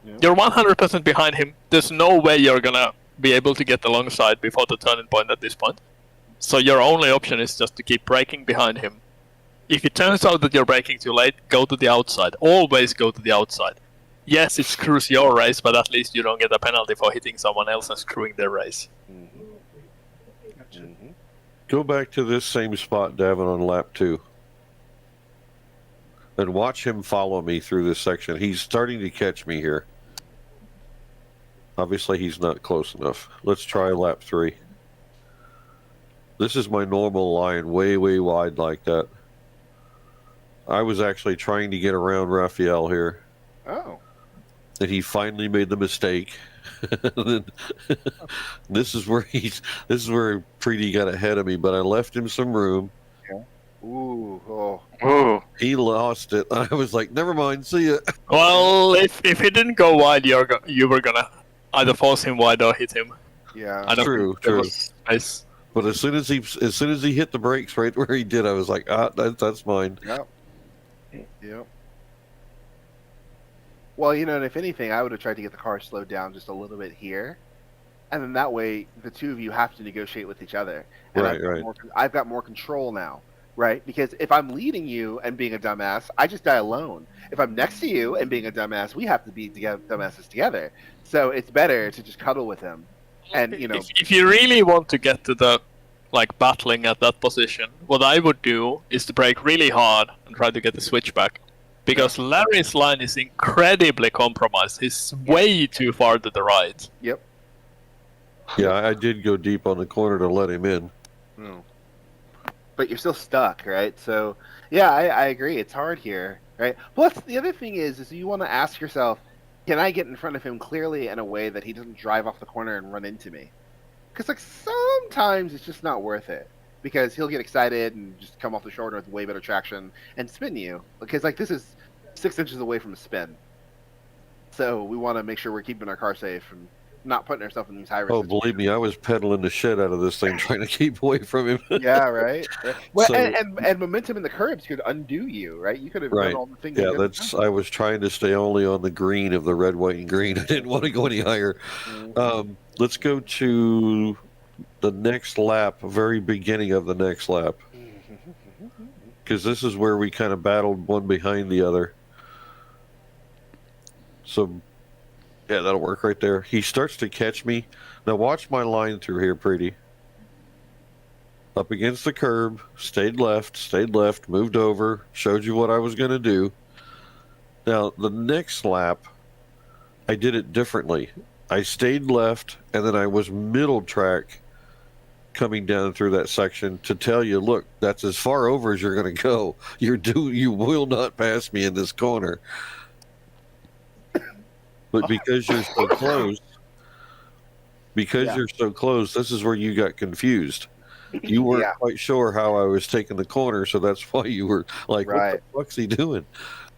Yep. You're 100% behind him. There's no way you're gonna be able to get alongside before the turning point at this point. So your only option is just to keep braking behind him. If it turns out that you're braking too late, go to the outside. Always go to the outside. Yes, it screws your race, but at least you don't get a penalty for hitting someone else and screwing their race. Go back to this same spot, Davin, on lap 2. And watch him follow me through this section. He's starting to catch me here. Obviously, he's not close enough. Let's try lap 3. This is my normal line, way, way wide like that. I was actually trying to get around Raphael here. Oh. And he finally made the mistake. This is where Preety got ahead of me, but I left him some room. Yeah. Ooh. Oh. Ooh. He lost it. I was like, never mind, see ya. Well, if he didn't go wide, you were gonna either force him wide or hit him. Yeah. I don't True. think there was space. But as soon as he hit the brakes right where he did, I was like, that's mine. Yep. Yep. Well, you know, and if anything, I would have tried to get the car slowed down just a little bit here, and then that way the two of you have to negotiate with each other. And Right. I've got more control now, right? Because if I'm leading you and being a dumbass, I just die alone. If I'm next to you and being a dumbass, we have to be together, dumbasses together. So it's better to just cuddle with him, and you know. If you really want to get to the battling at that position, what I would do is to brake really hard and try to get the switch back. Because Larry's line is incredibly compromised. He's way too far to the right. Yep. Yeah, I did go deep on the corner to let him in. But you're still stuck, right? So, yeah, I agree. It's hard here, right? Plus, the other thing is you want to ask yourself, can I get in front of him clearly in a way that he doesn't drive off the corner and run into me? Because, like, sometimes it's just not worth it. Because he'll get excited and just come off the shoulder with way better traction and spin you. Because, like, this is 6 inches away from a spin. So we want to make sure we're keeping our car safe and not putting ourselves in these high risk. Oh, believe me, I was pedaling the shit out of this thing trying to keep away from him. Yeah, right. Well, So- and momentum in the curbs could undo you, right? You could have Right. done all the things. Yeah, you that's. I was trying to stay only on the green of the red, white, and green. I didn't want to go any higher. Let's go to the next lap, very beginning of the next lap, because this is where we kind of battled one behind the other. So, yeah, that'll work right there. He starts to catch me. Now watch my line through here, Preety. Up against the curb, stayed left, moved over, showed you what I was going to do. Now, the next lap, I did it differently. I stayed left, and then I was middle track coming down through that section to tell you, look, that's as far over as you're going to go. You will not pass me in this corner. But because you're so close, this is where you got confused. You weren't quite sure how I was taking the corner, so that's why you were like, Right. what the fuck's he doing?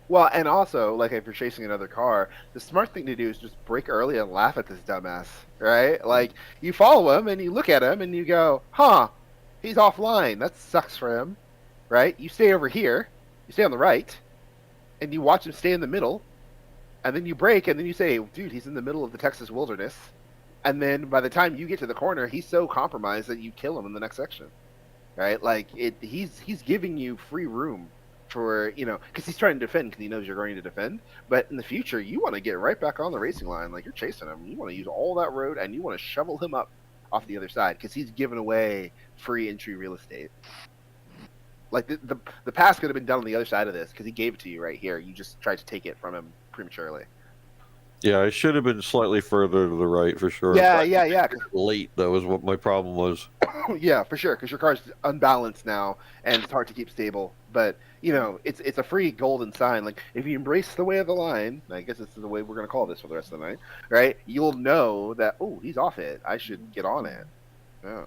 Well, and also, like, if you're chasing another car, the smart thing to do is just brake early and laugh at this dumbass, right? Like, you follow him and you look at him and you go, huh, he's offline. That sucks for him, right? You stay over here, you stay on the right, and you watch him stay in the middle, and then you brake, and then you say, dude, he's in the middle of the Texas wilderness. And then by the time you get to the corner, he's so compromised that you kill him in the next section, right? Like, he's giving you free room for, because he's trying to defend because he knows you're going to defend. But in the future, you want to get right back on the racing line. Like, you're chasing him. You want to use all that road, and you want to shovel him up off the other side because he's giving away free entry real estate. Like, the pass could have been done on the other side of this because he gave it to you right here. You just tried to take it from him prematurely. Yeah, I should have been slightly further to the right for sure. Yeah. Late, that was what my problem was. Yeah, for sure, because your car's unbalanced now, and it's hard to keep stable. But, it's a free golden sign. Like, if you embrace the way of the line, I guess this is the way we're going to call this for the rest of the night, right? You'll know that, oh, he's off it. I should get on it. Yeah.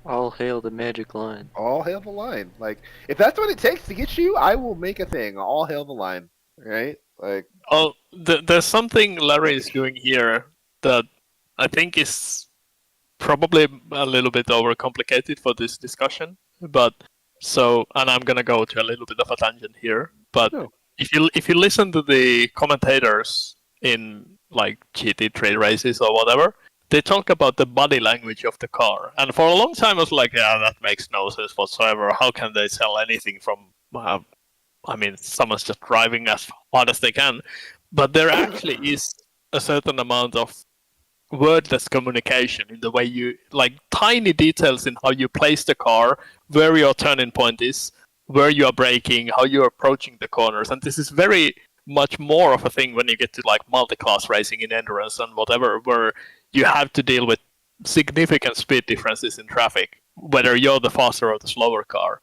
All hail the magic line. All hail the line. Like, if that's what it takes to get you, I will make a thing. All hail the line, right? Like, there's something Larry is doing here that I think is probably a little bit overcomplicated for this discussion. But and I'm gonna go to a little bit of a tangent here. But if you listen to the commentators in like GT3 races or whatever, they talk about the body language of the car. And for a long time, I was like, yeah, that makes no sense whatsoever. How can they sell anything from? Someone's just driving as hard as they can. But there actually is a certain amount of wordless communication in the way you, like, tiny details in how you place the car, where your turning point is, where you are braking, how you're approaching the corners. And this is very much more of a thing when you get to, like, multi-class racing in endurance and whatever, where you have to deal with significant speed differences in traffic, whether you're the faster or the slower car.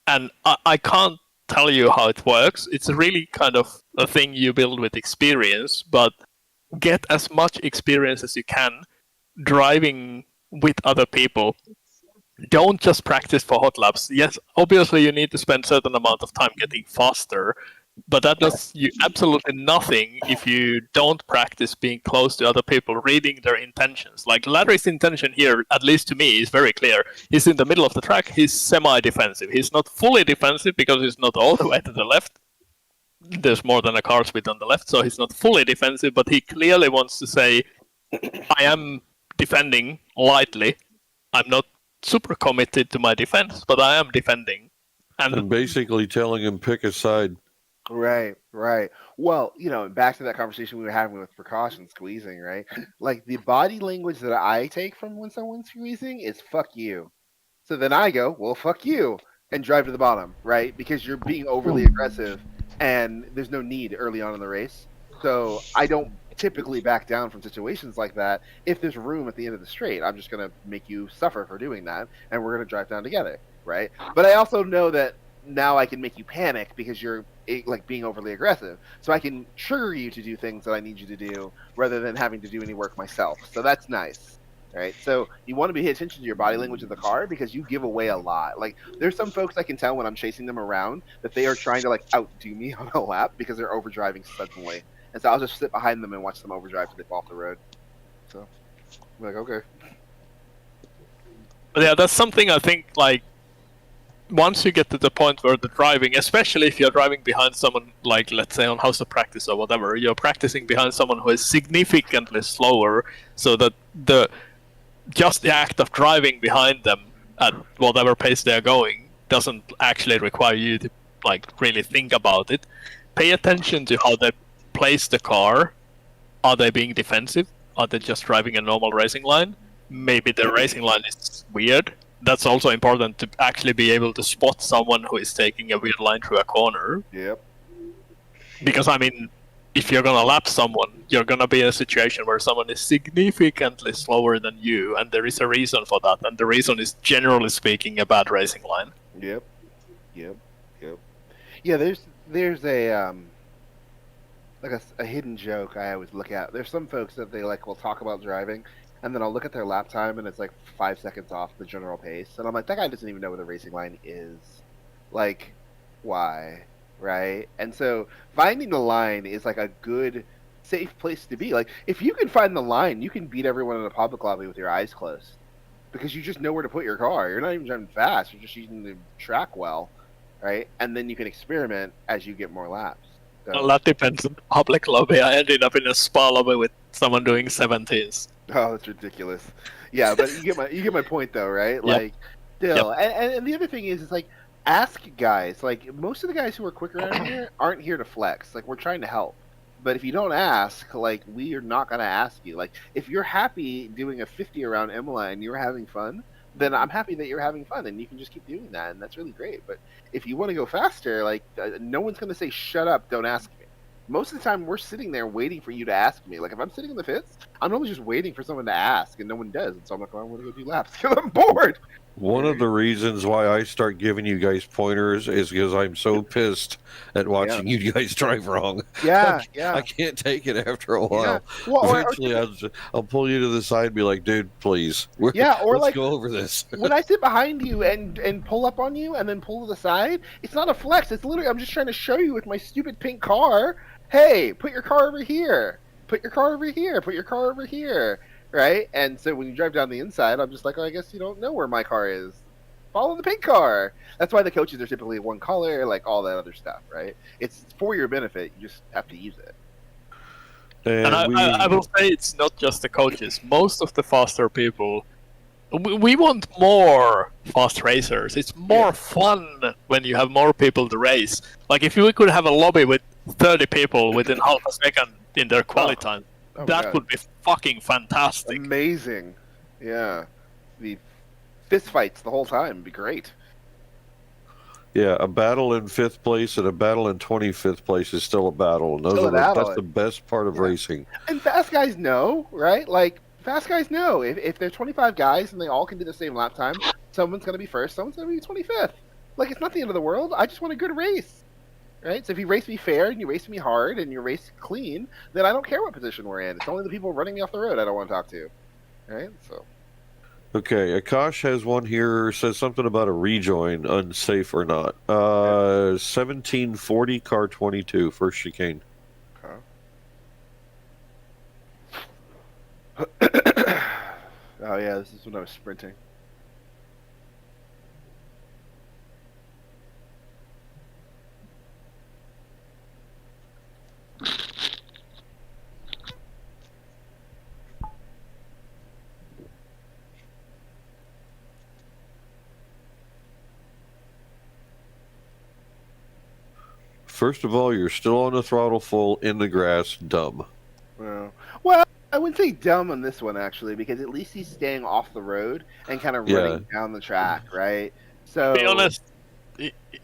And I can't tell you how it works. It's really kind of a thing you build with experience, but get as much experience as you can driving with other people. Don't just practice for hot laps. Yes, obviously you need to spend a certain amount of time getting faster, but that does you absolutely nothing if you don't practice being close to other people, reading their intentions. Like Larry's intention here, at least to me, is very clear. He's in the middle of the track. He's semi-defensive. He's not fully defensive because he's not all the way to the left. There's more than a car's width on the left, so he's not fully defensive, but he clearly wants to say, I am defending lightly. I'm not super committed to my defense, but I am defending. And basically telling him pick a side. Right. Well, back to that conversation we were having with precaution squeezing, right? Like, the body language that I take from when someone's squeezing is fuck you. So then I go, well, fuck you, and drive to the bottom, right? Because you're being overly aggressive, and there's no need early on in the race. So I don't typically back down from situations like that. If there's room at the end of the straight, I'm just going to make you suffer for doing that, and we're going to drive down together, right? But I also know that now I can make you panic because you're like being overly aggressive. So I can trigger you to do things that I need you to do rather than having to do any work myself. So that's nice, right? So you want to pay attention to your body language of the car because you give away a lot. Like, there's some folks I can tell when I'm chasing them around that they are trying to, like, outdo me on a lap because they're overdriving suddenly. And so I'll just sit behind them and watch them overdrive till they fall off the road. So I'm like, okay. But yeah, that's something I think, like, once you get to the point where the driving, especially if you're driving behind someone, like, let's say on House of Practice or whatever, you're practicing behind someone who is significantly slower, so that the act of driving behind them at whatever pace they're going doesn't actually require you to, like, really think about it. Pay attention to how they place the car. Are they being defensive? Are they just driving a normal racing line? Maybe the racing line is weird. That's also important to actually be able to spot someone who is taking a weird line through a corner. Yep. Because, I mean, if you're gonna lap someone, you're gonna be in a situation where someone is significantly slower than you, and there is a reason for that, and the reason is, generally speaking, a bad racing line. Yep. Yeah, there's a like a hidden joke I always look at. There's some folks that they will talk about driving, and then I'll look at their lap time, and it's like 5 seconds off the general pace, and I'm like, that guy doesn't even know where the racing line is. Like, why, right? And so finding the line is like a good, safe place to be. Like, if you can find the line, you can beat everyone in a public lobby with your eyes closed, because you just know where to put your car. You're not even driving fast. You're just using the track well, right? And then you can experiment as you get more laps. So, Well, that depends on the public lobby. I ended up in a spa lobby with someone doing 17s. oh, it's ridiculous. Yeah, but you get my point though, right? Like, still, and the other thing is like, ask guys. Like, most of the guys who are quick around here aren't here to flex. Like, we're trying to help. But if you don't ask, like, we are not going to ask you. Like, if you're happy doing a 50 around Imola and you're having fun, then I'm happy that you're having fun, and you can just keep doing that, and that's really great. But if you want to go faster, like, no one's going to say, shut up, don't ask me. Most of the time, we're sitting there waiting for you to ask me. Like, if I'm sitting in the pits, I'm really just waiting for someone to ask, and no one does. And so I'm like, oh, I'm going to go do laps because I'm bored. One of the reasons why I start giving you guys pointers is because I'm so pissed at watching you guys drive wrong. Yeah, I can't take it after a while. Yeah. Well, Eventually, I'll pull you to the side and be like, dude, please. Yeah, or let's like, go over this. when I sit behind you and pull up on you and then pull to the side, it's not a flex. It's literally, I'm just trying to show you with my stupid pink car, hey, put your car over here. Put your car over here. Put your car over here. Right? And so when you drive down the inside, I'm just like, oh, I guess you don't know where my car is. Follow the pink car. That's why the coaches are typically one color, like all that other stuff, right? It's for your benefit. You just have to use it. And I will say it's not just the coaches. Most of the faster people, we want more fast racers. It's more fun when you have more people to race. Like, if we could have a lobby with 30 people within half a second in their quali time, that would be fucking fantastic. Amazing. Yeah. The fist fights the whole time would be great. Yeah, a battle in 5th place and a battle in 25th place is still a battle. And that's the best part of racing. And fast guys know, right? Like, fast guys know. If there's 25 guys and they all can do the same lap time, someone's going to be first, someone's going to be 25th. Like, it's not the end of the world. I just want a good race. Right? So if you race me fair and you race me hard and you race clean, then I don't care what position we're in. It's only the people running me off the road I don't want to talk to. Right? So. Okay, Akash has one here, says something about a rejoin, unsafe or not. 1740, car 22, first chicane. Okay. Oh yeah, this is when I was sprinting. First of all, you're still on the throttle full in the grass, dumb. Well, I wouldn't say dumb on this one, actually, because at least he's staying off the road and kind of running down the track, right? So, to be honest,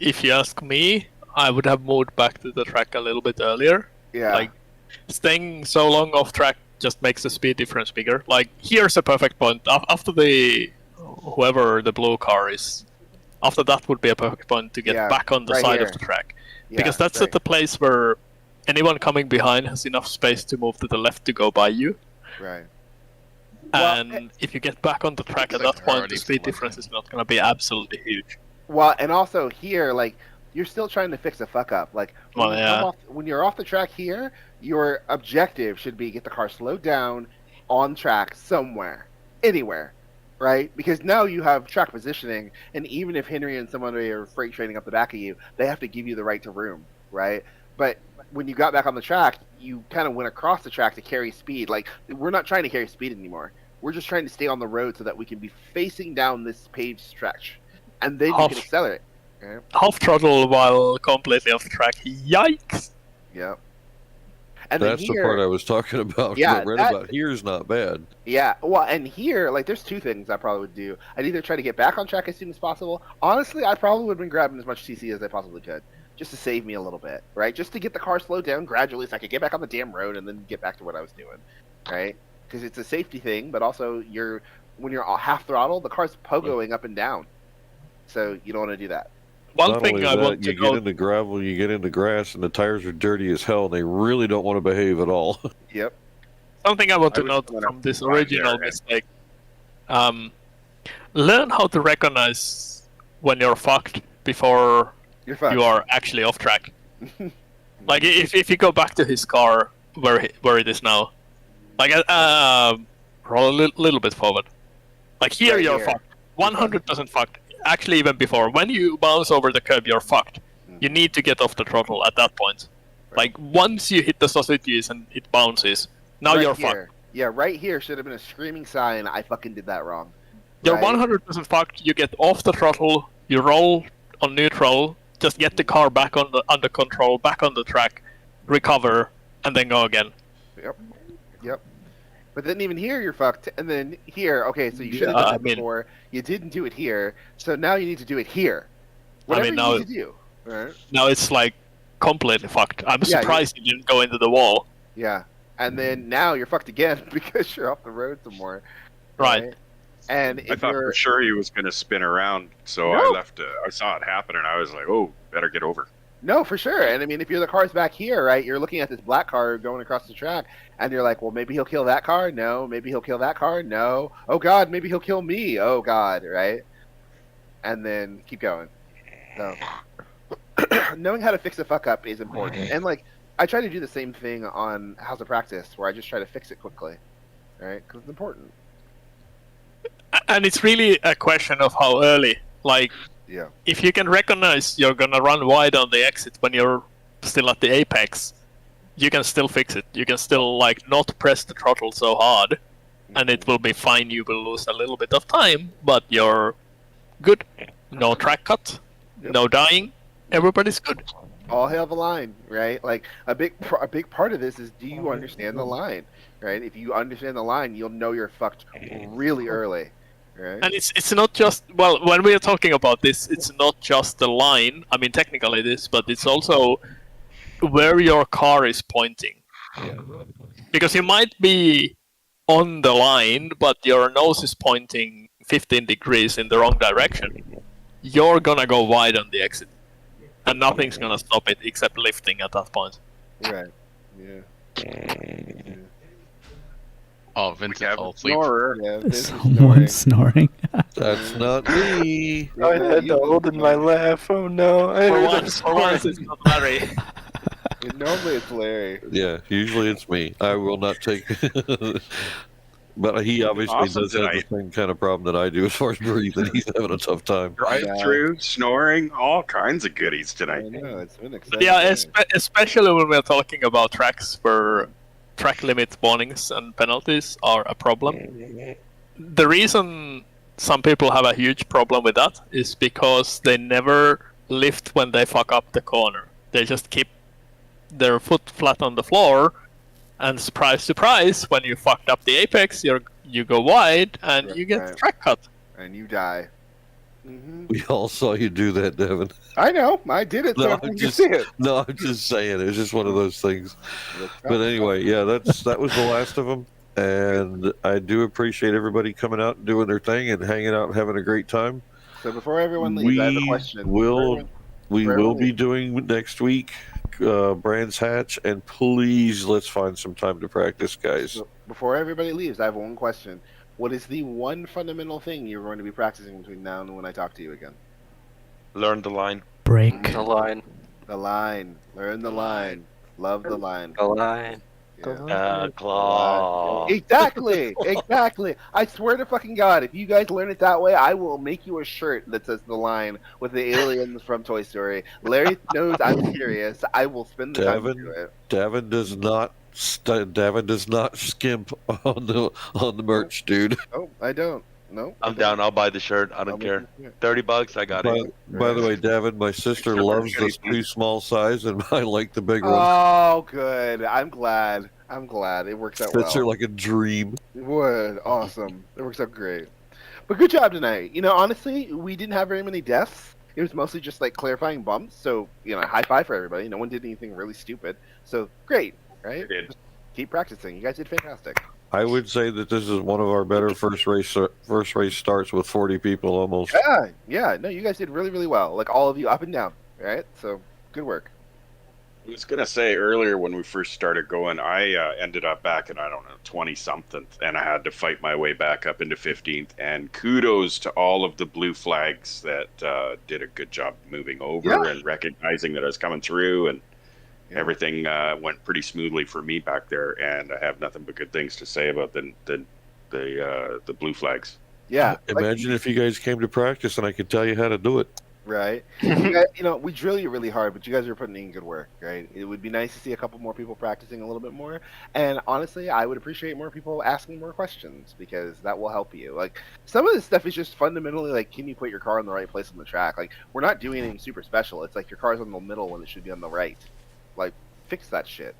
if you ask me, I would have moved back to the track a little bit earlier. Yeah. Like, staying so long off track just makes the speed difference bigger. Like, here's a perfect point. After whoever the blue car is, after that would be a perfect point to get back on the side of the track. Because that's at the place where anyone coming behind has enough space to move to the left to go by you. Right. And if you get back on the track at that point, the speed difference is not going to be absolutely huge. Well, and also here, like, you're still trying to fix a fuck up. Like, when you're off the track here, your objective should be get the car slowed down on track somewhere, anywhere, right? Because now you have track positioning, and even if Henry and somebody are freight training up the back of you, they have to give you the right to room, right? But when you got back on the track, you kind of went across the track to carry speed. Like, we're not trying to carry speed anymore. We're just trying to stay on the road so that we can be facing down this paved stretch, and then you can accelerate. Okay? Half throttle while completely off the track. Yikes! Yeah. And that's the part I was talking about. Yeah, about here is not bad. Yeah, well, and here, like, there's two things I probably would do. I'd either try to get back on track as soon as possible. Honestly, I probably would have been grabbing as much TC as I possibly could. just to save me a little bit, right? Just to get the car slowed down gradually so I could get back on the damn road and then get back to what I was doing, right? Because it's a safety thing, but also when you're half throttle, the car's pogoing up and down, so you don't want to do that. Not only that, you get into gravel, you get into grass, and the tires are dirty as hell, and they really don't want to behave at all. Yep. Something I want to note from this original mistake. Learn how to recognize when you're fucked before you are actually off track. Like if you go back to his car where it is now, like roll a little bit forward. Like here you're fucked, 100% fucked. Actually, even before, when you bounce over the curb, you're fucked. You need to get off the throttle at that point. Like once you hit the sausages and it bounces, now you're fucked. Yeah, right here should have been a screaming sign. I fucking did that wrong. You're 100% fucked. You get off the throttle. You roll on neutral. Just get the car back under control, back on the track, recover, and then go again. Yep. But then even here you're fucked, and then here, okay, so you should have done that before. You didn't do it here, so now you need to do it here. Whatever you need to do. Right? Now it's like completely fucked. I'm surprised you didn't go into the wall. Yeah, and then now you're fucked again because you're off the road some more. Right. And I thought for sure he was going to spin around, so I left. I saw it happen, and I was like, "Oh, better get over." No, for sure. And I mean, if the car's back here, right, you're looking at this black car going across the track, and you're like, well, maybe he'll kill that car. No, maybe he'll kill that car. No. Oh God, maybe he'll kill me. Oh God, right? And then keep going. So knowing how to fix a fuck up is important. And like, I try to do the same thing on House of Practice, where I just try to fix it quickly, right? Because it's important. And it's really a question of how early. Like, if you can recognize you're gonna run wide on the exit when you're still at the apex, you can still fix it. You can still like not press the throttle so hard, and it will be fine. You will lose a little bit of time, but you're good. No track cut, no dying. Everybody's good. All hail the line, right? Like a big part of this is, do you understand the line, right? If you understand the line, you'll know you're fucked really early. Right. And it's not just, well, when we are talking about this, it's not just the line. I mean, technically it is, but it's also where your car is pointing. Because you might be on the line, but your nose is pointing 15 degrees in the wrong direction. You're gonna go wide on the exit. And nothing's gonna stop it except lifting at that point. Right. Yeah. Oh, Vincent fell asleep. Someone snoring. That's not me. I had to hold in my laugh. Oh no! For once, it's not Larry. Normally it's Larry. Yeah, usually it's me. I will not take. But he obviously does have the same kind of problem that I do as far as breathing. He's having a tough time. Drive-through, snoring, all kinds of goodies tonight. I know, it's been exciting. Yeah, especially when we're talking about tracks where track limit warnings and penalties are a problem. The reason some people have a huge problem with that is because they never lift when they fuck up the corner. They just keep their foot flat on the floor, and surprise, surprise, when you fucked up the apex, you go wide and you get track cut. And you die. We all saw you do that, Devin. I know, I did it. So I'm you see it. No, I'm just saying, it's just one of those things. But anyway, yeah, that was the last of them, and I do appreciate everybody coming out and doing their thing and hanging out and having a great time. So before everyone leaves, I have a question. We will be doing next week Brands Hatch, and please let's find some time to practice, guys. So before everybody leaves, I have one question. What is the one fundamental thing you're going to be practicing between now and when I talk to you again? Learn the line. Break. The line. The line. Learn the line. Love the line. The line. Claw. Exactly. Exactly. I swear to fucking God, if you guys learn it that way, I will make you a shirt that says the line with the aliens from Toy Story. Larry knows I'm serious. I will spend the time to do it. Davin does not skimp on the merch, dude. Oh, I don't. No. I'm down. I'll buy the shirt. I don't care. $30. I got it. By the way, Davin, my sister loves this too small size, and I like the big one. Oh, good. I'm glad. It works out well. Fits her like a dream. It would. Awesome. It works out great. But good job tonight. You know, honestly, we didn't have very many deaths, It was mostly just like clarifying bumps. So high five for everybody. No one did anything really stupid. So great, right? Just keep practicing. You guys did fantastic. I would say that this is one of our better first race starts with 40 people almost. Yeah. No, you guys did really, really well. Like all of you, up and down, right? So good work. I was gonna say earlier when we first started going, I ended up back in 20 something, and I had to fight my way back up into 15th. And kudos to all of the blue flags that did a good job moving over and recognizing that I was coming through, and everything went pretty smoothly for me back there. And I have nothing but good things to say about the blue flags. Yeah. Imagine if you guys came to practice and I could tell you how to do it. Right. You guys, we drill you really hard, but you guys are putting in good work, right? It would be nice to see a couple more people practicing a little bit more. And honestly, I would appreciate more people asking more questions because that will help you. Like some of this stuff is just fundamentally like, can you put your car in the right place on the track? Like we're not doing anything super special. It's like your car's on the middle when it should be on the right. Like fix that shit.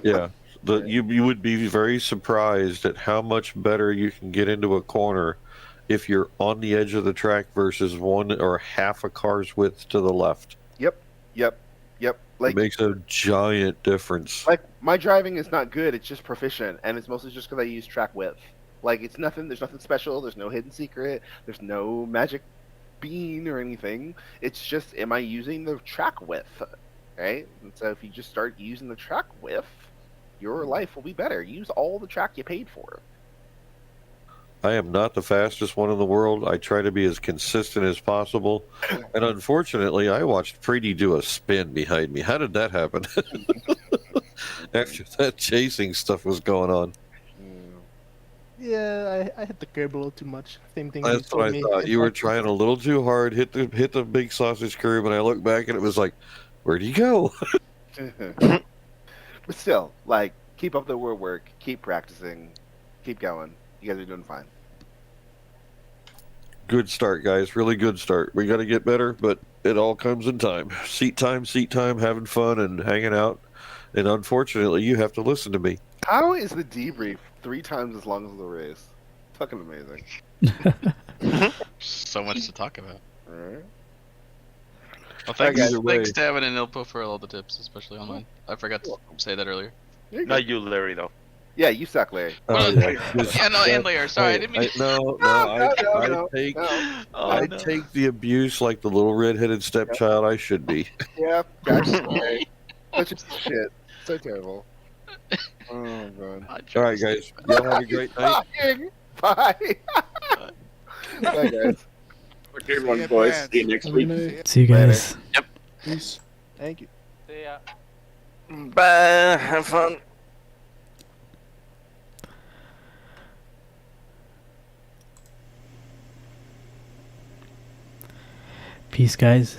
Yeah. You would be very surprised at how much better you can get into a corner if you're on the edge of the track versus one or half a car's width to the left. Yep. Like, it makes a giant difference. Like my driving is not good; it's just proficient, and it's mostly just because I use track width. Like it's nothing. There's nothing special. There's no hidden secret. There's no magic bean or anything. It's just, am I using the track width? Right. And so if you just start using the track width, your life will be better. Use all the track you paid for. I am not the fastest one in the world. I try to be as consistent as possible. And unfortunately, I watched Preety do a spin behind me. How did that happen? After that chasing stuff was going on. Yeah, I hit the curb a little too much. Same thing. That's what I thought. You were trying a little too hard, hit the big sausage curb, and I looked back and it was like, where'd he go? But still, like, keep up the work, keep practicing, keep going. You guys are doing fine. Good start, guys. Really good start. We got to get better, but it all comes in time. Seat time, having fun and hanging out. And unfortunately, you have to listen to me. How is the debrief 3 times as long as the race? Fucking amazing. So much to talk about. Alright. Well, thanks, Either way. thanks Davin and Ilpo for all the tips, especially on mine. I forgot to say that earlier. Not you, Larry, though. Yeah, you suck, Larry. Yeah, no, and Larry. Sorry, I didn't mean. I take the abuse like the little redheaded stepchild I should be. Yeah, gotcha. Larry. Such a shit. So terrible. Oh god. All right, guys. Y'all have a great night. Bye. Bye, guys. Okay, one, boys. See you next week. See you guys. Yep. Peace. Thank you. See ya. Bye. Have fun. Peace, guys.